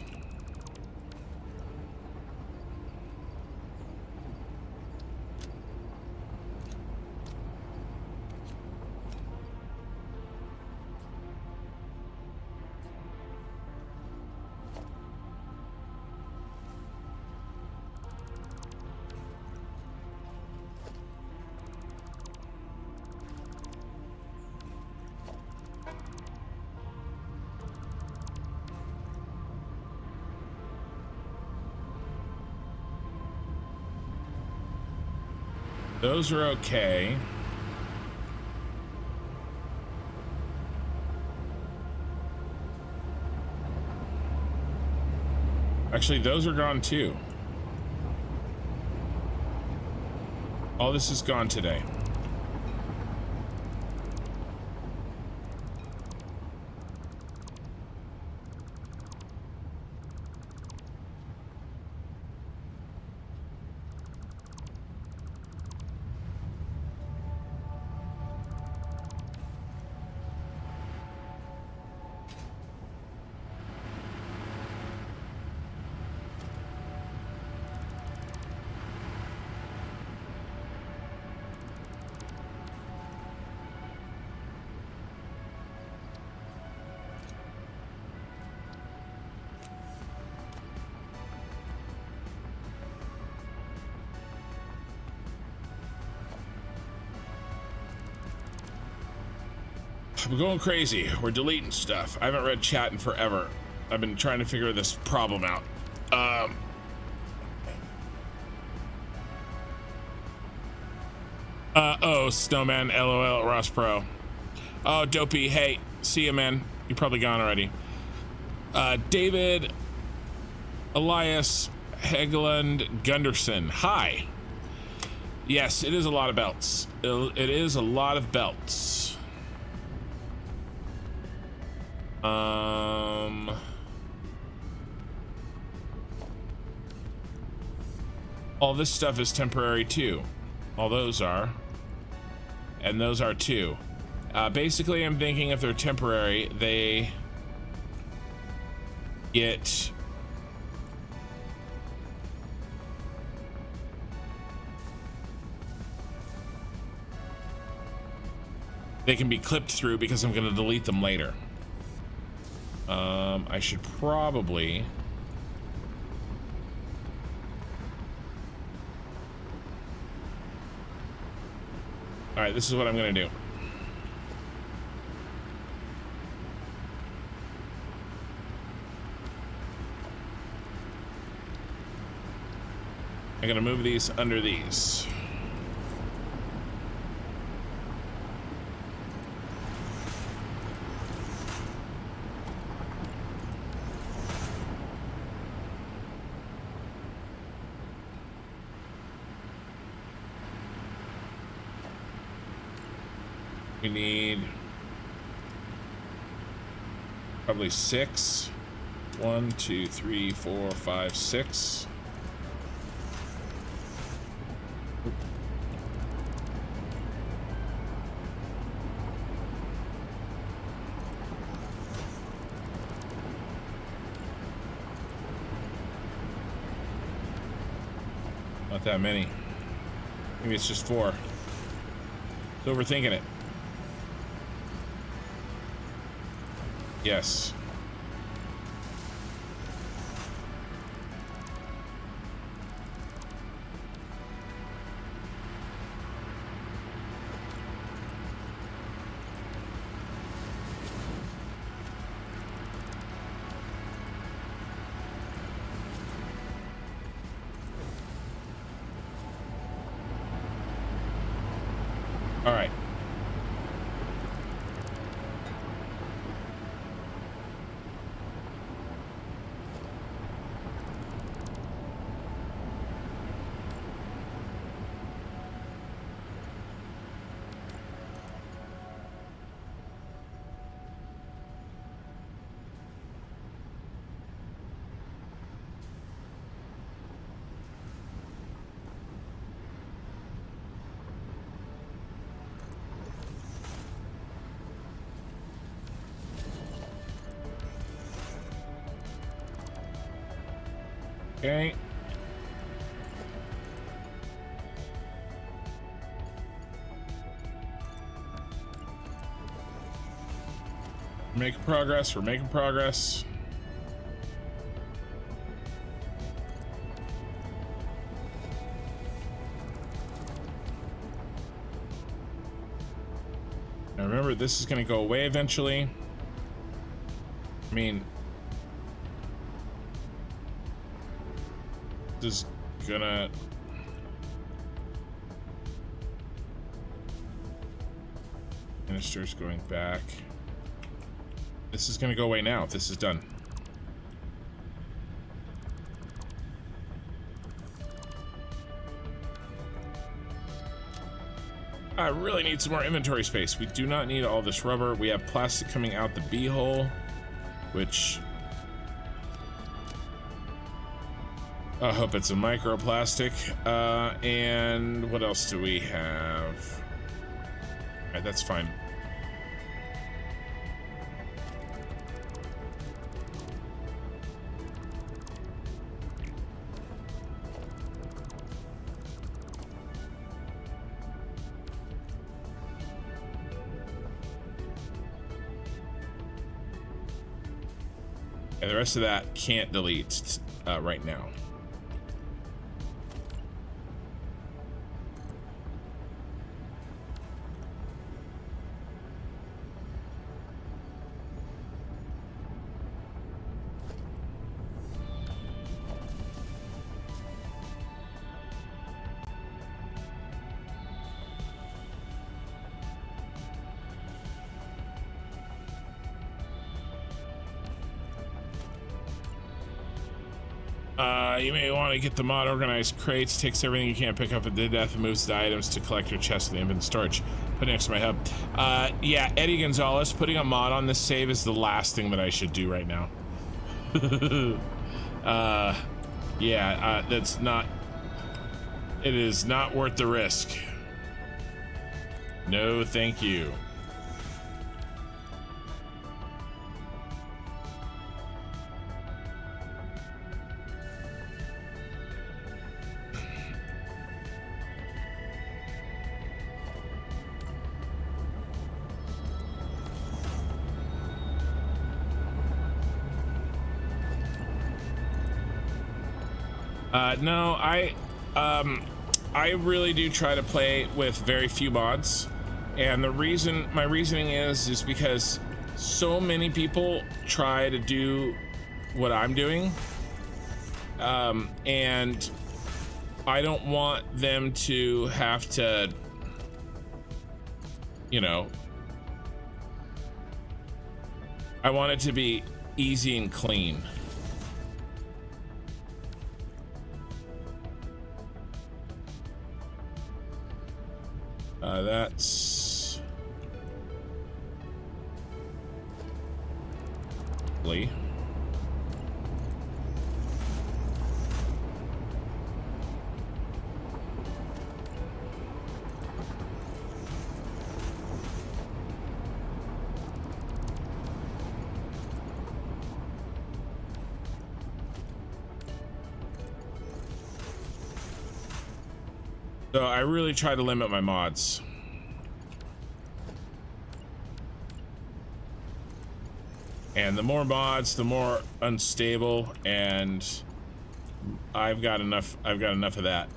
Those are okay. Actually, those are gone too. All this is gone today. I'm going crazy. We're deleting stuff. I haven't read chat in forever. I've been trying to figure this problem out. Oh, Snowman, LOL, Ross Pro. Oh, Dopey, hey, see you, man. You're probably gone already. David, Elias, Hegeland, Gunderson, hi. Yes, it is a lot of belts. It is a lot of belts. All this stuff is temporary too. All those are. And those are too. Basically, I'm thinking if they're temporary, they get they can be clipped through because I'm going to delete them later. I should probably all right, this is what I'm going to do. I'm going to move these under these. We need probably 6. 1, 2, 3, 4, 5, 6. Not that many. Maybe it's just 4. It's overthinking it. Yes. All right. Okay. We're making progress. We're making progress. Now remember, this is going to go away eventually. I mean, this is gonna Minister's going back. This is gonna go away now if this is done. I really need some more inventory space. We do not need all this rubber. We have plastic coming out the B-hole, which I hope it's a microplastic. And what else do we have? All right, that's fine. And the rest of that can't delete right now. You may want to get the mod organized. Crates takes everything you can't pick up at the death and moves the items to collector chest in the infinite storage. Put next to my hub. Yeah, Eddie Gonzalez, putting a mod on this save is the last thing that I should do right now. That's not. It is not worth the risk. No, thank you. No, I really do try to play with very few mods, and my reasoning is because so many people try to do what I'm doing, and I don't want them to have to, you know, I want it to be easy and clean. That's Lee. So I really try to limit my mods. And the more mods, the more unstable, and I've got enough of that.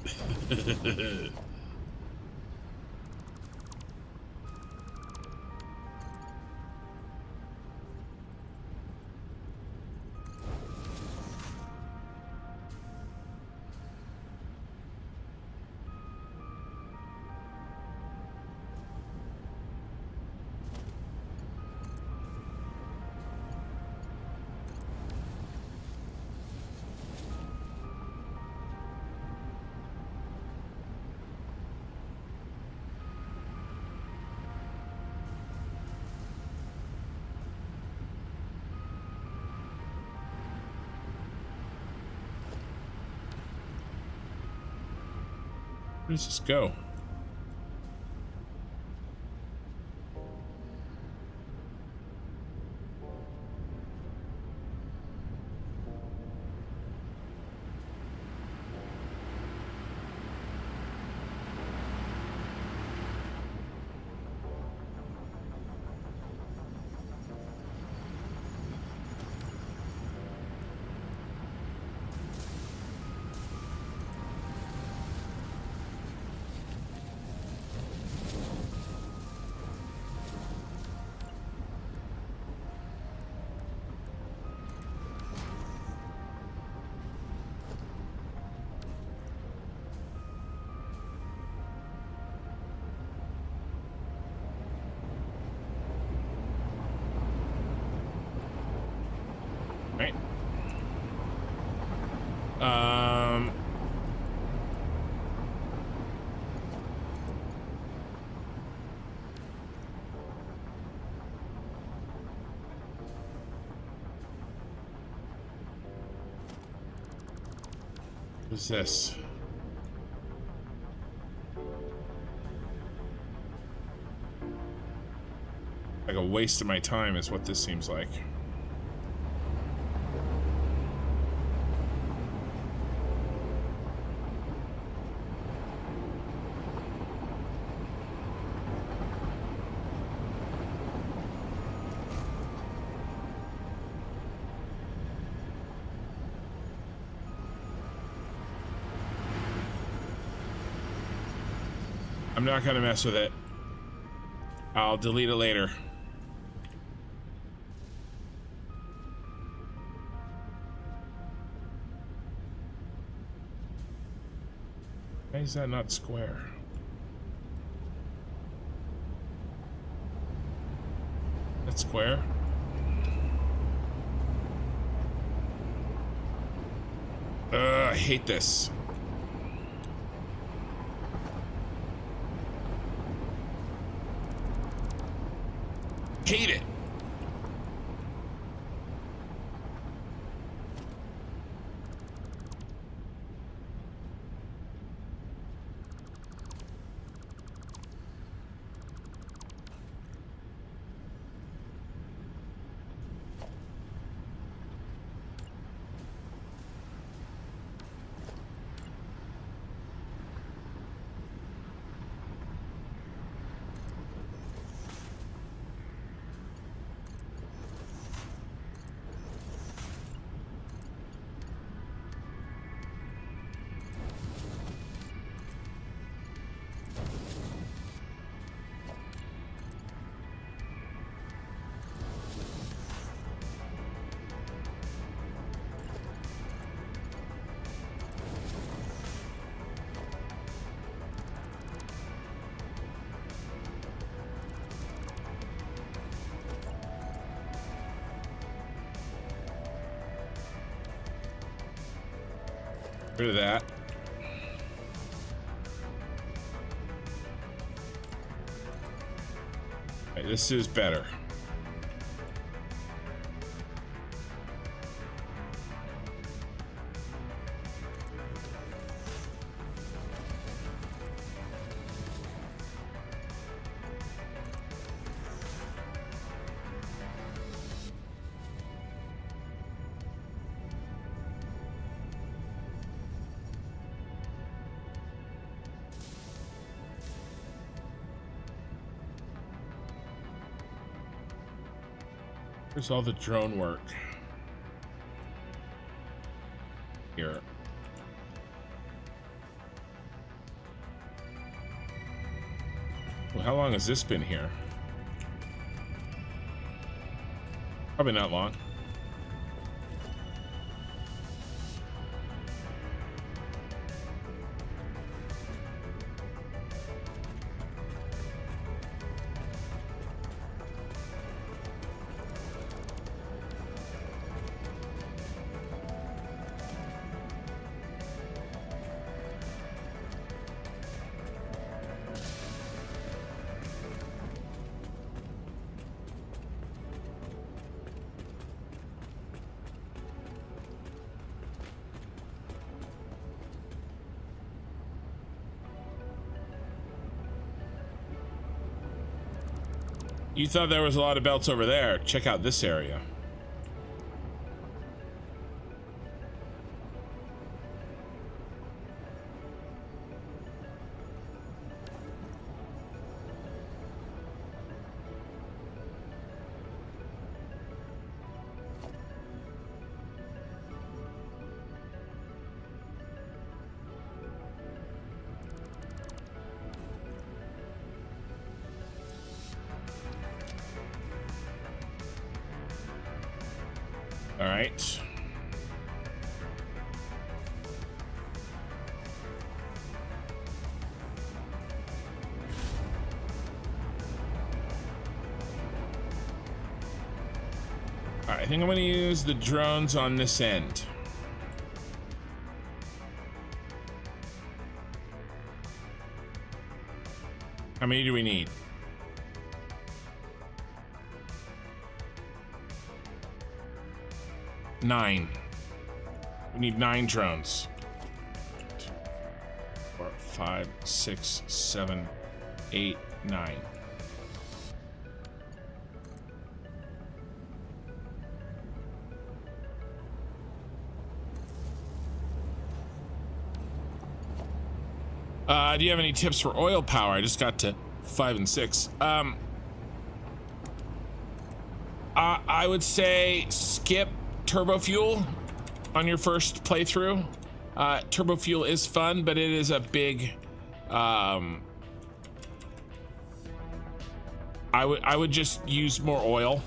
Where does this go? Um, what's this? Like a waste of my time is what this seems like. I'm not gonna mess with it. I'll delete it later. Why is that not square? That's square? I hate this. Hate it. Rid of that. Okay, this is better. Where's all the drone work? Here. Well, how long has this been here? Probably not long. You thought there was a lot of belts over there. Check out this area. All right. All right, I think I'm going to use the drones on this end. How many do we need? 9. We need 9 drones. 2, 4, 5, 6, 7, 8, 9. Do you have any tips for oil power? I just got to 5 and 6. I would say skip turbo fuel on your first playthrough. Turbo fuel is fun, but it is a big. I would just use more oil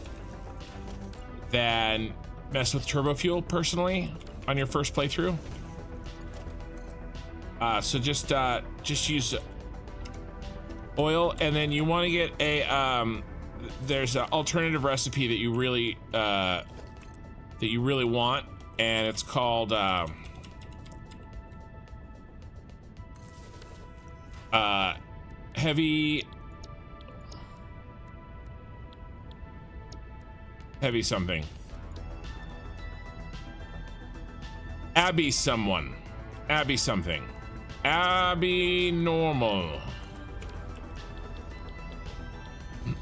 than mess with turbo fuel personally on your first playthrough. So just use oil, and then you want to get a there's an alternative recipe that you really want, and it's called heavy something. Abby something. Abby normal.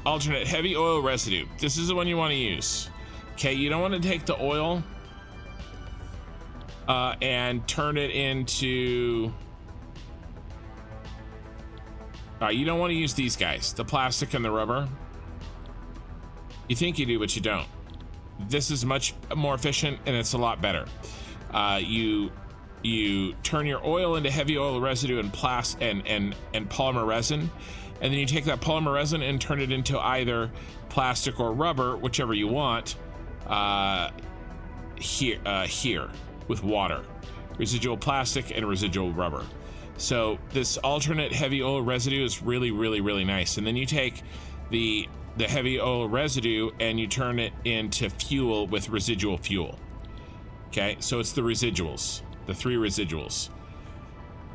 Alternate heavy oil residue. This is the one you want to use. Okay, you don't want to take the oil and turn it into you don't want to use these guys, the plastic and the rubber. You think you do, but you don't. This is much more efficient, and it's a lot better. You turn your oil into heavy oil residue and polymer resin, and then you take that polymer resin and turn it into either plastic or rubber, whichever you want. Here with water, residual plastic and residual rubber. So this alternate heavy oil residue is really, really, really nice. And then you take the heavy oil residue and you turn it into fuel with residual fuel. Okay, so it's the residuals, the 3 residuals.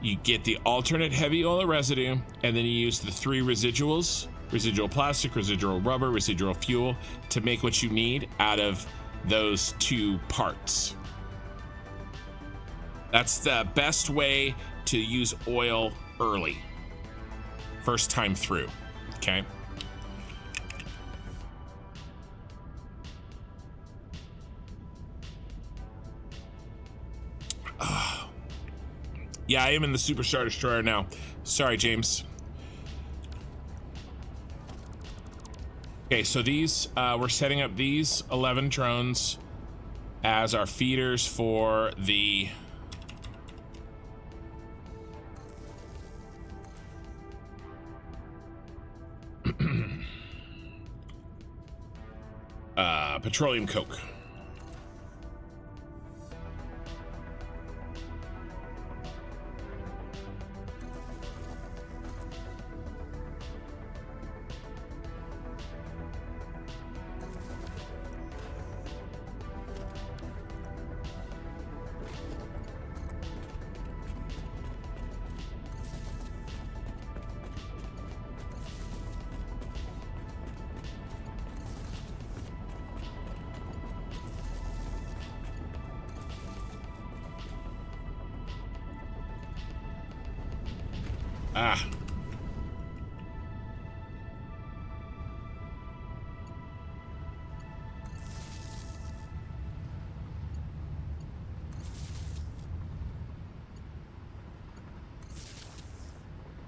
You get the alternate heavy oil residue, and then you use the 3 residuals, residual plastic, residual rubber, residual fuel, to make what you need out of those 2 parts. That's the best way to use oil early. First time through, okay? Yeah, I am in the Superstar Destroyer now. Sorry, James. Okay, so these, we're setting up these 11 drones as our feeders for the petroleum coke.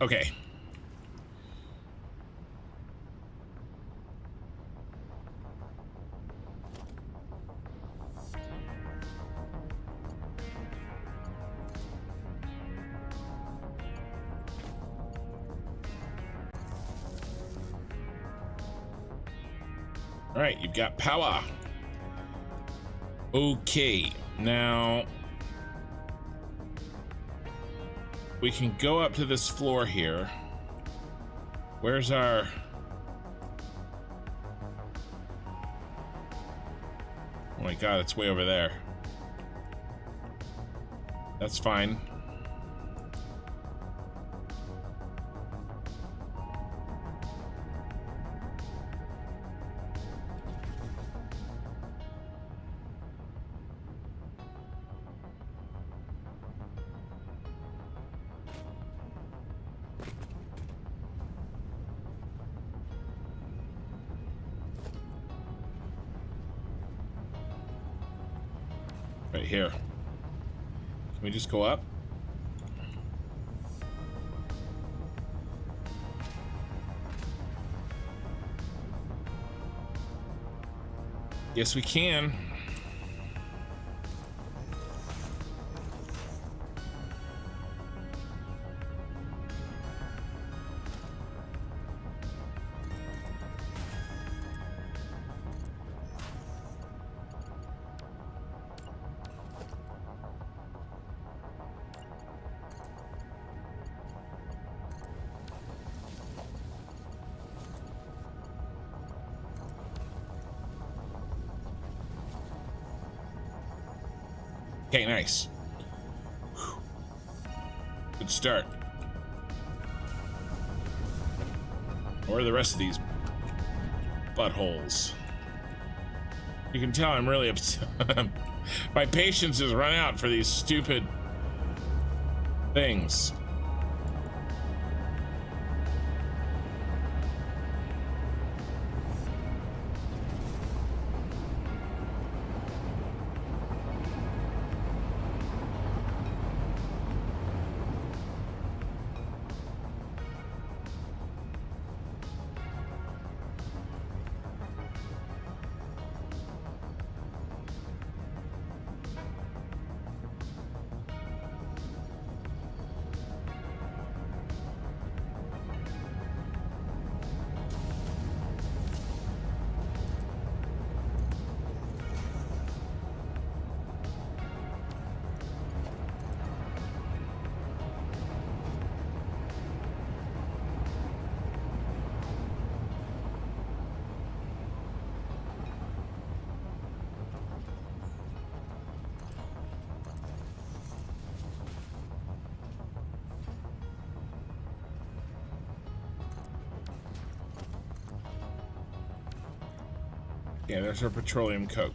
Okay. All right, you've got power. Okay, now we can go up to this floor here. Where's our... Oh my god, it's way over there. That's fine. Right here. Can we just go up? Yes, we can. Okay, nice. Whew. Good start. Where are the rest of these buttholes? You can tell I'm really upset. My patience has run out for these stupid things. Yeah, there's our petroleum coke.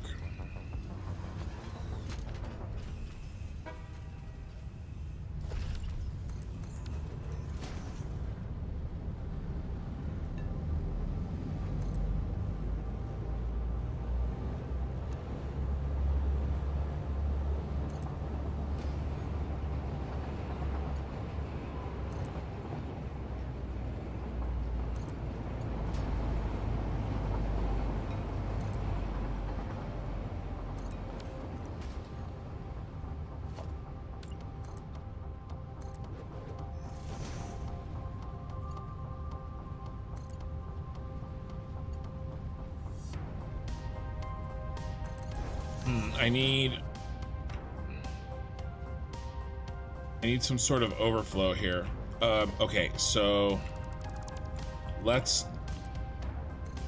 I need some sort of overflow here. Okay, so let's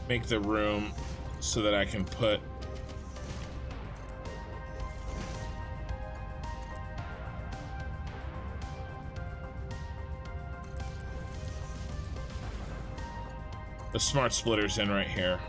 make the room so that I can put the smart splitters in right here.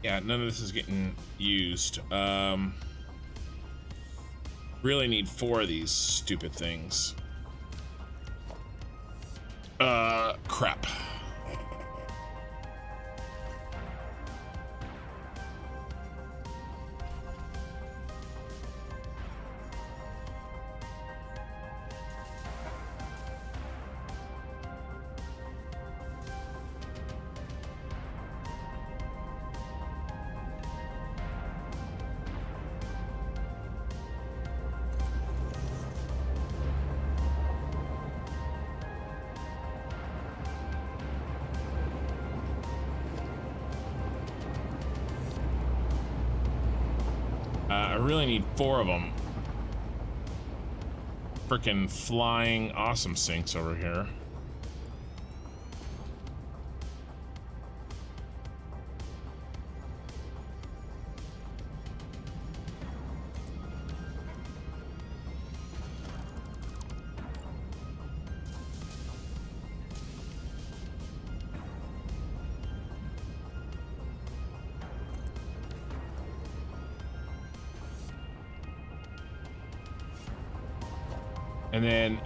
Yeah, none of this is getting used. Really need 4 of these stupid things. Crap. I really need 4 of them. Frickin' flying awesome sinks over here. And then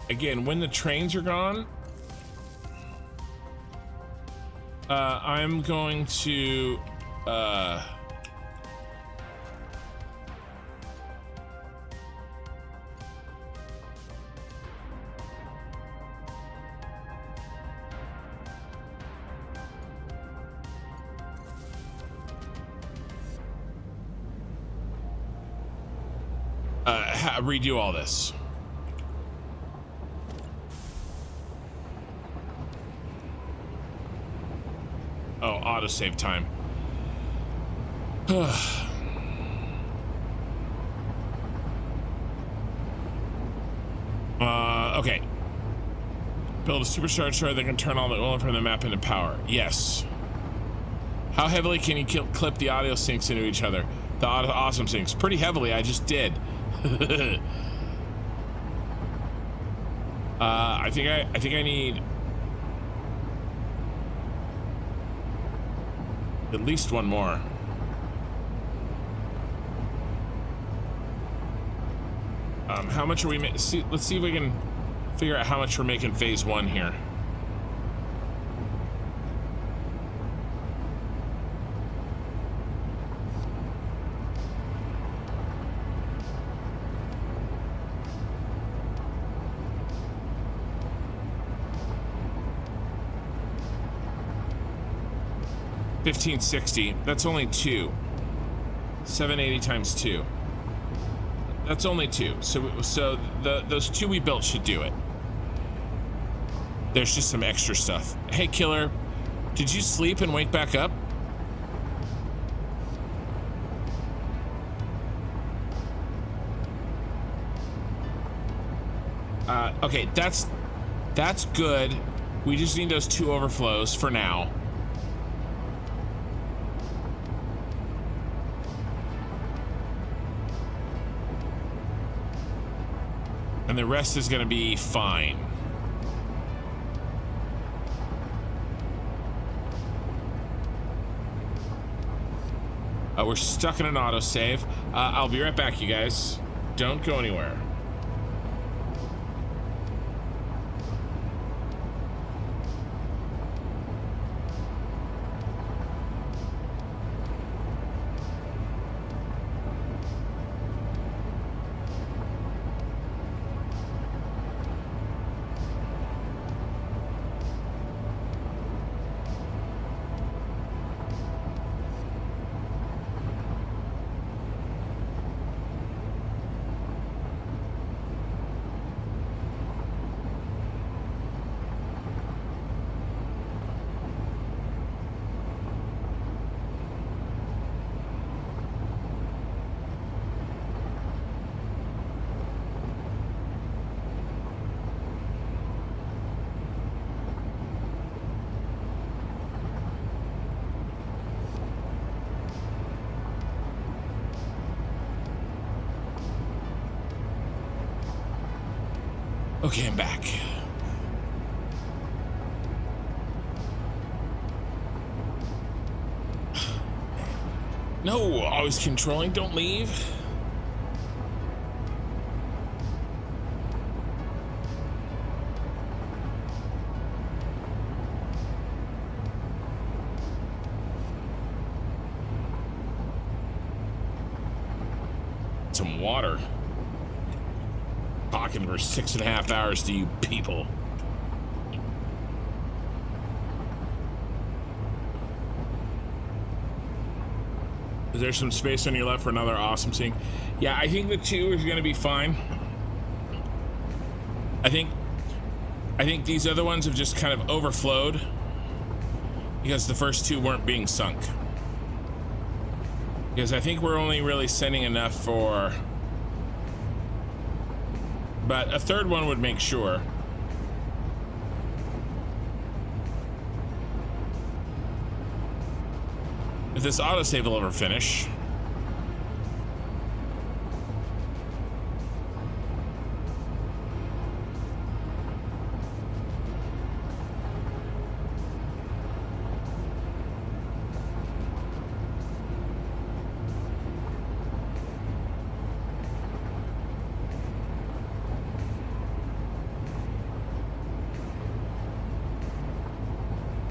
again, when the trains are gone, I'm going to redo all this. Oh, autosave time. Okay. Build a supercharger that can turn all the oil from the map into power. Yes. How heavily can you clip the audio syncs into each other? The awesome syncs. Pretty heavily. I just did. I think I need at least one more. How much are we let's see if we can figure out how much we're making phase 1 here. $1,560. That's only 2. 780 times 2. That's only 2. So those 2 we built should do it. There's just some extra stuff. Hey, Killer, did you sleep and wake back up? Okay, that's good. We just need those 2 overflows for now. And the rest is going to be fine. We're stuck in an autosave. I'll be right back, you guys. Don't go anywhere. Okay, I'm back. No, always controlling, don't leave. Some water. Talking for 6.5 hours to you people. Is there some space on your left for another awesome sync? Yeah, I think the 2 is going to be fine. I think these other ones have just kind of overflowed because the first 2 weren't being sunk. Because I think we're only really sending enough for... But a 3rd one would make sure. If this autosave will ever finish.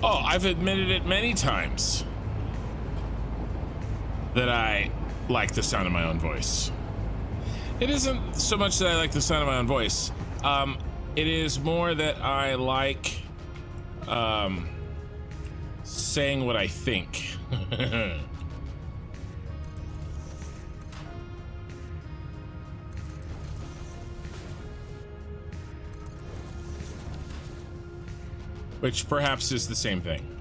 Oh, I've admitted it many times that I like the sound of my own voice. It isn't so much that I like the sound of my own voice. It is more that I like saying what I think. Which perhaps is the same thing.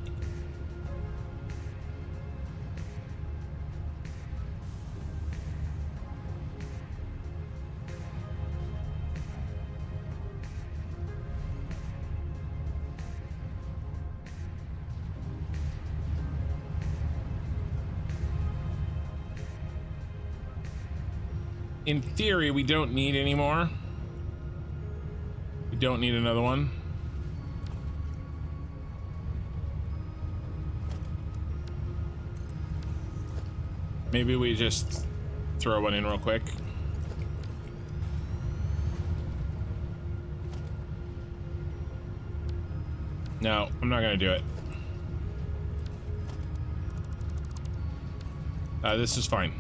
In theory, we don't need any more. We don't need another one. Maybe we just throw one in real quick. No, I'm not gonna do it. This is fine.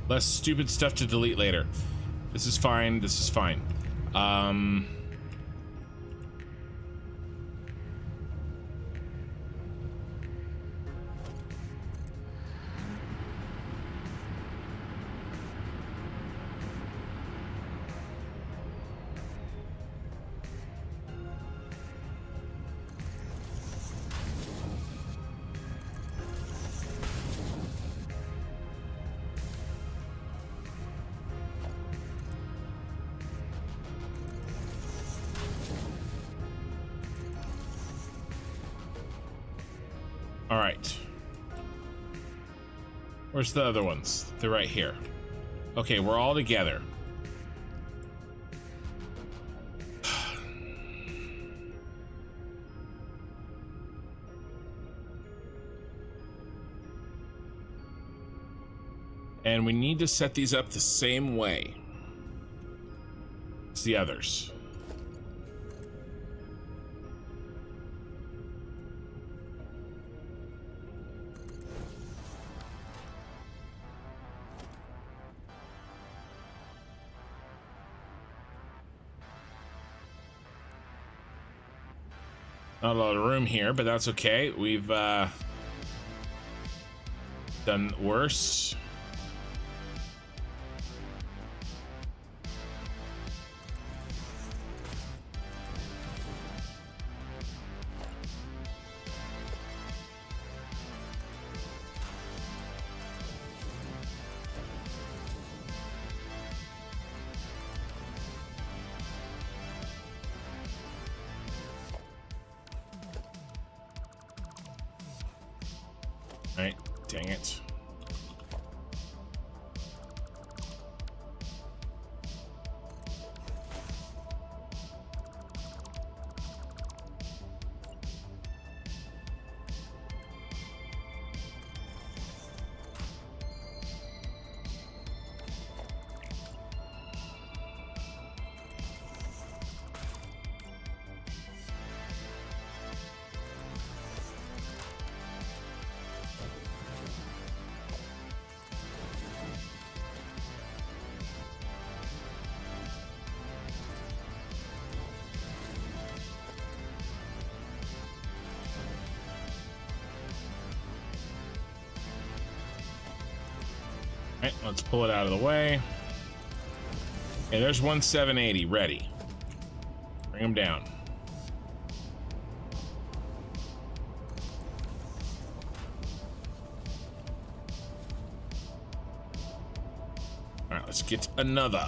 Less stupid stuff to delete later. This is fine, this is fine. All right. Where's the other ones? They're right here. Okay, we're all together. And we need to set these up the same way as the others. Not a lot of room here, but that's okay. We've done worse. Right, dang it. Alright, let's pull it out of the way. Okay, there's 1780 ready. Bring them down. Alright, let's get another.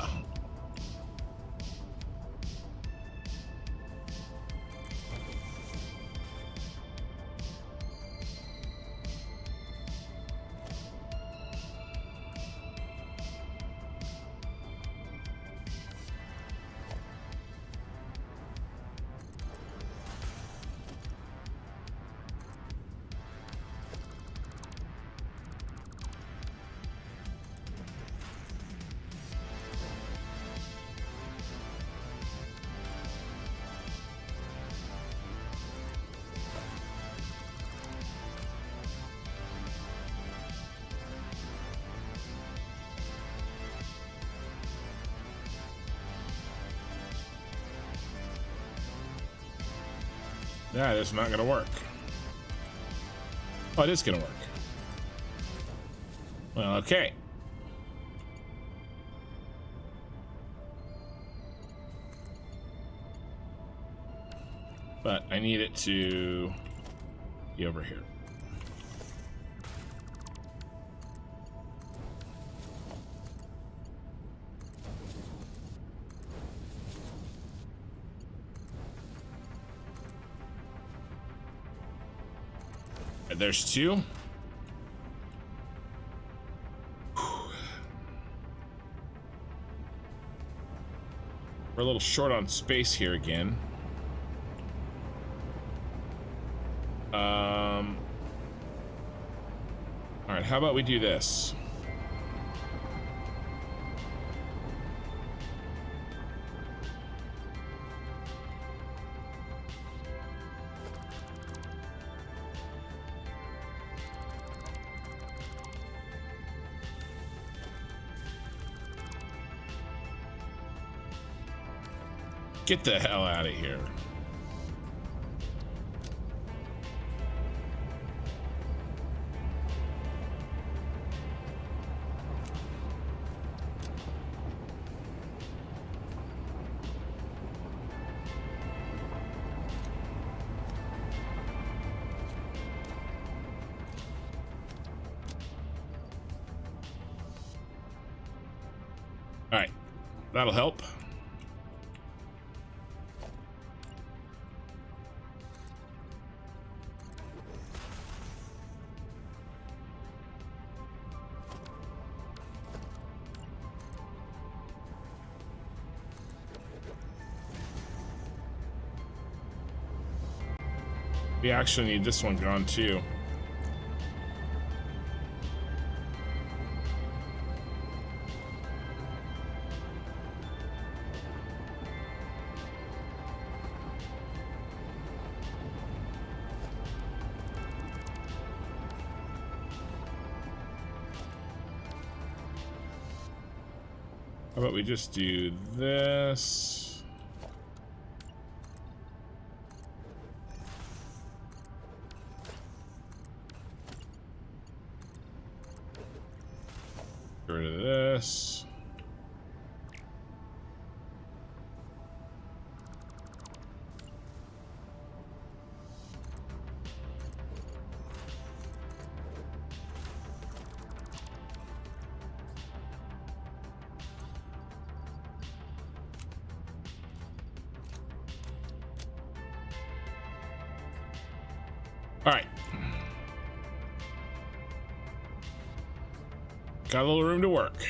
That is not gonna work. Oh, it is gonna work. Well, okay. But I need it to be over here. There's two. We're a little short on space here again. All right, how about we do this? Get the hell out of here. All right, that'll help. We actually need this one gone too. How about we just do this? Get rid of this. All right. Got a little room to work.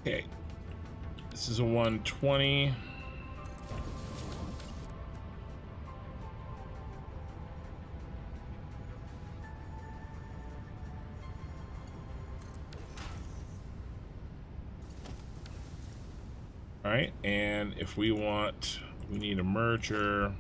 Okay, this is a 120. All right, and if we want, we need a merger.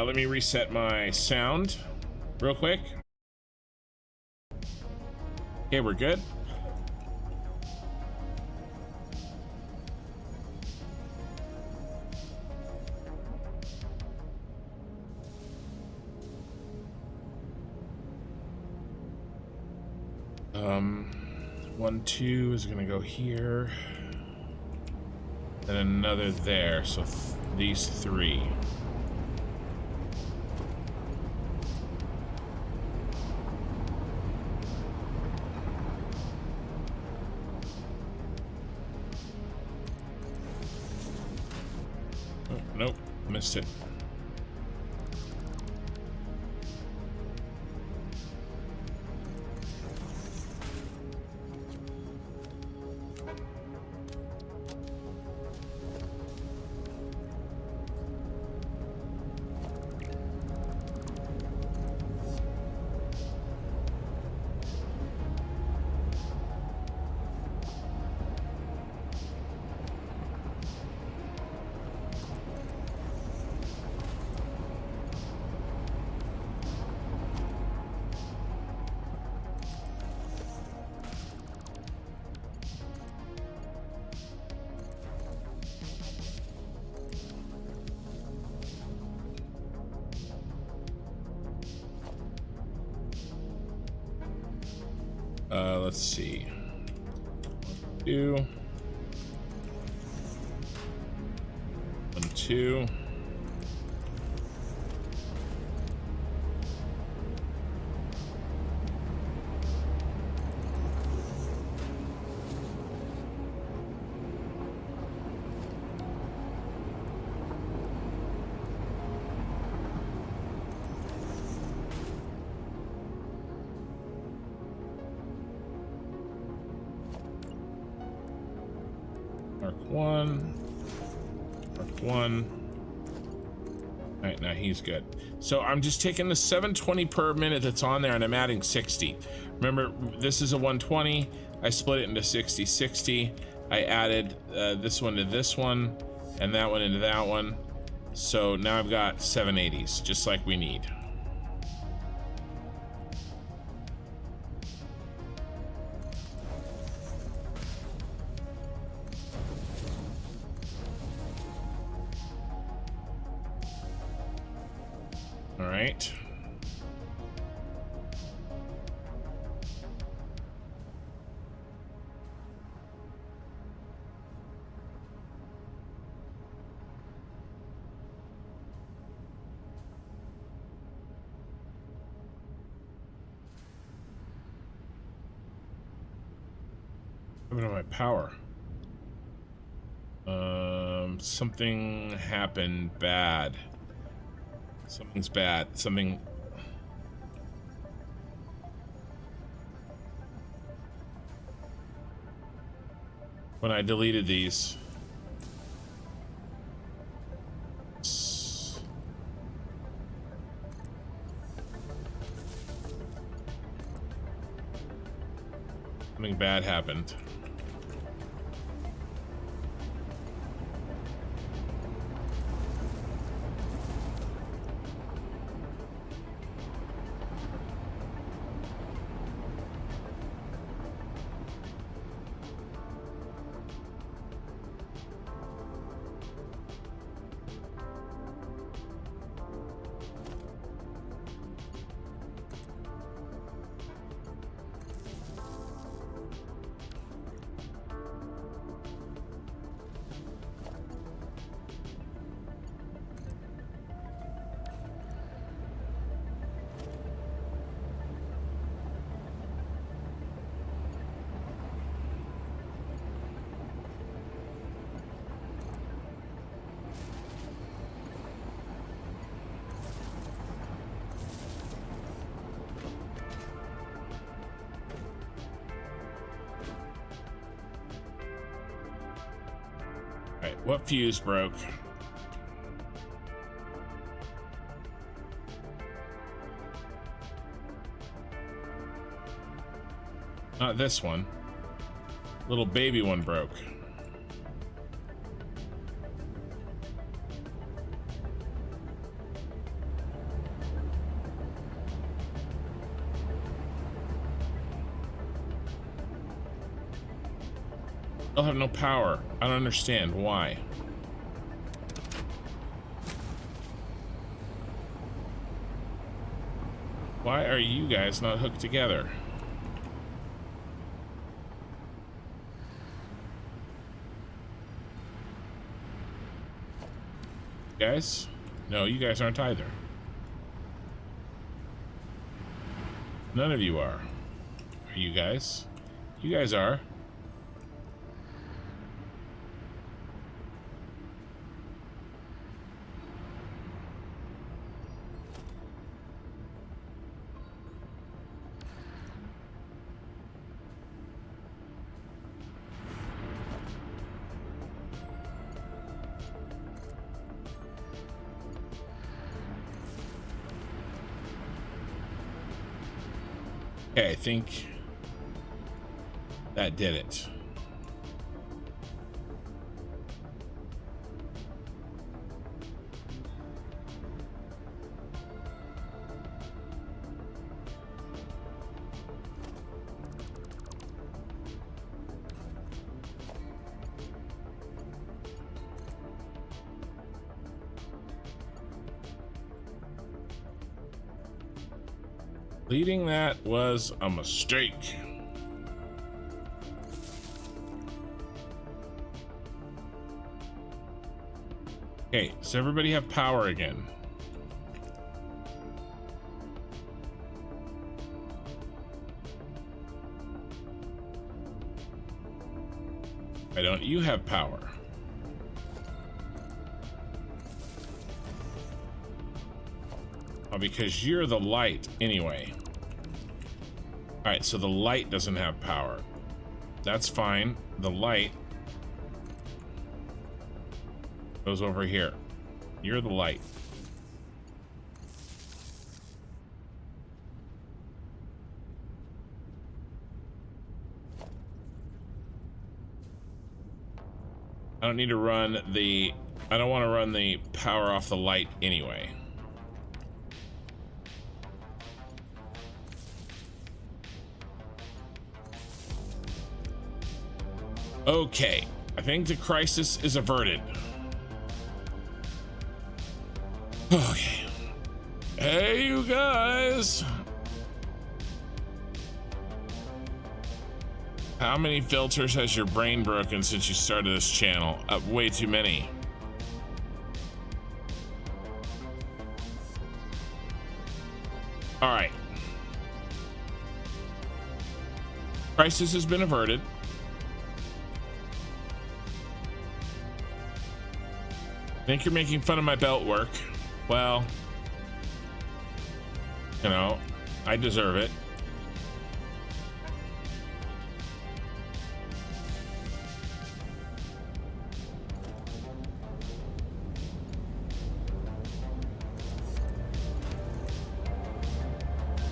Let me reset my sound real quick. Okay, we're good. One, two is gonna go here. And another there, so these three. Nope, missed it. Let's see. 2. 1, 2. Mark 1. Mark 1. All right, now he's good. So I'm just taking the 720 per minute that's on there and I'm adding 60. Remember, this is a 120. I split it into 60, 60. I added this one to this one and that one into that one. So now I've got 780s, just like we need. All right. What happened to my power? Something happened bad. Something's bad. Something. When I deleted these. Something bad happened. What fuse broke? Not this one. Little baby one broke. I'll have no power. I don't understand why. Why are you guys not hooked together? Guys? No, you guys aren't either. None of you are. Are you guys? You guys are. Okay, I think that did it. Leading that was a mistake. Okay, does everybody have power again? Why don't you have power? Oh, because you're the light anyway. All right, so the light doesn't have power. That's fine. The light goes over here. You're the light. I don't need to run the... I don't want to run the power off the light anyway. Okay, I think the crisis is averted. Okay. Hey, you guys. How many filters has your brain broken since you started this channel? Way too many. All right. Crisis has been averted. Think you're making fun of my belt work? Well, you know, I deserve it.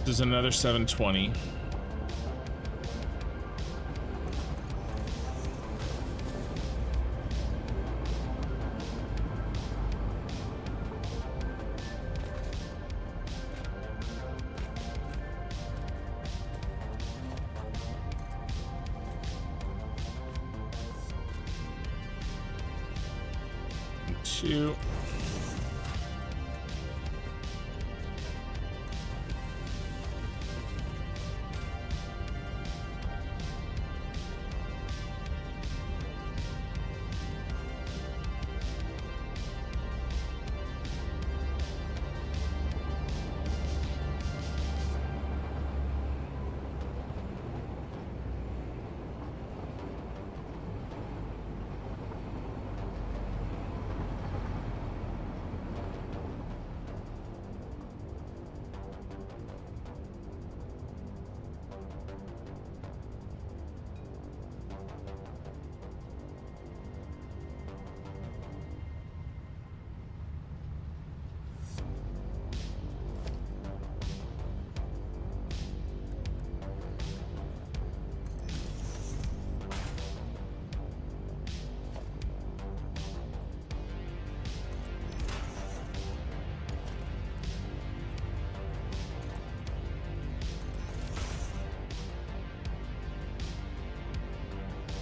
This is another 720. Two.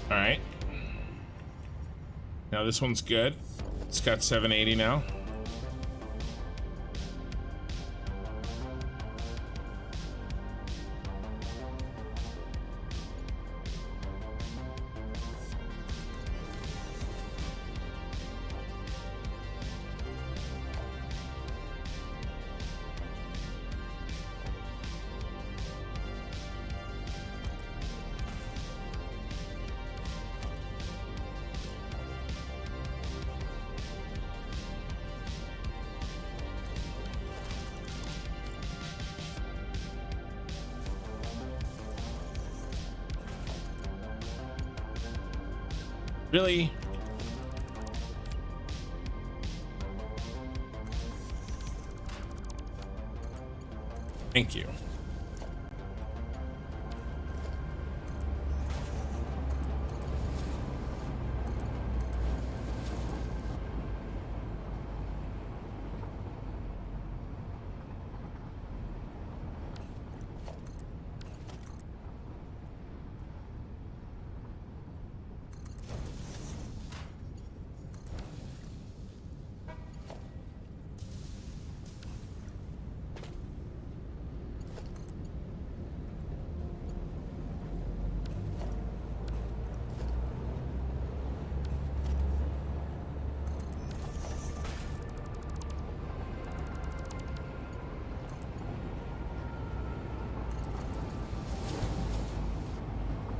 All right. Now this one's good. It's got 780 now. Really? Thank you.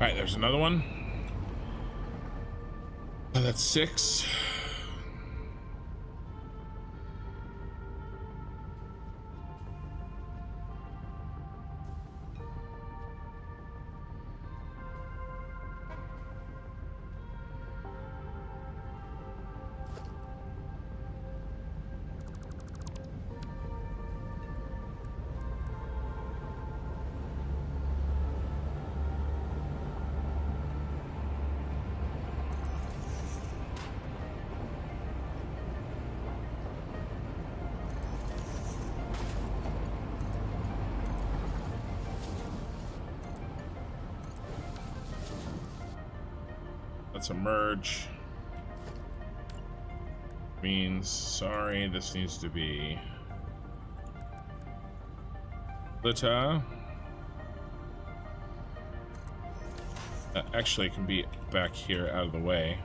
All right, there's another one. Oh, that's 6. Let's emerge. Means, sorry, this needs to be Lita. Actually, it can be back here out of the way.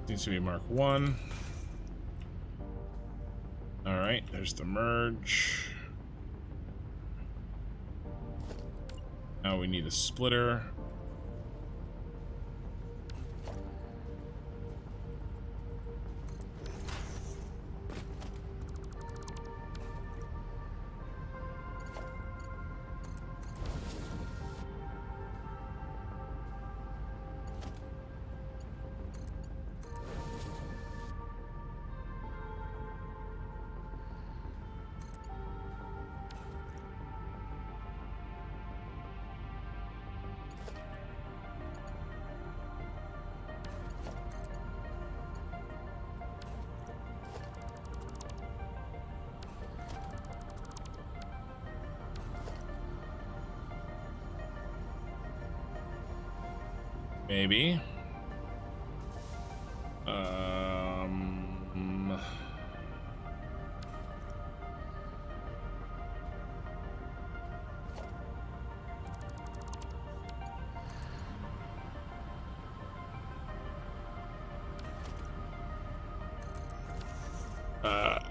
Needs to be Mark 1. All right, there's the merge. Now we need a splitter. Maybe.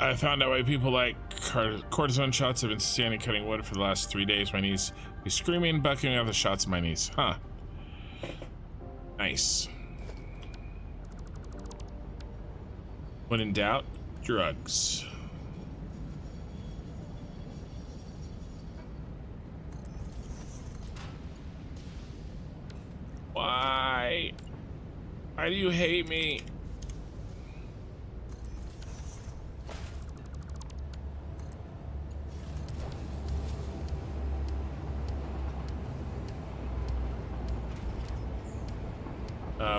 I found out why people like cortisone shots. Have been standing cutting wood for the last 3 days. My knees be screaming, bucking out the shots in my knees. Huh. Nice. When in doubt, drugs. Why? Why do you hate me?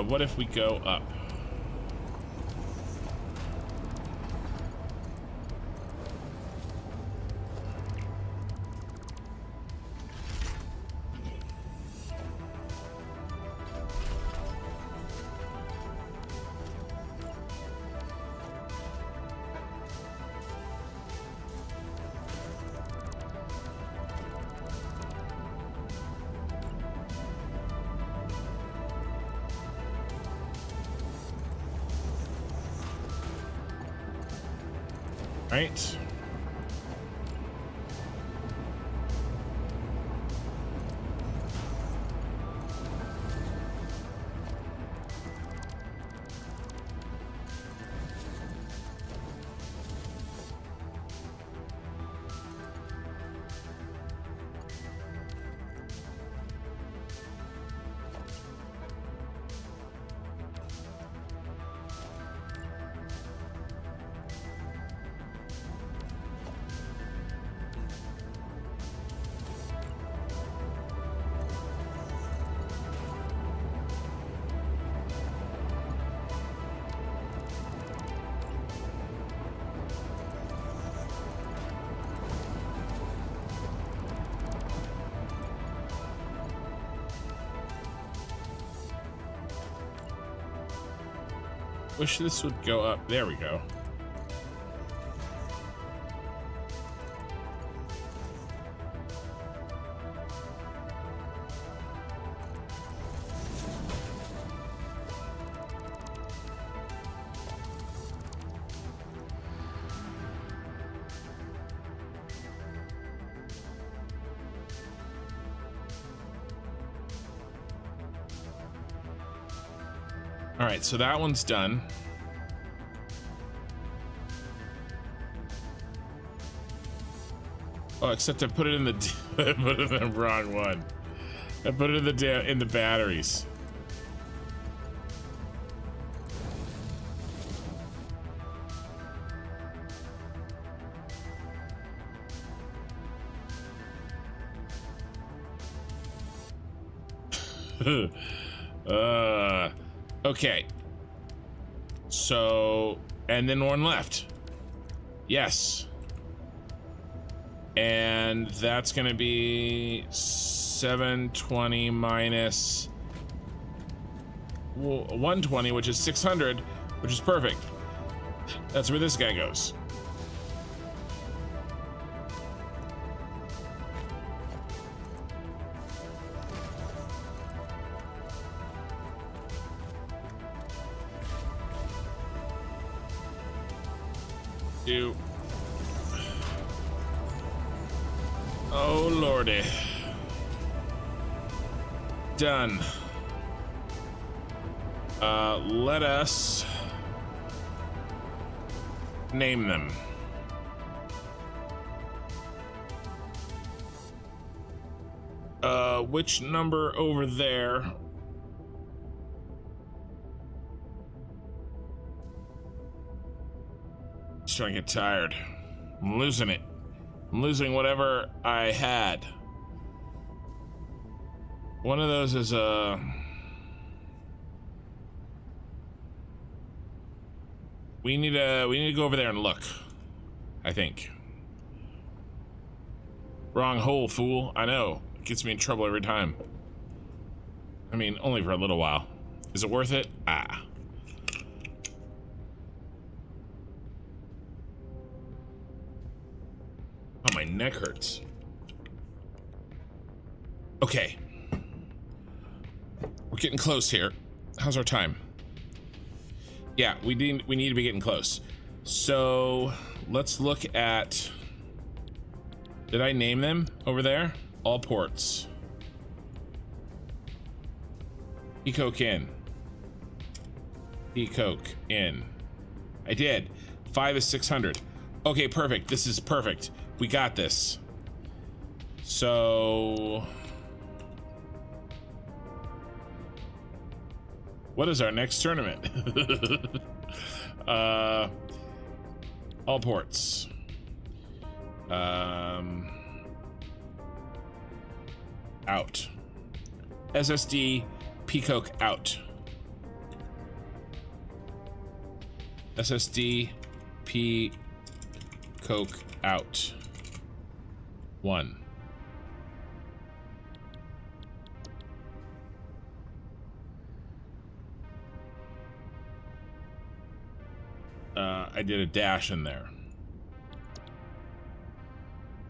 What if we go up? Right. Wish this would go up. There we go. All right, so that one's done. Oh, except I put it in the I put it in the wrong one. I put it in the batteries. Okay. So, and then one left. Yes. And that's gonna be 720 minus 120, which is 600, which is perfect. That's where this guy goes. Oh lordy. Done. Let us name them. Which number over there? Starting to get tired. I'm losing it. I'm losing whatever I had. One of those is we need to go over there and look. I think. Wrong hole, fool. I know. It gets me in trouble every time. I mean, only for a little while. Is it worth it? Ah. Oh, my neck hurts. Okay. We're getting close here. How's our time? Yeah, we need to be getting close. So let's look at. Did I name them over there? All ports. Peacock in. Peacock in. I did. 5 is 600. Okay, perfect. This is perfect. We got this. So what is our next tournament? All ports. Out. SSD Peacock out. SSD Peacock out. 1. I did a dash in there.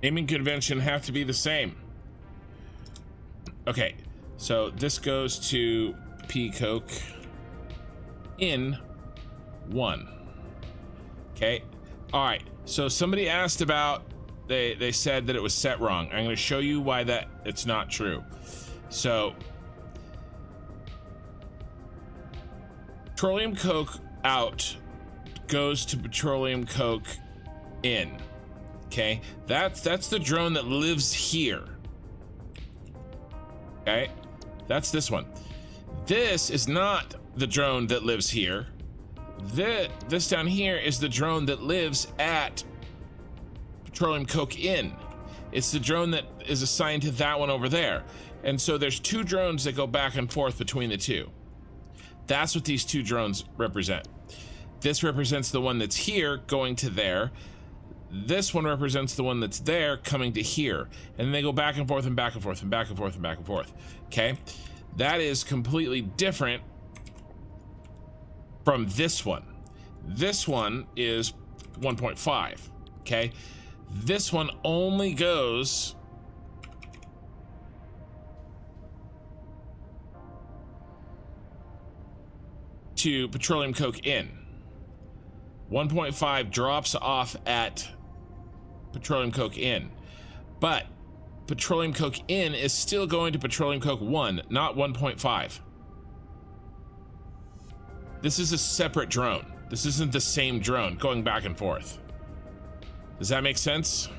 Naming convention have to be the same. Okay, so this goes to Peacock in 1. Okay, all right. So somebody asked about. They said that it was set wrong. I'm going to show you why that it's not true. So, petroleum coke out goes to petroleum coke in. Okay, that's the drone that lives here. Okay, that's this one. This is not the drone that lives here. This down here is the drone that lives at Petroleum Coke in. It's the drone that is assigned to that one over there. And so there's 2 drones that go back and forth between the 2. That's what these 2 drones represent. This represents the one that's here going to there. This one represents the one that's there coming to here. And they go back and forth and back and forth and back and forth and back and forth. Okay? That is completely different from this one. This one is 1.5. Okay? This one only goes to petroleum coke in. 1.5 drops off at petroleum coke in, but petroleum coke in is still going to petroleum coke 1, not 1.5. This is a separate drone. This isn't the same drone going back and forth. Does that make sense?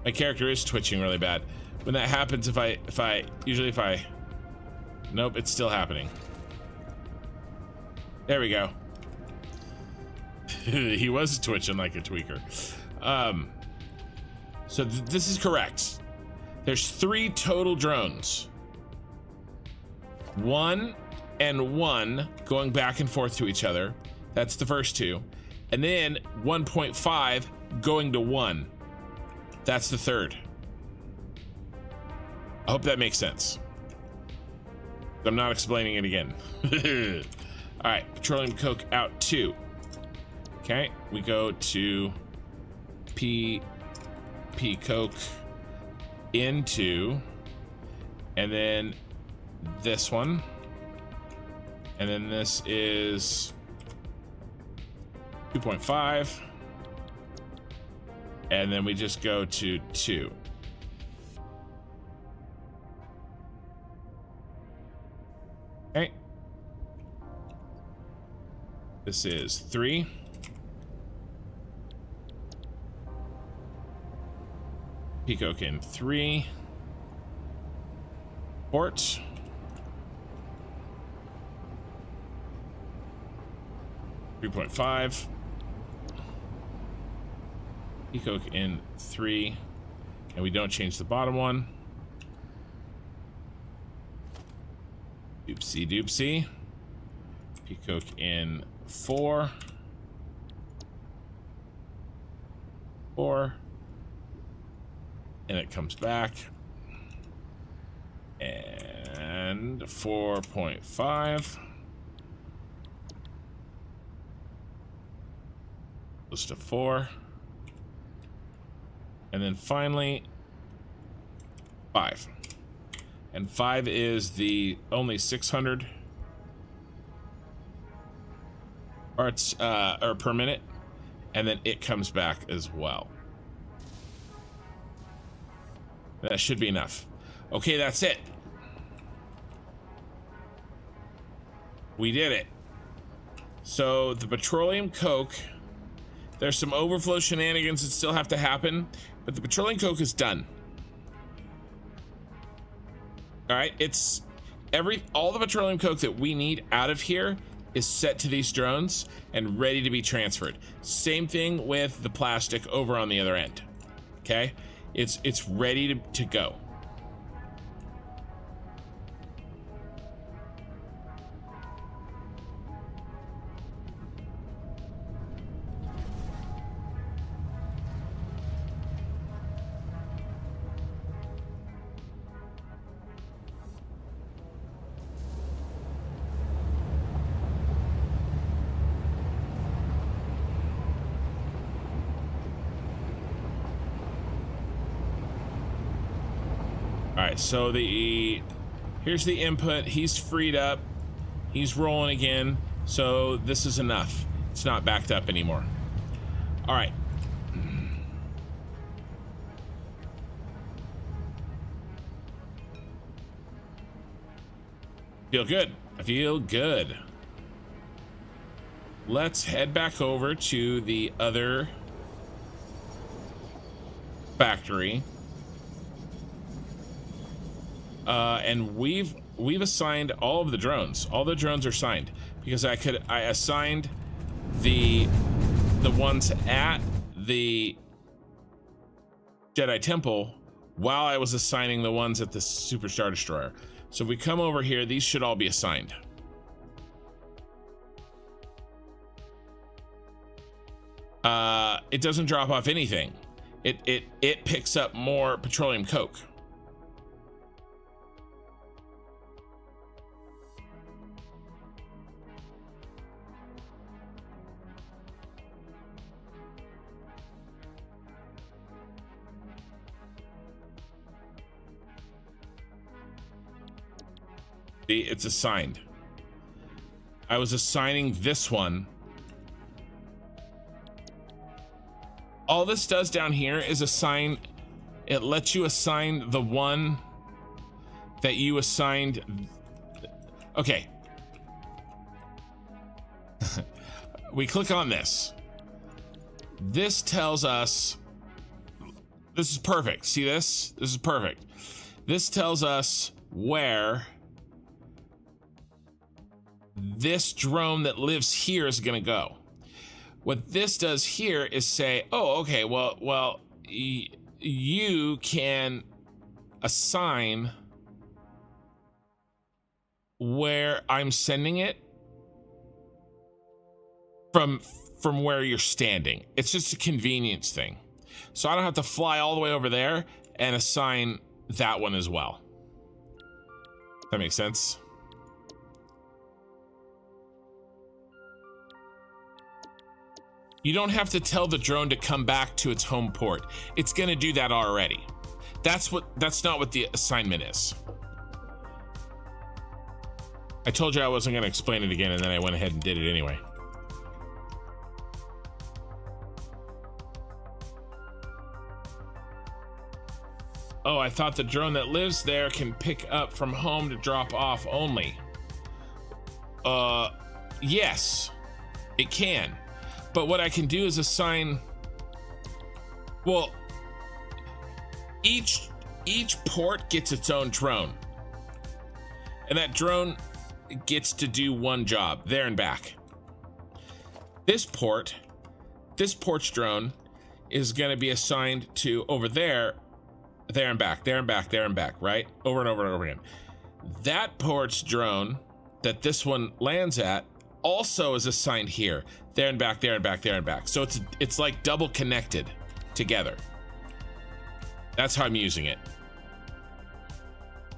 My character is twitching really bad. When that happens, if I nope, it's still happening. There we go. He was twitching like a tweaker. So this is correct. There's 3 total drones. 1 and 1 going back and forth to each other. That's the first 2. And then 1.5 going to 1. That's the third. I hope that makes sense. I'm not explaining it again. All right, petroleum coke out 2. Okay, we go to P coke into, and then this one, and then this is 2.5, and then we just go to 2. Okay, this is 3. Peacock in 3. Port. $3.5. Peacock in 3. And we don't change the bottom one. Oopsie doopsie. Peacock in 4. 4. And it comes back. And 4.5. Goes to 4. And then finally 5. And 5 is the only 600 parts or per minute, and then it comes back as well. That should be enough. Okay, that's it. We did it. So the petroleum coke, there's some overflow shenanigans that still have to happen, but the petroleum coke is done. All right, it's all the petroleum coke that we need out of here is set to these drones and ready to be transferred. Same thing with the plastic over on the other end. Okay, it's ready to go. So here's the input. He's freed up. He's rolling again. So this is enough. It's not backed up anymore. All right. Feel good. I feel good. Let's head back over to the other factory. And we've assigned all of the drones. All the drones are signed because I assigned the ones at the Jedi Temple while I was assigning the ones at the Super Star Destroyer. So if we come over here, these should all be assigned. It doesn't drop off anything. It picks up more petroleum coke. It's assigned. I was assigning this one. All this does down here is assign. It lets you assign the one that you assigned. Okay. we click on this. This tells us, this is perfect. See this? This is perfect. This tells us where this drone that lives here is going to go. What this does here is say, oh, okay, well, you can assign where I'm sending it from where you're standing. It's just a convenience thing. So I don't have to fly all the way over there and assign that one as well. That makes sense. You don't have to tell the drone to come back to its home port. It's going to do that already. That's not what the assignment is. I told you I wasn't going to explain it again, and then I went ahead and did it anyway. Oh, I thought the drone that lives there can pick up from home to drop off only. Yes, it can. But what I can do is assign, well, each port gets its own drone. And that drone gets to do one job, there and back. This port's drone is going to be assigned to over there, there and back, there and back, there and back, right? Over and over and over again. That port's drone that this one lands at also is assigned here, there and back, there and back, there and back. So it's like double connected together. That's how I'm using it.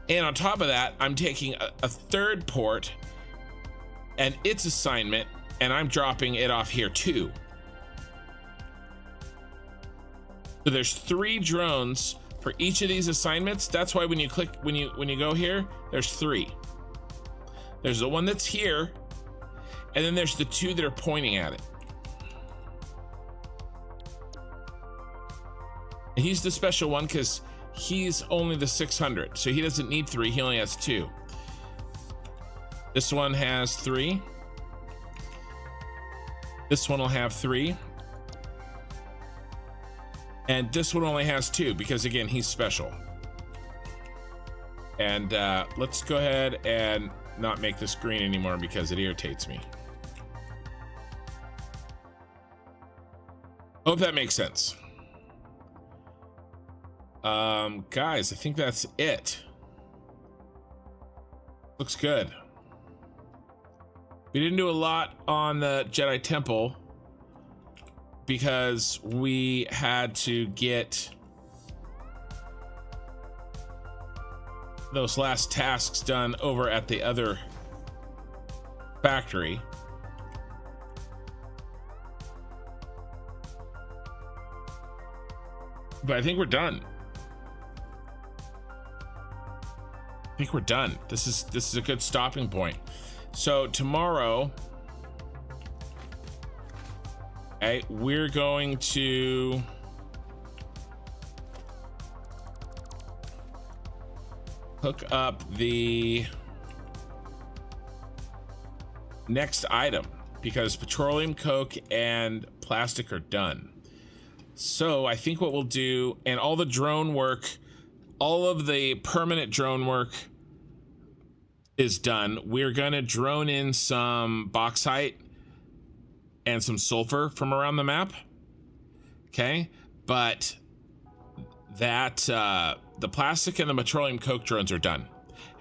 And on top of that, I'm taking a third port and its assignment, and I'm dropping it off here too. So there's 3 drones for each of these assignments. That's why when you click, when you go here, there's 3. There's the one that's here, and then there's the 2 that are pointing at it. And he's the special one because he's only the 600, so he doesn't need 3, he only has 2. This one has 3. This one will have 3. And this one only has 2 because, again, he's special. And let's go ahead and not make this green anymore because it irritates me. Hope that makes sense. Guys, I think that's it. Looks good. We didn't do a lot on the Jedi Temple because we had to get those last tasks done over at the other factory. But I think we're done. I think we're done. This is a good stopping point. So tomorrow, we're going to hook up the next item because petroleum, coke, and plastic are done. So I think what we'll do, and all the drone work, all of the permanent drone work is done. We're gonna drone in some bauxite and some sulfur from around the map. Okay, but that the plastic and the petroleum coke drones are done,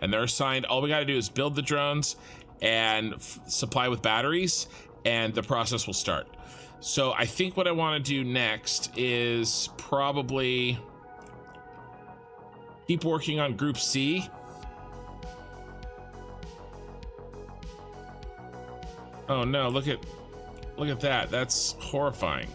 and they're assigned. All we got to do is build the drones and supply with batteries, and the process will start. So I think what I want to do next is probably keep working on Group C. Oh no, look at that. That's horrifying.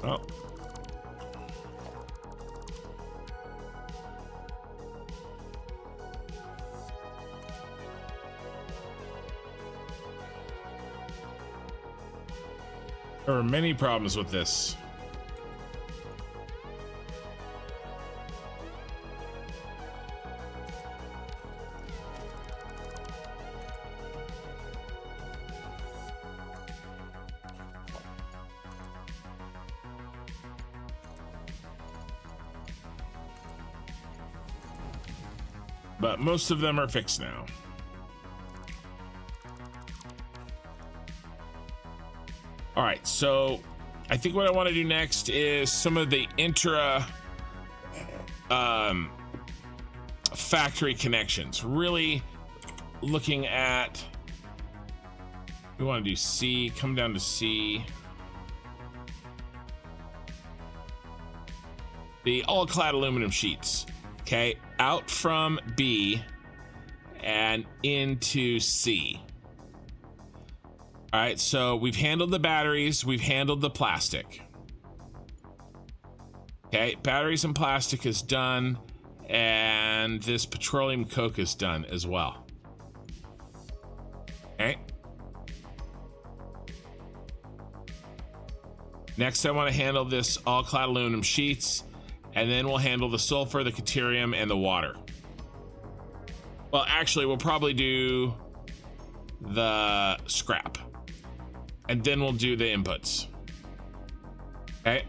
Oh. There are many problems with this. But most of them are fixed now. All right, so I think what I want to do next is some of the intra factory connections. Really looking at, we want to do C, come down to C. The all-clad aluminum sheets, okay, out from B and into C. All right, so we've handled the batteries, we've handled the plastic. Okay, batteries and plastic is done, and this petroleum coke is done as well. Okay. Next, I want to handle this all-clad aluminum sheets, and then we'll handle the sulfur, the deuterium, and the water. Well, actually, we'll probably do the scrap, and then we'll do the inputs. Okay,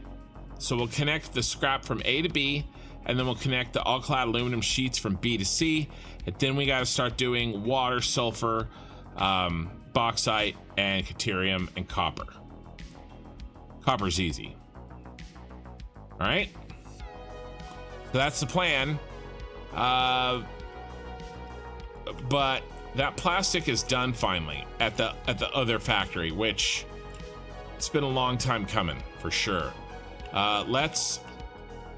so we'll connect the scrap from A to B, and then we'll connect the all-clad aluminum sheets from B to C, and then we got to start doing water, sulfur, bauxite, and deuterium, and copper. Copper's easy. All right, so that's the plan. But that plastic is done finally at the other factory, which it's been a long time coming for sure. Let's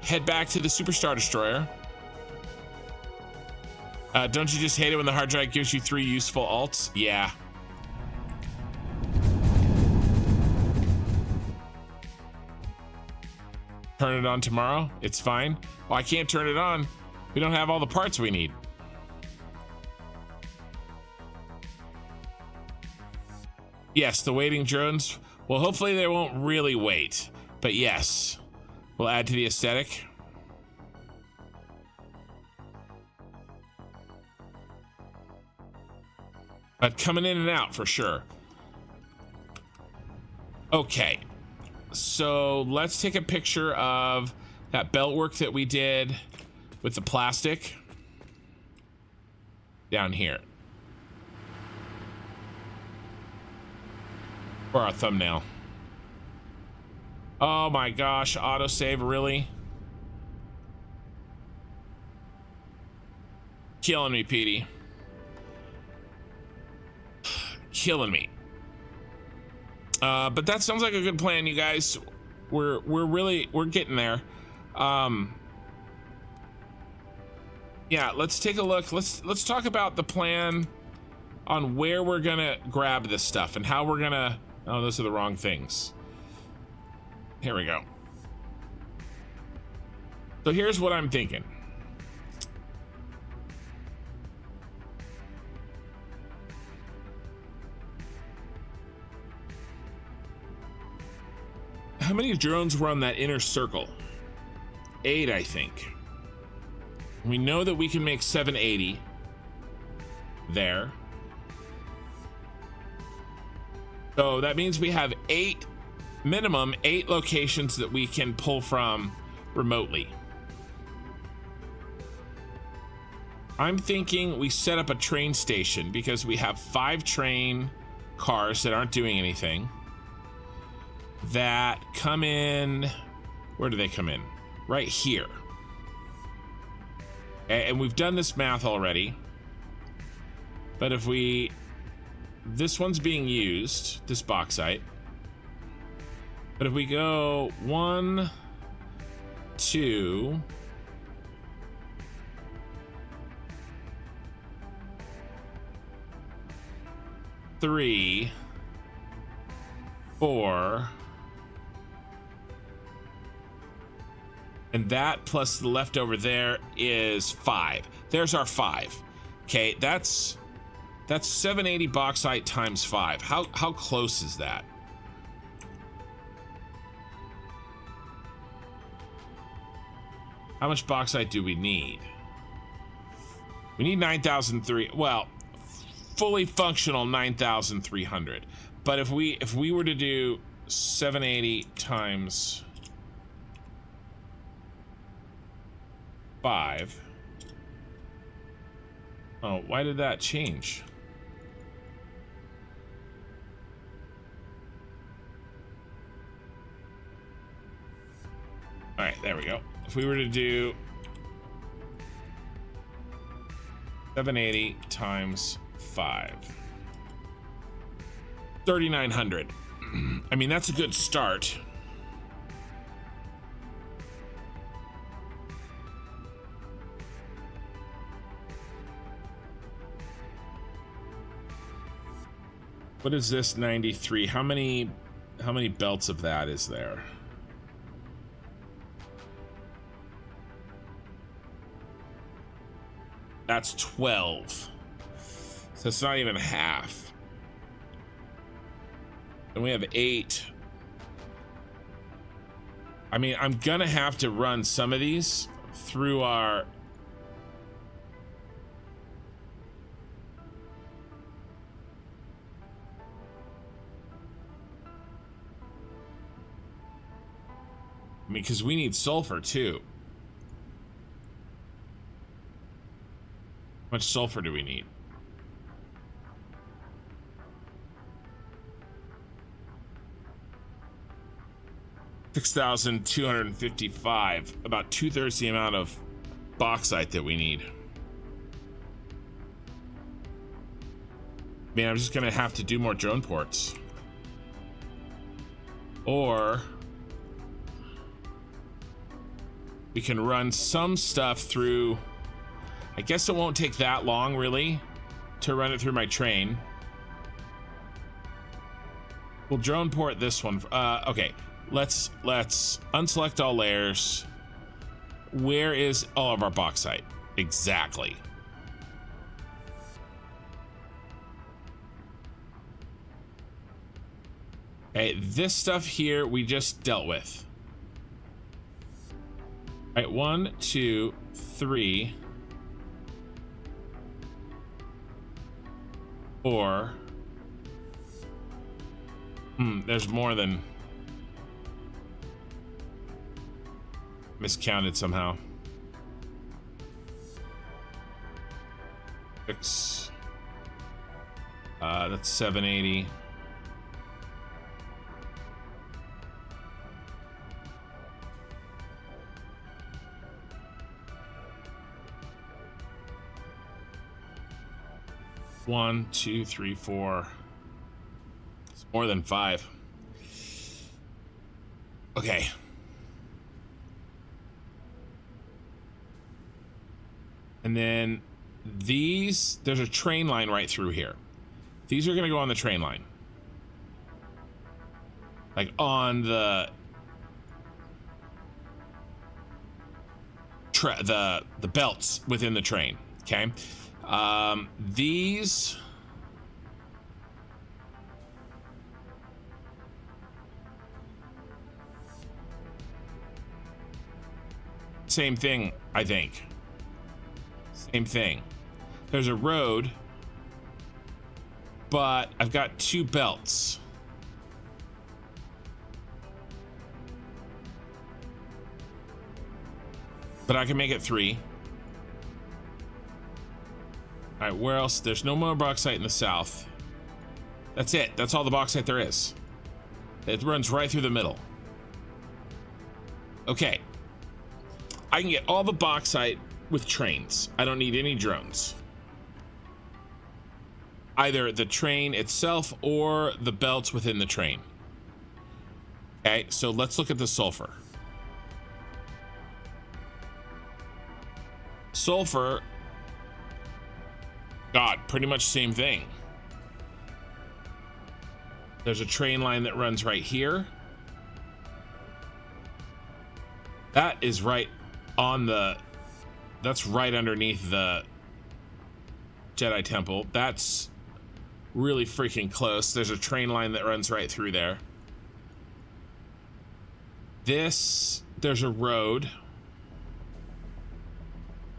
head back to the Superstar Destroyer. Don't you just hate it when the hard drive gives you 3 useful alts? Yeah. Turn it on tomorrow? It's fine. Well, I can't turn it on. We don't have all the parts we need. Yes, the waiting drones. Well, hopefully they won't really wait. But yes, we'll add to the aesthetic. But coming in and out for sure. Okay, so let's take a picture of that belt work that we did with the plastic down here for our thumbnail. Oh my gosh, autosave, really? Killing me, Petey. Killing me. But that sounds like a good plan, you guys. We're getting there. Yeah, let's take a look. Let's talk about the plan on where we're gonna grab this stuff and how we're gonna. Oh, those are the wrong things. Here we go. So here's what I'm thinking. How many drones were on that inner circle? 8, I think. We know that we can make 780 there. So that means we have 8, minimum 8 locations that we can pull from remotely. I'm thinking we set up a train station because we have 5 train cars that aren't doing anything that come in. Where do they come in? Right here. And we've done this math already. But if we, this one's being used, this bauxite. But if we go 1, 2, 3, 4, And that plus the leftover there is 5. There's our 5. Okay, that's 780 bauxite times 5. How close is that? How much bauxite do we need? We need 9,300. Well, fully functional 9,300. But if we were to do 780 times 5. Oh, why did that change? All right, there we go. If we were to do 780 times 5, 3,900. I mean, that's a good start. What is this 93? How many belts of that is there? That's 12. So it's not even half. And we have 8. I mean, I'm gonna have to run some of these through our because we need sulfur too. How much sulfur do we need? $6,255, about 2/3 the amount of bauxite that we need. Man, I'm just gonna have to do more drone ports. Or we can run some stuff through. I guess it won't take that long really to run it through my train. We'll drone port this one. Okay, let's unselect all layers. Where is all of our bauxite? Exactly. Okay, this stuff here we just dealt with. All right, 1, 2, 3, 4. There's more than miscounted somehow. 6. That's 780. One, 2, 3, 4. It's more than 5. Okay. And then these, there's a train line right through here. These are going to go on the train line. Like on the belts within the train. Okay. These same thing, I think. Same thing. There's a road, but I've got 2 belts. But I can make it 3. All right, where else? There's no more bauxite in the south. That's it. That's all the bauxite there is. It runs right through the middle. Okay. I can get all the bauxite with trains. I don't need any drones. Either the train itself or the belts within the train. Okay, so let's look at the sulfur. Sulfur, God, pretty much same thing. There's a train line that runs right here. That is right on the... That's right underneath the Jedi Temple. That's really freaking close. There's a train line that runs right through there. There's a road.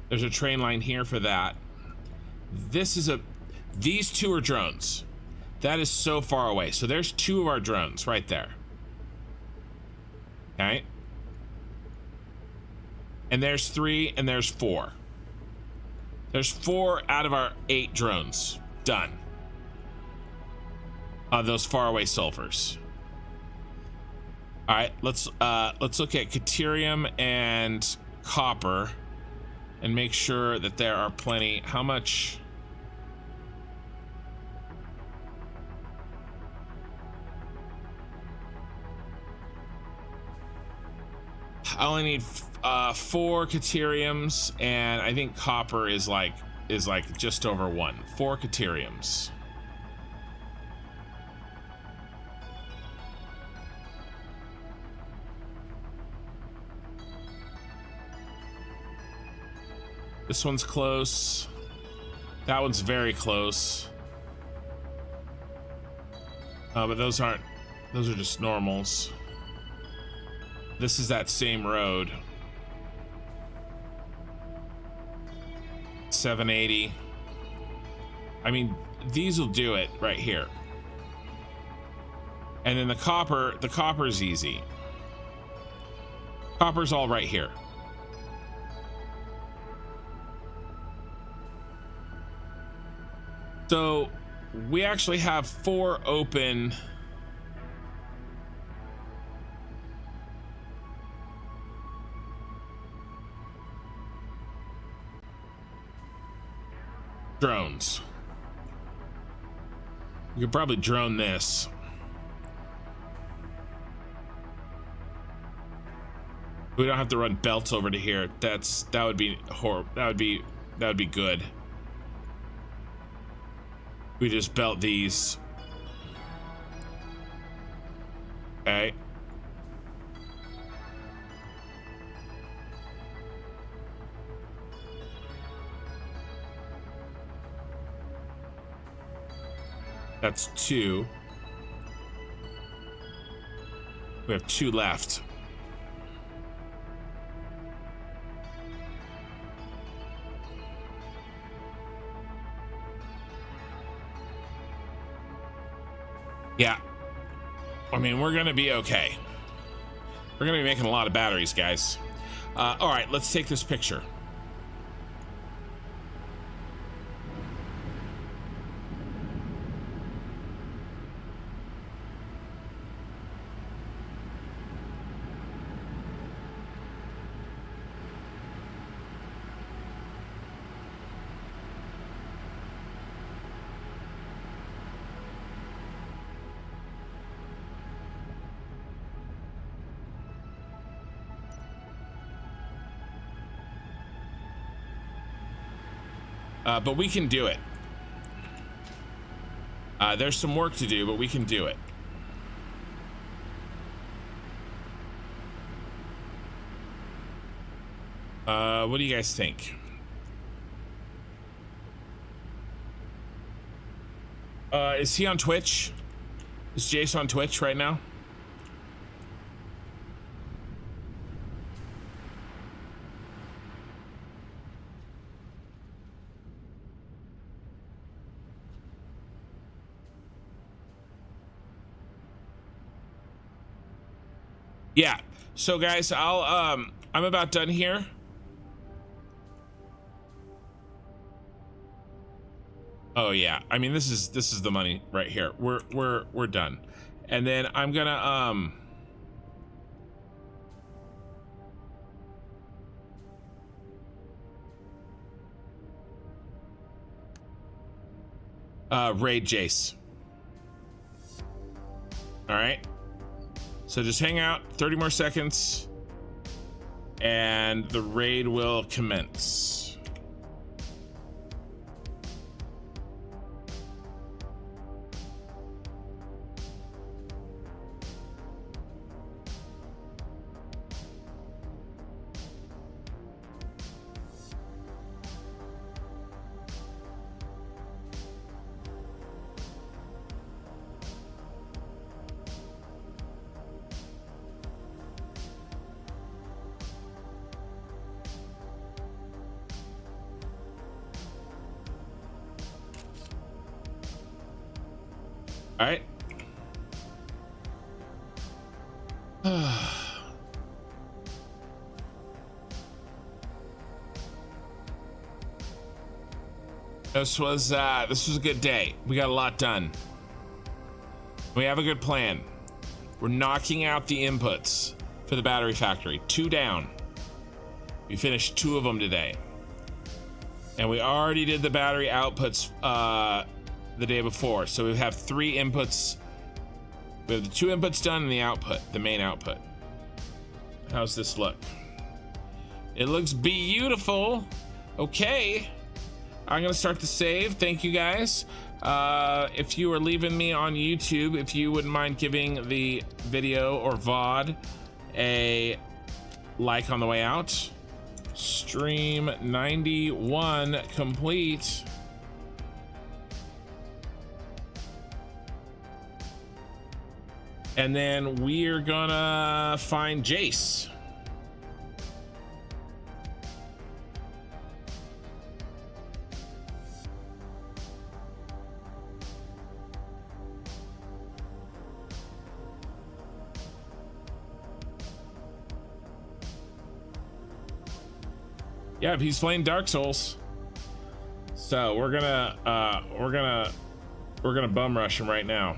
There's a train line here for that. These two are drones. That is so far away. So there's two of our drones right there. Okay. And there's 3 and there's 4. There's 4 out of our 8 drones. Done. Those faraway sulfurs. All right, let's look at Caterium and copper and make sure that there are plenty. How much? I only need 4 Cateriums, and I think copper is like just over 1. 4 Cateriums. This one's close. That one's very close. But those are just normals. This is that same road. 780. I mean, these will do it right here. And then the copper's easy. Copper's all right here. So we actually have 4 open drones. You could probably drone this. We don't have to run belts over to here. That would be horrible. That would be good. We just belt these. Okay. That's 2. We have 2 left. Yeah. I mean, we're gonna be okay. We're gonna be making a lot of batteries, guys. All right, let's take this picture. But we can do it. There's some work to do, but we can do it. What do you guys think? Is he on Twitch? Is Jace on Twitch right now? Yeah. So guys, I'm about done here. Oh yeah. I mean, this is the money right here. We're done. And then I'm gonna raid Jace. All right. So just hang out 30 more seconds and the raid will commence. All right. This was a good day. We got a lot done. We have a good plan. We're knocking out the inputs for the battery factory. 2 down. We finished 2 of them today. And we already did the battery outputs the day before. So we have 3 inputs. We have the 2 inputs done and the output, the main output. How's this look? It looks beautiful. Okay. I'm gonna start the save. Thank you guys. If you are leaving me on YouTube, if you wouldn't mind giving the video or VOD a like on the way out. Stream 91 complete. And then we're gonna find Jace. Yeah, he's playing Dark Souls. So we're gonna bum rush him right now.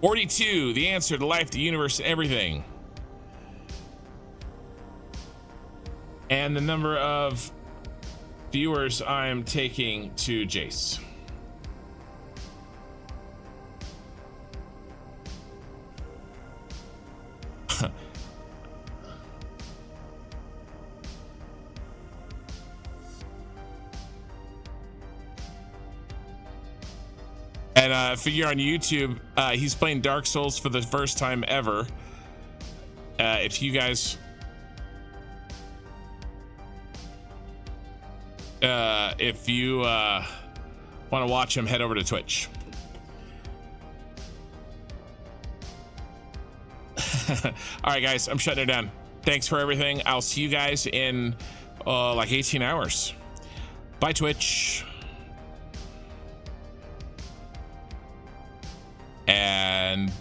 42, the answer to life, the universe, and everything. And the number of viewers I am taking to Jace. And if you're on YouTube, he's playing Dark Souls for the first time ever. If you guys want to watch him, head over to Twitch. All right, guys, I'm shutting it down. Thanks for everything. I'll see you guys in like 18 hours. Bye, Twitch. And